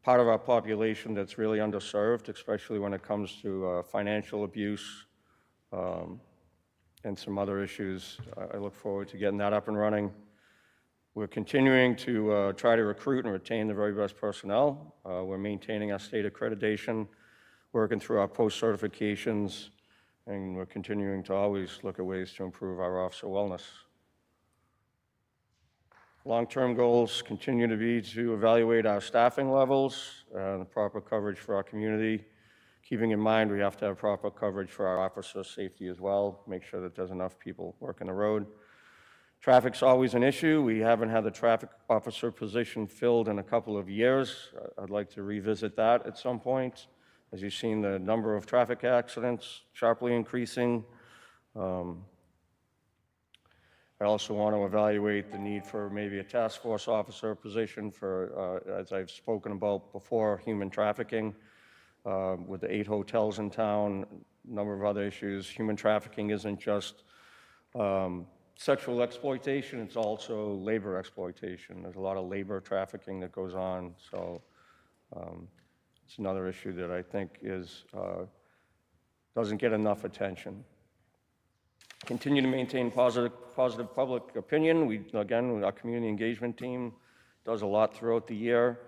part of our population that's really underserved, especially when it comes to financial abuse and some other issues. I look forward to getting that up and running. We're continuing to try to recruit and retain the very best personnel. We're maintaining our state accreditation, working through our post-certifications, and we're continuing to always look at ways to improve our officer wellness. Long-term goals continue to be to evaluate our staffing levels, the proper coverage for our community, keeping in mind we have to have proper coverage for our officer safety as well, make sure that there's enough people working the road. Traffic's always an issue. We haven't had the traffic officer position filled in a couple of years. I'd like to revisit that at some point. As you've seen, the number of traffic accidents sharply increasing. I also want to evaluate the need for maybe a task force officer position for, as I've spoken about before, human trafficking with the 8 hotels in town, a number of other issues. Human trafficking isn't just sexual exploitation, it's also labor exploitation. There's a lot of labor trafficking that goes on, so it's another issue that I think doesn't get enough attention. Continue to maintain positive public opinion. Again, our community engagement team does a lot throughout the year,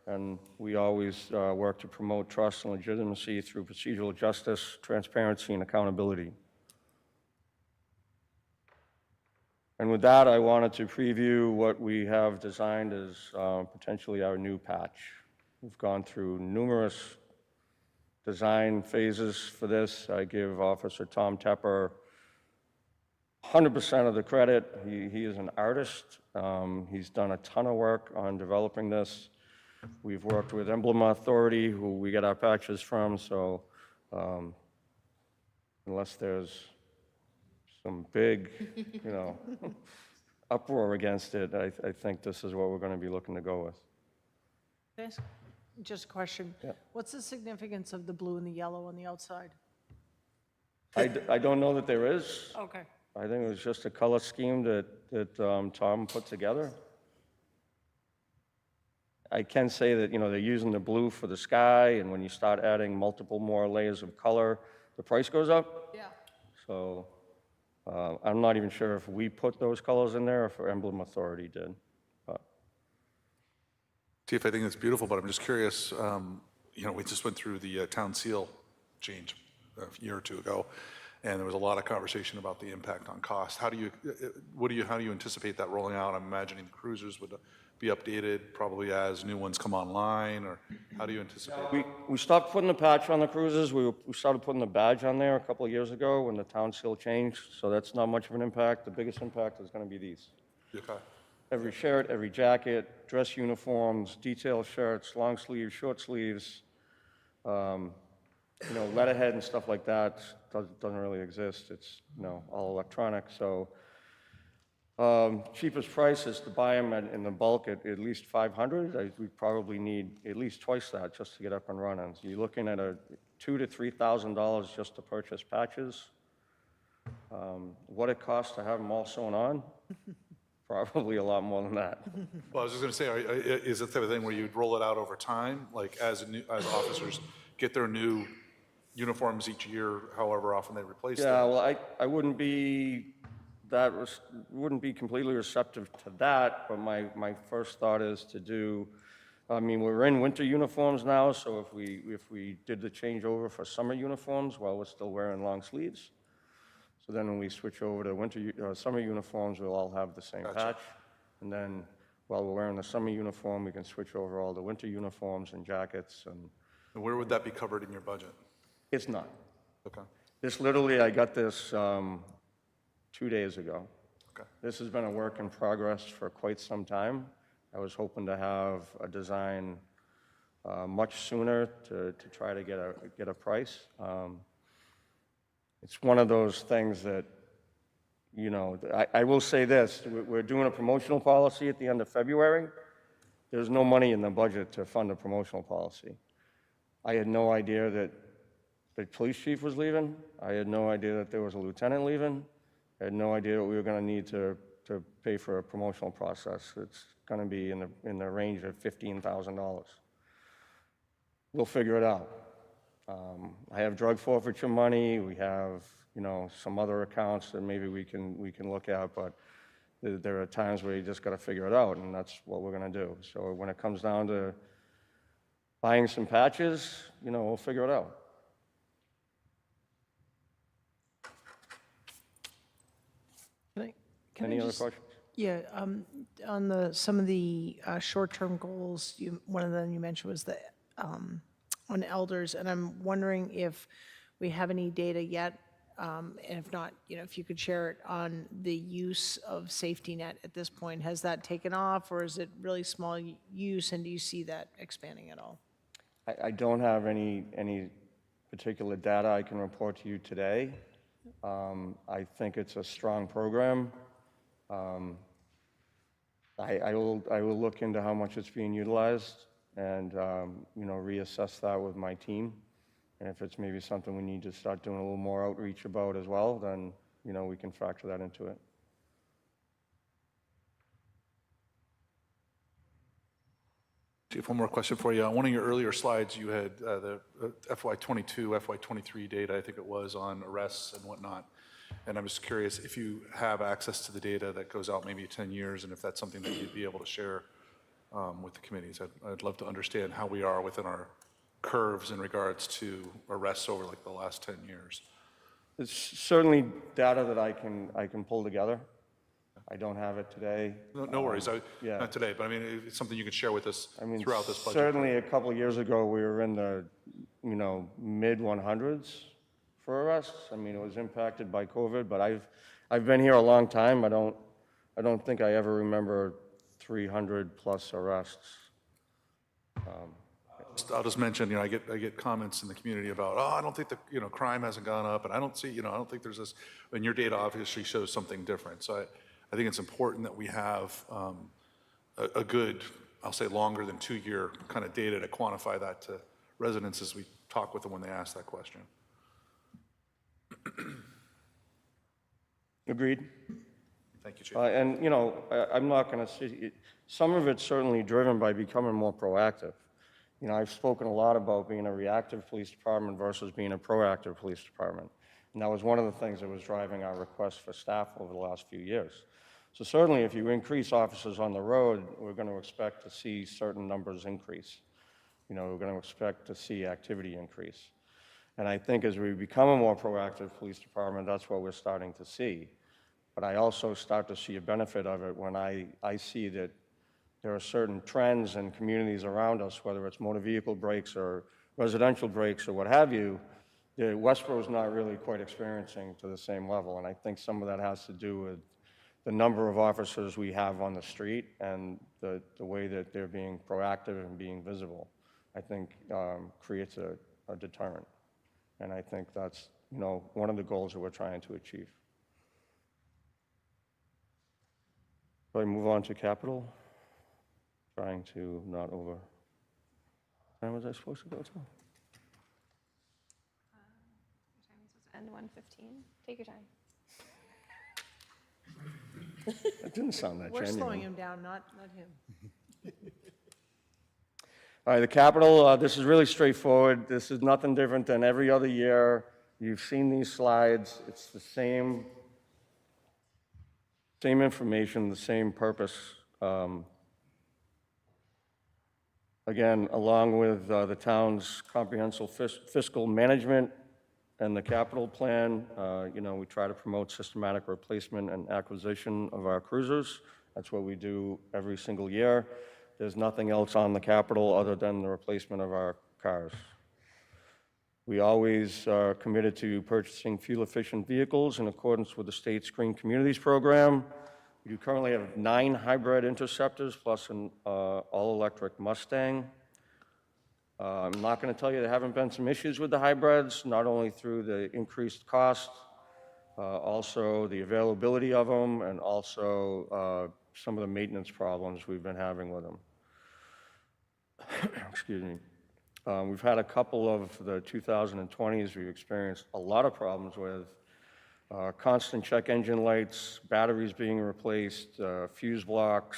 and we always work to promote trust and legitimacy through procedural justice, transparency, and accountability. And with that, I wanted to preview what we have designed as potentially our new patch. We've gone through numerous design phases for this. I give Officer Tom Tepper 100% of the credit. He is an artist. He's done a ton of work on developing this. We've worked with Emblem Authority, who we get our patches from, so unless there's some big, uproar against it, I think this is what we're going to be looking to go with. Okay. Just a question. Yeah. What's the significance of the blue and the yellow on the outside? I don't know that there is. Okay. I think it was just a color scheme that Tom put together. I can say that, they're using the blue for the sky, and when you start adding multiple more layers of color, the price goes up. Yeah. So I'm not even sure if we put those colors in there or if Emblem Authority did. Chief, I think it's beautiful, but I'm just curious, we just went through the town seal change a year or two ago, and there was a lot of conversation about the impact on cost. How do you anticipate that rolling out? I'm imagining the cruisers would be updated probably as new ones come online, or how do you anticipate? We stopped putting the patch on the cruisers. We started putting the badge on there a couple of years ago when the town seal changed, so that's not much of an impact. The biggest impact is going to be these. Okay. Every shirt, every jacket, dress uniforms, detail shirts, long sleeves, short sleeves, letterhead and stuff like that doesn't really exist. It's, all electronic, so cheapest price is to buy them in the bulk at least 500. We probably need at least twice that just to get up and running. So you're looking at $2,000 to $3,000 just to purchase patches. What it costs to have them all sewn on? Probably a lot more than that. Well, I was just going to say, is it the type of thing where you'd roll it out over time, like as officers get their new uniforms each year, however often they replace them? Yeah, well, I wouldn't be completely receptive to that, but my first thought is to do, we're in winter uniforms now, so if we did the changeover for summer uniforms while we're still wearing long sleeves, so then when we switch over to summer uniforms, we'll all have the same patch. And then while we're wearing the summer uniform, we can switch over all the winter uniforms and jackets. And where would that be covered in your budget? It's not. Okay. This literally, I got this 2 days ago. Okay. This has been a work in progress for quite some time. I was hoping to have a design much sooner to try to get a price. It's one of those things that, I will say this, we're doing a promotional policy at the end of February. There's no money in the budget to fund a promotional policy. I had no idea that the police chief was leaving. I had no idea that there was a lieutenant leaving. I had no idea what we were going to need to pay for a promotional process. It's going to be in the range of $15,000. We'll figure it out. I have drug forfeiture money. We have, some other accounts that maybe we can look at, but there are times where you just got to figure it out, and that's what we're going to do. So when it comes down to buying some patches, we'll figure it out. Any other questions? Yeah, on some of the short-term goals, one of them you mentioned was on elders, and I'm wondering if we have any data yet, and if not, if you could share it on the use of safety net at this point. Has that taken off, or is it really small use, and do you see that expanding at all? I don't have any particular data I can report to you today. I think it's a strong program. I will look into how much it's being utilized and, reassess that with my team. And if it's maybe something we need to start doing a little more outreach about as well, then, we can factor that into it. Chief, one more question for you. On one of your earlier slides, you had the FY22, FY23 data, I think it was, on arrests and whatnot. And I'm just curious if you have access to the data that goes out maybe 10 years, and if that's something that you'd be able to share with the committees. I'd love to understand how we are within our curves in regards to arrests over like the last 10 years. It's certainly data that I can pull together. I don't have it today. No worries. Yeah. Not today, but it's something you could share with us throughout this budget. Certainly a couple of years ago, we were in the, mid 100s for arrests. It was impacted by COVID, but I've been here a long time. I don't think I ever remember 300 plus arrests. I'll just mention, I get comments in the community about, I don't think crime hasn't gone up, and I don't think there's this, and your data obviously shows something different. So I think it's important that we have a good, I'll say longer than 2-year kind of data to quantify that to residents as we talk with them when they ask that question. Agreed. Thank you, Chief. And, I'm not going to say, some of it's certainly driven by becoming more proactive. I've spoken a lot about being a reactive police department versus being a proactive police department. And that was one of the things that was driving our request for staff over the last few years. So certainly if you increase officers on the road, we're going to expect to see certain numbers increase. We're going to expect to see activity increase. And I think as we become a more proactive police department, that's what we're starting to see. But I also start to see a benefit of it when I see that there are certain trends in communities around us, whether it's motor vehicle breaks or residential breaks or what have you, that Westborough is not really quite experiencing to the same level. And I think some of that has to do with the number of officers we have on the street and the way that they're being proactive and being visible, I think creates a deterrent. And I think that's, one of the goals that we're trying to achieve. So I move on to capital, trying to not over. What time was I supposed to go to? End 1:15. Take your time. That didn't sound that We're genuine. slowing him down, not him. All right, the capital, this is really straightforward. This is nothing different than every other year. You've seen these slides. It's the same information, the same purpose. Again, along with the town's comprehensive fiscal management and the capital plan, we try to promote systematic replacement and acquisition of our cruisers. That's what we do every single year. There's nothing else on the capital other than the replacement of our cars. We always are committed to purchasing fuel-efficient vehicles in accordance with the state's Green Communities program. We currently have 9 hybrid Interceptors plus an all-electric Mustang. I'm not going to tell you there haven't been some issues with the hybrids, not only through the increased cost, also the availability of them, and also some of the maintenance problems we've been having with them. Excuse me. We've had a couple of the 2020s we've experienced a lot of problems with. Constant check engine lights, batteries being replaced, fuse blocks.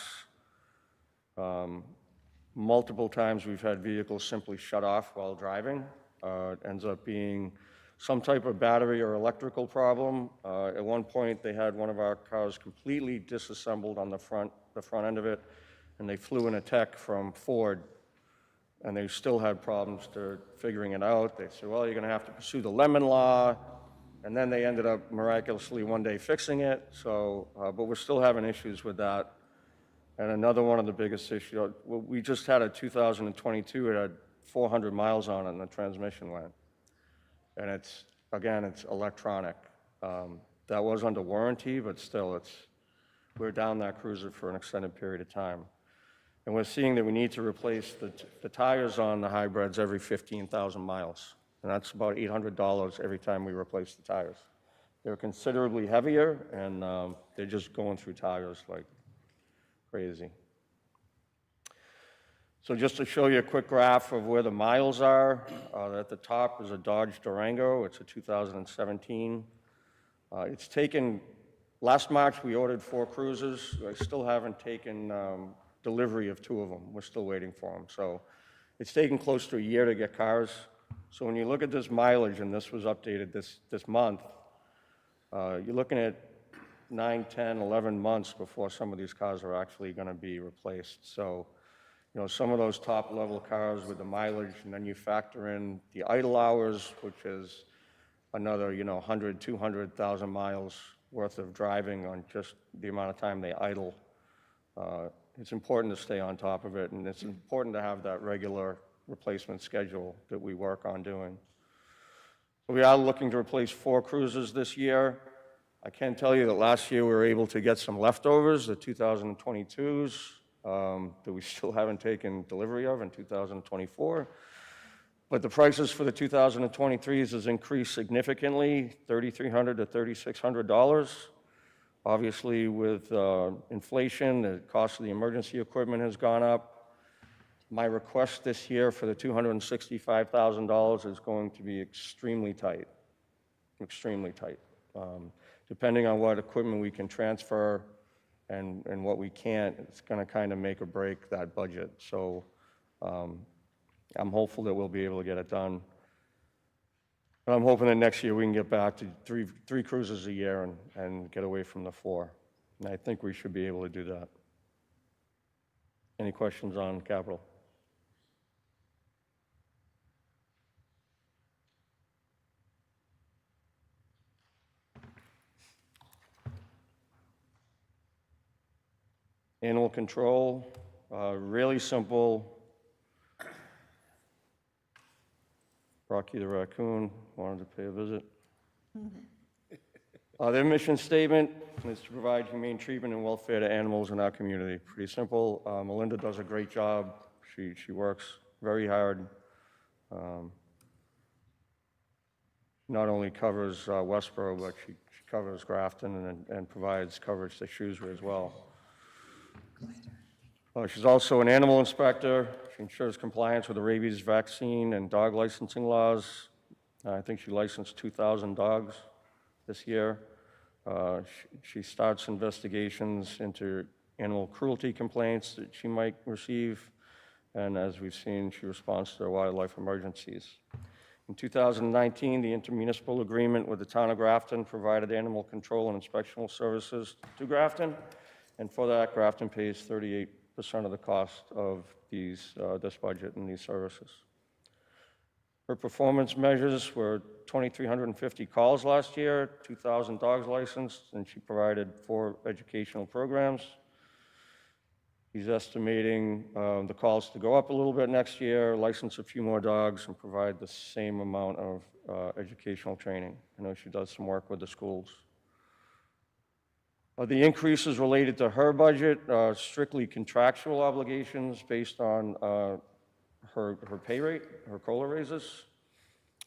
Multiple times we've had vehicles simply shut off while driving. It ends up being some type of battery or electrical problem. At one point, they had one of our cars completely disassembled on the front end of it, and they flew in a tech from Ford, and they still had problems figuring it out. They said, well, you're going to have to pursue the Lemon Law, and then they ended up miraculously one day fixing it. So, but we're still having issues with that. And another one of the biggest issues, we just had a 2022, it had 400 miles on it and the transmission went. And it's electronic. That was under warranty, but still we're down that cruiser for an extended period of time. And we're seeing that we need to replace the tires on the hybrids every 15,000 miles. And that's about $800 every time we replace the tires. They're considerably heavier, and they're just going through tires like crazy. So just to show you a quick graph of where the miles are, at the top is a Dodge Durango. It's a 2017. It's taken, last March we ordered 4 cruisers. I still haven't taken delivery of 2 of them. We're still waiting for them. So it's taken close to a year to get cars. So when you look at this mileage, and this was updated this month, you're looking at 9, 10, 11 months before some of these cars are actually going to be replaced. So, some of those top-level cars with the mileage, and then you factor in the idle hours, which is another, 100, 200,000 miles worth of driving on just the amount of time they idle. It's important to stay on top of it, and it's important to have that regular replacement schedule that we work on doing. So we are looking to replace 4 cruisers this year. I can tell you that last year we were able to get some leftovers, the 2022s, that we still haven't taken delivery of in 2024. But the prices for the 2023s has increased significantly, $3,300 to $3,600. Obviously, with inflation, the cost of the emergency equipment has gone up. My request this year for the $265,000 is going to be extremely tight, extremely tight. Depending on what equipment we can transfer and what we can't, it's going to kind of make or break that budget. So I'm hopeful that we'll be able to get it done. And I'm hoping that next year we can get back to three cruises a year and get away from the 4. And I think we should be able to do that. Any questions on capital? Animal control, Really simple. Rocky the raccoon wanted to pay a visit. Their mission statement is to provide humane treatment and welfare to animals in our community. Pretty simple. Melinda does a great job. She works very hard. Not only covers Westborough, but she covers Grafton and provides coverage to Shrewsbury as well. She's also an animal inspector. She ensures compliance with the rabies vaccine and dog licensing laws. I think she licensed 2,000 dogs this year. She starts investigations into animal cruelty complaints that she might receive, and as we've seen, she responds to wildlife emergencies. In 2019, the intermunicipal agreement with the town of Grafton provided animal control and inspectional services to Grafton, and for that, Grafton pays 38% of the cost of this budget and these services. Her performance measures were 2,350 calls last year, 2,000 dogs licensed, and she provided 4 educational programs. He's estimating the calls to go up a little bit next year, license a few more dogs, and provide the same amount of educational training. I know she does some work with the schools. The increases related to her budget are strictly contractual obligations based on her pay rate, her COLA raises.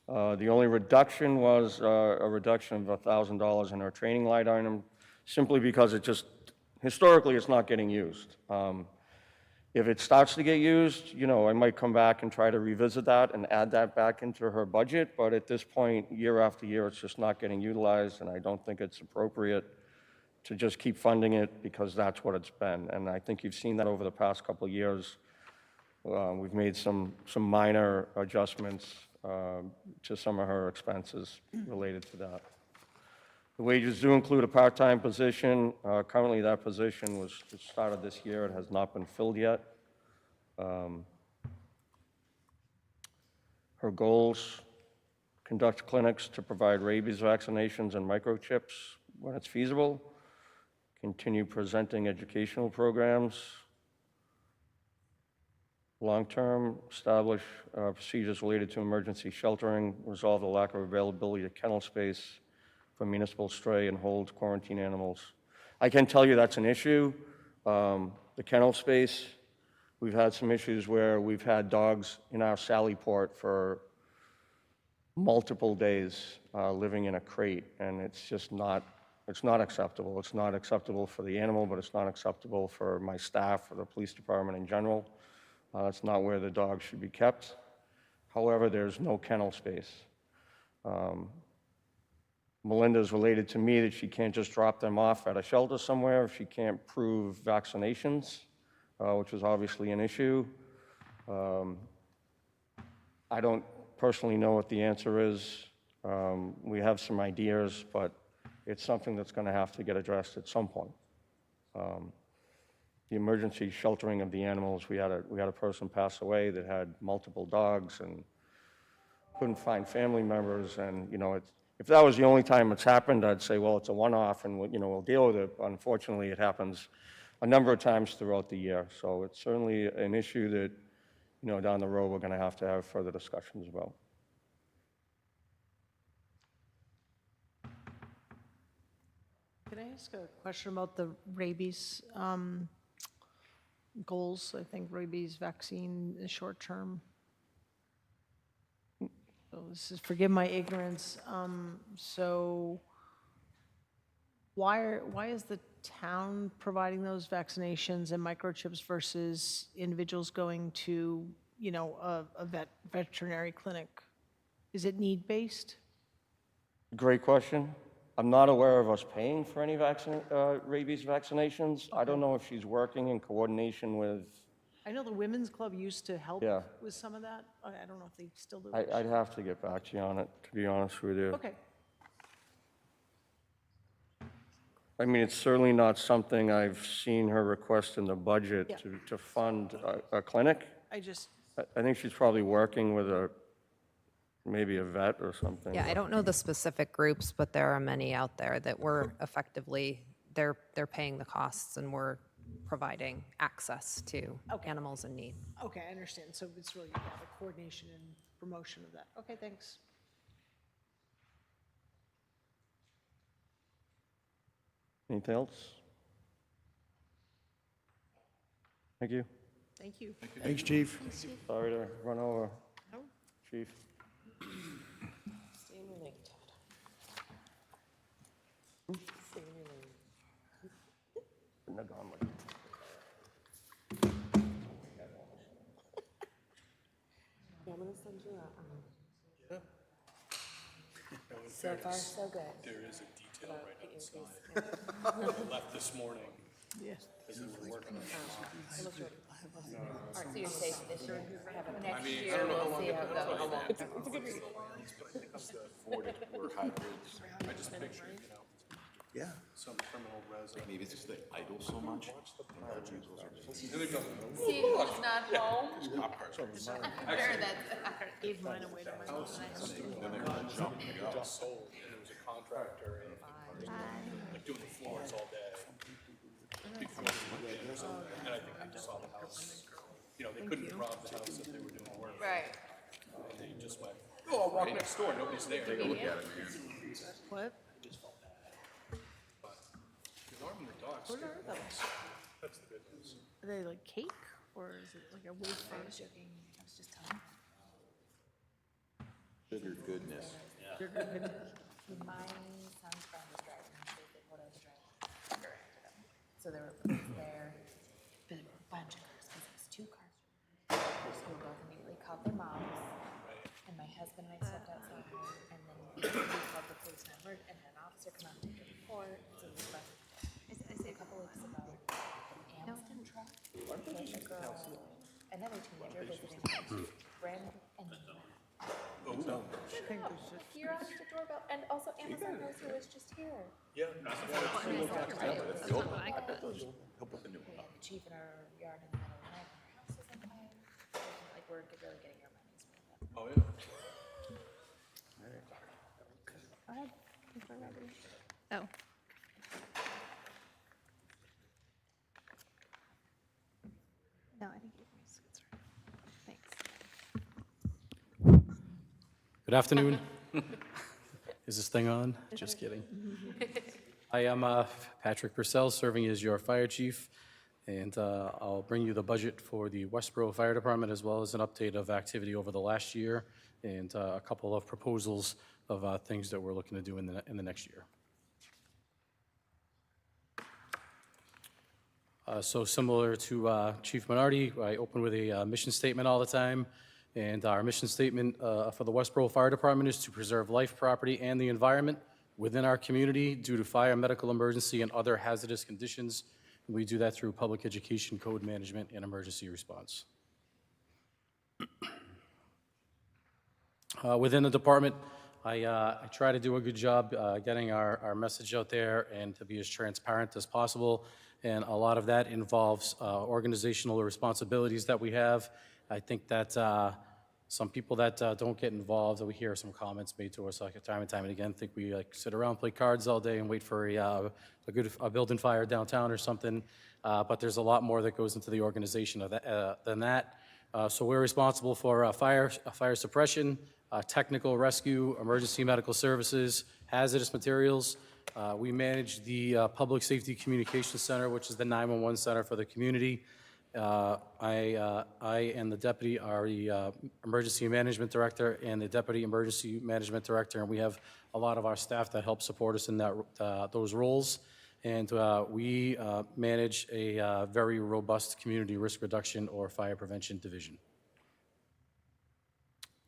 The only reduction was a reduction of $1,000 in her training line item, simply because historically, it's not getting used. If it starts to get used, I might come back and try to revisit that and add that back into her budget, but at this point, year after year, it's just not getting utilized, and I don't think it's appropriate to just keep funding it because that's what it's been. And I think you've seen that over the past couple of years. We've made some minor adjustments to some of her expenses related to that. The wages do include a part-time position. Currently, that position was started this year. It has not been filled yet. Her goals: conduct clinics to provide rabies vaccinations and microchips when it's feasible, continue presenting educational programs, long-term, establish procedures related to emergency sheltering, resolve the lack of availability of kennel space for municipal stray and hold quarantine animals. I can tell you that's an issue. The kennel space, we've had some issues where we've had dogs in our Sally Port for multiple days living in a crate, and it's just not acceptable. It's not acceptable for the animal, but it's not acceptable for my staff or the police department in general. That's not where the dogs should be kept. However, there's no kennel space. Melinda's related to me that she can't just drop them off at a shelter somewhere if she can't prove vaccinations, which is obviously an issue. I don't personally know what the answer is. We have some ideas, but it's something that's going to have to get addressed at some point. The emergency sheltering of the animals, we had a person pass away that had multiple dogs and couldn't find family members, and if that was the only time it's happened, I'd say, well, it's a one-off, and we'll deal with it. Unfortunately, it happens a number of times throughout the year, so it's certainly an issue that down the road we're going to have further discussions about. Can I ask a question about the rabies goals? I think rabies vaccine is short term. So this is, forgive my ignorance. So why is the town providing those vaccinations and microchips versus individuals going to, a veterinary clinic? Is it need-based? Great question. I'm not aware of us paying for any rabies vaccinations. I don't know if she's working in coordination with... I know the Women's Club used to help with some of that. I don't know if they still do. I'd have to get back to you on it, to be honest with you. Okay. I mean, it's certainly not something I've seen her request in the budget Yeah. to fund a clinic. I think she's probably working with maybe a vet or something. Yeah, I don't know the specific groups, but there are many out there that we're effectively, they're paying the costs, and we're providing access to animals in need. Okay, I understand. So it's really, yeah, the coordination and promotion of that. Okay, thanks. Anything else? Thank you. Thank you. Thanks, Chief. Sorry to run over, Chief. Stay in your lane, Todd. Stay in your lane. Wouldn't have gone with it. Yeah, I'm gonna send you a, so far, so good. There is a detail right Put your outside. face- I left this morning Yes. as we were working on it. Almost ready. All right, so you're safe this year. Next year, we'll see how it goes. It's a good read. We're hybrids. I just picture, Yeah. some criminal resident. Maybe it's just they idle so much. See who's not home? Gave mine away to my mom. Sold, and it was a contractor, and like doing the floors all day. And I think they just saw the house, they couldn't rob the house if they were doing work. Right. And they just went, oh, I'll walk next door, nobody's there. Take a look at it. What? Because arming the dogs. What are those? That's the good news. Are they like cake or is it like a wafer? I was joking. I was just telling. Sugar goodness. My son's friend was driving, so they put out the drive. So there were police there, but there were a bunch of cars, because it was 2 cars. So we both immediately called their moms, and my husband and I stepped outside, and then we called the police number, and an officer come out and take a report. So we left, I say a couple weeks ago, an Amazon truck, with a girl, another teenager visiting her friend, and you're on the doorbell, and also Amazon knows who was just here. Yeah. He'll put the new We one up. had the chief in our yard in the middle of the night, and our house is on fire. Like, we're really getting our money's worth. Oh, yeah. Go ahead. Oh. No, I think you can just get started. Thanks. Good afternoon. Is this thing on? Just kidding. I am Patrick Purcell, serving as your fire chief, and I'll bring you the budget for the Westborough Fire Department, as well as an update of activity over the last year, and a couple of proposals of things that we're looking to do in the next year. So similar to Chief Minardi, I open with a mission statement all the time. And our mission statement for the Westborough Fire Department is to preserve life, property, and the environment within our community due to fire, medical emergency, and other hazardous conditions. And we do that through public education, code management, and emergency response. Within the department, I try to do a good job getting our message out there and to be as transparent as possible. And a lot of that involves organizational responsibilities that we have. I think that some people that don't get involved, we hear some comments made to us like time and time and again, think we like sit around, play cards all day and wait for a building fire downtown or something. But there's a lot more that goes into the organization of that, than that. So we're responsible for fire suppression, technical rescue, emergency medical services, hazardous materials. We manage the Public Safety Communications Center, which is the 911 center for the community. I and the deputy are the emergency management director and the deputy emergency management director, and we have a lot of our staff that help support us in those roles. And we manage a very robust community risk reduction or fire prevention division.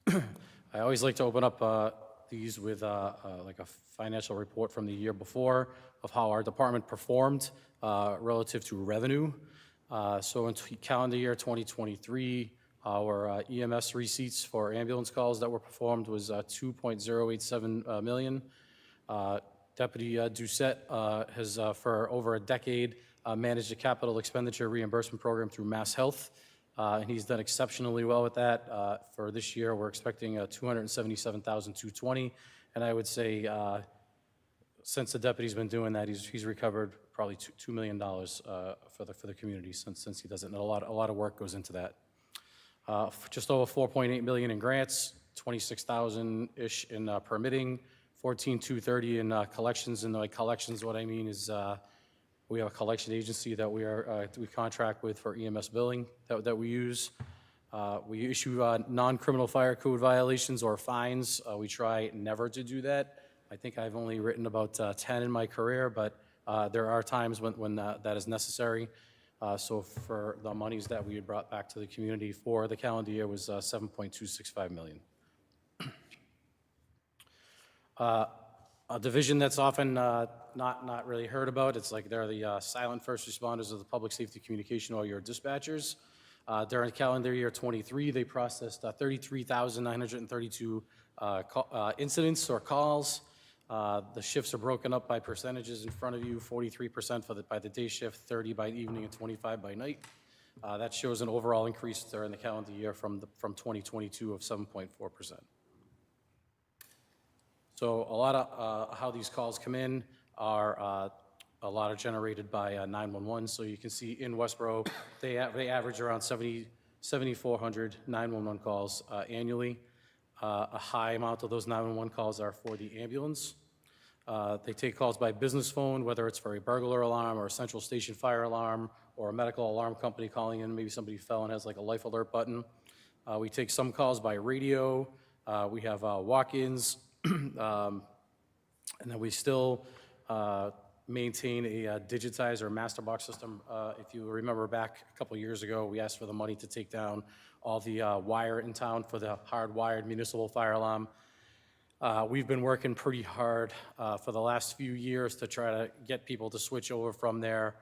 I always like to open up these with like a financial report from the year before of how our department performed relative to revenue. So in calendar year 2023, our EMS receipts for ambulance calls that were performed was 2.087 million. Deputy Doucette has, for over a decade, managed a capital expenditure reimbursement program through Mass Health, and he's done exceptionally well with that. For this year, we're expecting $277,220, and I would say since the deputy's been doing that, he's recovered probably $2 million for the community since he does it, and a lot of work goes into that. Just over 4.8 million in grants, 26,000-ish in permitting, 14,230 in collections. And by collections, what I mean is we have a collection agency that we contract with for EMS billing that we use. We issue non-criminal fire code violations or fines. We try never to do that. I think I've only written about 10 in my career, but there are times when that is necessary. So for the monies that we had brought back to the community for the calendar year was $7.265 million. A division that's often not really heard about, it's like they're the silent first responders of the public safety communication or your dispatchers. During calendar year 23, they processed 33,932 incidents or calls. The shifts are broken up by percentages in front of you, 43% by the day shift, 30 by evening, and 25 by night. That shows an overall increase during the calendar year from 2022 of 7.4%. So a lot of how these calls come in are a lot are generated by 911. So you can see in Westborough, they average around 7,400 911 calls annually. A high amount of those 911 calls are for the ambulance. They take calls by business phone, whether it's for a burglar alarm or a central station fire alarm or a medical alarm company calling in. Maybe somebody fell and has like a life alert button. We take some calls by radio. We have walk-ins. And then we still maintain a digitized or master box system. If you remember back a couple years ago, we asked for the money to take down all the wire in town for the hardwired municipal fire alarm. We've been working pretty hard for the last few years to try to get people to switch over from their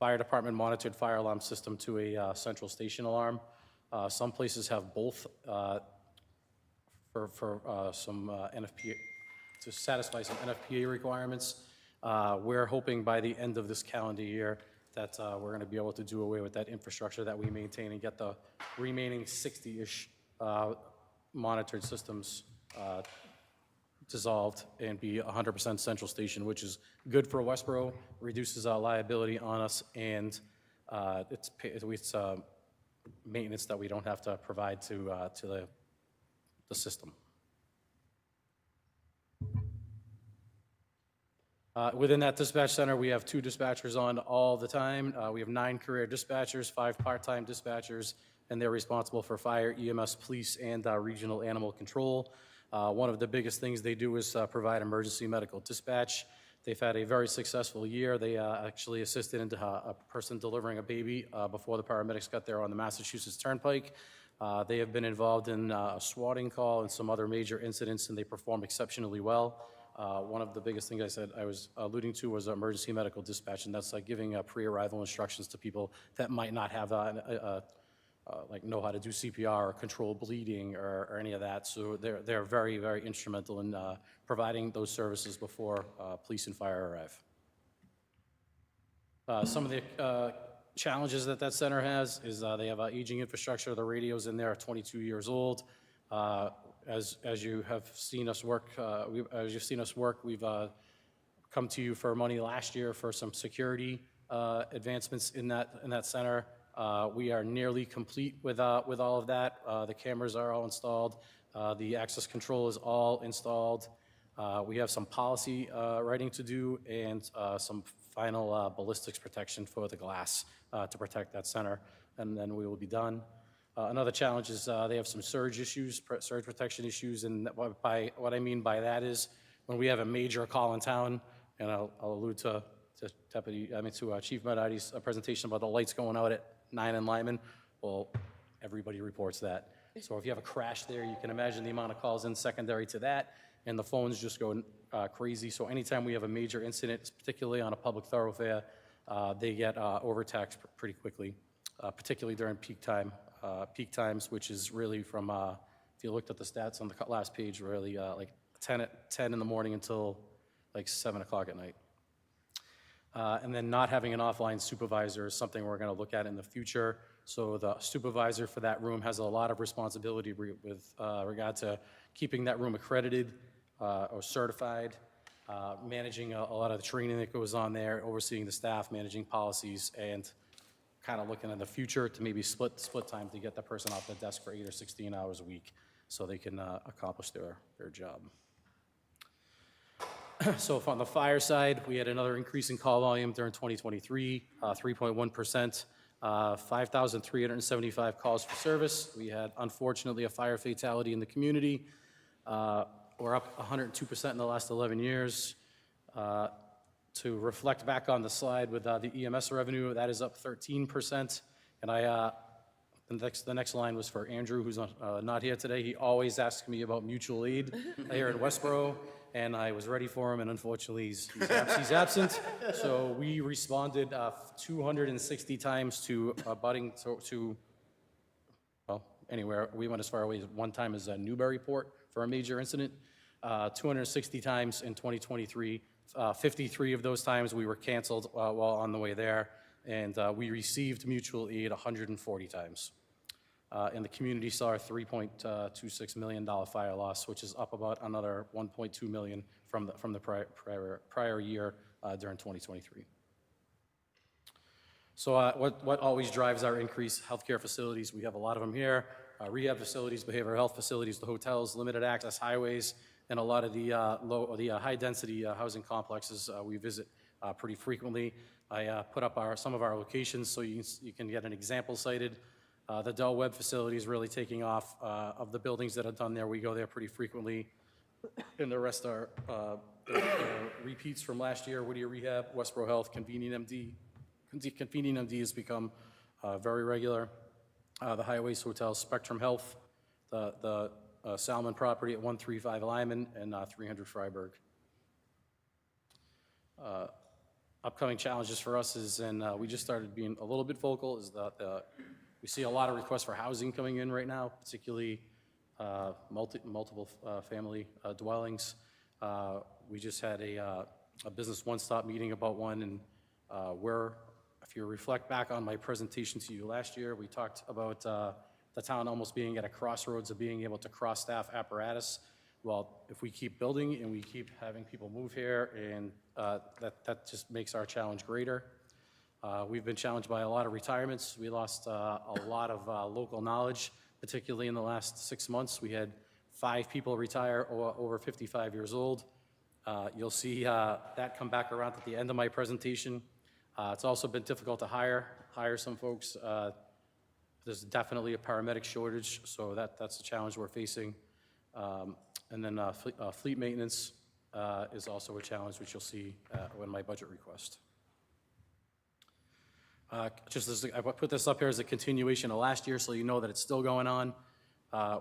fire department monitored fire alarm system to a central station alarm. Some places have both for some NFPA, to satisfy some NFPA requirements. We're hoping by the end of this calendar year that we're going to be able to do away with that infrastructure that we maintain and get the remaining 60-ish monitored systems dissolved and be 100% central station, which is good for Westborough, reduces our liability on us, and it's maintenance that we don't have to provide to the system. Within that dispatch center, we have 2 dispatchers on all the time. We have 9 career dispatchers, 5 part-time dispatchers, and they're responsible for fire, EMS, police, and regional animal control. One of the biggest things they do is provide emergency medical dispatch. They've had a very successful year. They actually assisted in a person delivering a baby before the paramedics got there on the Massachusetts Turnpike. They have been involved in a swatting call and some other major incidents, and they perform exceptionally well. One of the biggest things I was alluding to was emergency medical dispatch, and that's like giving pre-arrival instructions to people that might not have like know how to do CPR or control bleeding or any of that. So they're very, very instrumental in providing those services before police and fire arrive. Some of the challenges that center has is they have aging infrastructure. The radios in there are 22 years old. As you have seen us work, we've come to you for money last year for some security advancements in that center. We are nearly complete with all of that. The cameras are all installed. The access control is all installed. We have some policy writing to do and some final ballistics protection for the glass to protect that center, and then we will be done. Another challenge is they have some surge protection issues, and what I mean by that is when we have a major call in town, and I'll allude to Chief Mediati's presentation about the lights going out at 9 in Lyman. Well, everybody reports that. So if you have a crash there, you can imagine the amount of calls in secondary to that, and the phones just go crazy. So anytime we have a major incident, particularly on a public thoroughfare, they get overtaxed pretty quickly, particularly during peak times, which is really from, if you looked at the stats on the last page, really like 10 in the morning until like 7 o'clock at night. And then not having an offline supervisor is something we're going to look at in the future. So the supervisor for that room has a lot of responsibility with regard to keeping that room accredited or certified. managing a lot of the training that goes on there, overseeing the staff, managing policies, and kind of looking in the future to maybe split time to get the person off the desk for 8 or 16 hours a week so they can accomplish their job. So on the fire side, we had another increase in call volume during 2023, 3.1%, 5,375 calls for service. We had, unfortunately, a fire fatality in the community. We're up 102% in the last 11 years. To reflect back on the slide with the EMS revenue, that is up 13%. And the next line was for Andrew, who's not here today. He always asks me about mutual aid here in Westborough, and I was ready for him, and unfortunately he's absent. So we responded 260 times to well, anywhere. We went as far away as one time as Newburyport for a major incident. 260 times in 2023. 53 of those times we were canceled while on the way there, and we received mutual aid 140 times. And the community saw a $3.26 million fire loss, which is up about another $1.2 million from the prior year during 2023. So what always drives our increase? Healthcare facilities. We have a lot of them here. Rehab facilities, behavioral health facilities, the hotels, limited access highways, and a lot of the high-density housing complexes we visit pretty frequently. I put up some of our locations so you can get an example cited. The Del Webb facility is really taking off. Of the buildings that are done there, we go there pretty frequently. And the rest are repeats from last year. Whittier Rehab, Westborough Health, Convenient MD. Convenient MD has become very regular. The Highways Hotel, Spectrum Health, the Salmon property at 135 Lyman and 300 Freiburg. Upcoming challenges for us is, and we just started being a little bit vocal, is that we see a lot of requests for housing coming in right now, particularly multiple family dwellings. We just had a business one-stop meeting about one, and if you reflect back on my presentation to you last year, we talked about the town almost being at a crossroads of being able to cross-staff apparatus. Well, if we keep building and we keep having people move here, and that just makes our challenge greater. We've been challenged by a lot of retirements. We lost a lot of local knowledge, particularly in the last 6 months. We had 5 people retire over 55 years old. You'll see that come back around at the end of my presentation. It's also been difficult to hire some folks. There's definitely a paramedic shortage, so that's a challenge we're facing. And then fleet maintenance is also a challenge, which you'll see in my budget request. Just as I put this up here as a continuation of last year, so you know that it's still going on.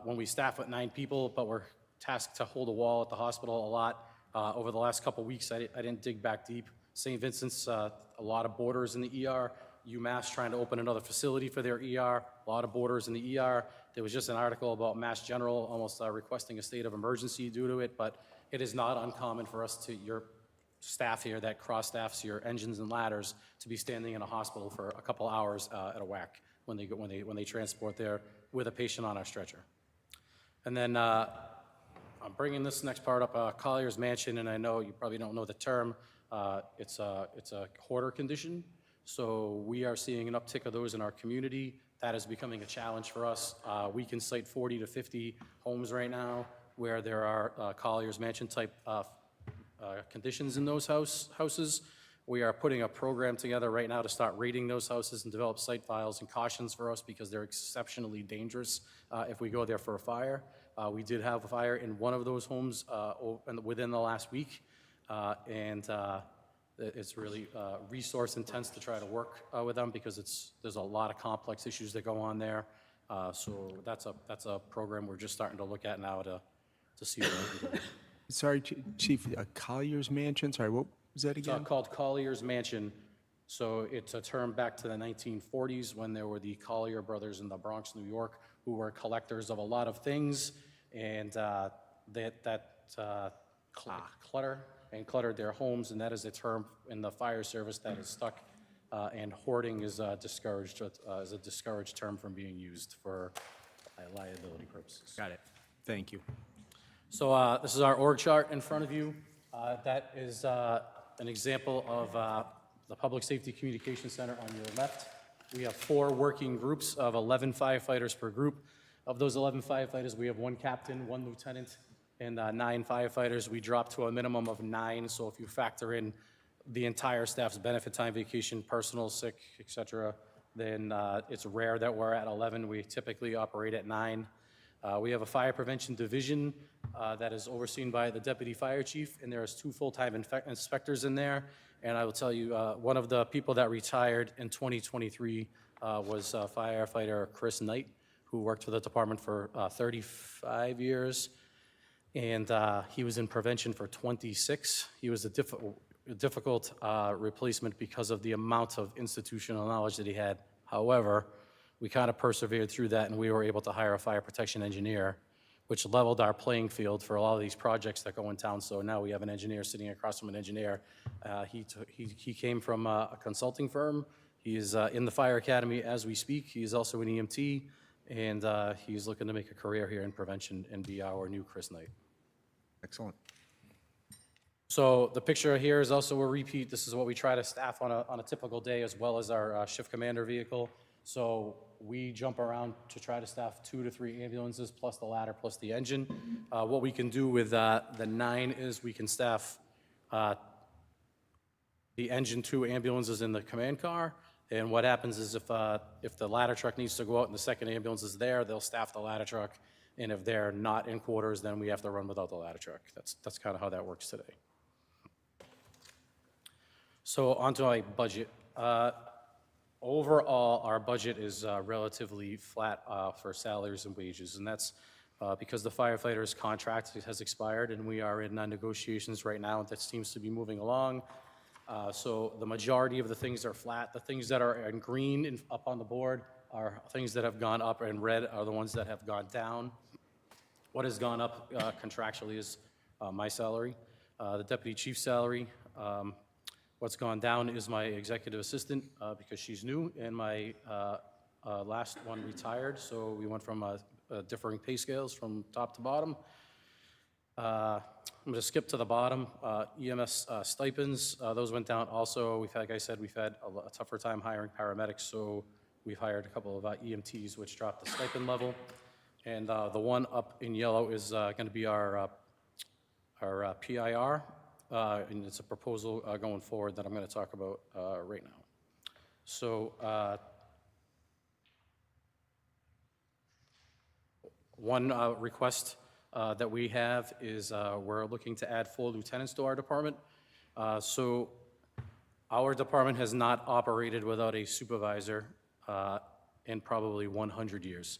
When we staff with 9 people, but we're tasked to hold a wall at the hospital a lot. Over the last couple weeks, I didn't dig back deep. St. Vincent's, a lot of boarders in the ER. UMass trying to open another facility for their ER. A lot of boarders in the ER. There was just an article about Mass General almost requesting a state of emergency due to it, but it is not uncommon for us your staff here that cross-staffs your engines and ladders to be standing in a hospital for a couple hours at a whack when they transport there with a patient on our stretcher. And then I'm bringing this next part up, Collier's Mansion, and I know you probably don't know the term. It's a hoarder condition, so we are seeing an uptick of those in our community. That is becoming a challenge for us. We can cite 40 to 50 homes right now where there are Collier's Mansion type conditions in those houses. We are putting a program together right now to start rating those houses and develop site files and cautions for us because they're exceptionally dangerous if we go there for a fire. We did have a fire in one of those homes within the last week, and it's really resource intense to try to work with them because there's a lot of complex issues that go on there. So that's a program we're just starting to look at now to see what we can do. Sorry, Chief, Collier's Mansion, sorry, what was that again? It's called Collier's Mansion. So it's a term back to the 1940s when there were the Collier brothers in the Bronx, New York, who were collectors of a lot of things, and cluttered their homes, and that is a term in the fire service that is stuck, and hoarding is discouraged as a discouraged term from being used for liability purposes. Got it. Thank you. So this is our org chart in front of you. That is an example of the Public Safety Communication Center on your left. We have 4 working groups of 11 firefighters per group. Of those 11 firefighters, we have 1 captain, 1 lieutenant, and 9 firefighters. We dropped to a minimum of 9, so if you factor in the entire staff's benefit time, vacation, personal, sick, et cetera, then it's rare that we're at 11. We typically operate at 9. We have a fire prevention division that is overseen by the deputy fire chief, and there's 2 full-time inspectors in there. And I will tell you, one of the people that retired in 2023 was firefighter Chris Knight, who worked for the department for 35 years, and he was in prevention for 26. He was a difficult replacement because of the amount of institutional knowledge that he had. However, we kind of persevered through that, and we were able to hire a fire protection engineer, which leveled our playing field for a lot of these projects that go in town. So now we have an engineer sitting across from an engineer. He came from a consulting firm. He is in the fire academy as we speak. He is also an EMT, and he's looking to make a career here in prevention and be our new Chris Knight. Excellent. So the picture here is also a repeat. This is what we try to staff on a typical day, as well as our shift commander vehicle. So we jump around to try to staff 2 to 3 ambulances, plus the ladder, plus the engine. What we can do with the 9 is we can staff the engine, 2 ambulances in the command car. And what happens is if the ladder truck needs to go out and the second ambulance is there, they'll staff the ladder truck. And if they're not in quarters, then we have to run without the ladder truck. That's kind of how that works today. So onto my budget. Overall, our budget is relatively flat for salaries and wages, and that's because the firefighters' contract has expired, and we are in negotiations right now. That seems to be moving along. So the majority of the things are flat. The things that are in green and up on the board are things that have gone up, and red are the ones that have gone down. What has gone up contractually is my salary, the deputy chief's salary. What's gone down is my executive assistant because she's new, and my last one retired, so we went from differing pay scales from top to bottom. I'm going to skip to the bottom. EMS stipends, those went down also. Like I said, we've had a tougher time hiring paramedics, so we've hired a couple of EMTs, which dropped the stipend level. And the one up in yellow is going to be our PIR. And it's a proposal going forward that I'm going to talk about right now. So one request that we have is we're looking to add 4 lieutenants to our department. So our department has not operated without a supervisor in probably 100 years.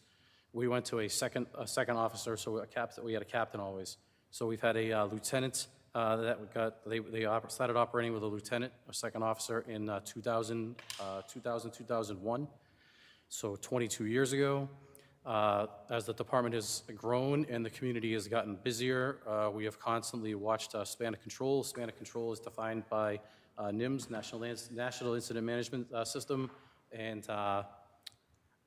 We went to a second officer, so we had a captain always. So we've had a lieutenant. They started operating with a lieutenant, a second officer in 2001, so 22 years ago. As the department has grown and the community has gotten busier, we have constantly watched span of control. Span of control is defined by NIMS, National Incident Management System, and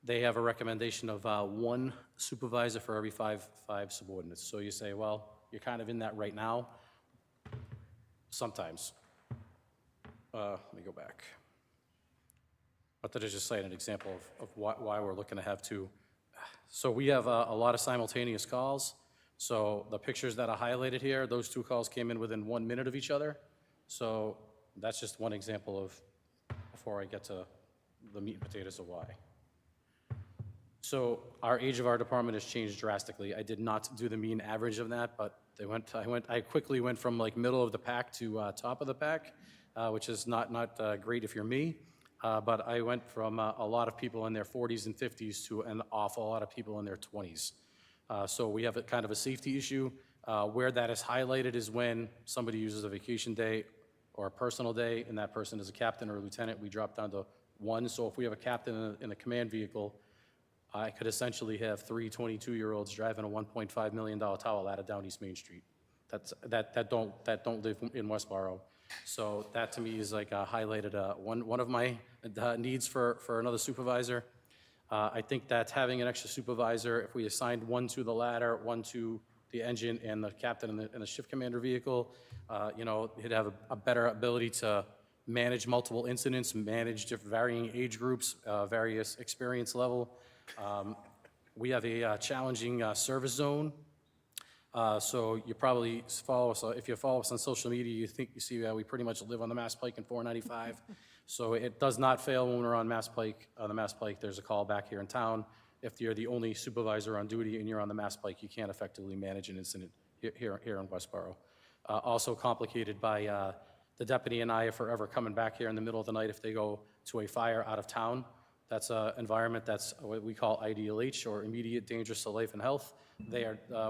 they have a recommendation of 1 supervisor for every 5 subordinates. So you say, well, you're kind of in that right now. Sometimes. Let me go back. But that is just an example of why we're looking to have 2. So we have a lot of simultaneous calls. So the pictures that are highlighted here, those 2 calls came in within 1 minute of each other. So that's just one example of, before I get to the meat and potatoes of why. So our age of our department has changed drastically. I did not do the mean average of that, but I quickly went from like middle of the pack to top of the pack, which is not great if you're me. But I went from a lot of people in their 40s and 50s to an awful lot of people in their 20s. So we have a kind of a safety issue. Where that is highlighted is when somebody uses a vacation day or a personal day, and that person is a captain or a lieutenant. We drop down to 1. So if we have a captain in a command vehicle, I could essentially have 3 22-year-olds driving a $1.5 million tower ladder down East Main Street. That don't live in Westborough. So that to me is like highlighted one of my needs for another supervisor. I think that having an extra supervisor, if we assigned 1 to the ladder, 1 to the engine and the captain and the shift commander vehicle. You know, he'd have a better ability to manage multiple incidents, manage different varying age groups, various experience level. We have a challenging service zone. So you probably follow us, if you follow us on social media, you see we pretty much live on the Mass Pike and 495. So it does not fail when we're on Mass Pike. On the Mass Pike, there's a call back here in town. If you're the only supervisor on duty and you're on the Mass Pike, you can't effectively manage an incident here in Westborough. Also complicated by the deputy and I, if we're ever coming back here in the middle of the night, if they go to a fire out of town, that's an environment that's what we call IDLH, or immediate dangerous to life and health.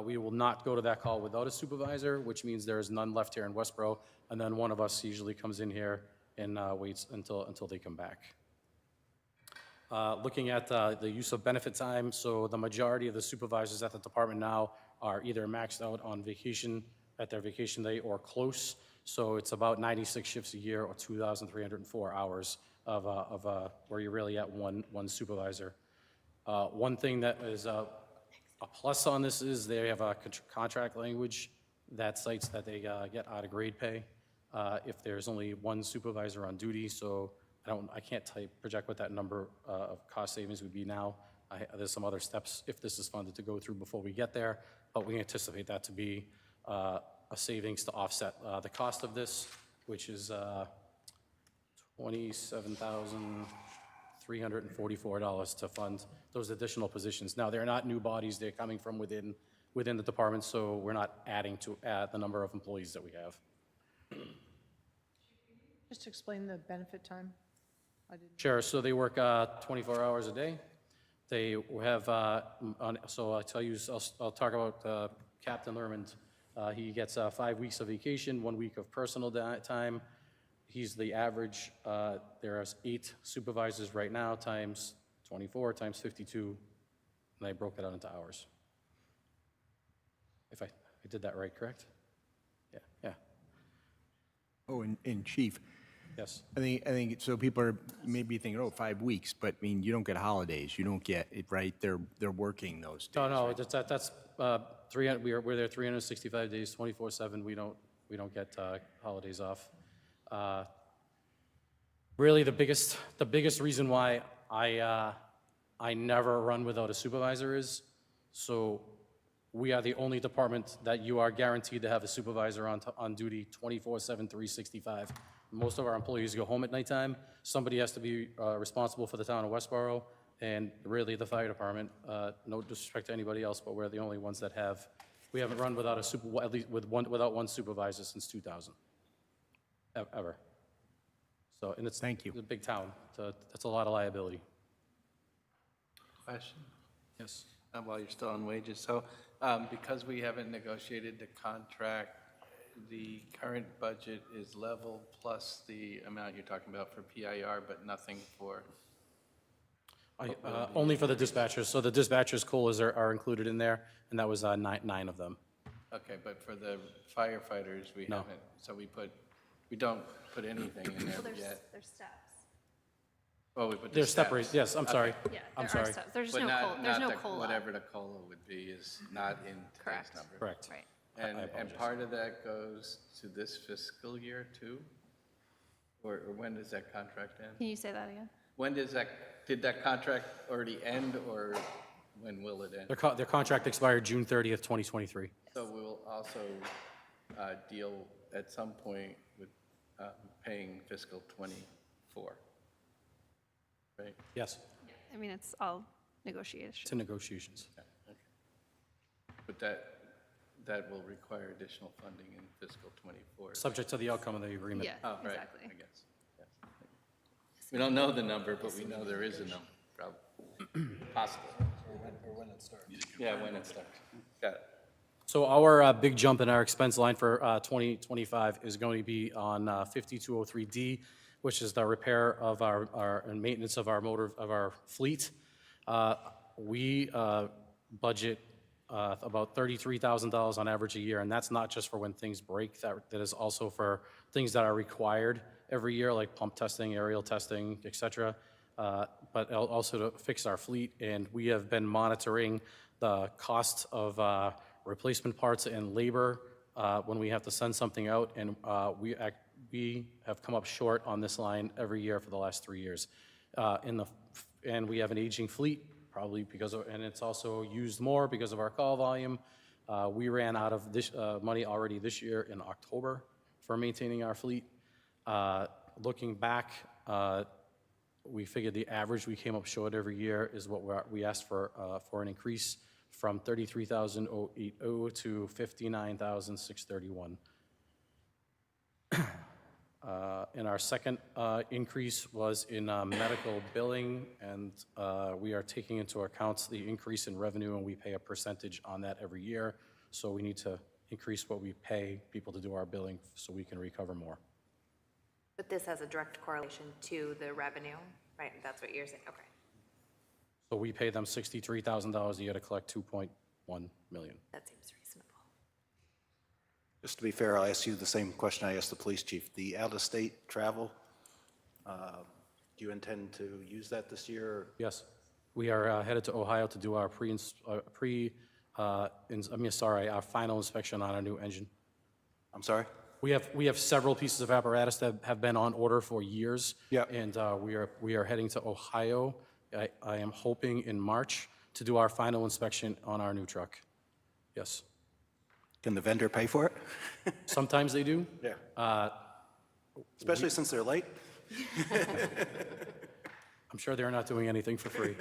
We will not go to that call without a supervisor, which means there is none left here in Westborough, and then one of us usually comes in here and waits until they come back. Looking at the use of benefit time, so the majority of the supervisors at the department now are either maxed out on vacation at their vacation day or close. So it's about 96 shifts a year, or 2,304 hours of where you're really at one supervisor. One thing that is a plus on this is they have a contract language that cites that they get out of grade pay if there's only one supervisor on duty. So I can't project what that number of cost savings would be now. There's some other steps, if this is funded, to go through before we get there, but we anticipate that to be a savings to offset the cost of this, which is $27,344 to fund those additional positions. Now, they're not new bodies, they're coming from within the department, so we're not adding to the number of employees that we have. Just explain the benefit time. Sure, so they work 24 hours a day. They have, so I'll talk about Captain Lerman. He gets 5 weeks of vacation, 1 week of personal time. He's the average. There are 8 supervisors right now, times 24, times 52, and I broke that out into hours. If I did that right, correct? Yeah. Oh, and Chief, Yes. I think, so people are maybe thinking, oh, 5 weeks, but I mean, you don't get holidays, you don't get it, right? They're working those days. No, that's 300. We're there 365 days, 24/7. We don't get holidays off. Really, the biggest reason why I never run without a supervisor is, so we are the only department that you are guaranteed to have a supervisor on duty 24/7, 365. Most of our employees go home at nighttime. Somebody has to be responsible for the town of Westborough, and really the fire department. No disrespect to anybody else, but we're the only ones that we haven't run without without one supervisor since 2000, ever. So, and it's Thank you. a big town, so that's a lot of liability. Question? Yes. While you're still on wages, so because we haven't negotiated the contract, the current budget is level plus the amount you're talking about for PIR, but nothing for... Only for the dispatchers. So the dispatchers' COLAs are included in there, and that was nine of them. Okay, but for the firefighters, we No. haven't, so we don't put anything in there yet. There's steps. Oh, we put the There's step steps. raise, yes, I'm sorry. Yeah, I'm there are sorry. steps. There's But no not the- COLA. Whatever the COLA would be is not in today's Correct. number. Correct. Right. And apologize. part of that goes to this fiscal year too? Or when does that contract end? Can you say that again? When did that contract already end, or when will it end? Their contract expired June 30th, 2023. So we'll also deal at some point with paying fiscal '24, right? Yes, I mean, it's all negotiation. to negotiations. But that will require additional funding in fiscal '24. Subject to the outcome of the agreement. Yeah, Oh, right, exactly. I guess. Yes. We don't know the number, but we know there is a number, probably, possible. Or when it starts. Yeah, when it starts. Got it. So our big jump in our expense line for 2025 is going to be on 5203D, which is the repair of our and maintenance of our fleet. We budget about $33,000 on average a year, and that's not just for when things break. That is also for things that are required every year, like pump testing, aerial testing, et cetera, but also to fix our fleet. And we have been monitoring the cost of replacement parts and labor when we have to send something out, and we have come up short on this line every year for the last 3 years. And we have an aging fleet, probably because of, and it's also used more because of our call volume. We ran out of this money already this year in October for maintaining our fleet. Looking back, we figured the average we came up short every year is what we asked for an increase from $33,080 to $59,631. And our second increase was in medical billing, and we are taking into account the increase in revenue, and we pay a percentage on that every year. So we need to increase what we pay people to do our billing so we can recover more. But this has a direct correlation to the revenue, right? That's what you're saying, okay. So we pay them $63,000 a year to collect $2.1 million. That seems reasonable. Just to be fair, I'll ask you the same question I asked the police chief. The out-of-state travel, do you intend to use that this year? Yes, we are headed to Ohio to do our our final inspection on our new engine. I'm sorry? We have several pieces of apparatus that have been on order for years. Yeah. And we are heading to Ohio. I am hoping in March to do our final inspection on our new truck. Yes. Can the vendor pay for it? Sometimes they do. Yeah. Especially since they're late? I'm sure they're not doing anything for free.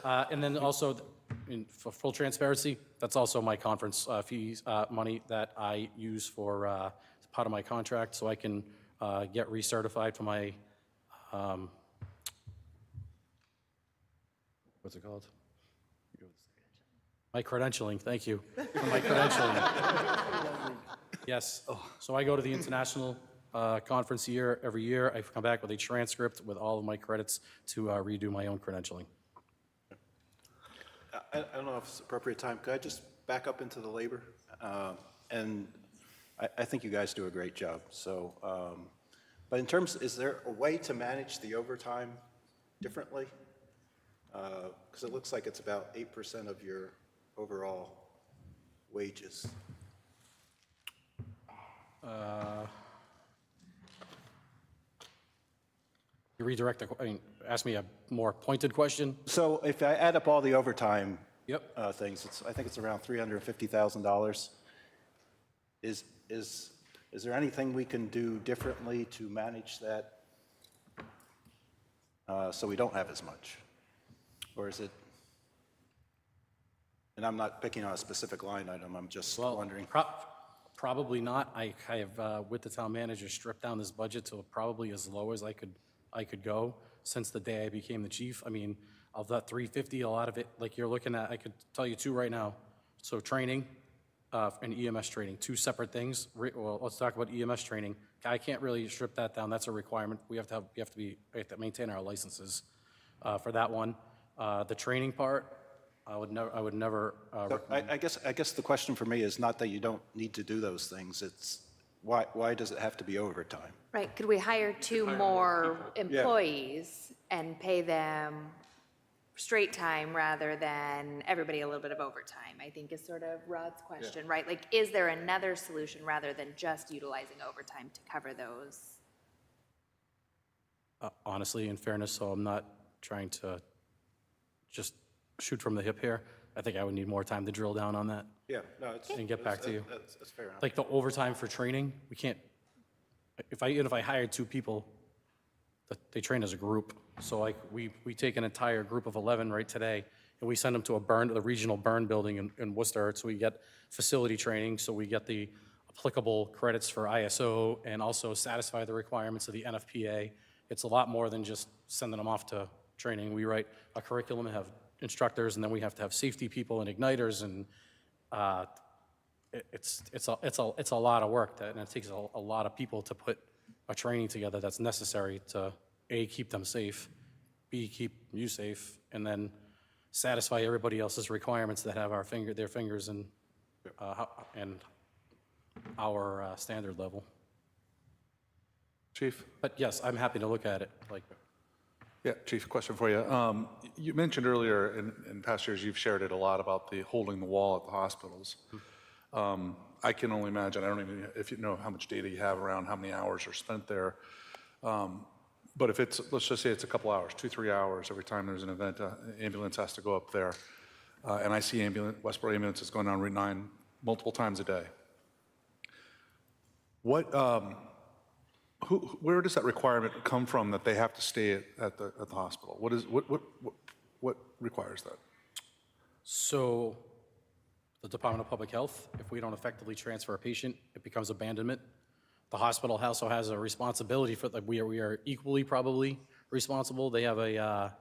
And then also, for full transparency, that's also my conference fees, money that I use for part of my contract, so I can get recertified for my, what's it called? My credentialing, thank you. For my credentialing. Yes. So I go to the international conference every year. I come back with a transcript with all of my credits to redo my own credentialing. I don't know if it's appropriate time. Could I just back up into the labor? And I think you guys do a great job. So, but in terms, is there a way to manage the overtime differently? Because it looks like it's about 8% of your overall wages. You redirect ask me a more pointed question. So if I add up all the overtime Yep. things, I think it's around $350,000. Is there anything we can do differently to manage that so we don't have as much? Or is it, and I'm not picking on a specific line item, I'm just wondering. Probably not. I have, with the town manager, stripped down this budget to probably as low as I could go since the day I became the chief. I mean, of that 350, a lot of it, like you're looking at, I could tell you two right now. So training and EMS training, two separate things. Well, let's talk about EMS training. I can't really strip that down. That's a requirement. We have to maintain our licenses for that one. The training part, I would never. So I guess the question for me is not that you don't need to do those things. It's why does it have to be overtime? Right, could we hire two more employees and pay them straight time rather than everybody a little bit of overtime, I think is sort of Rod's question, right? Like, is there another solution rather than just utilizing overtime to cover those? Honestly, in fairness, so I'm not trying to just shoot from the hip here. I think I would need more time to drill down on that. Yeah, no, it's. And get back to you. That's fair enough. Like the overtime for training, we can't, if I hired two people, they train as a group. So like we take an entire group of 11 right today, and we send them to the regional burn building in Worcester. So we get facility training, so we get the applicable credits for ISO and also satisfy the requirements of the NFPA. It's a lot more than just sending them off to training. We write a curriculum and have instructors, and then we have to have safety people and igniters, and it's a lot of work, and it takes a lot of people to put a training together that's necessary to A, keep them safe, B, keep you safe, and then satisfy everybody else's requirements that have their fingers in and our standard level. Chief? But yes, I'm happy to look at it. Like, Yeah, Chief, question for you. You mentioned earlier in past years, you've shared it a lot about the holding the wall at the hospitals. I can only imagine, I don't even, if you know how much data you have around how many hours are spent there. But if it's, let's just say it's a couple hours, 2-3 hours every time there's an event, ambulance has to go up there. And I see Westborough ambulances going down Route 9 multiple times a day. What, where does that requirement come from that they have to stay at the hospital? What requires that? So the Department of Public Health, if we don't effectively transfer a patient, it becomes abandonment. The hospital also has a responsibility for, like, we are equally probably responsible. They have a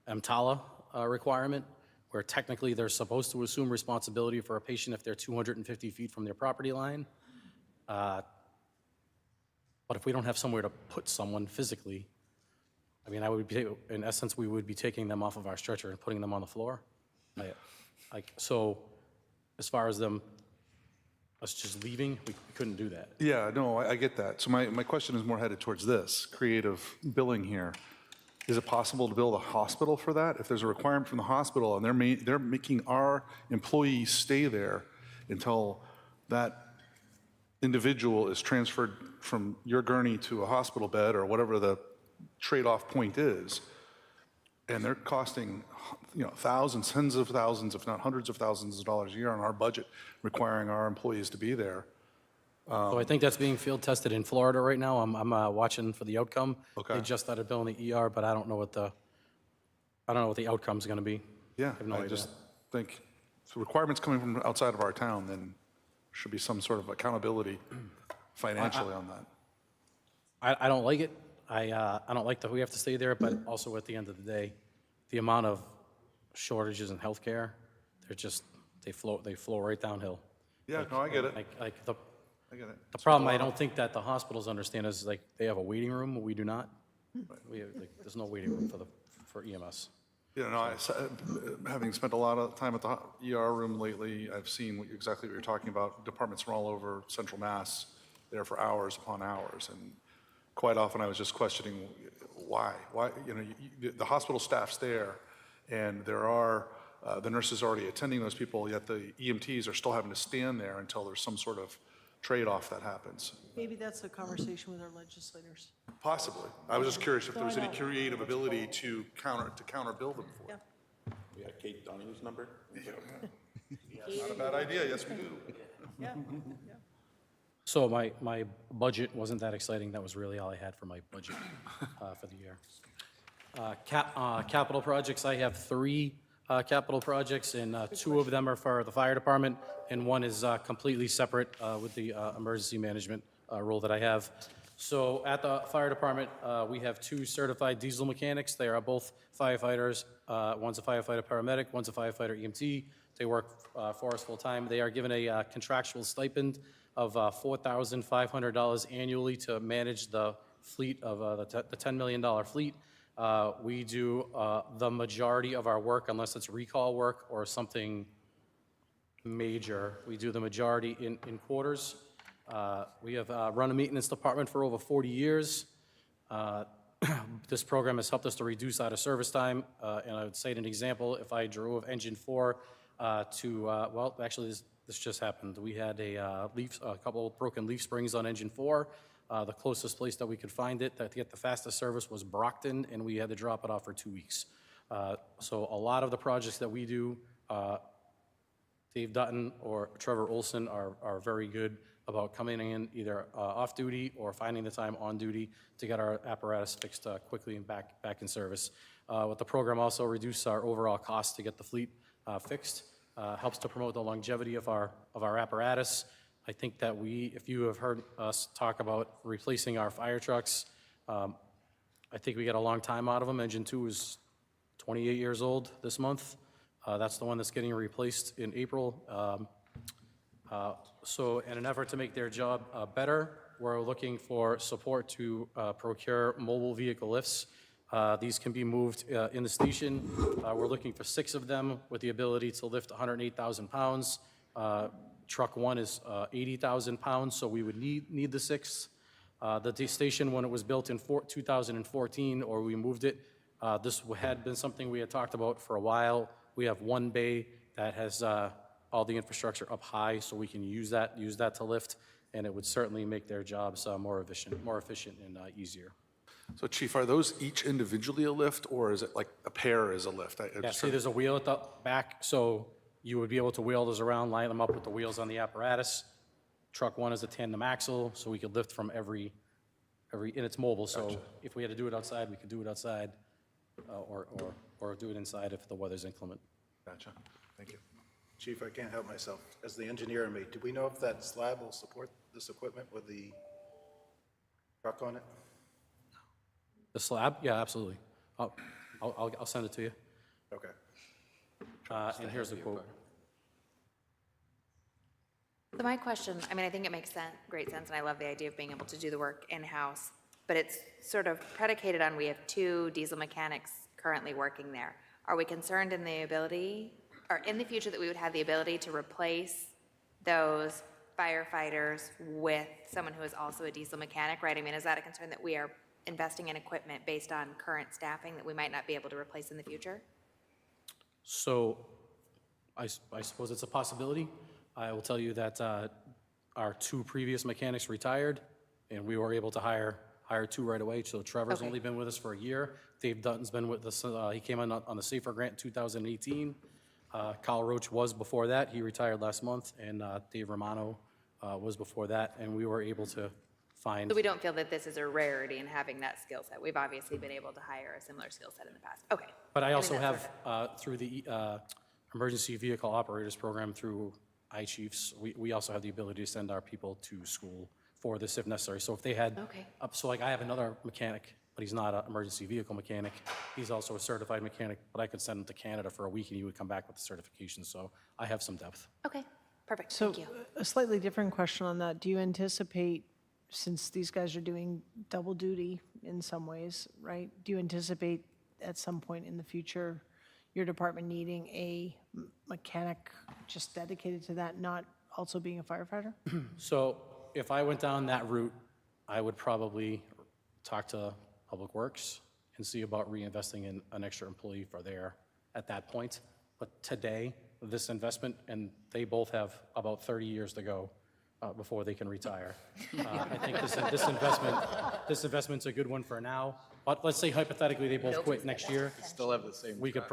EMTALA requirement where technically they're supposed to assume responsibility for a patient if they're 250 feet from their property line. But if we don't have somewhere to put someone physically, I mean, in essence, we would be taking them off of our stretcher and putting them on the floor. So as far as us just leaving, we couldn't do that. Yeah, no, I get that. So my question is more headed towards this, creative billing here. Is it possible to bill the hospital for that? If there's a requirement from the hospital and they're making our employees stay there until that individual is transferred from your gurney to a hospital bed or whatever the trade-off point is, and they're costing, thousands, tens of thousands, if not hundreds of thousands of dollars a year on our budget, requiring our employees to be there. So I think that's being field tested in Florida right now. I'm watching for the outcome. Okay. They just started billing the ER, but I don't know what the outcome's going to be. Yeah, have no I idea. just think if the requirements coming from outside of our town, then there should be some sort of accountability financially on that. I don't like it. I don't like that we have to stay there, but also at the end of the day, the amount of shortages in healthcare, they flow right downhill. Yeah, no, I get it. I get it. The It's problem a lot I don't think that the hospitals understand is like they have a waiting room, we do not. There's no waiting room for EMS. Having spent a lot of time at the ER room lately, I've seen exactly what you're talking about. Departments from all over Central Mass there for hours upon hours, and quite often I was just questioning why. The hospital staff's there, and there are the nurses already attending those people, yet the EMTs are still having to stand there until there's some sort of trade-off that happens. Maybe that's a conversation with our legislators. Possibly. I was just curious if there was any creative ability to counter bill them for it. We had Kate Donahue's number? Not a bad idea, yes we do. Yeah. So my budget wasn't that exciting. That was really all I had for my budget for the year. Capital projects, I have 3 capital projects, and 2 of them are for the fire department, and 1 is completely separate with the emergency management role that I have. So at the fire department, we have 2 certified diesel mechanics. They are both firefighters. One's a firefighter paramedic, one's a firefighter EMT. They work for us full-time. They are given a contractual stipend of $4,500 annually to manage the fleet of the $10 million fleet. We do the majority of our work, unless it's recall work or something major. We do the majority in quarters. We have run a maintenance department for over 40 years. This program has helped us to reduce out of service time. And I would cite an example. If I drove engine 4 well, actually, this just happened. We had a couple of broken leaf springs on engine 4. The closest place that we could find it to get the fastest service was Brockton, and we had to drop it off for 2 weeks. So a lot of the projects that we do, Dave Dutton or Trevor Olson are very good about coming in either off duty or finding the time on duty to get our apparatus fixed quickly and back in service. With the program also reduce our overall cost to get the fleet fixed, helps to promote the longevity of our apparatus. I think that if you have heard us talk about replacing our fire trucks, I think we get a long time out of them. Engine 2 is 28 years old this month. That's the one that's getting replaced in April. So in an effort to make their job better, we're looking for support to procure mobile vehicle lifts. These can be moved in the station. We're looking for 6 of them with the ability to lift 108,000 pounds. Truck 1 is 80,000 pounds, so we would need the 6. The station, when it was built in 2014, or we moved it, This had been something we had talked about for a while. We have one bay that has all the infrastructure up high, so we can use that to lift, and it would certainly make their jobs more efficient and easier. So Chief, are those each individually a lift, or is it like a pair is a lift? Yeah, see, there's a wheel at the back, so you would be able to wheel those around, line them up with the wheels on the apparatus. Truck one is a tandem axle, so we could lift from every, and it's mobile, so if we had to do it outside, we could do it outside, or do it inside if the weather's inclement. Gotcha. Thank you. Chief, I can't help myself. As the engineer in me, do we know if that slab will support this equipment with the truck on it? The slab? Yeah, absolutely. I'll send it to you. Okay. And here's the quote. So my question, I mean, I think it makes great sense, and I love the idea of being able to do the work in-house, but it's sort of predicated on we have 2 diesel mechanics currently working there. Are we concerned in the ability, or in the future, that we would have the ability to replace those firefighters with someone who is also a diesel mechanic, right? I mean, is that a concern that we are investing in equipment based on current staffing that we might not be able to replace in the future? So I suppose it's a possibility. I will tell you that our 2 previous mechanics retired, and we were able to hire 2 right away. So Trevor's only been with us for a year. Dave Dutton's been with us. He came on the SAFER grant in 2018. Kyle Roach was before that. He retired last month, and Dave Romano was before that, and we were able to find. So we don't feel that this is a rarity in having that skill set. We've obviously been able to hire a similar skill set in the past. Okay. But I also mean, that's have, through the Emergency Vehicle Operators Program through iChiefs, we also have the ability to send our people to school for this if necessary. So if they had, Okay. So like I have another mechanic, but he's not an emergency vehicle mechanic. He's also a certified mechanic, but I could send him to Canada for a week and he would come back with the certification. So I have some depth. Okay, perfect, So thank you. a slightly different question on that. Do you anticipate, since these guys are doing double duty in some ways, right? Do you anticipate at some point in the future your department needing a mechanic just dedicated to that, not also being a firefighter? So if I went down that route, I would probably talk to Public Works and see about reinvesting in an extra employee for there at that point. But today, this investment, and they both have about 30 years to go before they can retire. I think this investment's a good one for now. But let's say hypothetically they both quit next year. Still have the same. We could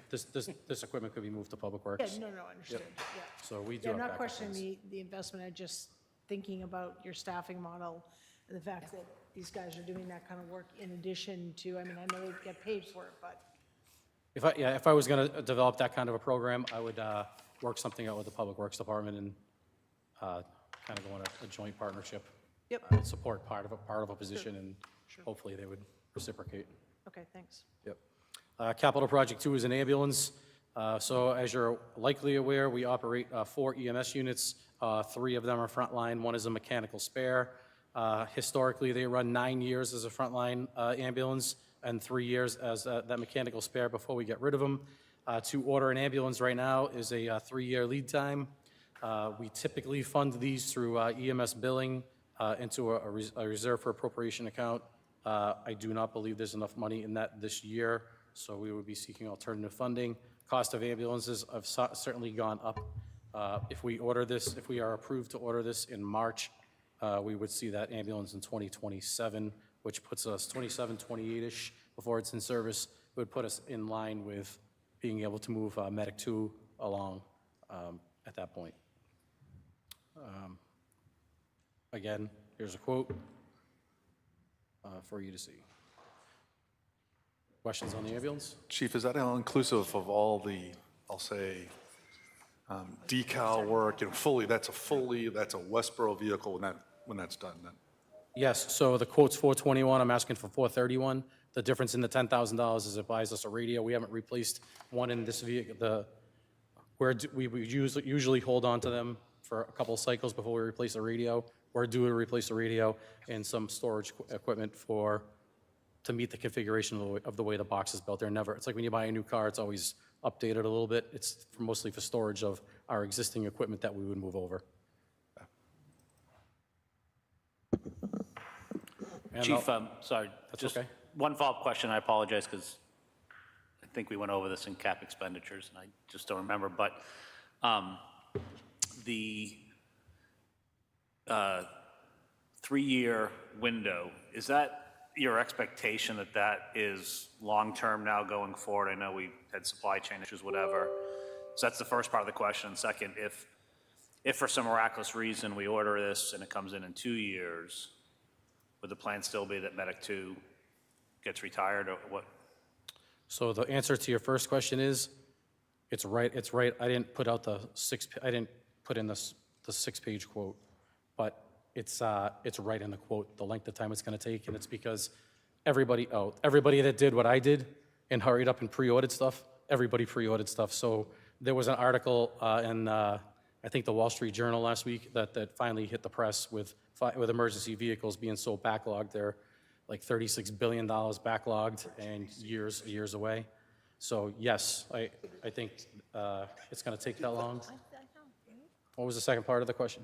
this equipment could be moved to Public Yeah, Works. no, understood, yeah. So we do Yeah, have I'm not backup questioning plans. the investment, I'm just thinking about your staffing model and the fact that these guys are doing that kind of work in addition to, I mean, I know they get paid for it, but. If I was going to develop that kind of a program, I would work something out with the Public Works Department and kind of go on a joint partnership. Yep. Support part of a position, and hopefully they would reciprocate. Okay, thanks. Yep. Capital Project 2 is an ambulance. So as you're likely aware, we operate 4 EMS units. 3 of them are frontline. 1 is a mechanical spare. Historically, they run 9 years as a frontline ambulance and 3 years as that mechanical spare before we get rid of them. To order an ambulance right now is a 3-year lead time. We typically fund these through EMS billing into a reserve for appropriation account. I do not believe there's enough money in that this year, so we would be seeking alternative funding. Cost of ambulances have certainly gone up. If we are approved to order this in March, we would see that ambulance in 2027, which puts us 27, 28-ish before it's in service. It would put us in line with being able to move Medic 2 along at that point. Again, here's a quote for you to see. Questions on the ambulance? Chief, is that all inclusive of all the, I'll say, decal work, that's a Westborough vehicle when that's done then? Yes, so the quote's $421, I'm asking for $431. The difference in the $10,000 is it buys us a radio. We haven't replaced one in this vehicle. We usually hold on to them for a couple of cycles before we replace the radio. We're due to replace the radio and some storage equipment to meet the configuration of the way the box is built. It's like when you buy a new car, it's always updated a little bit. It's mostly for storage of our existing equipment that we would move over. And Chief, sorry, That's just okay. one follow-up question, I apologize, because I think we went over this in cap expenditures, and I just don't remember, but the 3-year window, is that your expectation that that is long-term now going forward? I know we had supply chain issues, whatever. So that's the first part of the question. Second, if for some miraculous reason we order this and it comes in 2 years, would the plan still be that Medic 2 gets retired, or what? So the answer to your first question is, it's right. I didn't put out I didn't put in the 6-page quote, but it's right in the quote, the length of time it's going to take, and it's because everybody that did what I did and hurried up and pre-ordered stuff, everybody pre-ordered stuff. So there was an article in I think the Wall Street Journal last week that finally hit the press with emergency vehicles being so backlogged. They're like $36 billion backlogged and years away. So yes, I think it's going to take that long. What was the second part of the question?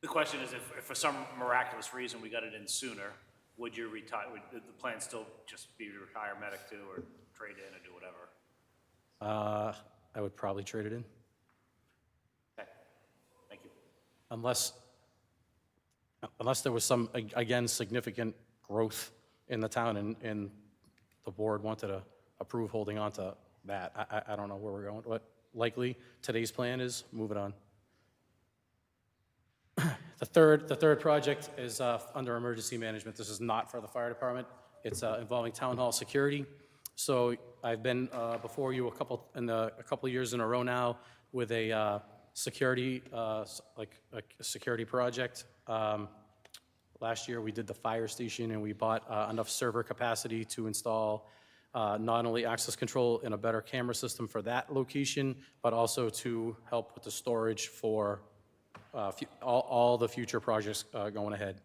The question is, if for some miraculous reason we got it in sooner, would you retire? Would the plan still just be to retire Medic 2 or trade in or do whatever? I would probably trade it in. Okay, thank you. Unless there was some, again, significant growth in the town and the board wanted to approve holding on to that. I don't know where we're going. What likely today's plan is move it on. The third project is under emergency management. This is not for the fire department. It's involving town hall security. So I've been before you a couple of years in a row now with a security security project. Last year we did the fire station and we bought enough server capacity to install not only access control and a better camera system for that location, but also to help with the storage for all the future projects going ahead.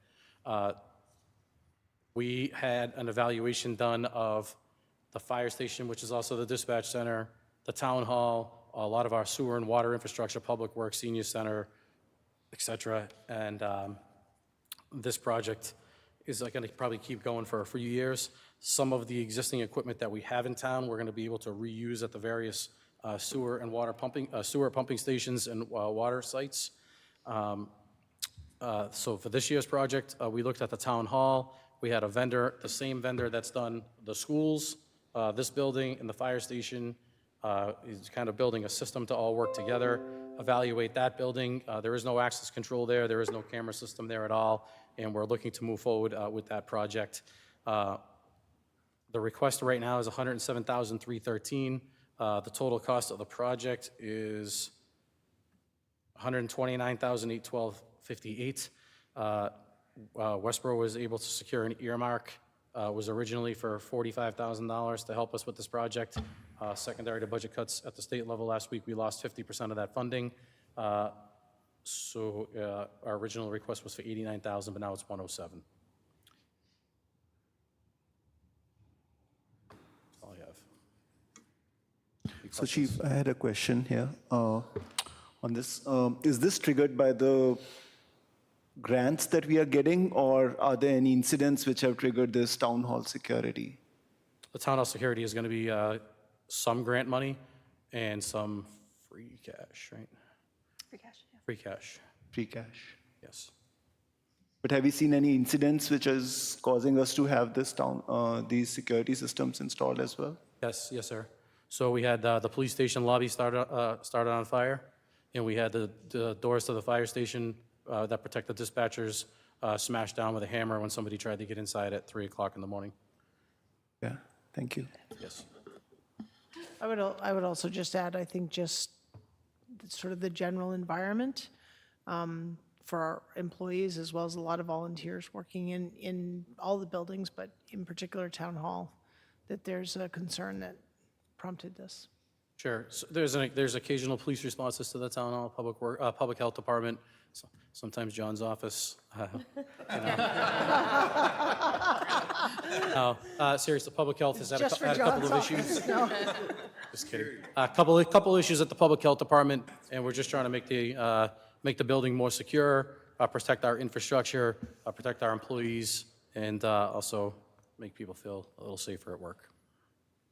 We had an evaluation done of the fire station, which is also the dispatch center, the town hall, a lot of our sewer and water infrastructure, public works, senior center, et cetera. And this project is going to probably keep going for a few years. Some of the existing equipment that we have in town, we're going to be able to reuse at the various sewer and water pumping, sewer pumping stations and water sites. So for this year's project, we looked at the town hall. We had a vendor, the same vendor that's done the schools, this building, and the fire station. Is kind of building a system to all work together, evaluate that building. There is no access control there. There is no camera system there at all, and we're looking to move forward with that project. The request right now is $107,313. The total cost of the project is $129,812.58. Westborough was able to secure an earmark. Was originally for $45,000 to help us with this project. Secondary to budget cuts at the state level last week, we lost 50% of that funding. So our original request was for $89,000, but now it's $107,000. That's all I have. So Chief, I had a question here on this. Is this triggered by the grants that we are getting, or are there any incidents which have triggered this town hall security? The town hall security is going to be some grant money and some free cash, right? Free cash, yeah. Free cash, Free cash. yes. But have you seen any incidents which is causing us to have this these security systems installed as well? Yes, sir. So we had the police station lobby started on fire, and we had the doors to the fire station that protect the dispatchers smashed down with a hammer when somebody tried to get inside at 3 o'clock in the morning. Yeah, thank you. Yes. I would also just add, I think just sort of the general environment for our employees, as well as a lot of volunteers working in all the buildings, but in particular Town Hall, that there's a concern that prompted this. Sure. So there's occasional police responses to the town hall, public health department, sometimes John's office. No, seriously, public health has had a couple of issues. No. Just kidding. A couple issues at the public health department, and we're just trying to make the building more secure, protect our infrastructure, protect our employees, and also make people feel a little safer at work.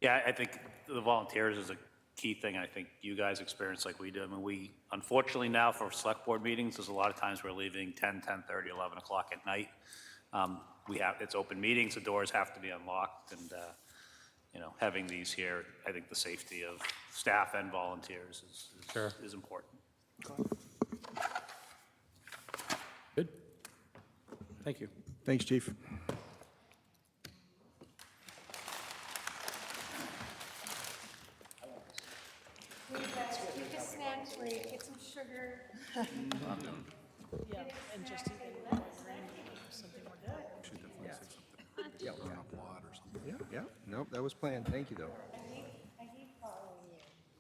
Yeah, I think the volunteers is a key thing. I think you guys experience like we do. I mean, we, unfortunately now for select board meetings, there's a lot of times we're leaving 10, 10:30, 11 o'clock at night. It's open meetings, the doors have to be unlocked, and, having these here, I think the safety of staff and volunteers is important. Good. Thank you. Thanks, Chief. Get a snack break, get some sugar. Yeah, and just even something like that. Yeah, nope, that was planned. Thank you, though. I hate following you.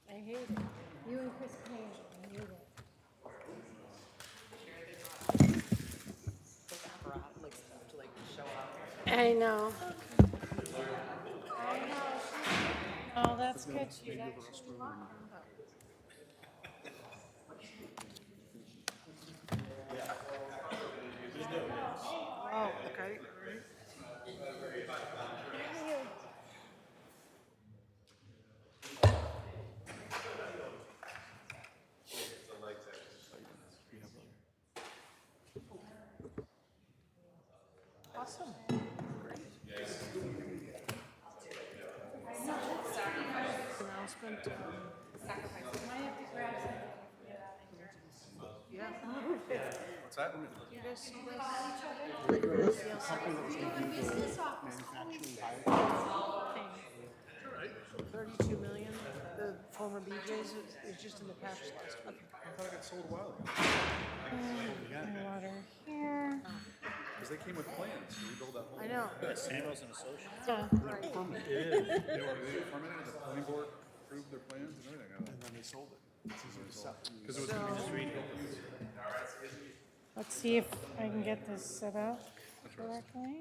I hate it. You and Chris Payne, I hate it. I know. I know. Oh, that's good. She's actually welcome. Oh, okay. Awesome. Announcement. Yeah. What's that? You guys see this? Something that was going to do the manufacturing hire. 32 million, the former BJ's is just in the patch list. I thought it got sold a while ago. Water here. Because they came with plans to rebuild that whole. I know. Samuels and Associates. Yeah. It is. They were permitted, the planning board approved their plans and everything. And then they sold it. It's easier to sell. Because it was. Let's see if I can get this set up correctly.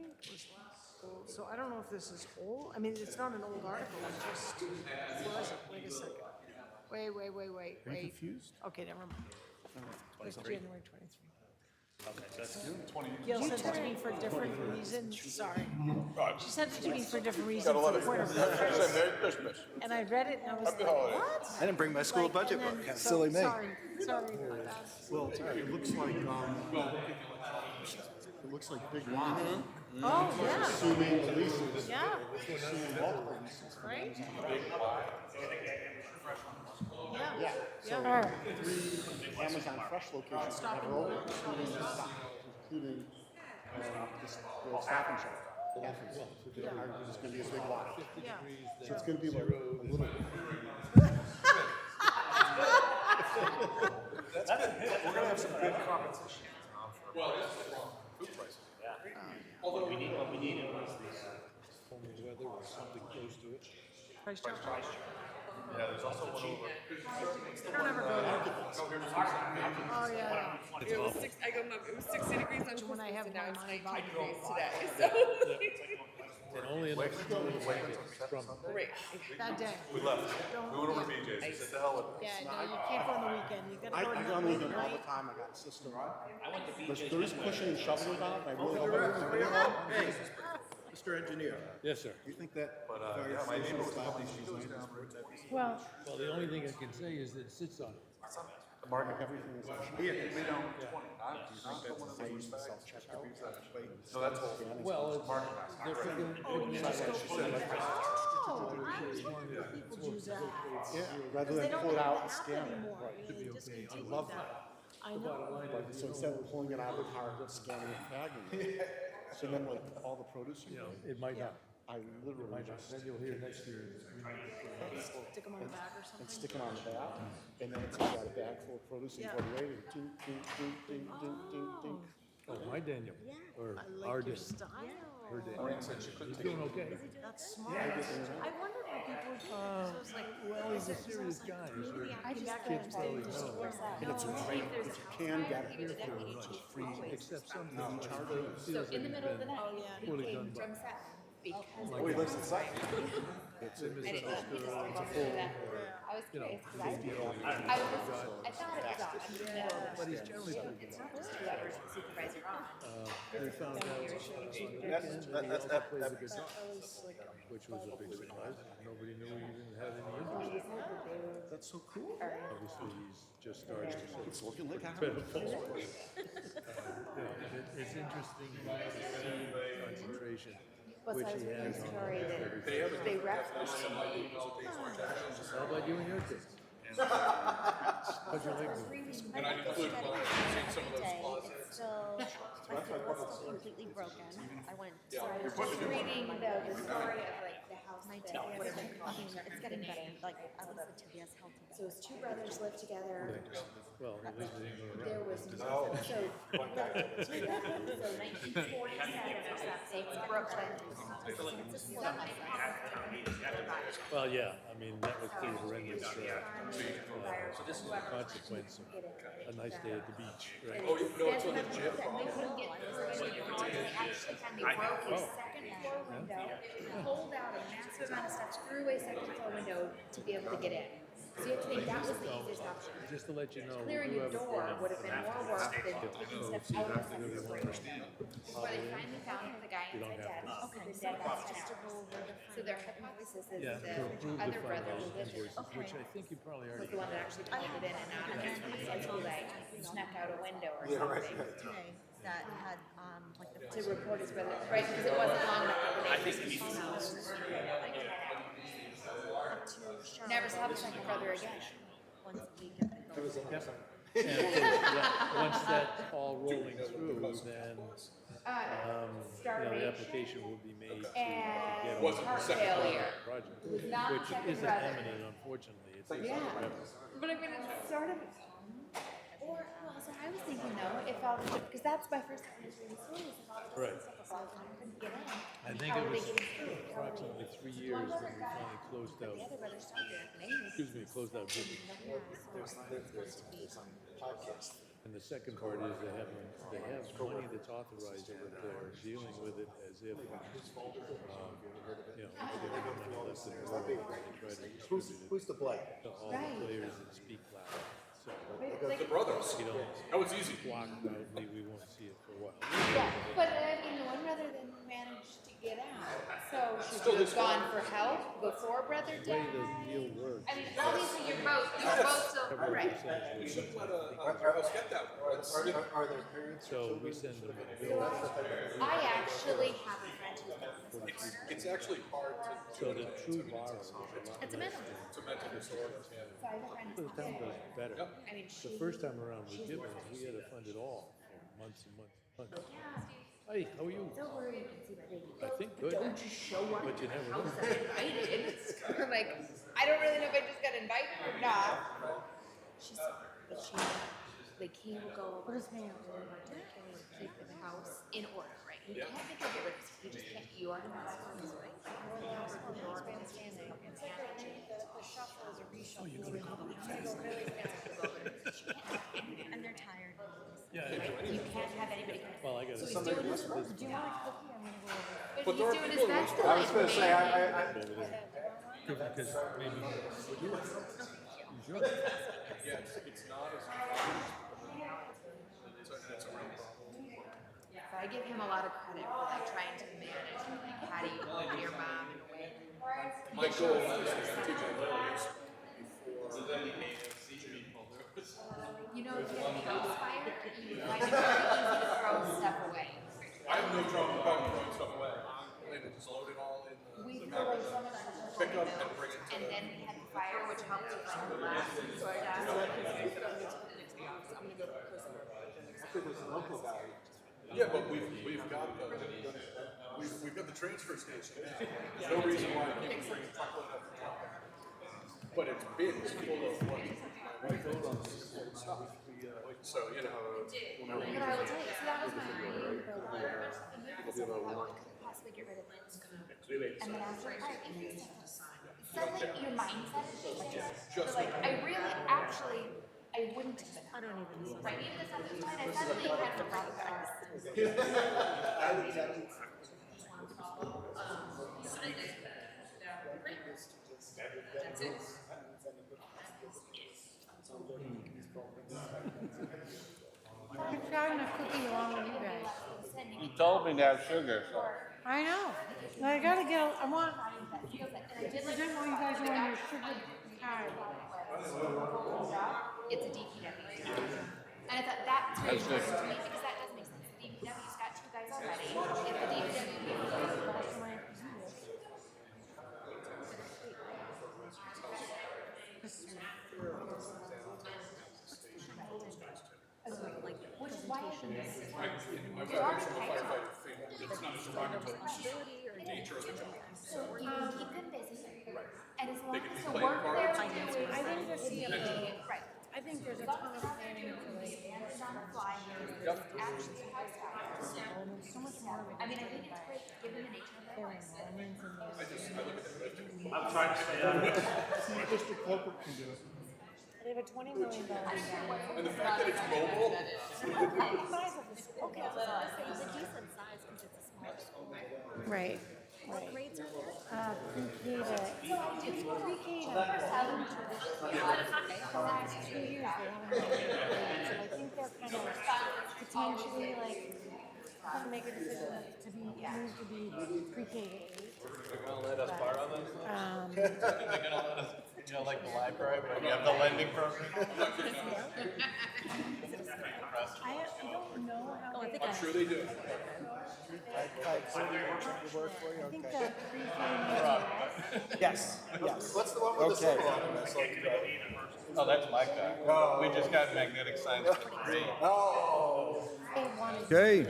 So I don't know if this is old. I mean, it's not an old article. It's just, what is it? Wait a second. Wait. Are you confused? Okay, never mind. It's January 23. Okay, so that's Gail sent it to me for a different reason. Sorry. She sent it to me for a different reason. For point of reference. Merry Christmas. And I read it and I was like, what? I didn't bring my school Like, budget and book. then- Silly me. Sorry about that. Well, it looks like, big one. Oh, yeah, Assuming the leases, yeah, assuming multiple leases. right? Yeah. Yeah. All right. 3 Amazon Fresh locations have rolled, including the stop, including the Stop and Shop. Athens. It's going to be a big lot. Yeah. So it's going to be like a little. We're gonna have some good competition. Well, food prices. what we needed was these. Price chart. Yeah, there's also one over. I don't ever go there. Oh, yeah. It was 60 degrees on Christmas, When I have and now it's my 19 degrees today, so. Right. That day. We left. Don't- We went over to BJ's. We said, the hell with it. Yeah, no, you can't go on the weekend. You gotta I go go on on the the all the night. time. I got a system. There is pushing and shoving about. I really hope it Mr. Engineer, Yes, sir. do you think that? Yeah, my neighbor was helping, she goes down. Well, Well, the only thing I can say is that it sits on it. The market, Everything is. yeah, they don't, 20, not the one that was bags. No, that's all. Well, it's, they're figuring. Oh, you just go. Oh, I was wondering if people do that. Yeah, rather They than don't pull it have out that and scan it. anymore. You know, they discontinued that. I know. But so instead of pulling it out of the car, just scanning and tagging it. So then like all the produce, It might not. I literally just Then you'll hear next year. Stick them on the back or and something. stick it on the back, and then it's got a bag full of produce and Yeah. put it away, and ding, ding, ding, ding, ding, ding, ding. Oh, my Daniel, or I our like your Daniel, style. her Daniel. He's doing okay. That's smart. I wondered what people would do. So I was like, Well, he's a serious guy. I just got Kids probably know. And it's great, if you can get it here for free. Except some So in the middle of the night, oh, yeah. poorly done by. drum set. because. Oh, he lives inside. It's in I didn't know he just it's a walked full, through that. I was curious, because I thought it was odd. but he's generally pretty good. It's not just whoever's the supervisor on. They found out on the weekend that he also plays a guitar, which was a big surprise. Nobody knew he even had any interest. That's so cool. Obviously, he's just starting, so It's looking like it's been a full it's interesting to see the concentration, Well, so which I was he reading a has on. story that they referenced. How about you and your kids? How'd your leg do? And I include some of those clauses. Still, my foot was still completely broken. I went. So I was just reading the story of like the house that It's getting better. Like at least the TBS held together. so his two brothers lived together. Well, at least they didn't go There around. was no, so 1947 or something, Brooklyn. Well, yeah, I mean, that was pretty horrendous, consequence of a nice day at the beach, right? Oh, no, it's on the gym. They couldn't get they actually had, they broke his second floor window, pulled out a massive amount of stuff, threw away second floor window to be able to get in. So you have to think that was the easiest option. Just to let you know, Clearing a door would have been more work than taking stuff out of the second floor. Where they finally found the guy inside dead. Okay, the dead got sent out. So their hypothesis is yeah, the to approve the other brother who front lived in invoices, which I think you probably was already. the one that actually pulled it in and not, and then he said he like snuck out a window or something Today that had like the to report his brother, right, because it wasn't long enough that they never saw the second brother again. once a week. And And of course, once that's all rolling through, then, the application will be made to get And on heart the failure. project, Not which second isn't brother. eminent, unfortunately. It takes Yeah. forever. But I mean, it's sort of, or, well, so I was thinking though, if all the, because that's my first time reading the stories, if all the Right. stuff about them couldn't get in. I think How it were was they getting through? How were they- approximately 3 years when we finally closed out, The other brother started at Maine. excuse me, closed out business. And the second part is they have money that's authorized, but they're dealing with it as if, they have money left in the world, and they try to distribute it Who's to blame? to all the Right. players that speak loud. So, The brothers. you know, That was easy. block out, we won't see it for a while. Yeah, but I mean, the one brother then managed to get out. So should you have gone for help before brother The way the died? deal works. I mean, obviously you were both still, right. We shouldn't let our house get that way. Are there parents? So we send them a bill. I actually have a friend who's been It's actually hard to So the true borrower is a lot It's a less. mental. to mental disorder. So I have a friend The who's town does better. I mean, The first time around we did it, we had to fund it all for months and months and months. Hey, how are you? don't worry, you can see my baby. I think good. Don't just show up But you never know. house uninvited. It's kind of like, I don't really know if I just got invited or not. She's, but she, like, he will go over to him and keep the house in order, right? You can't make her get rid of it. You just can't, you are the master, right? the shuffle is a reshuffle. And they're tired. Yeah, You can't have anybody come. well, I got So to he's doing his work. Do you want a cookie? I'm gonna go over. But he's doing his best to I was gonna like say, manage. because maybe you should. Yeah, it's not as. It's a real problem. So I give him a lot of credit for like trying to manage, like, how do you hold your mom in a way. My goal is to teach them values You know, if you have a house fire, you find it very easy to throw stuff away. I have no trouble throwing stuff away. And just load it all in We the throw away so much stuff. pick up and bring it to And the. then we had the fire, which helped with like the last sort There's a local guy. Yeah, but we've got the transfer station now. There's no reason why people bring a truckload of but it's big, it's full of what? Stuff. So, you know. But I will tell you, so that was my idea. I could possibly get rid of it. And then after, suddenly your mindset changes. So like, I really, actually, I wouldn't have been. I don't even. Right, even this other time, I suddenly had to brought it back. having a cookie along with you guys. You told me to have sugar, so. I know. I gotta get, I want, I didn't know you guys were on your sugar high. It's a DPW job. And I thought that's really important to me because that does make sense. The DPW's got 2 guys already. If the DPW which is why I think this is so you can keep them busy, and as long as the work they're doing, I think there's right. I think there's a ton of planning to like. So much more of it. I mean, I think it's great, given the nature of their work. I'm trying to stay out of it. District corporate can do it. They have a $20 million And the fact that it's mobile, size of the school. Okay, so it's a decent size because it's a smaller school. Right. What grades are there? Pre-K to, it's pre-K to 7 to the last 2 years they haven't had grades. So I think they're kind of potentially like going to make a decision to be moved to be pre-K to 8. They're gonna let us borrow them? They're gonna let us, like the library, where you have the lending program? I don't know how they. I'm sure they do. I think the pre-K Yes, yes. What's the one with the symbol on it? That's like, Oh, that's my car. We just got magnetic signs for the grade. they wanted, Okay.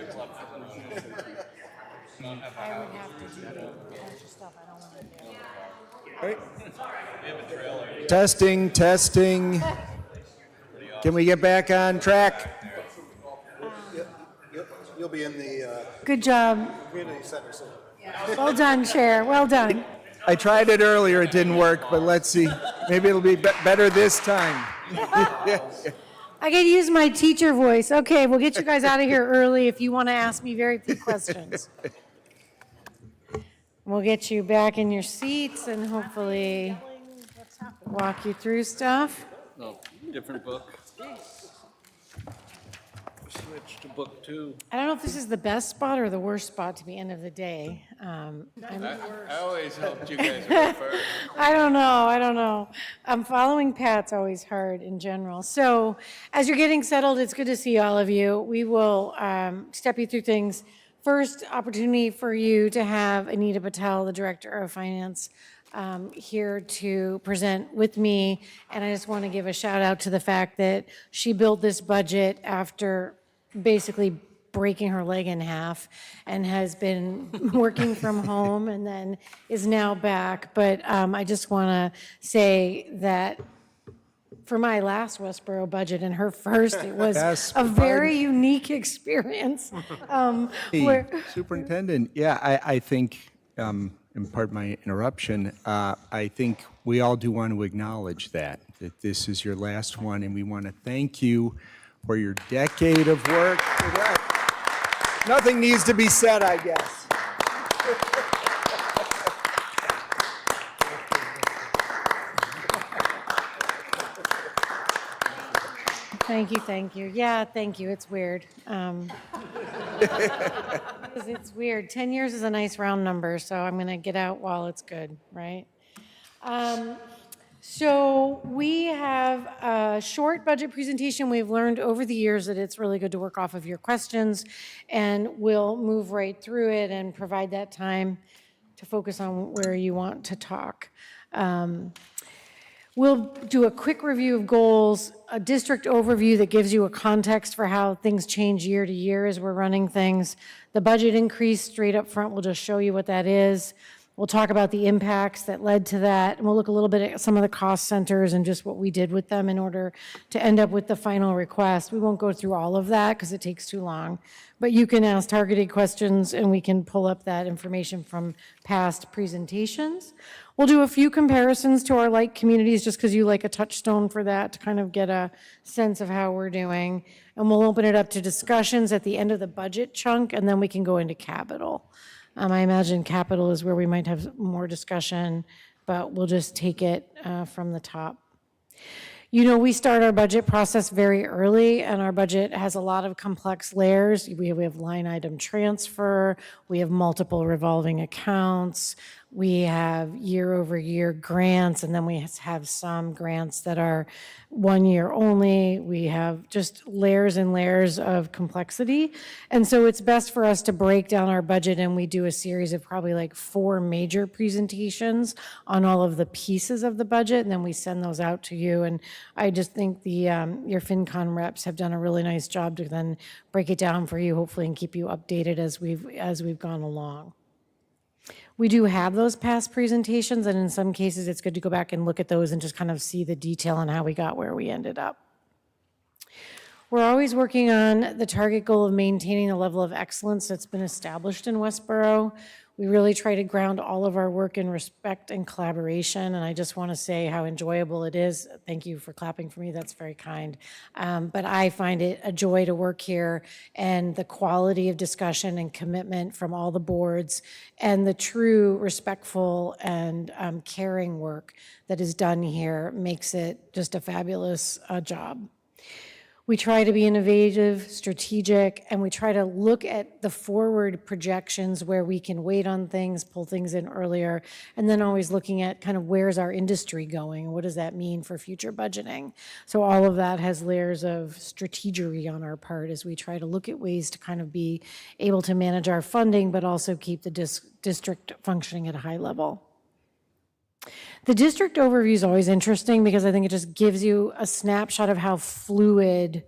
I would have to do a bunch of stuff I don't want to do. Testing, testing. Can we get back on track? You'll be in the Good job. community center soon. Well done, Chair. Well done. I tried it earlier, it didn't work, but let's see. Maybe it'll be better this time. I could use my teacher voice. Okay, we'll get you guys out of here early if you want to ask me very few questions. We'll get you back in your seats and hopefully walk you through stuff. No, different book. Switch to book 2. I don't know if this is the best spot or the worst spot to be end of the day. I always hoped you guys would go first. I don't know. Following Pat's always hard in general. So as you're getting settled, it's good to see all of you. We will step you through things. First opportunity for you to have Anita Patel, the Director of Finance, here to present with me. And I just want to give a shout out to the fact that she built this budget after basically breaking her leg in half and has been working from home and then is now back. But I just want to say that for my last Westborough budget and her first, it was Yes, a very unique experience. Hey, Superintendent, yeah, I think, and pardon my interruption, I think we all do want to acknowledge that this is your last one, and we want to thank you for your decade of work. Nothing needs to be said, I guess. Thank you. Yeah, thank you. It's weird. It's weird. 10 years is a nice round number, so I'm going to get out while it's good, right? So we have a short budget presentation. We've learned over the years that it's really good to work off of your questions, and we'll move right through it and provide that time to focus on where you want to talk. We'll do a quick review of goals, a district overview that gives you a context for how things change year to year as we're running things. The budget increase straight up front, we'll just show you what that is. We'll talk about the impacts that led to that, and we'll look a little bit at some of the cost centers and just what we did with them in order to end up with the final request. We won't go through all of that because it takes too long, but you can ask targeted questions and we can pull up that information from past presentations. We'll do a few comparisons to our like communities just because you like a touchstone for that to kind of get a sense of how we're doing. And we'll open it up to discussions at the end of the budget chunk, and then we can go into capital. I imagine capital is where we might have more discussion, but we'll just take it from the top. You know, we start our budget process very early, and our budget has a lot of complex layers. We have line item transfer, we have multiple revolving accounts, we have year-over-year grants, and then we have some grants that are 1 year only. We have just layers and layers of complexity. And so it's best for us to break down our budget, and we do a series of probably like 4 major presentations on all of the pieces of the budget, and then we send those out to you. And I just think your FinCon reps have done a really nice job to then break it down for you, hopefully, and keep you updated as we've gone along. We do have those past presentations, and in some cases, it's good to go back and look at those and just kind of see the detail on how we got where we ended up. We're always working on the target goal of maintaining the level of excellence that's been established in Westborough. We really try to ground all of our work in respect and collaboration, and I just want to say how enjoyable it is. Thank you for clapping for me, that's very kind. But I find it a joy to work here, and the quality of discussion and commitment from all the boards, and the true respectful and caring work that is done here makes it just a fabulous job. We try to be innovative, strategic, and we try to look at the forward projections where we can wait on things, pull things in earlier, and then always looking at kind of where's our industry going and what does that mean for future budgeting. So all of that has layers of strategery on our part as we try to look at ways to kind of be able to manage our funding, but also keep the district functioning at a high level. The district overview is always interesting because I think it just gives you a snapshot of how fluid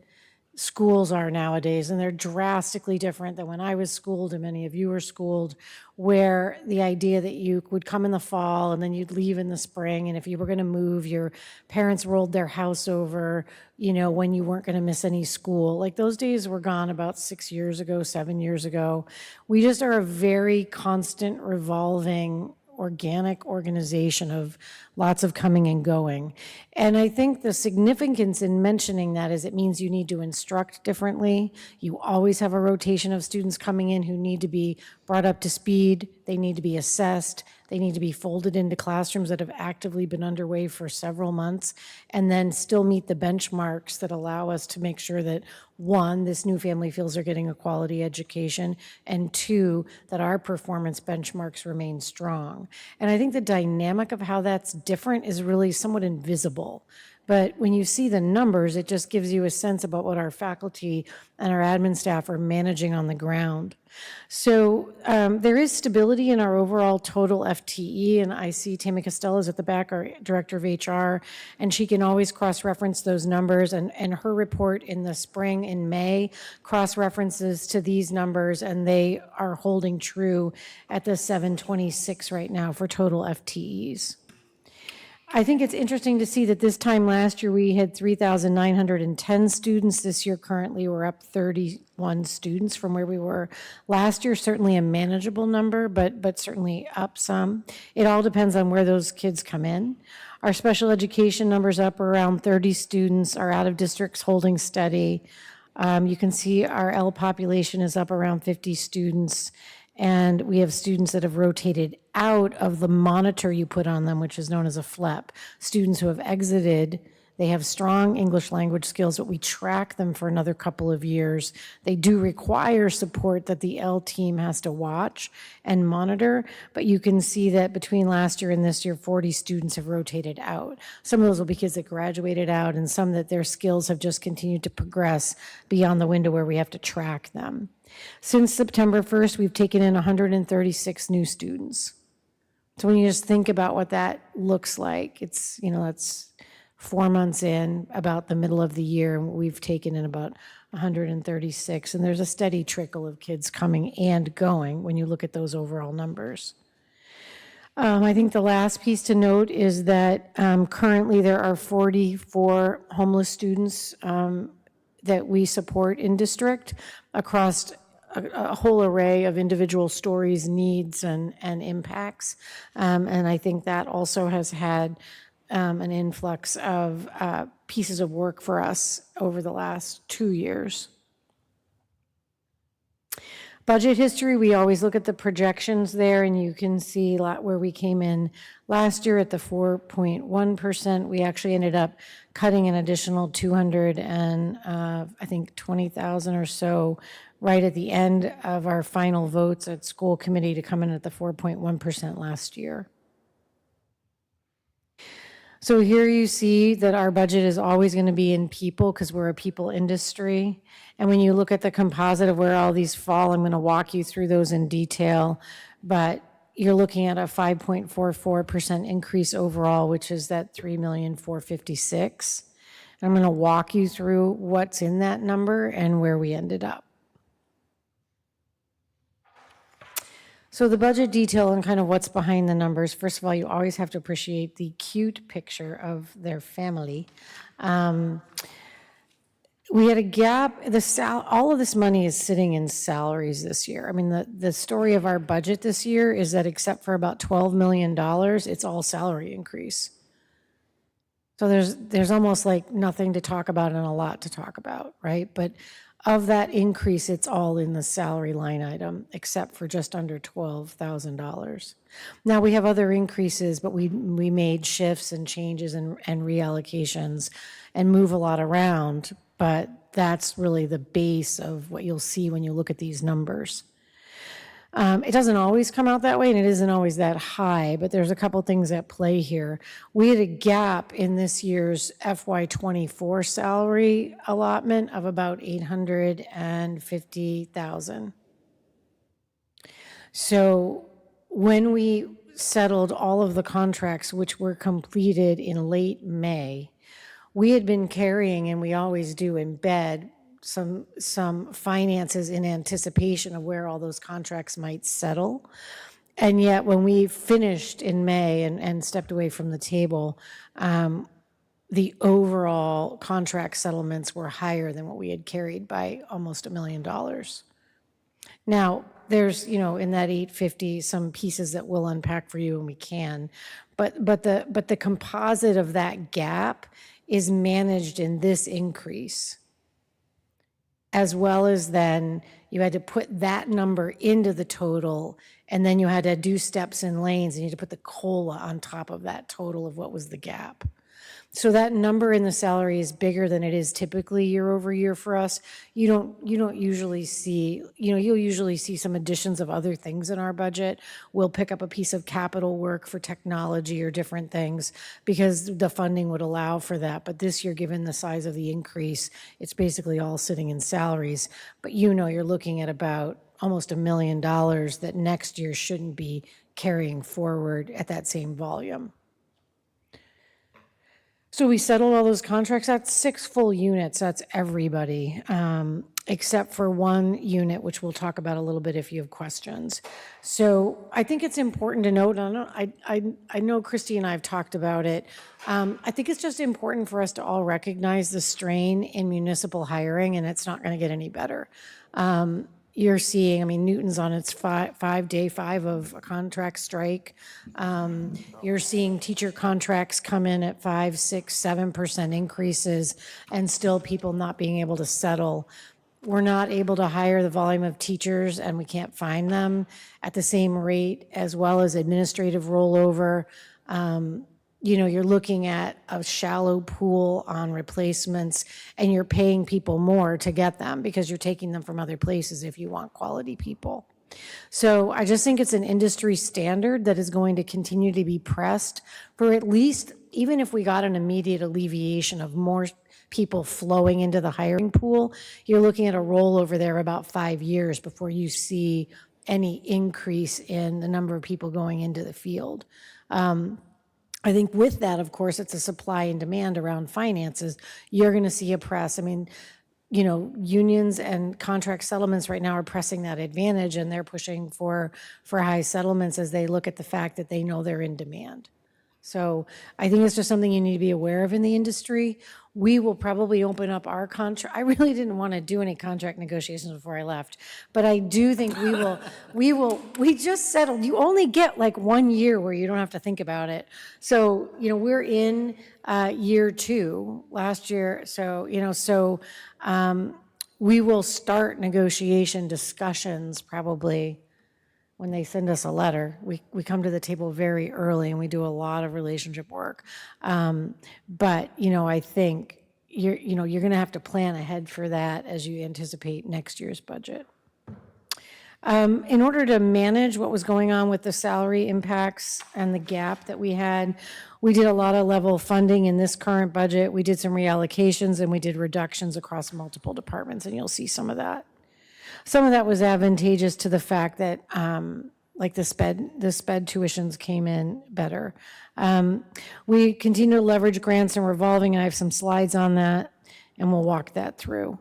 schools are nowadays, and they're drastically different than when I was schooled and many of you were schooled, where the idea that you would come in the fall and then you'd leave in the spring, and if you were going to move, your parents rolled their house over, you know, when you weren't going to miss any school. Like, those days were gone about 6 years ago, 7 years ago. We just are a very constant revolving organic organization of lots of coming and going. And I think the significance in mentioning that is it means you need to instruct differently. You always have a rotation of students coming in who need to be brought up to speed. They need to be assessed. They need to be folded into classrooms that have actively been underway for several months, and then still meet the benchmarks that allow us to make sure that, one, this new family feels they're getting a quality education, and two, that our performance benchmarks remain strong. And I think the dynamic of how that's different is really somewhat invisible. But when you see the numbers, it just gives you a sense about what our faculty and our admin staff are managing on the ground. So there is stability in our overall total FTE, and I see Tammy Costello is at the back, our Director of HR, and she can always cross-reference those numbers, and her report in the spring, in May, cross-references to these numbers, and they are holding true at the 726 right now for total FTEs. I think it's interesting to see that this time last year we had 3,910 students. This year currently we're up 31 students from where we were last year. Certainly a manageable number, but certainly up some. It all depends on where those kids come in. Our special education numbers up around 30 students. Our out of districts holding steady. You can see our L population is up around 50 students. And we have students that have rotated out of the monitor you put on them, which is known as a FLEP. Students who have exited, they have strong English language skills, but we track them for another couple of years. They do require support that the L team has to watch and monitor, but you can see that between last year and this year, 40 students have rotated out. Some of those will be kids that graduated out, and some that their skills have just continued to progress beyond the window where we have to track them. Since September 1st, we've taken in 136 new students. So when you just think about what that looks like, it's, you know, that's 4 months in, about the middle of the year, and we've taken in about 136. And there's a steady trickle of kids coming and going when you look at those overall numbers. I think the last piece to note is that currently there are 44 homeless students that we support in district across a whole array of individual stories, needs, and impacts. And I think that also has had an influx of pieces of work for us over the last 2 years. Budget history, we always look at the projections there, and you can see where we came in last year at the 4.1%. We actually ended up cutting an additional 200 and I think 20,000 or so right at the end of our final votes at school committee to come in at the 4.1% last year. So here you see that our budget is always going to be in people because we're a people industry. And when you look at the composite of where all these fall, I'm going to walk you through those in detail, but you're looking at a 5.44% increase overall, which is that 3,456,000. I'm going to walk you through what's in that number and where we ended up. So the budget detail and kind of what's behind the numbers, first of all, you always have to appreciate the cute picture of their family. We had a gap. All of this money is sitting in salaries this year. I mean, the story of our budget this year is that except for about $12 million, it's all salary increase. So there's almost like nothing to talk about and a lot to talk about, right? But of that increase, it's all in the salary line item, except for just under $12,000. Now, we have other increases, but we made shifts and changes and reallocations and move a lot around, but that's really the base of what you'll see when you look at these numbers. It doesn't always come out that way, and it isn't always that high, but there's a couple things at play here. We had a gap in this year's FY24 salary allotment of about $850,000. So when we settled all of the contracts, which were completed in late May, we had been carrying, and we always do embed, some finances in anticipation of where all those contracts might settle. And yet when we finished in May and stepped away from the table, the overall contract settlements were higher than what we had carried by almost $1 million. Now, there's, in that 850, some pieces that we'll unpack for you, and we can, but the composite of that gap is managed in this increase, as well as then you had to put that number into the total, and then you had to do steps and lanes, and you had to put the COLA on top of that total of what was the gap. So that number in the salary is bigger than it is typically year over year for us. You don't usually see, you'll usually see some additions of other things in our budget. We'll pick up a piece of capital work for technology or different things because the funding would allow for that. But this year, given the size of the increase, it's basically all sitting in salaries. But you're looking at about almost $1 million that next year shouldn't be carrying forward at that same volume. So we settled all those contracts. That's 6 full units. That's everybody, except for one unit, which we'll talk about a little bit if you have questions. So I think it's important to note, I know Christy and I have talked about it. I think it's just important for us to all recognize the strain in municipal hiring, and it's not going to get any better. You're seeing, Newton's on its day five of a contract strike. You're seeing teacher contracts come in at 5%, 6%, 7% increases, and still people not being able to settle. We're not able to hire the volume of teachers, and we can't find them at the same rate, as well as administrative rollover. You're looking at a shallow pool on replacements, and you're paying people more to get them because you're taking them from other places if you want quality people. So I just think it's an industry standard that is going to continue to be pressed for at least, even if we got an immediate alleviation of more people flowing into the hiring pool, you're looking at a rollover there about 5 years before you see any increase in the number of people going into the field. I think with that, of course, it's a supply and demand around finances. You're going to see a press. Unions and contract settlements right now are pressing that advantage, and they're pushing for high settlements as they look at the fact that they know they're in demand. So I think it's just something you need to be aware of in the industry. We will probably open up our contract. I really didn't want to do any contract negotiations before I left, but I do think we just settled. You only get like 1 year where you don't have to think about it. So, we're in year 2 last year. So, we will start negotiation discussions probably when they send us a letter. We come to the table very early and we do a lot of relationship work. But, I think you're going to have to plan ahead for that as you anticipate next year's budget. In order to manage what was going on with the salary impacts and the gap that we had, we did a lot of level funding in this current budget. We did some reallocations and we did reductions across multiple departments, and you'll see some of that. Some of that was advantageous to the fact that like the sped tuitions came in better. We continue to leverage grants and revolving, and I have some slides on that, and we'll walk that through.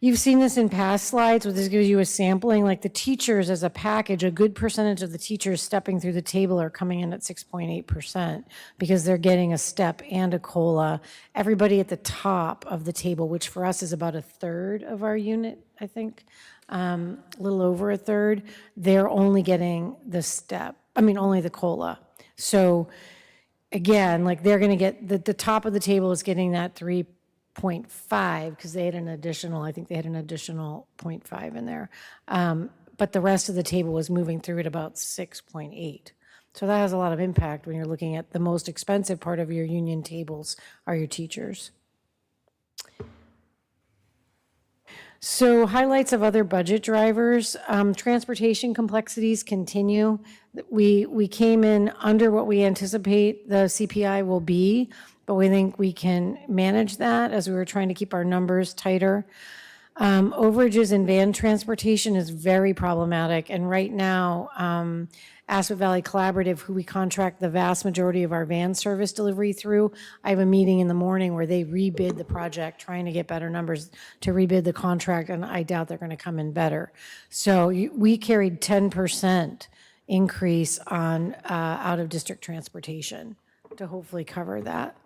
You've seen this in past slides, but this gives you a sampling. Like the teachers as a package, a good percentage of the teachers stepping through the table are coming in at 6.8% because they're getting a step and a COLA. Everybody at the top of the table, which for us is about a third of our unit, I think, a little over a third, they're only getting the step, only the COLA. So again, like they're going to get, the top of the table is getting that 3.5 because they had an additional, I think they had an additional 0.5 in there. But the rest of the table was moving through at about 6.8. So that has a lot of impact when you're looking at the most expensive part of your union tables are your teachers. So highlights of other budget drivers, transportation complexities continue. We came in under what we anticipate the CPI will be, but we think we can manage that as we were trying to keep our numbers tighter. Overages in van transportation is very problematic, and right now, Aspen Valley Collaborative, who we contract the vast majority of our van service delivery through, I have a meeting in the morning where they rebid the project, trying to get better numbers to rebid the contract, and I doubt they're going to come in better. So we carried 10% increase on out-of-district transportation to hopefully cover that.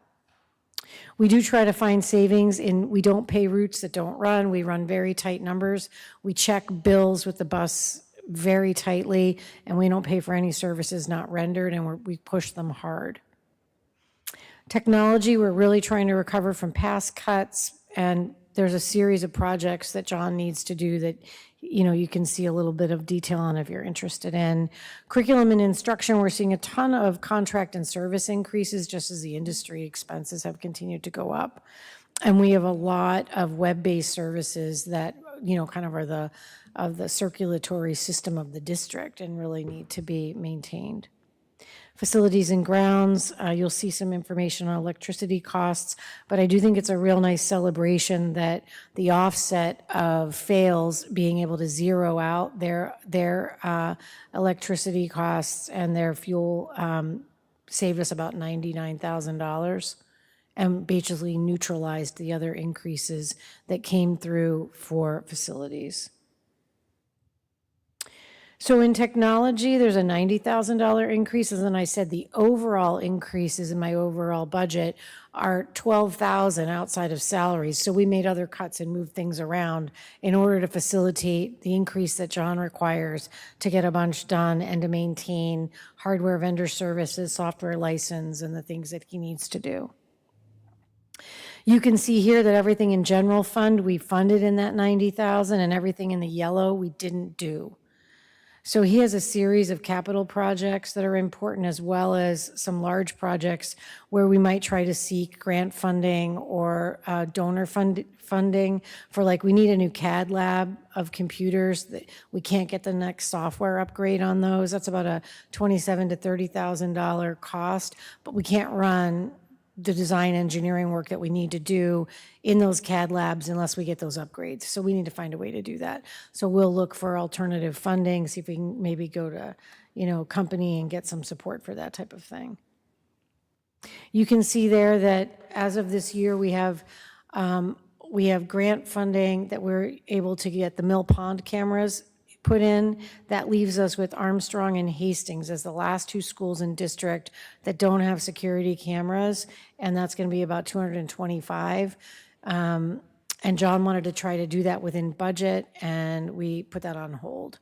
We do try to find savings we don't pay routes that don't run. We run very tight numbers. We check bills with the bus very tightly, and we don't pay for any services not rendered, and we push them hard. Technology, we're really trying to recover from past cuts, and there's a series of projects that John needs to do that you can see a little bit of detail on if you're interested in. Curriculum and instruction, we're seeing a ton of contract and service increases just as the industry expenses have continued to go up. And we have a lot of web-based services that, kind of are of the circulatory system of the district and really need to be maintained. Facilities and grounds, you'll see some information on electricity costs, but I do think it's a real nice celebration that the offset of Fails being able to zero out their electricity costs and their fuel saved us about $99,000 and basically neutralized the other increases that came through for facilities. So in technology, there's a $90,000 increase, and then I said the overall increases in my overall budget are $12,000 outside of salaries. So we made other cuts and moved things around in order to facilitate the increase that John requires to get a bunch done and to maintain hardware vendor services, software license, and the things that he needs to do. You can see here that everything in general fund, we funded in that $90,000, and everything in the yellow we didn't do. So he has a series of capital projects that are important, as well as some large projects where we might try to seek grant funding or donor funding for, like, we need a new CAD lab of computers. We can't get the next software upgrade on those. That's about a $27,000 to $30,000 cost, but we can't run the design engineering work that we need to do in those CAD labs unless we get those upgrades. So we need to find a way to do that. So we'll look for alternative funding, see if we can maybe go to, company and get some support for that type of thing. You can see there that as of this year, we have grant funding that we're able to get the Mill Pond cameras put in. That leaves us with Armstrong and Hastings as the last two schools in district that don't have security cameras, and that's going to be about 225. And John wanted to try to do that within budget, and we put that on hold.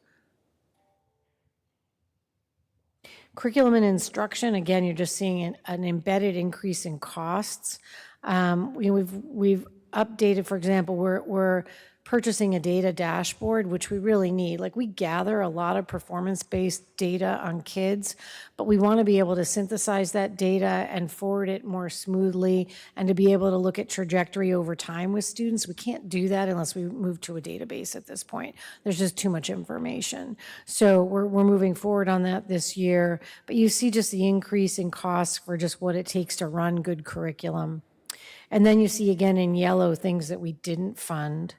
Curriculum and instruction, again, you're just seeing an embedded increase in costs. We've updated, for example, we're purchasing a data dashboard, which we really need. Like, we gather a lot of performance-based data on kids, but we want to be able to synthesize that data and forward it more smoothly, and to be able to look at trajectory over time with students. We can't do that unless we move to a database at this point. There's just too much information. So we're moving forward on that this year, but you see just the increase in costs for just what it takes to run good curriculum. And then you see again in yellow things that we didn't fund.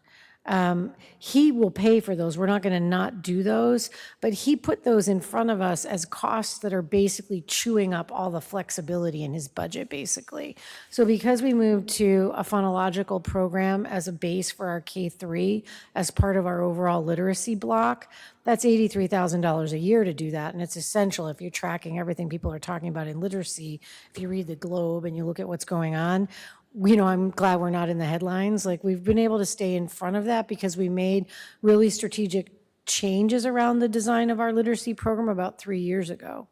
He will pay for those. We're not going to not do those, but he put those in front of us as costs that are basically chewing up all the flexibility in his budget, basically. So because we moved to a phonological program as a base for our K-3 as part of our overall literacy block, that's $83,000 a year to do that, and it's essential if you're tracking everything people are talking about in literacy. If you read the Globe and you look at what's going on, I'm glad we're not in the headlines. Like, we've been able to stay in front of that because we made really strategic changes around the design of our literacy program about 3 years ago.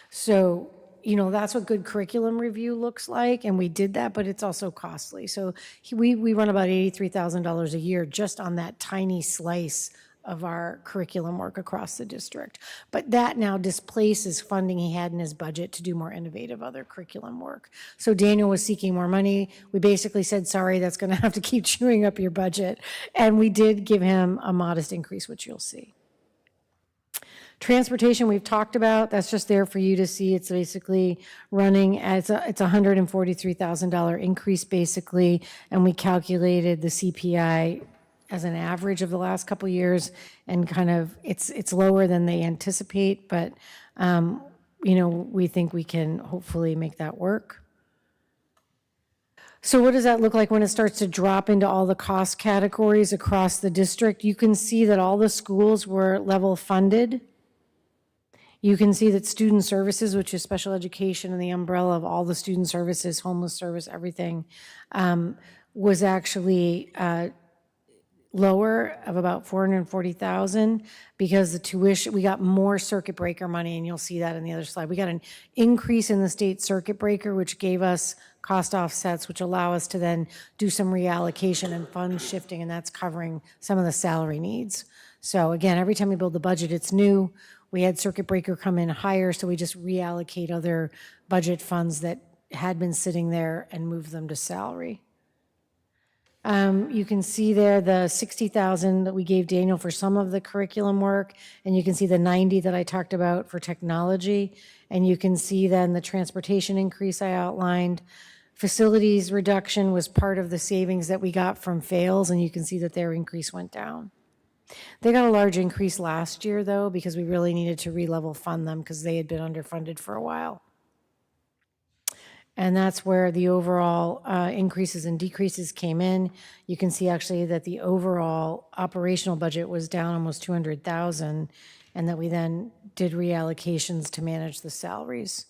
So, that's what good curriculum review looks like, and we did that, but it's also costly. So we run about $83,000 a year just on that tiny slice of our curriculum work across the district. But that now displaces funding he had in his budget to do more innovative other curriculum work. So Daniel was seeking more money. We basically said, sorry, that's going to have to keep chewing up your budget. And we did give him a modest increase, which you'll see. Transportation we've talked about, that's just there for you to see. It's basically running as it's a $143,000 increase basically, and we calculated the CPI as an average of the last couple of years, and kind of it's lower than they anticipate, but we think we can hopefully make that work. So what does that look like when it starts to drop into all the cost categories across the district? You can see that all the schools were level funded. You can see that student services, which is special education and the umbrella of all the student services, homeless service, everything, was actually lower of about $440,000 because the tuition, we got more circuit breaker money, and you'll see that in the other slide. We got an increase in the state circuit breaker, which gave us cost offsets, which allow us to then do some reallocation and fund shifting, and that's covering some of the salary needs. So again, every time we build the budget, it's new. We had circuit breaker come in higher, so we just reallocate other budget funds that had been sitting there and move them to salary. You can see there the $60,000 that we gave Daniel for some of the curriculum work, and you can see the $90,000 that I talked about for technology, and you can see then the transportation increase I outlined. Facilities reduction was part of the savings that we got from fails, and you can see that their increase went down. They got a large increase last year, though, because we really needed to re-level fund them because they had been underfunded for a while. And that's where the overall increases and decreases came in. You can see actually that the overall operational budget was down almost $200,000, and that we then did reallocations to manage the salaries.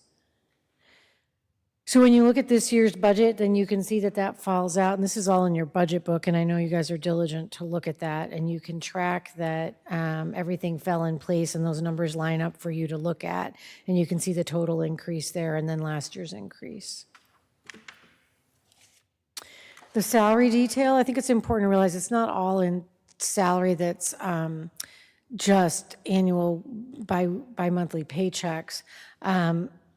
So when you look at this year's budget, then you can see that that falls out, and this is all in your budget book, and I know you guys are diligent to look at that, and you can track that everything fell in place and those numbers line up for you to look at, and you can see the total increase there and then last year's increase. The salary detail, I think it's important to realize it's not all in salary that's just annual bi-monthly paychecks.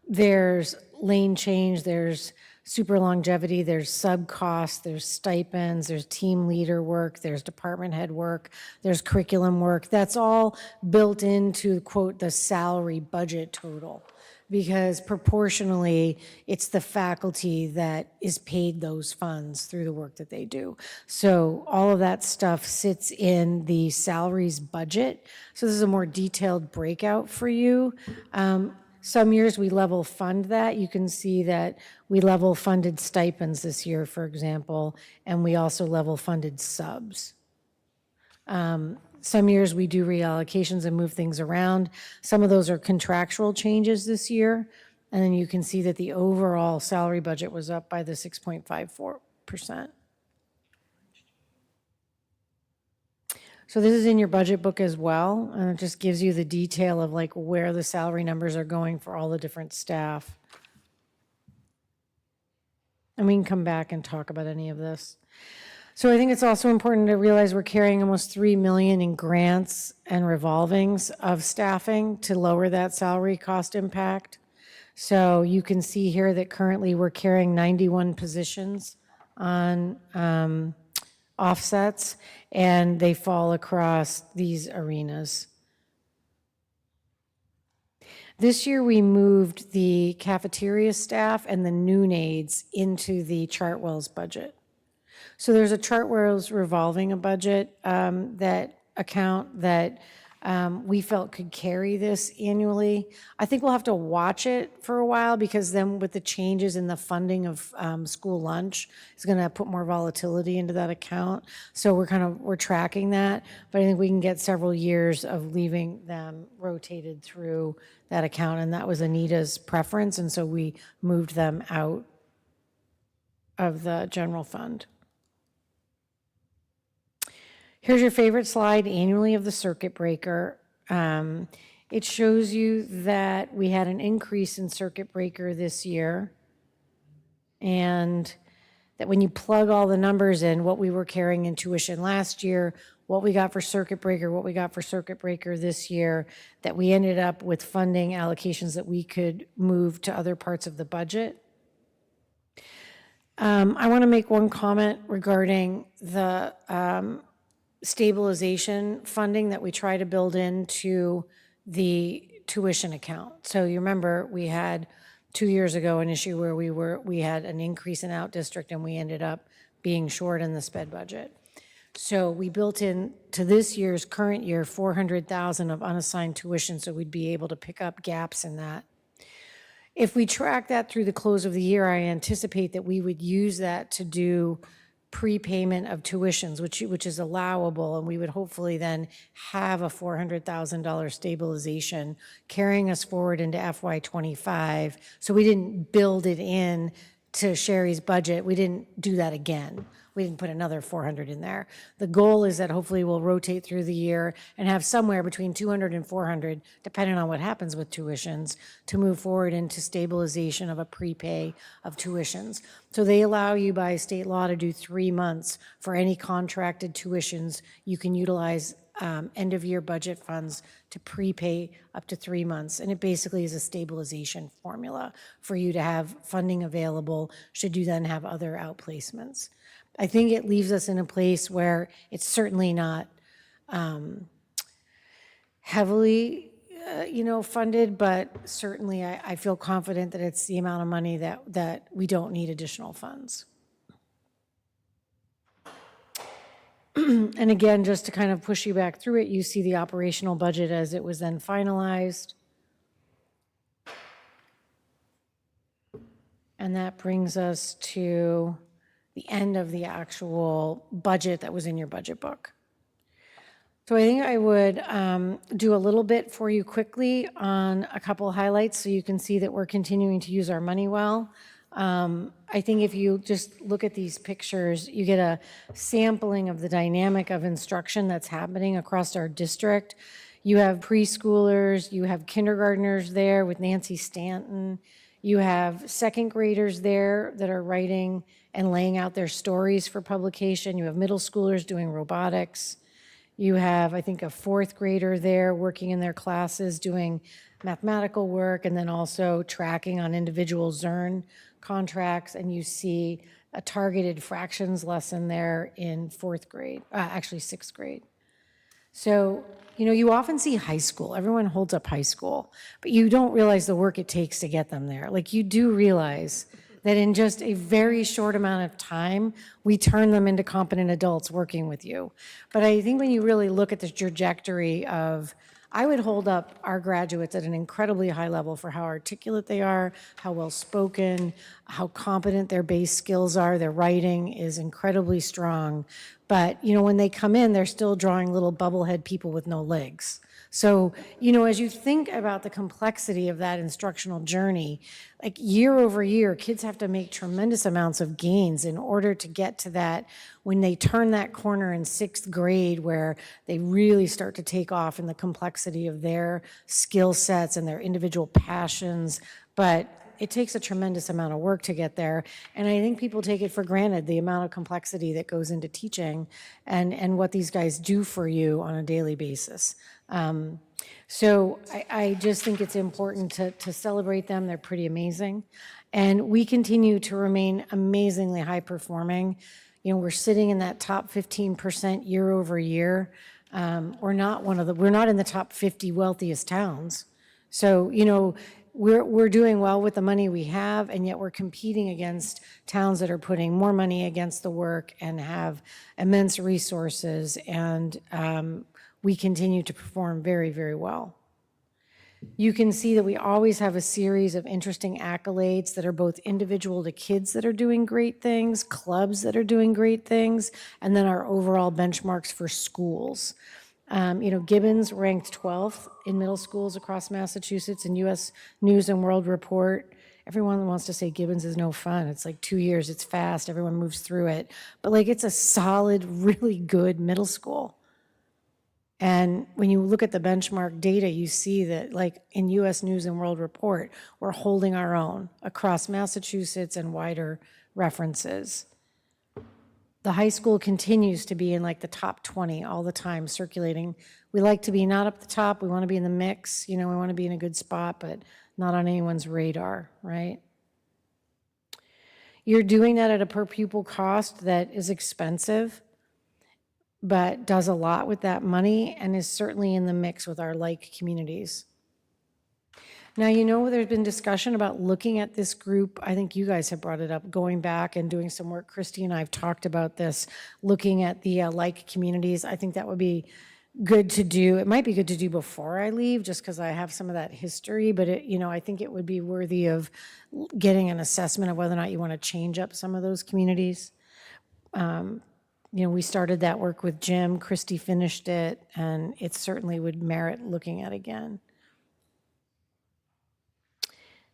There's lane change, there's super longevity, there's sub costs, there's stipends, there's team leader work, there's department head work, there's curriculum work. That's all built into, quote, the salary budget total, because proportionally it's the faculty that is paid those funds through the work that they do. So all of that stuff sits in the salaries budget. So this is a more detailed breakout for you. Some years we level fund that. You can see that we level funded stipends this year, for example, and we also level funded subs. Some years we do reallocations and move things around. Some of those are contractual changes this year, and then you can see that the overall salary budget was up by the 6.54%. So this is in your budget book as well, and it just gives you the detail of like where the salary numbers are going for all the different staff. And we can come back and talk about any of this. So I think it's also important to realize we're carrying almost 3 million in grants and revolvings of staffing to lower that salary cost impact. So you can see here that currently we're carrying 91 positions on offsets, and they fall across these arenas. This year, we moved the cafeteria staff and the noon aides into the Chartwell's budget. So there's a Chartwell's revolving a budget that account that we felt could carry this annually. I think we'll have to watch it for a while because then with the changes in the funding of school lunch, it's going to put more volatility into that account. So we're tracking that, but I think we can get several years of leaving them rotated through that account, and that was Anita's preference, and so we moved them out of the general fund. Here's your favorite slide annually of the circuit breaker. It shows you that we had an increase in circuit breaker this year, and that when you plug all the numbers in, what we were carrying in tuition last year, what we got for circuit breaker, what we got for circuit breaker this year, that we ended up with funding allocations that we could move to other parts of the budget. I want to make one comment regarding the stabilization funding that we try to build into the tuition account. So you remember we had 2 years ago an issue where we had an increase in out district and we ended up being short in the sped budget. So we built in to this year's current year 400,000 of unassigned tuition, so we'd be able to pick up gaps in that. If we track that through the close of the year, I anticipate that we would use that to do prepayment of tuitions, which is allowable, and we would hopefully then have a $400,000 stabilization carrying us forward into FY25. So we didn't build it in to Sherry's budget. We didn't do that again. We didn't put another 400 in there. The goal is that hopefully we'll rotate through the year and have somewhere between 200 and 400, depending on what happens with tuitions, to move forward into stabilization of a prepay of tuitions. So they allow you by state law to do 3 months for any contracted tuitions. You can utilize end of year budget funds to prepay up to 3 months. And it basically is a stabilization formula for you to have funding available should you then have other outplacements. I think it leaves us in a place where it's certainly not heavily, funded, but certainly I feel confident that it's the amount of money that we don't need additional funds. And again, just to kind of push you back through it, you see the operational budget as it was then finalized. And that brings us to the end of the actual budget that was in your budget book. So I think I would do a little bit for you quickly on a couple highlights so you can see that we're continuing to use our money well. I think if you just look at these pictures, you get a sampling of the dynamic of instruction that's happening across our district. You have preschoolers, you have kindergartners there with Nancy Stanton, you have second graders there that are writing and laying out their stories for publication. You have middle schoolers doing robotics. You have, I think, a fourth grader there working in their classes doing mathematical work and then also tracking on individual Zern contracts. And you see a targeted fractions lesson there in fourth grade, actually sixth grade. So, you often see high school. Everyone holds up high school, but you don't realize the work it takes to get them there. Like you do realize that in just a very short amount of time, we turn them into competent adults working with you. But I think when you really look at the trajectory of, I would hold up our graduates at an incredibly high level for how articulate they are, how well spoken, how competent their base skills are. Their writing is incredibly strong. But, when they come in, they're still drawing little bubblehead people with no legs. So, as you think about the complexity of that instructional journey, like year over year, kids have to make tremendous amounts of gains in order to get to that when they turn that corner in sixth grade where they really start to take off in the complexity of their skill sets and their individual passions. But it takes a tremendous amount of work to get there. And I think people take it for granted, the amount of complexity that goes into teaching and what these guys do for you on a daily basis. So I just think it's important to celebrate them. They're pretty amazing. And we continue to remain amazingly high performing. You know, we're sitting in that top 15% year over year. We're not in the top 50 wealthiest towns. So, you know, we're doing well with the money we have, and yet we're competing against towns that are putting more money against the work and have immense resources, and we continue to perform very, very well. You can see that we always have a series of interesting accolades that are both individual to kids that are doing great things, clubs that are doing great things, and then our overall benchmarks for schools. You know, Gibbons ranked 12th in middle schools across Massachusetts in U.S. News and World Report. Everyone wants to say Gibbons is no fun. It's like 2 years, it's fast, everyone moves through it. But like, it's a solid, really good middle school. And when you look at the benchmark data, you see that, like, in U.S. News and World Report, we're holding our own across Massachusetts and wider references. The high school continues to be in like the top 20 all the time, circulating. We like to be not up the top, we want to be in the mix, you know, we want to be in a good spot, but not on anyone's radar, right? You're doing that at a per pupil cost that is expensive, but does a lot with that money and is certainly in the mix with our like communities. Now, you know, there's been discussion about looking at this group. I think you guys have brought it up, going back and doing some work. Christy and I have talked about this, looking at the like communities. I think that would be good to do. It might be good to do before I leave, just because I have some of that history, but it, you know, I think it would be worthy of getting an assessment of whether or not you want to change up some of those communities. You know, we started that work with Jim, Christy finished it, and it certainly would merit looking at again.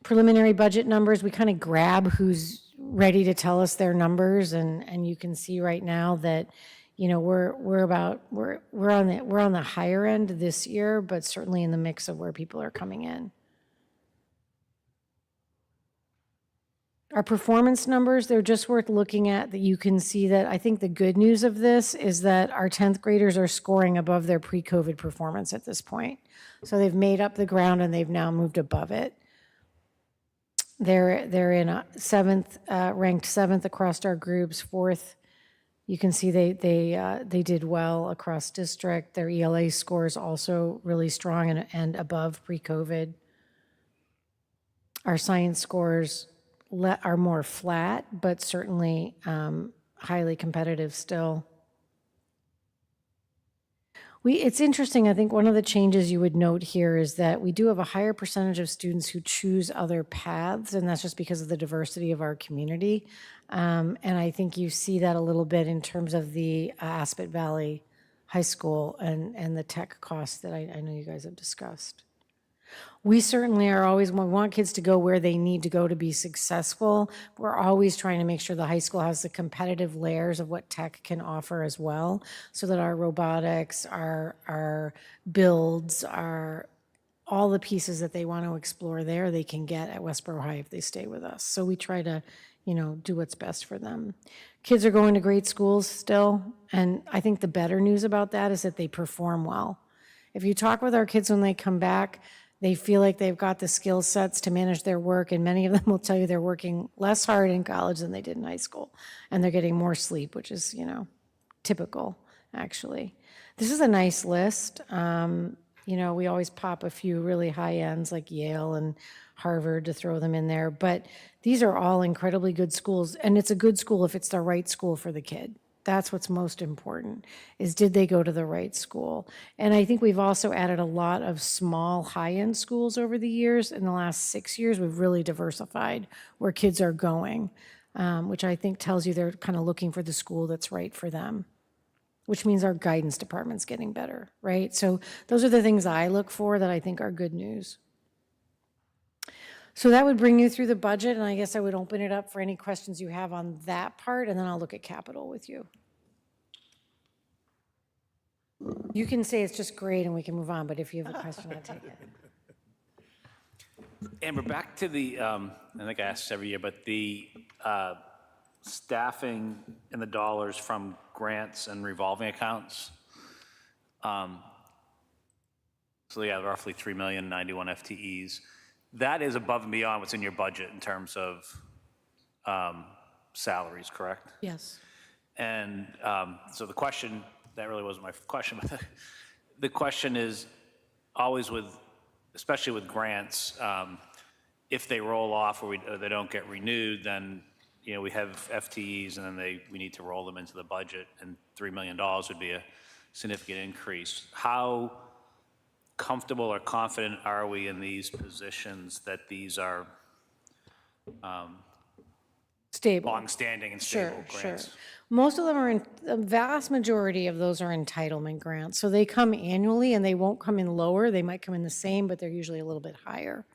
Preliminary budget numbers, we kind of grab who's ready to tell us their numbers, and you can see right now that, you know, we're on the higher end this year, but certainly in the mix of where people are coming in. Our performance numbers, they're just worth looking at, that you can see that. I think the good news of this is that our 10th graders are scoring above their pre-COVID performance at this point. So they've made up the ground and they've now moved above it. They're in a ranked 7th across our groups, 4th. You can see they did well across district. Their ELA scores also really strong and above pre-COVID. Our science scores are more flat, but certainly highly competitive still. It's interesting, I think one of the changes you would note here is that we do have a higher percentage of students who choose other paths, and that's just because of the diversity of our community. And I think you see that a little bit in terms of the Aspet Valley High School and the tech costs that I know you guys have discussed. We certainly are always, we want kids to go where they need to go to be successful. We're always trying to make sure the high school has the competitive layers of what tech can offer as well, so that our robotics, our builds, all the pieces that they want to explore there, they can get at Westborough High if they stay with us. So we try to, you know, do what's best for them. Kids are going to great schools still, and I think the better news about that is that they perform well. If you talk with our kids when they come back, they feel like they've got the skill sets to manage their work, and many of them will tell you they're working less hard in college than they did in high school, and they're getting more sleep, which is, you know, typical, actually. This is a nice list. You know, we always pop a few really high ends like Yale and Harvard to throw them in there, but these are all incredibly good schools, and it's a good school if it's the right school for the kid. That's what's most important, is did they go to the right school? And I think we've also added a lot of small high-end schools over the years. In the last 6 years, we've really diversified where kids are going, which I think tells you they're kind of looking for the school that's right for them, which means our guidance department's getting better, right? So those are the things I look for that I think are good news. So that would bring you through the budget, and I guess I would open it up for any questions you have on that part, and then I'll look at capital with you. You can say it's just great and we can move on, but if you have a question, I'll take it. Amber, back to the, I think I ask this every year, but the staffing and the dollars from grants and revolving accounts. So yeah, roughly 3 million, 91 FTEs. That is above and beyond what's in your budget in terms of salaries, correct? Yes. And so the question, that really wasn't my question, but the question is always with, especially with grants, if they roll off or they don't get renewed, then, you know, we have FTEs and then we need to roll them into the budget, and $3 million would be a significant increase. How comfortable or confident are we in these positions that these are Stable. longstanding and stable grants? Sure. Most of them are the vast majority of those are entitlement grants. So they come annually and they won't come in lower. They might come in the same, but they're usually a little bit higher.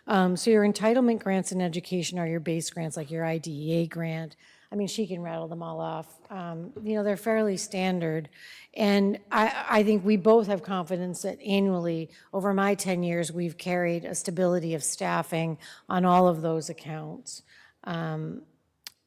So your entitlement grants in education are your base grants, like your IDEA grant. I mean, she can rattle them all off. You know, they're fairly standard. And I think we both have confidence that annually, over my 10 years, we've carried a stability of staffing on all of those accounts. And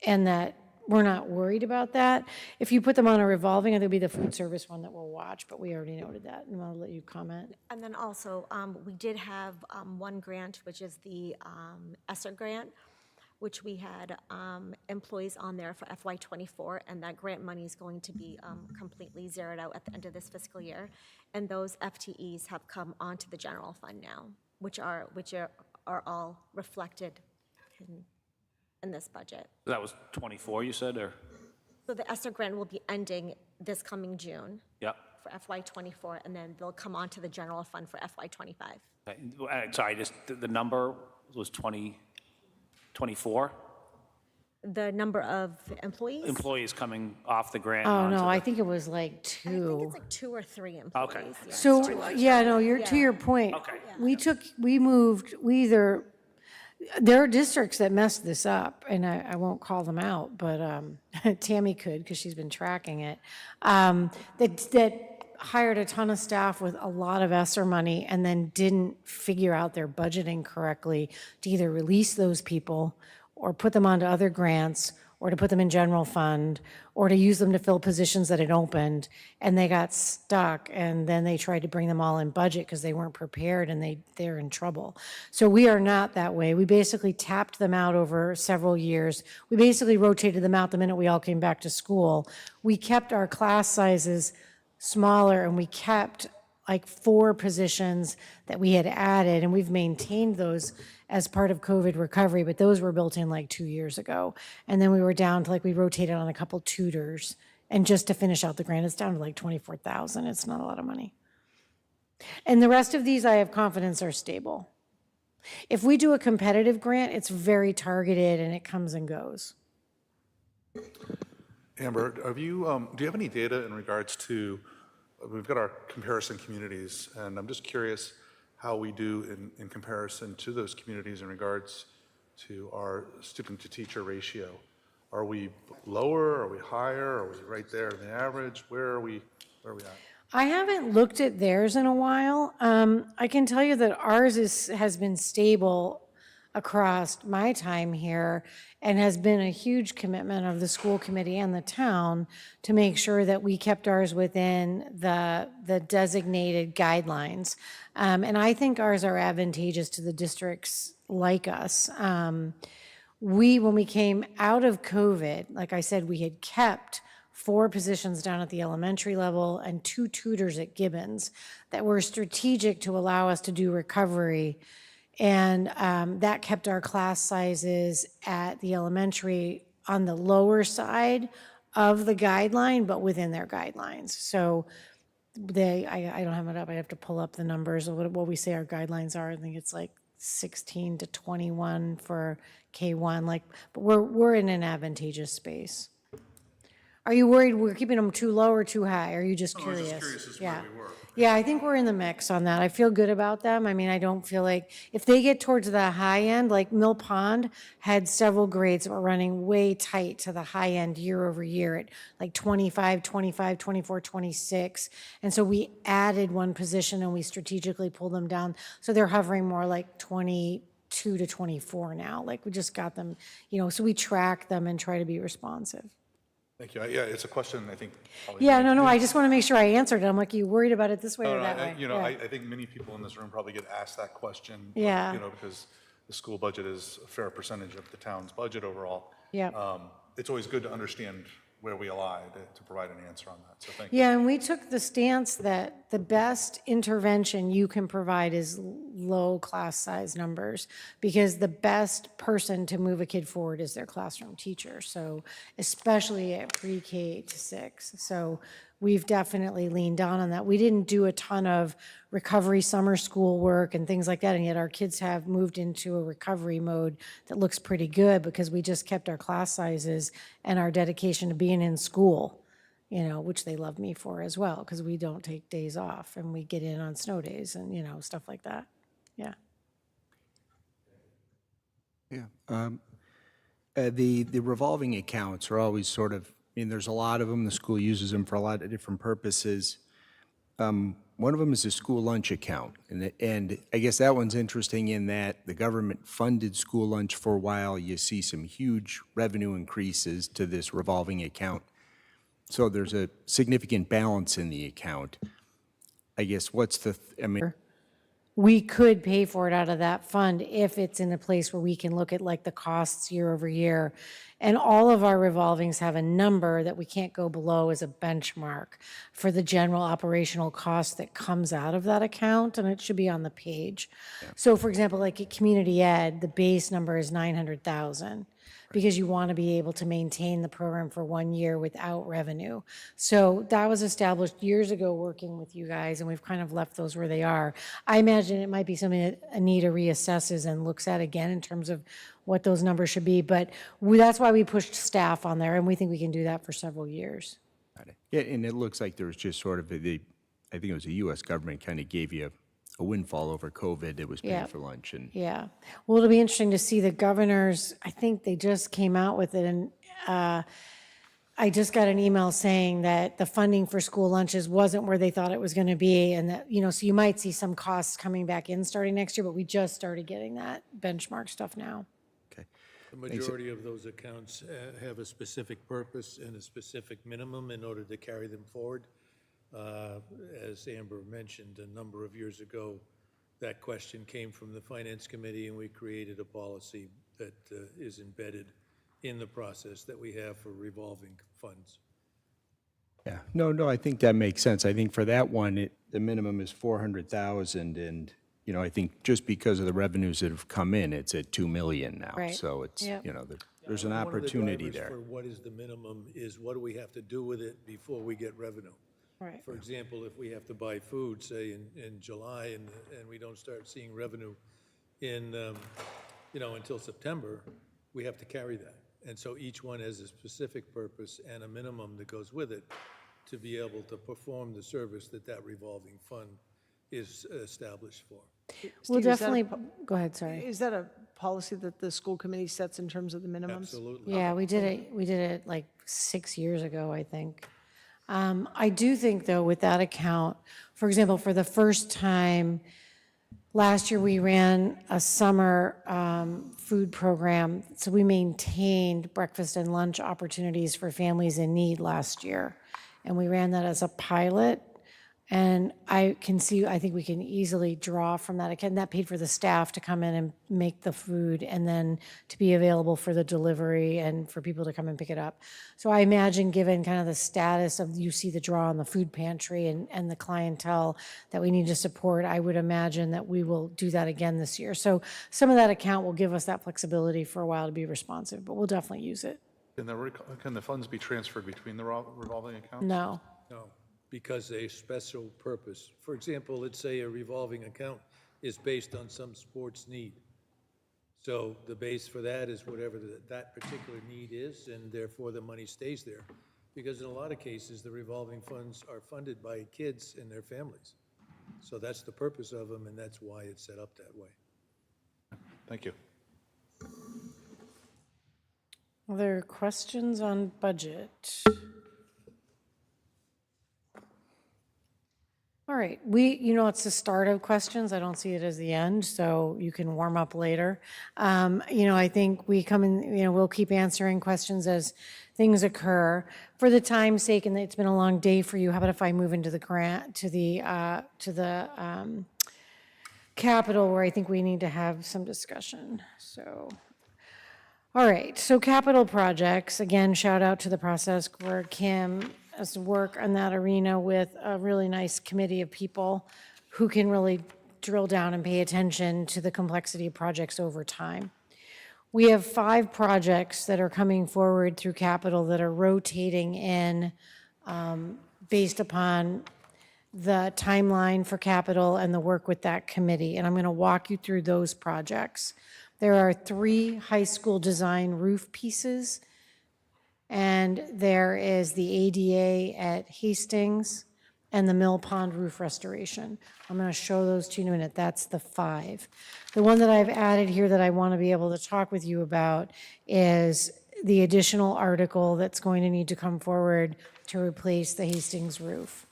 that we're not worried about that. If you put them on a revolving, it'll be the food service one that we'll watch, but we already noted that, and I'll let you comment. And then also, we did have one grant, which is the ESSER grant, which we had employees on there for FY24, and that grant money is going to be completely zeroed out at the end of this fiscal year. And those FTEs have come onto the general fund now, which are all reflected in this budget. That was 24, you said, or? So the ESSER grant will be ending this coming June. Yep. For FY24, and then they'll come onto the general fund for FY25. Sorry, just the number was 24? The number of employees? Employees coming off the grant. Oh, onto no, the- I think it was like I think two. it's like 2 or 3 employees. Okay. Yeah. So, yeah, no, to your point. Okay. There are districts that messed this up, and I won't call them out, but Tammy could, because she's been tracking it, that hired a ton of staff with a lot of ESSER money and then didn't figure out their budgeting correctly to either release those people or put them onto other grants or to put them in general fund or to use them to fill positions that had opened, and they got stuck, and then they tried to bring them all in budget because they weren't prepared, and they're in trouble. So we are not that way. We basically tapped them out over several years. We basically rotated them out the minute we all came back to school. We kept our class sizes smaller, and we kept like 4 positions that we had added, and we've maintained those as part of COVID recovery, but those were built in like 2 years ago. And then we were down to we rotated on a couple tutors, and just to finish out the grant, it's down to like 24,000. It's not a lot of money. And the rest of these, I have confidence, are stable. If we do a competitive grant, it's very targeted and it comes and goes. Amber, do you have any data in regards to, we've got our comparison communities, and I'm just curious how we do in comparison to those communities in regards to our student-to-teacher ratio. Are we lower? Are we higher? Are we right there in the average? Where are we at? I haven't looked at theirs in a while. I can tell you that ours has been stable across my time here and has been a huge commitment of the school committee and the town to make sure that we kept ours within the designated guidelines. And I think ours are advantageous to the districts like us. When we came out of COVID, like I said, we had kept 4 positions down at the elementary level and 2 tutors at Gibbons that were strategic to allow us to do recovery. And that kept our class sizes at the elementary on the lower side of the guideline, but within their guidelines. So I don't have it up. I have to pull up the numbers of what we say our guidelines are. I think it's like 16 to 21 for K1. But we're in an advantageous space. Are you worried we're keeping them too low or too high? Are you just curious? I was just curious as to where we were. Yeah, I think we're in the mix on that. I feel good about them. I mean, I don't feel like, if they get towards the high end, like Mill Pond had several grades that were running way tight to the high end year over year at like 25, 25, 24, 26. And so we added 1 position and we strategically pulled them down. So they're hovering more like 20, 22 to 24 now. Like, we just got them, so we track them and try to be responsive. Thank you. Yeah, it's a question I think. probably Yeah, many- no, I just want to make sure I answered it. I'm like, you worried about it this way No, or no, that way? Yeah. I think many people in this room probably get asked that question. Yeah. Because the school budget is a fair percentage of the town's budget overall. Yeah. It's always good to understand where we lie to provide an answer on that, so thank you. Yeah, and we took the stance that the best intervention you can provide is low class size numbers, because the best person to move a kid forward is their classroom teacher. So especially at pre-K to 6. So we've definitely leaned down on that. We didn't do a ton of recovery summer school work and things like that, and yet our kids have moved into a recovery mode that looks pretty good because we just kept our class sizes and our dedication to being in school, which they love me for as well, because we don't take days off and we get in on snow days and, stuff like that. Yeah. Yeah. The revolving accounts are always sort of, there's a lot of them. The school uses them for a lot of different purposes. One of them is a school lunch account. And I guess that one's interesting in that the government funded school lunch for a while. You see some huge revenue increases to this revolving account. So there's a significant balance in the account. I guess We could pay for it out of that fund if it's in a place where we can look at like the costs year over year. And all of our revolvings have a number that we can't go below as a benchmark for the general operational cost that comes out of that account, and it should be on the page. So for example, like at community ed, the base number is 900,000. Because you want to be able to maintain the program for 1 year without revenue. So that was established years ago working with you guys, and we've kind of left those where they are. I imagine it might be something that Anita reassesses and looks at again in terms of what those numbers should be, but that's why we pushed staff on there, and we think we can do that for several years. Yeah, and it looks like there was just sort of I think it was the U.S. government kind of gave you a windfall over COVID. It was Yeah. paid for lunch. And Yeah. Well, it'll be interesting to see the governors, I think they just came out with it, and I just got an email saying that the funding for school lunches wasn't where they thought it was going to be, and that, so you might see some costs coming back in starting next year, but we just started getting that benchmark stuff now. okay. The majority of those accounts have a specific purpose and a specific minimum in order to carry them forward. As Amber mentioned, a number of years ago, that question came from the Finance Committee, and we created a policy that is embedded in the process that we have for revolving funds. Yeah, no, I think that makes sense. I think for that one, the minimum is 400,000, and, I think just because of the revenues that have come in, it's at 2 million now. Right. So it's, Yep. there's an One of the opportunity drivers there. for what is the minimum is what do we have to do with it before we get revenue? Right. For example, if we have to buy food, say, in July, and we don't start seeing revenue until September, we have to carry that. And so each one has a specific purpose and a minimum that goes with it to be able to perform the service that revolving fund is established for. We'll Steve, is that a definitely, po- go ahead, sorry. Is that a policy that the school committee sets in terms of the minimums? Absolutely. Yeah, we did it like 6 years ago, I think. I do think, though, with that account, for example, for the first time, last year we ran a summer food program. So we maintained breakfast and lunch opportunities for families in need last year. And we ran that as a pilot. And I think we can easily draw from that account. That paid for the staff to come in and make the food, and then to be available for the delivery and for people to come and pick it up. So I imagine, given kind of the status of, you see the draw on the food pantry and the clientele that we need to support, I would imagine that we will do that again this year. So some of that account will give us that flexibility for a while to be responsive, but we'll definitely use it. Can the funds be transferred between the revolving accounts? No. No, because a special purpose. For example, let's say a revolving account is based on some sports need. So the base for that is whatever that particular need is, and therefore the money stays there. Because in a lot of cases, the revolving funds are funded by kids and their families. So that's the purpose of them, and that's why it's set up that way. Thank you. Other questions on budget? All right, it's the start of questions. I don't see it as the end, so you can warm up later. I think we come in, we'll keep answering questions as things occur. For the time's sake, and it's been a long day for you, how about if I move into the grant, to the capital, where I think we need to have some discussion, so. All right, so capital projects, again, shout out to the process where Kim has to work on that arena with a really nice committee of people who can really drill down and pay attention to the complexity of projects over time. We have 5 projects that are coming forward through capital that are rotating in based upon the timeline for capital and the work with that committee, and I'm going to walk you through those projects. There are 3 high school design roof pieces, and there is the ADA at Hastings and the Mill Pond roof restoration. I'm going to show those to you in a minute. That's the 5. The one that I've added here that I want to be able to talk with you about is the additional article that's going to need to come forward to replace the Hastings roof.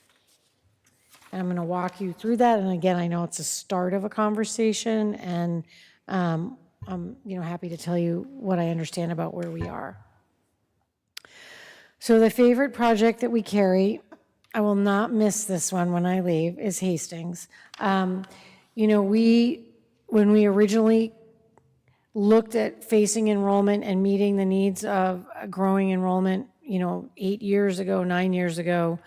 And I'm going to walk you through that. And again, I know it's a start of a conversation, and I'm happy to tell you what I understand about where we are. So the favorite project that we carry, I will not miss this one when I leave, is Hastings. When we originally looked at facing enrollment and meeting the needs of a growing enrollment, 8 years ago, 9 years ago,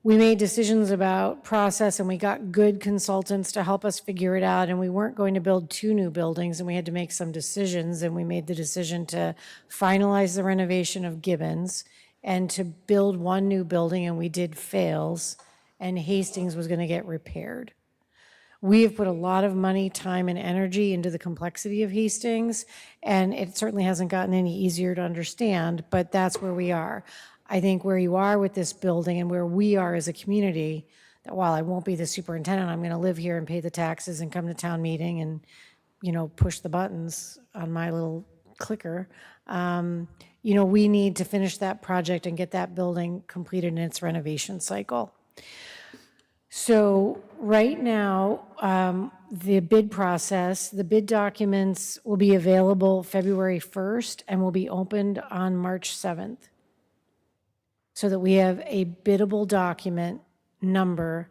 we made decisions about process, and we got good consultants to help us figure it out, and we weren't going to build 2 new buildings, and we had to make some decisions, and we made the decision to finalize the renovation of Gibbons and to build 1 new building, and we did Fales, and Hastings was going to get repaired. We have put a lot of money, time, and energy into the complexity of Hastings, and it certainly hasn't gotten any easier to understand, but that's where we are. I think where you are with this building and where we are as a community, that while I won't be the superintendent, I'm going to live here and pay the taxes and come to town meeting and, push the buttons on my little clicker. We need to finish that project and get that building completed in its renovation cycle. So right now, the bid process, the bid documents will be available February 1st and will be opened on March 7th. So that we have a biddable document number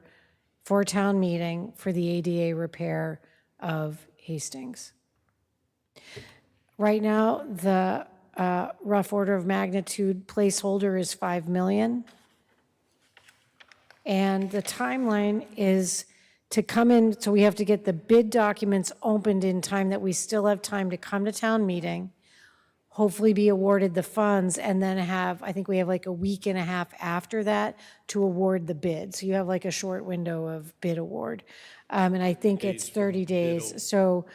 for town meeting for the ADA repair of Hastings. Right now, the rough order of magnitude placeholder is $5 million. And the timeline is to come in, so we have to get the bid documents opened in time that we still have time to come to town meeting, hopefully be awarded the funds, and then I think we have like a week and a half after that to award the bid. So you have like a short window of bid award. And I think it's 30 days. So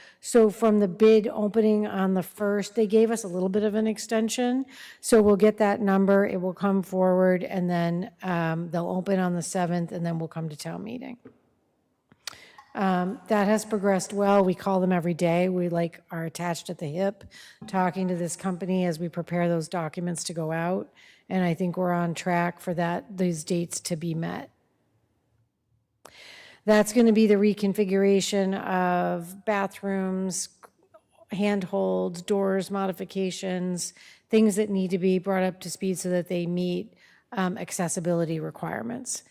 from the bid opening on the 1st, they gave us a little bit of an extension. So we'll get that number, it will come forward, and then they'll open on the 7th, and then we'll come to town meeting. That has progressed well. We call them every day. We are attached at the hip, talking to this company as we prepare those documents to go out. And I think we're on track for these dates to be met. That's going to be the reconfiguration of bathrooms, handholds, doors, modifications, things that need to be brought up to speed so that they meet accessibility requirements.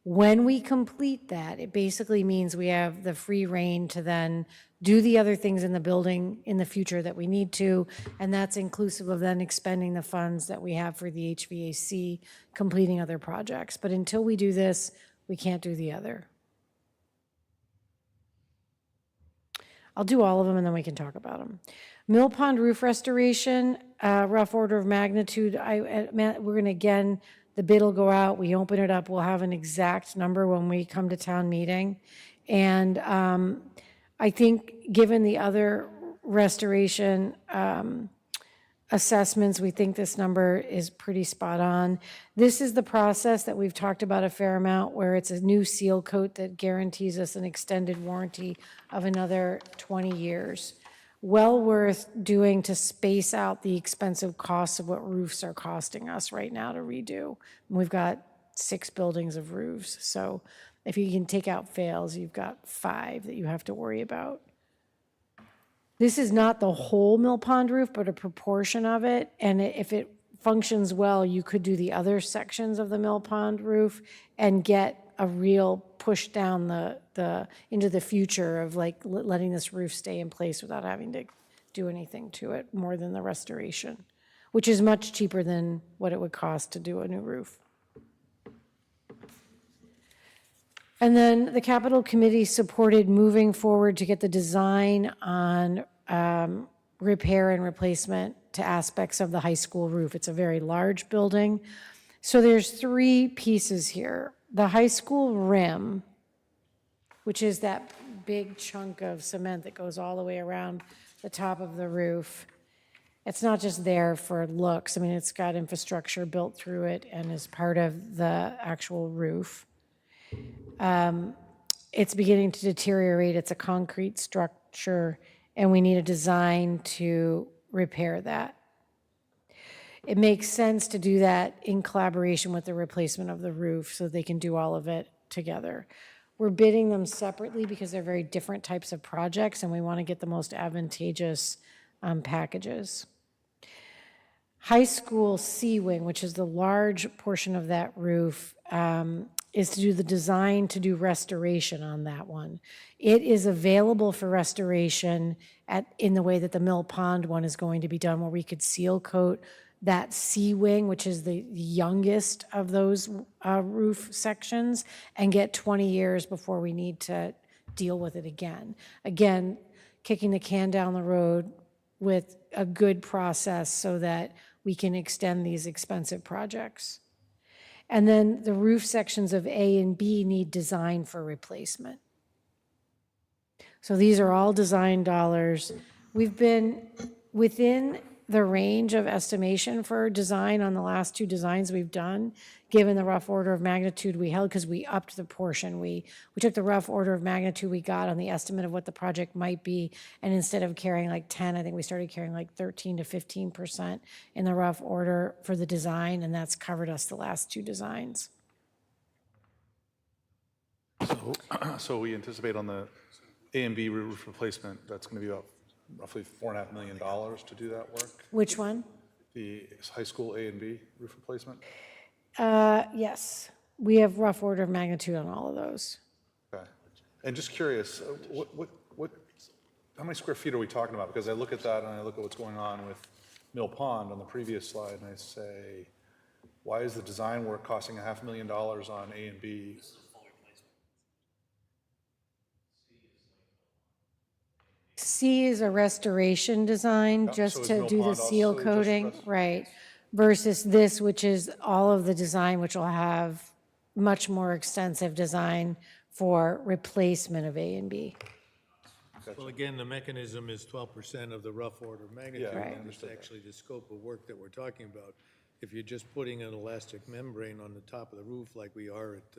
When we complete that, it basically means we have the free rein to then do the other things in the building in the future that we need to, and that's inclusive of then expending the funds that we have for the HVAC, completing other projects. But until we do this, we can't do the other. I'll do all of them, and then we can talk about them. Mill Pond roof restoration, rough order of magnitude. We're going to, again, the bid will go out, we open it up, we'll have an exact number when we come to town meeting. And I think given the other restoration assessments, we think this number is pretty spot on. This is the process that we've talked about a fair amount, where it's a new seal coat that guarantees us an extended warranty of another 20 years. Well worth doing to space out the expensive costs of what roofs are costing us right now to redo. We've got 6 buildings of roofs, so If you can take out fails, you've got 5 that you have to worry about. This is not the whole Mill Pond roof, but a proportion of it. And if it functions well, you could do the other sections of the Mill Pond roof and get a real push down into the future of like letting this roof stay in place without having to do anything to it more than the restoration, which is much cheaper than what it would cost to do a new roof. And then the capital committee supported moving forward to get the design on repair and replacement to aspects of the high school roof. It's a very large building. So there's 3 pieces here. The high school rim, which is that big chunk of cement that goes all the way around the top of the roof. It's not just there for looks. I mean, it's got infrastructure built through it and is part of the actual roof. It's beginning to deteriorate. It's a concrete structure, and we need a design to repair that. It makes sense to do that in collaboration with the replacement of the roof so they can do all of it together. We're bidding them separately because they're very different types of projects, and we want to get the most advantageous packages. High school C wing, which is the large portion of that roof, is to do the design to do restoration on that one. It is available for restoration in the way that the Mill Pond one is going to be done, where we could seal coat that C wing, which is the youngest of those roof sections, and get 20 years before we need to deal with it again. Again, kicking the can down the road with a good process so that we can extend these expensive projects. And then the roof sections of A and B need design for replacement. So these are all design dollars. We've been within the range of estimation for design on the last 2 designs we've done, given the rough order of magnitude we held, because we upped the portion. We took the rough order of magnitude we got on the estimate of what the project might be, and instead of carrying like 10, I think we started carrying like 13 to 15% in the rough order for the design, and that's covered us the last 2 designs. So we anticipate on the A and B roof replacement, that's going to be about roughly $4.5 million to do that work? Which one? The high school A and B roof replacement? Yes, we have rough order of magnitude on all of those. Okay. And just curious, how many square feet are we talking about? Because I look at that and I look at what's going on with Mill Pond on the previous slide, and I say, why is the design work costing $500,000 on A and B? C is a restoration design, just so is to Mill do the Pond seal also just coating, right? Versus this, which is all of the design, which will have much more extensive design for replacement of A and B. Well, again, the mechanism is 12% of the rough order of magnitude. Yeah, I And it's actually the scope of work that we're talking about. If you're just putting an elastic membrane on the top of the roof like we are at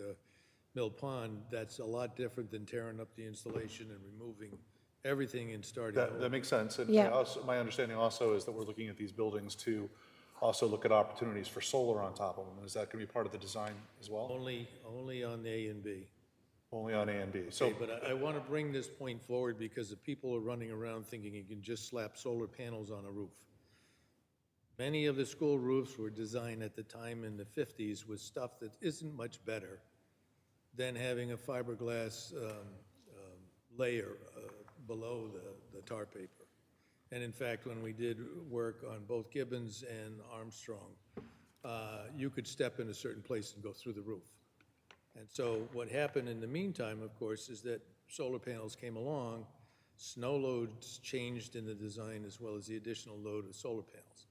Mill Pond, that's a lot different than tearing up the installation and removing everything and starting over. That makes sense. And Yeah. my understanding also is that we're looking at these buildings to also look at opportunities for solar on top of them. Is that going to be part of the design as well? Only on A and B. Only on A and B. So, Okay, but I want to bring this point forward because the people are running around thinking you can just slap solar panels on a roof. Many of the school roofs were designed at the time in the 50s with stuff that isn't much better than having a fiberglass layer below the tar paper. And in fact, when we did work on both Gibbons and Armstrong, you could step in a certain place and go through the roof. And so what happened in the meantime, of course, is that solar panels came along, snow loads changed in the design as well as the additional load of solar panels.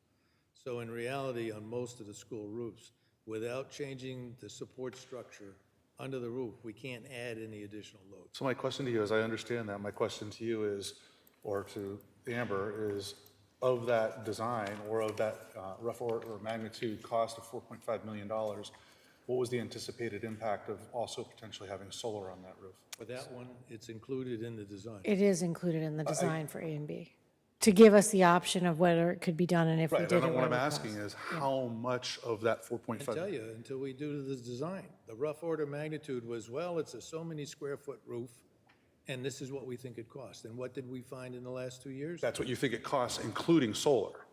So in reality, on most of the school roofs, without changing the support structure under the roof, we can't add any additional load. my question to you is, I understand that. My question to you is, or to Amber, is of that design or of that rough order or magnitude cost of $4.5 million, what was the anticipated impact of also potentially having solar on that roof? For that one, it's included in the design. It is included in the design for A and B to give us the option of whether it could be done and if we Right, did and it, what what I'm it would asking cost. is how much of that I 4.5? tell you, until we do the design, the rough order magnitude was, well, it's a so many square foot roof, and this is what we think it costs. And what did we find in the last 2 years? That's what you think it costs, including solar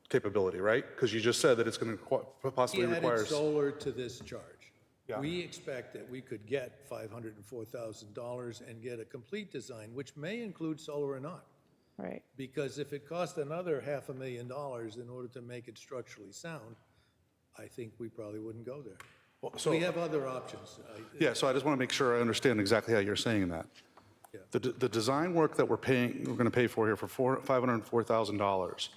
capability, right? Because you just said that it's going to possibly We require. added solar to this charge. Yeah. We expect that we could get $504,000 and get a complete design, which may include solar or not. Right. Because if it cost another $500,000 in order to make it structurally sound, I think we probably wouldn't go there. So- We have other options. Yeah, so I just want to make sure I understand exactly how you're saying that. Yeah. The design work that we're going to pay for here for $504,000,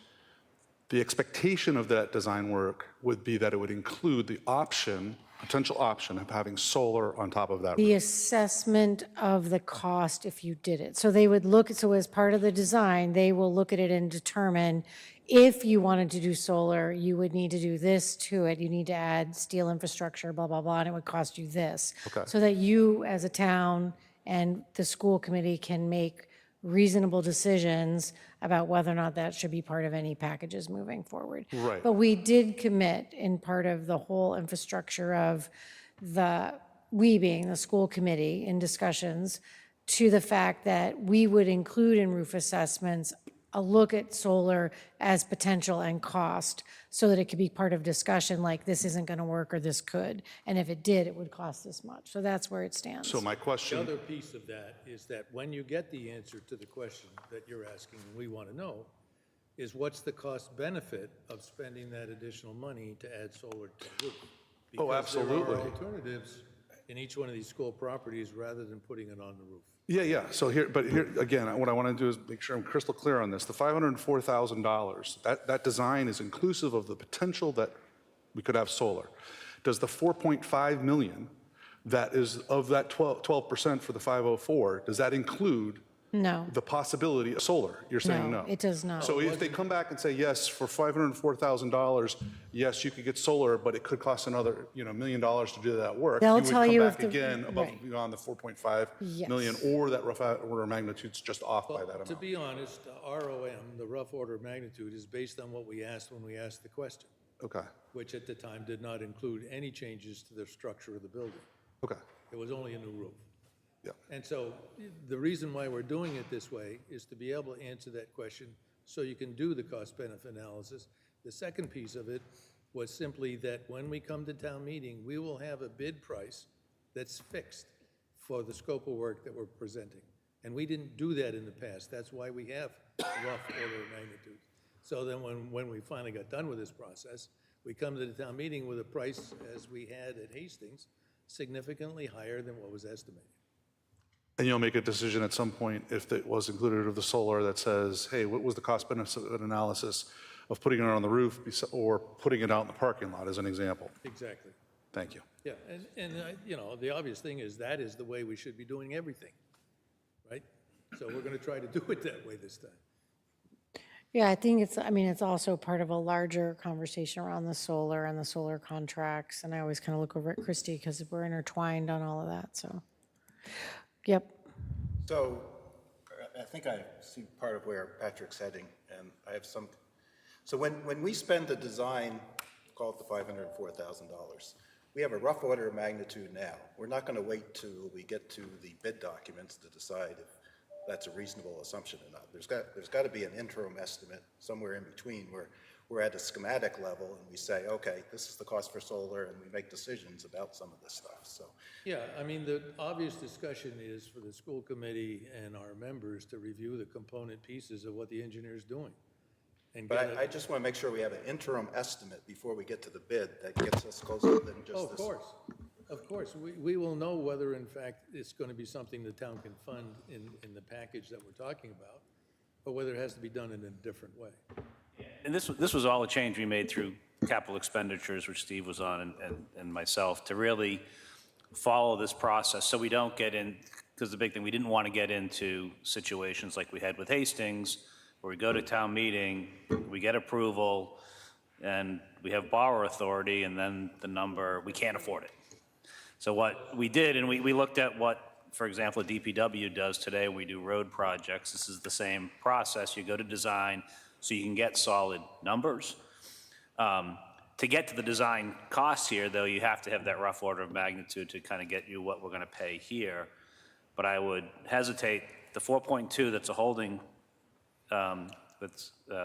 the expectation of that design work would be that it would include the option, potential option of having solar on top of that. The assessment of the cost if you did it. So they would look, so as part of the design, they will look at it and determine if you wanted to do solar, you would need to do this to it. You need to add steel infrastructure, blah, blah, blah, and it would cost you this. Okay. So that you, as a town and the school committee, can make reasonable decisions about whether or not that should be part of any packages moving forward. Right. But we did commit in part of the whole infrastructure of we being the school committee in discussions to the fact that we would include in roof assessments a look at solar as potential and cost so that it could be part of discussion like this isn't going to work or this could. And if it did, it would cost this much. So that's where it stands. So my The question, other piece of that is that when you get the answer to the question that you're asking, and we want to know, is what's the cost benefit of spending that additional money to add solar to the roof? Oh, absolutely. Because there are alternatives in each one of these school properties rather than putting it on the roof. yeah, so here, again, what I want to do is make sure I'm crystal clear on this. The $504,000, that design is inclusive of the potential that we could have solar. Does the 4.5 million that is of that 12% for the 504, does that include No. the possibility of solar? You're saying no? No, it does not. So if they come back and say, yes, for $504,000, yes, you could get solar, but it could cost another, $1 million to do that work. They'll would tell come you back if the- again above right. and beyond the 4.5 Yes. million, or that rough order of magnitude's just off by that amount. To be honest, the ROM, the rough order of magnitude, is based on what we asked when we asked the question, Okay, which at the time did not include any changes to the structure of the building. okay, It was only a new roof. yeah. And so the reason why we're doing it this way is to be able to answer that question so you can do the cost-benefit analysis. The second piece of it was simply that when we come to town meeting, we will have a bid price that's fixed for the scope of work that we're presenting. And we didn't do that in the past. That's why we have a rough order of magnitude. So then when we finally got done with this process, we come to the town meeting with a price, as we had at Hastings, significantly higher than what was estimated. And you'll make a decision at some point, if it was included of the solar, that says, hey, what was the cost-benefit analysis of putting it on the roof or putting it out in the parking lot, as an example? Exactly. Thank you. Yeah, and the obvious thing is that is the way we should be doing everything, right? So we're going to try to do it that way this time. Yeah, I think it's also part of a larger conversation around the solar and the solar contracts. And I always kind of look over at Christie because we're intertwined on all of that, so. Yep. So I think I see part of where Patrick's heading, and I have some. So when we spend the design, call it the $504,000, we have a rough order of magnitude now. We're not going to wait till we get to the bid documents to decide if that's a reasonable assumption or not. There's got to be an interim estimate somewhere in between where we're at a schematic level and we say, okay, this is the cost for solar, and we make decisions about some of this stuff. So Yeah, I mean, the obvious discussion is for the school committee and our members to review the component pieces of what the engineer's doing. And But get I just want to make sure we have an interim estimate before we get to the bid that gets us closer than just this. Oh, of course. We will know whether, in fact, it's going to be something the town can fund in the package that we're talking about, or whether it has to be done in a different way. And this was all a change we made through capital expenditures, which Steve was on, and myself, to really follow this process so we don't get in, because the big thing, we didn't want to get into situations like we had with Hastings, where we go to town meeting, we get approval, and we have borrower authority, and then the number, we can't afford it. So what we did, and we looked at what for example, DPW does today, we do road projects. This is the same process. You go to design so you can get solid numbers. To get to the design costs here, though, you have to have that rough order of magnitude to kind of get you what we're going to pay here. But I would hesitate, the 4.2 that's a holding,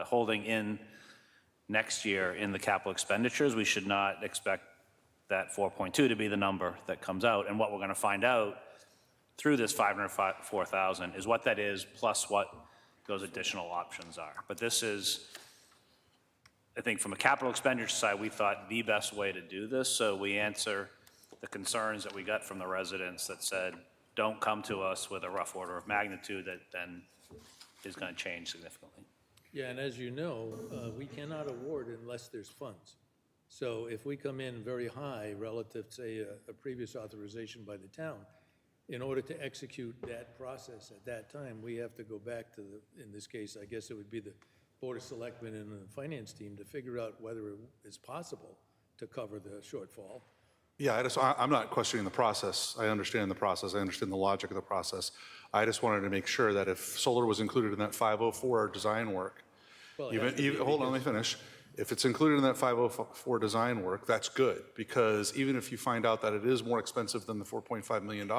holding in next year in the capital expenditures, we should not expect that 4.2 to be the number that comes out. And what we're going to find out through this 504,000 is what that is plus what those additional options are. But this is, I think from a capital expenditure side, we thought the best way to do this. So we answer the concerns that we got from the residents that said, don't come to us with a rough order of magnitude that then is going to change significantly. Yeah, and as you know, we cannot award unless there's funds. So if we come in very high relative to, say, a previous authorization by the town, in order to execute that process at that time, we have to go back to the, in this case, I guess it would be the Board of Selectmen and the finance team to figure out whether it is possible to cover the shortfall. Yeah, I'm not questioning the process. I understand the process. I understand the logic of the process. I just wanted to make sure that if solar was included in that 504 design work, Well, it has to be hold on, let me finish. If it's included in that 504 design work, that's good, because even if you find out that it is more expensive than the $4.5 million,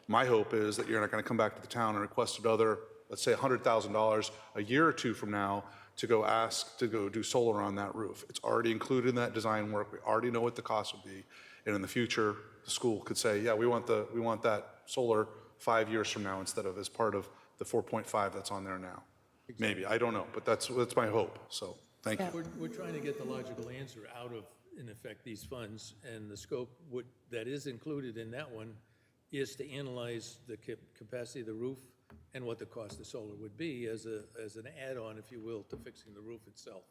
my hope is that you're not going to come back to the town and request another, let's say $100,000 a year or two from now to go ask to go do solar on that roof. It's already included in that design work. We already know what the cost would be. And in the future, the school could say, yeah, we want that solar 5 years from now instead of as part of the 4.5 that's on there now. Maybe, I don't know, but that's my hope. So thank you. We're trying to get the logical answer out of, in effect, these funds, and the scope that is included in that one is to analyze the capacity of the roof and what the cost of solar would be as an add-on, if you will, to fixing the roof itself.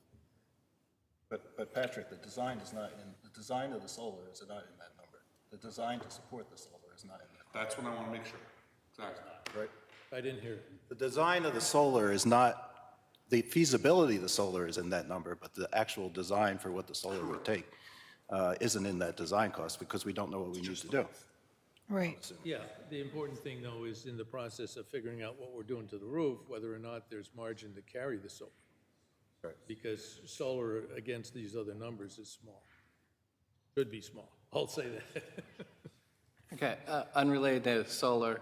But Patrick, the design is not in, the design of the solar is not in that number. The design to support the solar is not in that. That's what I want to make sure. Exactly. Right? I didn't hear it. The design of the solar is not, the feasibility of the solar is in that number, but the actual design for what the solar would take isn't in that design cost because we don't know what we need to do. Right. Yeah, the important thing, though, is in the process of figuring out what we're doing to the roof, whether or not there's margin to carry the solar. Right. Because solar against these other numbers is small. Could be small, I'll say that. Okay, unrelated to solar,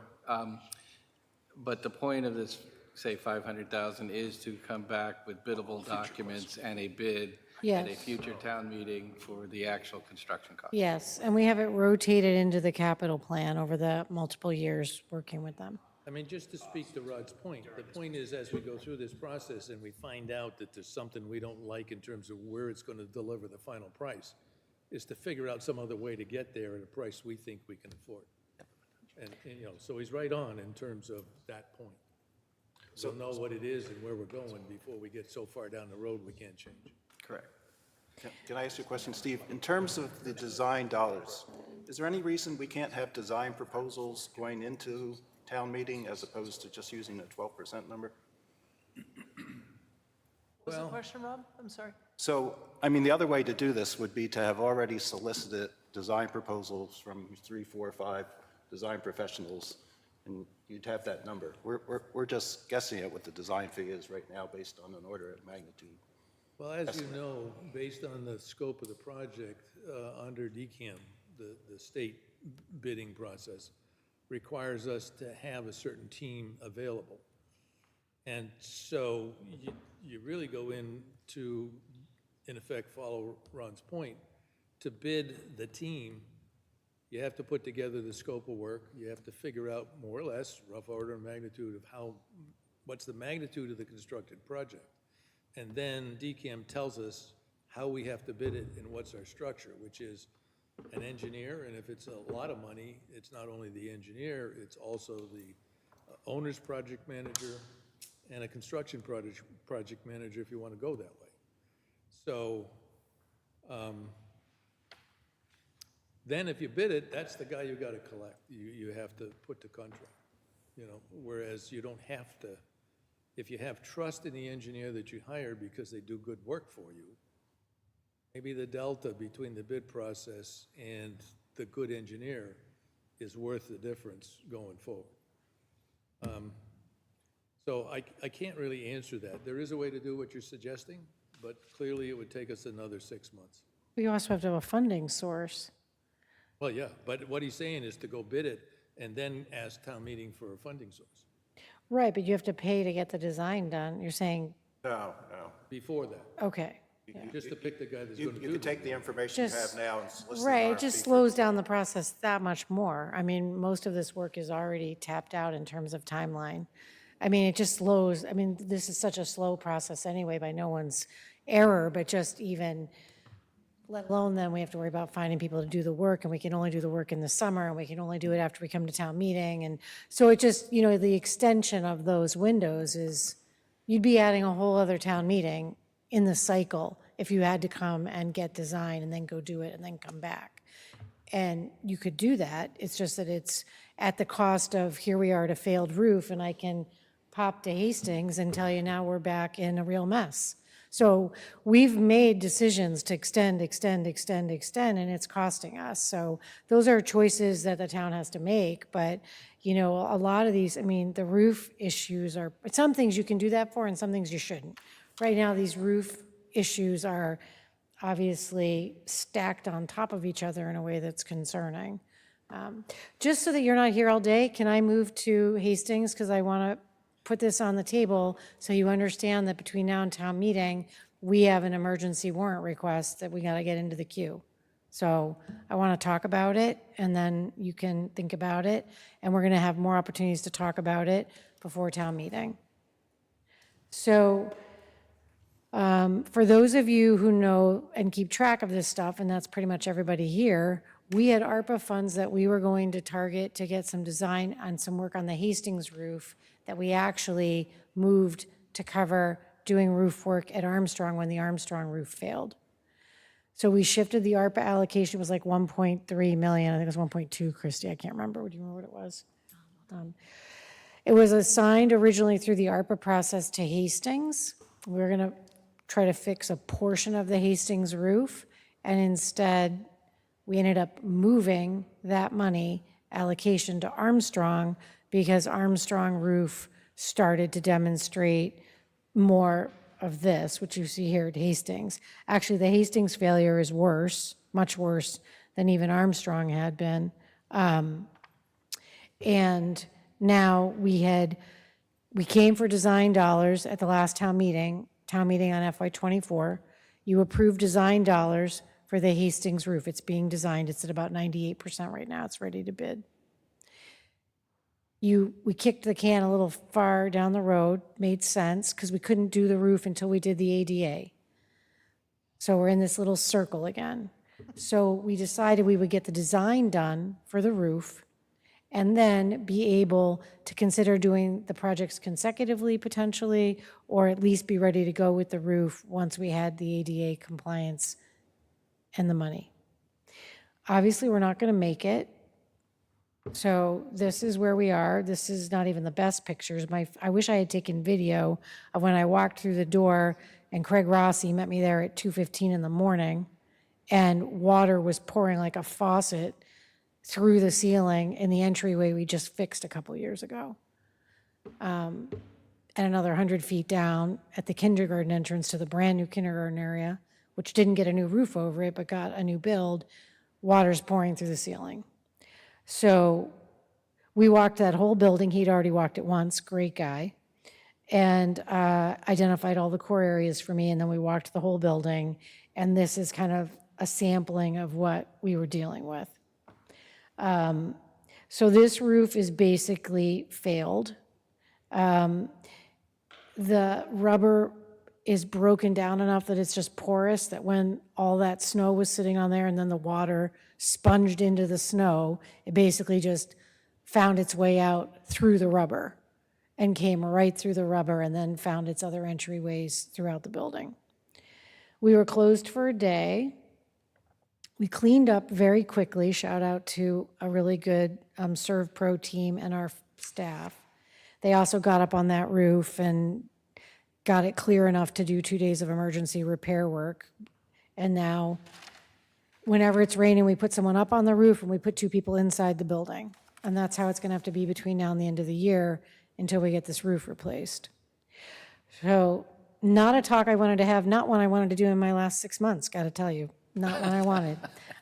but the point of this, say, 500,000 is to come back with biddable documents and a bid at a Yes. future town meeting for the actual construction cost. Yes, and we have it rotated into the capital plan over the multiple years working with them. I mean, just to speak to Rod's point, the point is, as we go through this process and we find out that there's something we don't like in terms of where it's going to deliver the final price, is to figure out some other way to get there at a price we think we can afford. And you know, so he's right on in terms of that point. We'll know what it is and where we're going before we get so far down the road we can't change. Correct. Can I ask you a question, Steve? In terms of the design dollars, is there any reason we can't have design proposals going into town meeting as opposed to just using a 12% number? What's the question, Rob? I'm sorry. So, I mean, the other way to do this would be to have already solicited design proposals from 3, 4, 5 design professionals, and you'd have that number. We're just guessing at what the design fee is right now based on an order of magnitude. Well, as you know, based on the scope of the project, under DCAM, the state bidding process requires us to have a certain team available. And so you really go into, in effect, follow Ron's point, to bid the team, you have to put together the scope of work, you have to figure out more or less rough order of magnitude of what's the magnitude of the constructed project. And then DCAM tells us how we have to bid it and what's our structure, which is an engineer, and if it's a lot of money, it's not only the engineer, it's also the owner's project manager and a construction project manager if you want to go that way. So then if you bid it, that's the guy you got to collect. You have to put the contract, you know, whereas you don't have to. If you have trust in the engineer that you hire because they do good work for you, maybe the delta between the bid process and the good engineer is worth the difference going forward. So I can't really answer that. There is a way to do what you're suggesting, but clearly it would take us another 6 months. We also have to have a funding source. Well, yeah, but what he's saying is to go bid it and then ask town meeting for a funding source Right, but you have to pay to get the design done. You're saying, No. before that, okay. just to pick the guy that's You going to do could take that. the information you have Just- now and solicit an Right, it RFP just for- slows down the process that much more. I mean, most of this work is already tapped out in terms of timeline. I mean, it just slows, I mean, this is such a slow process anyway by no one's error, but just even, let alone then we have to worry about finding people to do the work, and we can only do the work in the summer, and we can only do it after we come to town meeting. And so it just, you know, the extension of those windows is, you'd be adding a whole other town meeting in the cycle if you had to come and get design and then go do it and then come back. And you could do that, it's just that it's at the cost of, here we are at a failed roof, and I can pop to Hastings and tell you now we're back in a real mess. So we've made decisions to extend, and it's costing us. So those are choices that the town has to make, but, you know, a lot of these, I mean, the roof issues are, some things you can do that for and some things you shouldn't. Right now, these roof issues are obviously stacked on top of each other in a way that's concerning. Just so that you're not here all day, can I move to Hastings? Because I want to put this on the table so you understand that between now and town meeting, we have an emergency warrant request that we got to get into the queue. So I want to talk about it, and then you can think about it, and we're going to have more opportunities to talk about it before town meeting. So for those of you who know and keep track of this stuff, and that's pretty much everybody here, we had ARPA funds that we were going to target to get some design on some work on the Hastings roof that we actually moved to cover doing roof work at Armstrong when the Armstrong roof failed. So we shifted the ARPA allocation, it was like 1.3 million, I think it was 1.2, Christy, I can't remember. Do you remember what it was? Hold on. It was assigned originally through the ARPA process to Hastings. We were going to try to fix a portion of the Hastings roof, and instead we ended up moving that money allocation to Armstrong because Armstrong roof started to demonstrate more of this, which you see here at Hastings. Actually, the Hastings failure is worse, much worse than even Armstrong had been. And now we came for design dollars at the last town meeting on FY24. You approved design dollars for the Hastings roof. It's being designed. It's at about 98% right now. It's ready to bid. We kicked the can a little far down the road, made sense, because we couldn't do the roof until we did the ADA. So we're in this little circle again. So we decided we would get the design done for the roof and then be able to consider doing the projects consecutively potentially, or at least be ready to go with the roof once we had the ADA compliance and the money. Obviously, we're not going to make it. So this is where we are. This is not even the best pictures. I wish I had taken video of when I walked through the door and Craig Rossi met me there at 2:15 in the morning, and water was pouring like a faucet through the ceiling in the entryway we just fixed a couple years ago. And another 100 feet down at the kindergarten entrance to the brand new kindergarten area, which didn't get a new roof over it, but got a new build, water's pouring through the ceiling. So we walked that whole building. He'd already walked it once, great guy, and identified all the core areas for me, and then we walked the whole building, and this is kind of a sampling of what we were dealing with. So this roof is basically failed. The rubber is broken down enough that it's just porous, that when all that snow was sitting on there and then the water sponged into the snow, it basically just found its way out through the rubber and came right through the rubber and then found its other entryways throughout the building. We were closed for a day. We cleaned up very quickly. Shout out to a really good ServPro team and our staff. They also got up on that roof and got it clear enough to do 2 days of emergency repair work. And now whenever it's raining, we put someone up on the roof and we put 2 people inside the building. And that's how it's going to have to be between now and the end of the year until we get this roof replaced. So not a talk I wanted to have, not one I wanted to do in my last 6 months, got to tell you. Not one I wanted.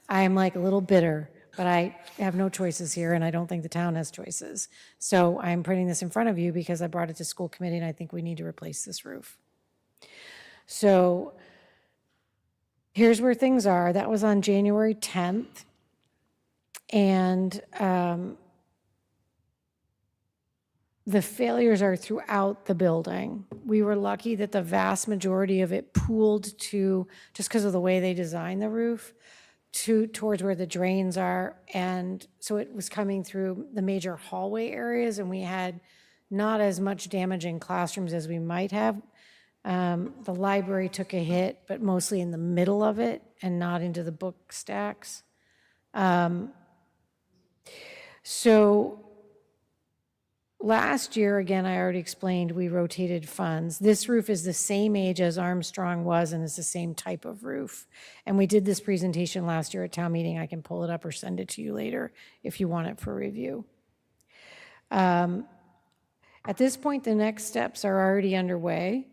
I am like a little bitter, but I have no choices here, and I don't think the town has choices. So I'm putting this in front of you because I brought it to school committee, and I think we need to replace this roof. So here's where things are. That was on January 10th. And the failures are throughout the building. We were lucky that the vast majority of it pooled to, just because of the way they designed the roof, towards where the drains are. And so it was coming through the major hallway areas, and we had not as much damage in classrooms as we might have. The library took a hit, but mostly in the middle of it and not into the book stacks. So last year, again, I already explained, we rotated funds. This roof is the same age as Armstrong was, and it's the same type of roof. And we did this presentation last year at town meeting. I can pull it up or send it to you later if you want it for review. At this point, the next steps are already underway.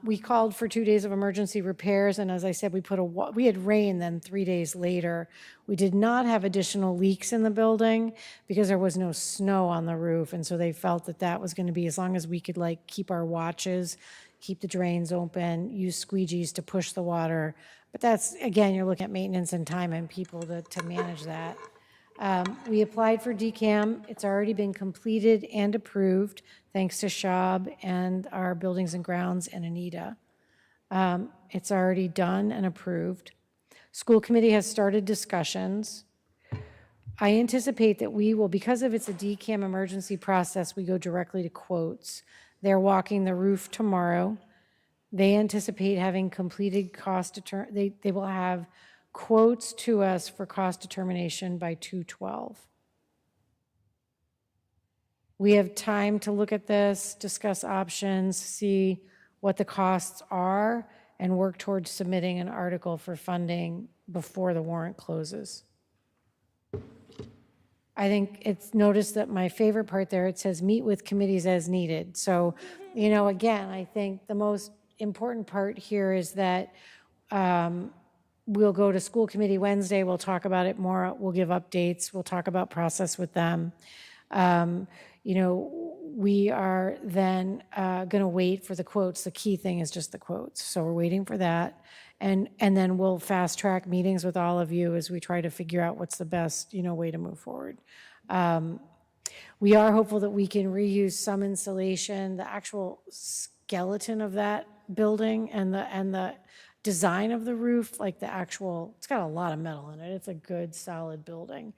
We called for 2 days of emergency repairs, and as I said, we had rain then 3 days later. We did not have additional leaks in the building because there was no snow on the roof, and so they felt that that was going to be, as long as we could like keep our watches, keep the drains open, use squeegees to push the water. But that's, again, you're looking at maintenance and time and people to manage that. We applied for DCAM. It's already been completed and approved, thanks to Schwab and our Buildings and Grounds and Anita. It's already done and approved. School committee has started discussions. I anticipate that we will, because of it's a DCAM emergency process, we go directly to quotes. They're walking the roof tomorrow. They anticipate having completed they will have quotes to us for cost determination by 2/12. We have time to look at this, discuss options, see what the costs are, and work towards submitting an article for funding before the warrant closes. I think it's noticed that my favorite part there, it says meet with committees as needed. So, again, I think the most important part here is that we'll go to school committee Wednesday. We'll talk about it more. We'll give updates. We'll talk about process with them. We are then going to wait for the quotes. The key thing is just the quotes. So we're waiting for that. And then we'll fast track meetings with all of you as we try to figure out what's the best, way to move forward. We are hopeful that we can reuse some insulation, the actual skeleton of that building and the design of the roof, like it's got a lot of metal in it. It's a good, solid building,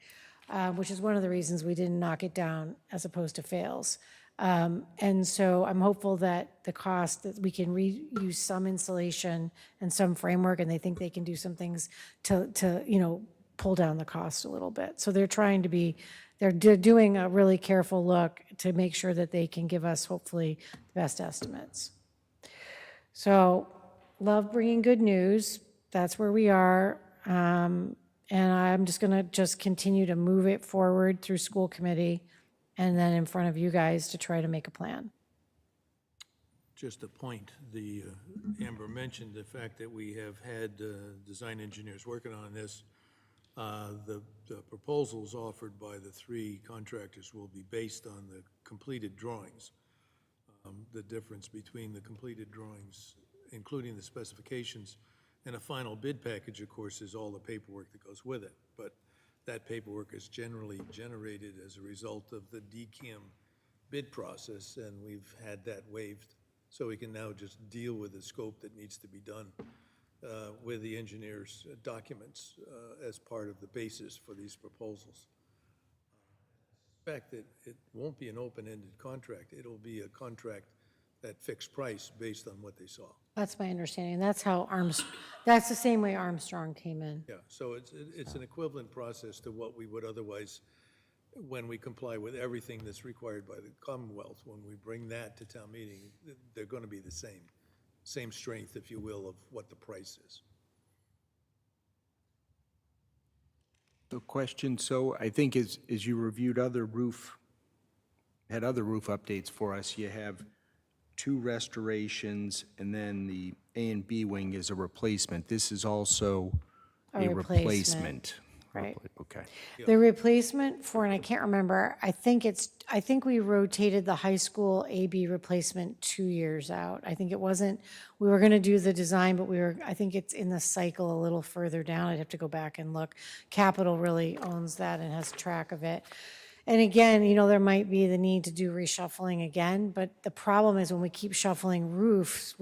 which is one of the reasons we didn't knock it down as opposed to fails. And so I'm hopeful that the cost, that we can reuse some insulation and some framework, and they think they can do some things to pull down the cost a little bit. So they're doing a really careful look to make sure that they can give us hopefully the best estimates. So love bringing good news. That's where we are. And I'm just going to continue to move it forward through school committee and then in front of you guys to try to make a plan. Just a point, Amber mentioned the fact that we have had design engineers working on this. The proposals offered by the 3 contractors will be based on the completed drawings. The difference between the completed drawings, including the specifications, and a final bid package, of course, is all the paperwork that goes with it. But that paperwork is generally generated as a result of the DCAM bid process, and we've had that waived. So we can now just deal with the scope that needs to be done with the engineer's documents as part of the basis for these proposals. The fact that it won't be an open-ended contract, it'll be a contract at fixed price based on what they saw. That's my understanding. That's the same way Armstrong came in. Yeah, so it's an equivalent process to what we would otherwise, when we comply with everything that's required by the Commonwealth, when we bring that to town meeting, they're going to be the same strength, if you will, of what the price is. The question, so I think as you reviewed other roof updates for us, you have 2 restorations, and then the A and B wing is a replacement. This is also a replacement. Right. Okay. The replacement for, and I can't remember, I think we rotated the high school AB replacement 2 years out. I think it wasn't, we were gonna do the design, but I think it's in the cycle a little further down. I'd have to go back and look. Capital really owns that and has track of it. And again, there might be the need to do reshuffling again, but the problem is when we keep shuffling roofs,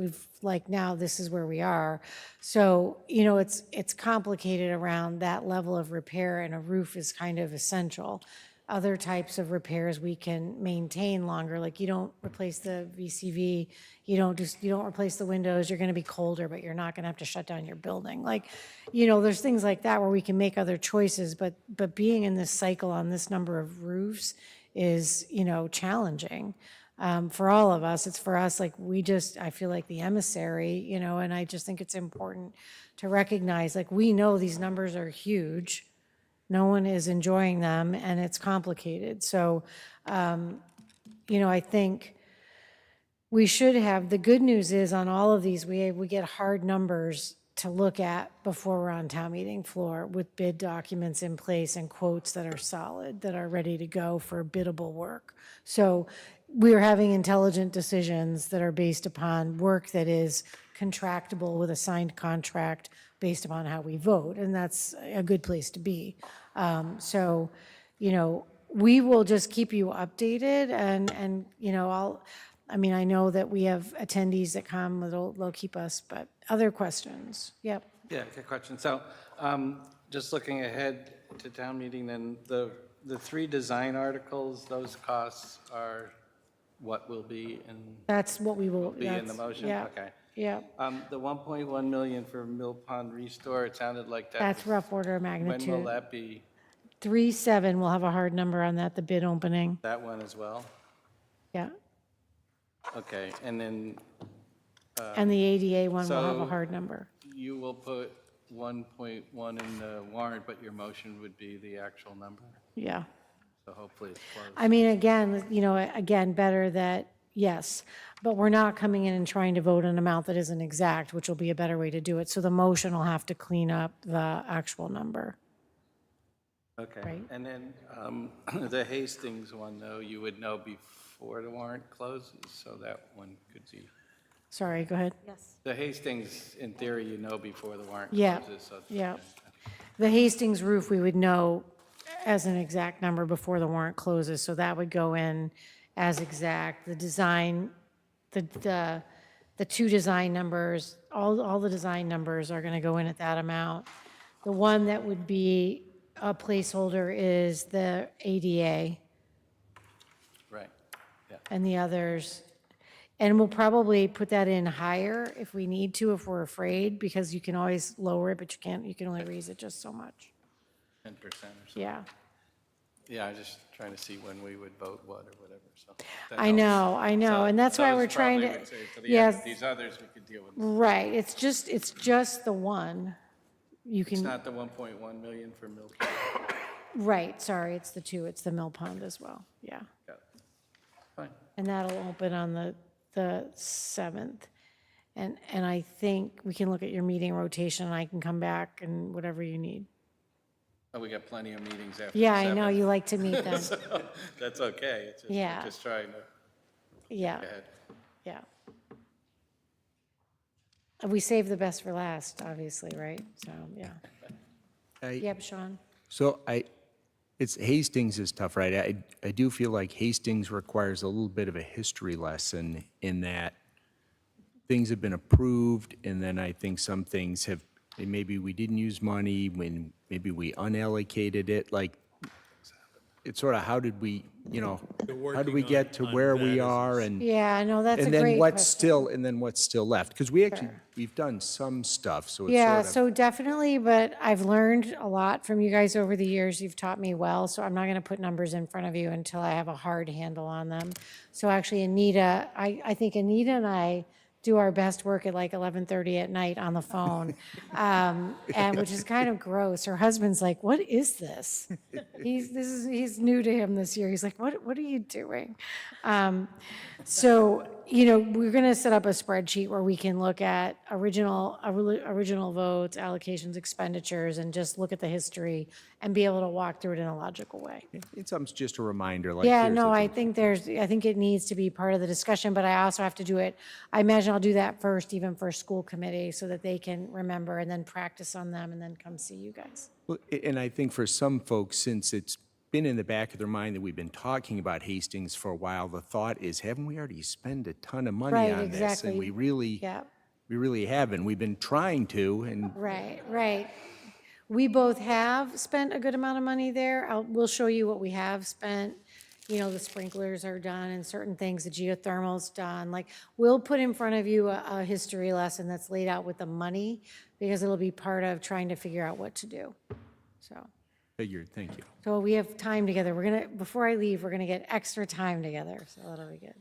now this is where we are. So, it's complicated around that level of repair, and a roof is kind of essential. Other types of repairs we can maintain longer, like you don't replace the VCV, you don't replace the windows, you're gonna be colder, but you're not gonna have to shut down your building. There's things like that where we can make other choices, but being in this cycle on this number of roofs is, challenging. For all of us, it's for us, I feel like the emissary, and I just think it's important to recognize, we know these numbers are huge. No one is enjoying them, and it's complicated. So, I think we should have, the good news is on all of these, we get hard numbers to look at before we're on town meeting floor with bid documents in place and quotes that are solid, that are ready to go for biddable work. So we're having intelligent decisions that are based upon work that is contractable with a signed contract based upon how we vote, and that's a good place to be. So, we will just keep you updated, and I know that we have attendees that come, they'll keep us, but other questions? Yep. Yeah, good question. So just looking ahead to town meeting, then the 3 design articles, those costs are what will be in? That's what we will. Be in the motion? Yeah. Okay. Yeah. The 1.1 million for Mill Pond Restore, it sounded like that. That's rough order of When magnitude. will that be? 3.7, we'll have a hard number on that, the bid opening. That one as well? Yeah. Okay, and then And the ADA one will have a so- hard number. you will put 1.1 in the warrant, but your motion would be the actual number? Yeah. So hopefully it's close. I mean, again, better that, yes, but we're not coming in and trying to vote an amount that isn't exact, which will be a better way to do it. So the motion will have to clean up the actual number. Okay, Right. and then the Hastings one, though, you would know before the warrant closes, so that one could be. Sorry, go ahead. Yes. The Hastings, in theory, you know before the warrant Yeah, closes, so. yeah. The Hastings roof, we would know as an exact number before the warrant closes, so that would go in as exact. The design, the 2 design numbers, all the design numbers are gonna go in at that amount. The one that would be a placeholder is the ADA, Right, yeah. and the others, and we'll probably put that in higher if we need to, if we're afraid, because you can always lower it, but you can only raise it just so much. 10% or something. Yeah. Yeah, I'm just trying to see when we would vote what or whatever, so. that I helps. know, So and that's why those we're trying probably to, would say to the yes, end, these others we could deal with. right, it's just the one. You It's can, not the 1.1 million for Mill. right, sorry, it's the 2, it's the Mill Pond as well, yeah. Got it. Fine. And that'll open on the 7th. And I think we can look at your meeting rotation, and I can come back and whatever you need. Oh, we got plenty of meetings after the Yeah, I know, 7th. you like to meet them. So, that's okay, it's just, Yeah. we're just trying to Yeah, get ahead. yeah. We save the best for last, obviously, right? So, yeah. Yep, Sean? So it's Hastings is tough, right? I do feel like Hastings requires a little bit of a history lesson in that things have been approved, and then I think some things have, maybe we didn't use money, when maybe we unallocated it, like, it's sort of how did we, how did we get to where we are, and Yeah, I know, that's a and then great what's question. still, and then what's still left? Because we've done some stuff, so it's sort of. Yeah, so definitely, but I've learned a lot from you guys over the years. You've taught me well, so I'm not going to put numbers in front of you until I have a hard handle on them. So actually, Anita, I think Anita and I do our best work at like 11:30 at night on the phone, and which is kind of gross. Her husband's like, "What is this?" He's new to him this year. He's like, "What are you doing?" So, we're going to set up a spreadsheet where we can look at original votes, allocations, expenditures, and just look at the history and be able to walk through it in a logical way. It's just a reminder, like. Yeah, here's no, the I thing. think it needs to be part of the discussion, but I also have to do it, I imagine I'll do that first, even for school committee, so that they can remember and then practice on them and then come see you guys. Well, and I think for some folks, since it's been in the back of their mind that we've been talking about Hastings for a while, the thought is, haven't we already spent a ton of money Right, on this? exactly. And we Yeah, really haven't. We've been trying to, and right. We both have spent a good amount of money there. We'll show you what we have spent. The sprinklers are done and certain things, the geothermal's done. Like, we'll put in front of you a history lesson that's laid out with the money, because it'll be part of trying to figure out what to do. So. figured, thank you. So we have time together. Before I leave, we're gonna get extra time together, so that'll be good.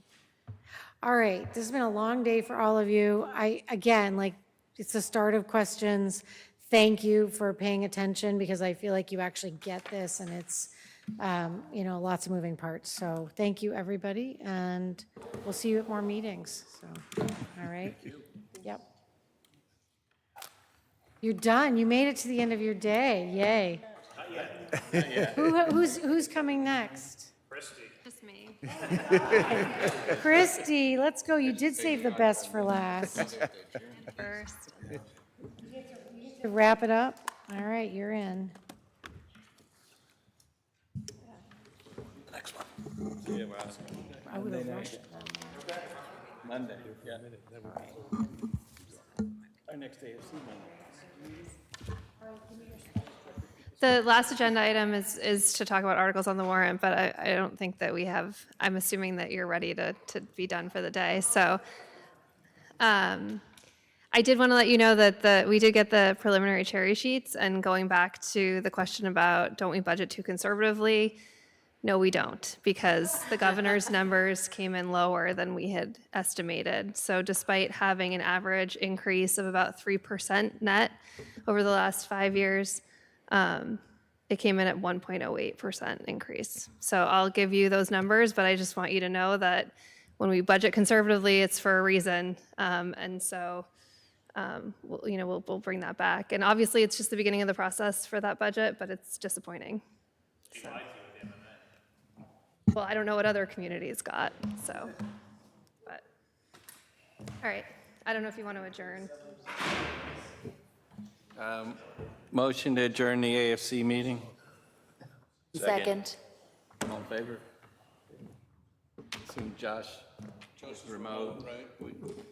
All right, this has been a long day for all of you. It's the start of questions. Thank you for paying attention, because I feel like you actually get this, and it's, lots of moving parts. So thank you, everybody, and we'll see you at more meetings, so, all right? Yep. You're done. You made it to the end of your day. Yay. Who's coming next? Just me. Christy, let's go. You did save the best for last. First. To wrap it up? All right, you're in. Next one. I would have rushed them. Monday, yeah. Our next AFC Monday. The last agenda item is to talk about articles on the warrant, but I don't think that we have, I'm assuming that you're ready to be done for the day. So I did want to let you know that we did get the preliminary cherry sheets, and going back to the question about, don't we budget too conservatively? No, we don't, because the governor's numbers came in lower than we had estimated. So despite having an average increase of about 3% net over the last 5 years, it came in at 1.08% increase. So I'll give you those numbers, but I just want you to know that when we budget conservatively, it's for a reason. And so, we'll bring that back. And obviously, it's just the beginning of the process for that budget, but it's disappointing. So. Well, I don't know what other communities got, so, but, all right. I don't know if you want to adjourn. Motion to adjourn the AFC meeting. Second. All in favor? Assume Josh, remote.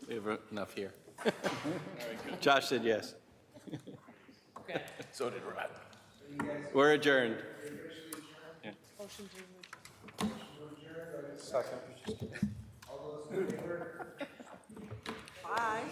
We have enough here. Josh said yes. So did Rat. We're adjourned. Yeah. Second. Bye.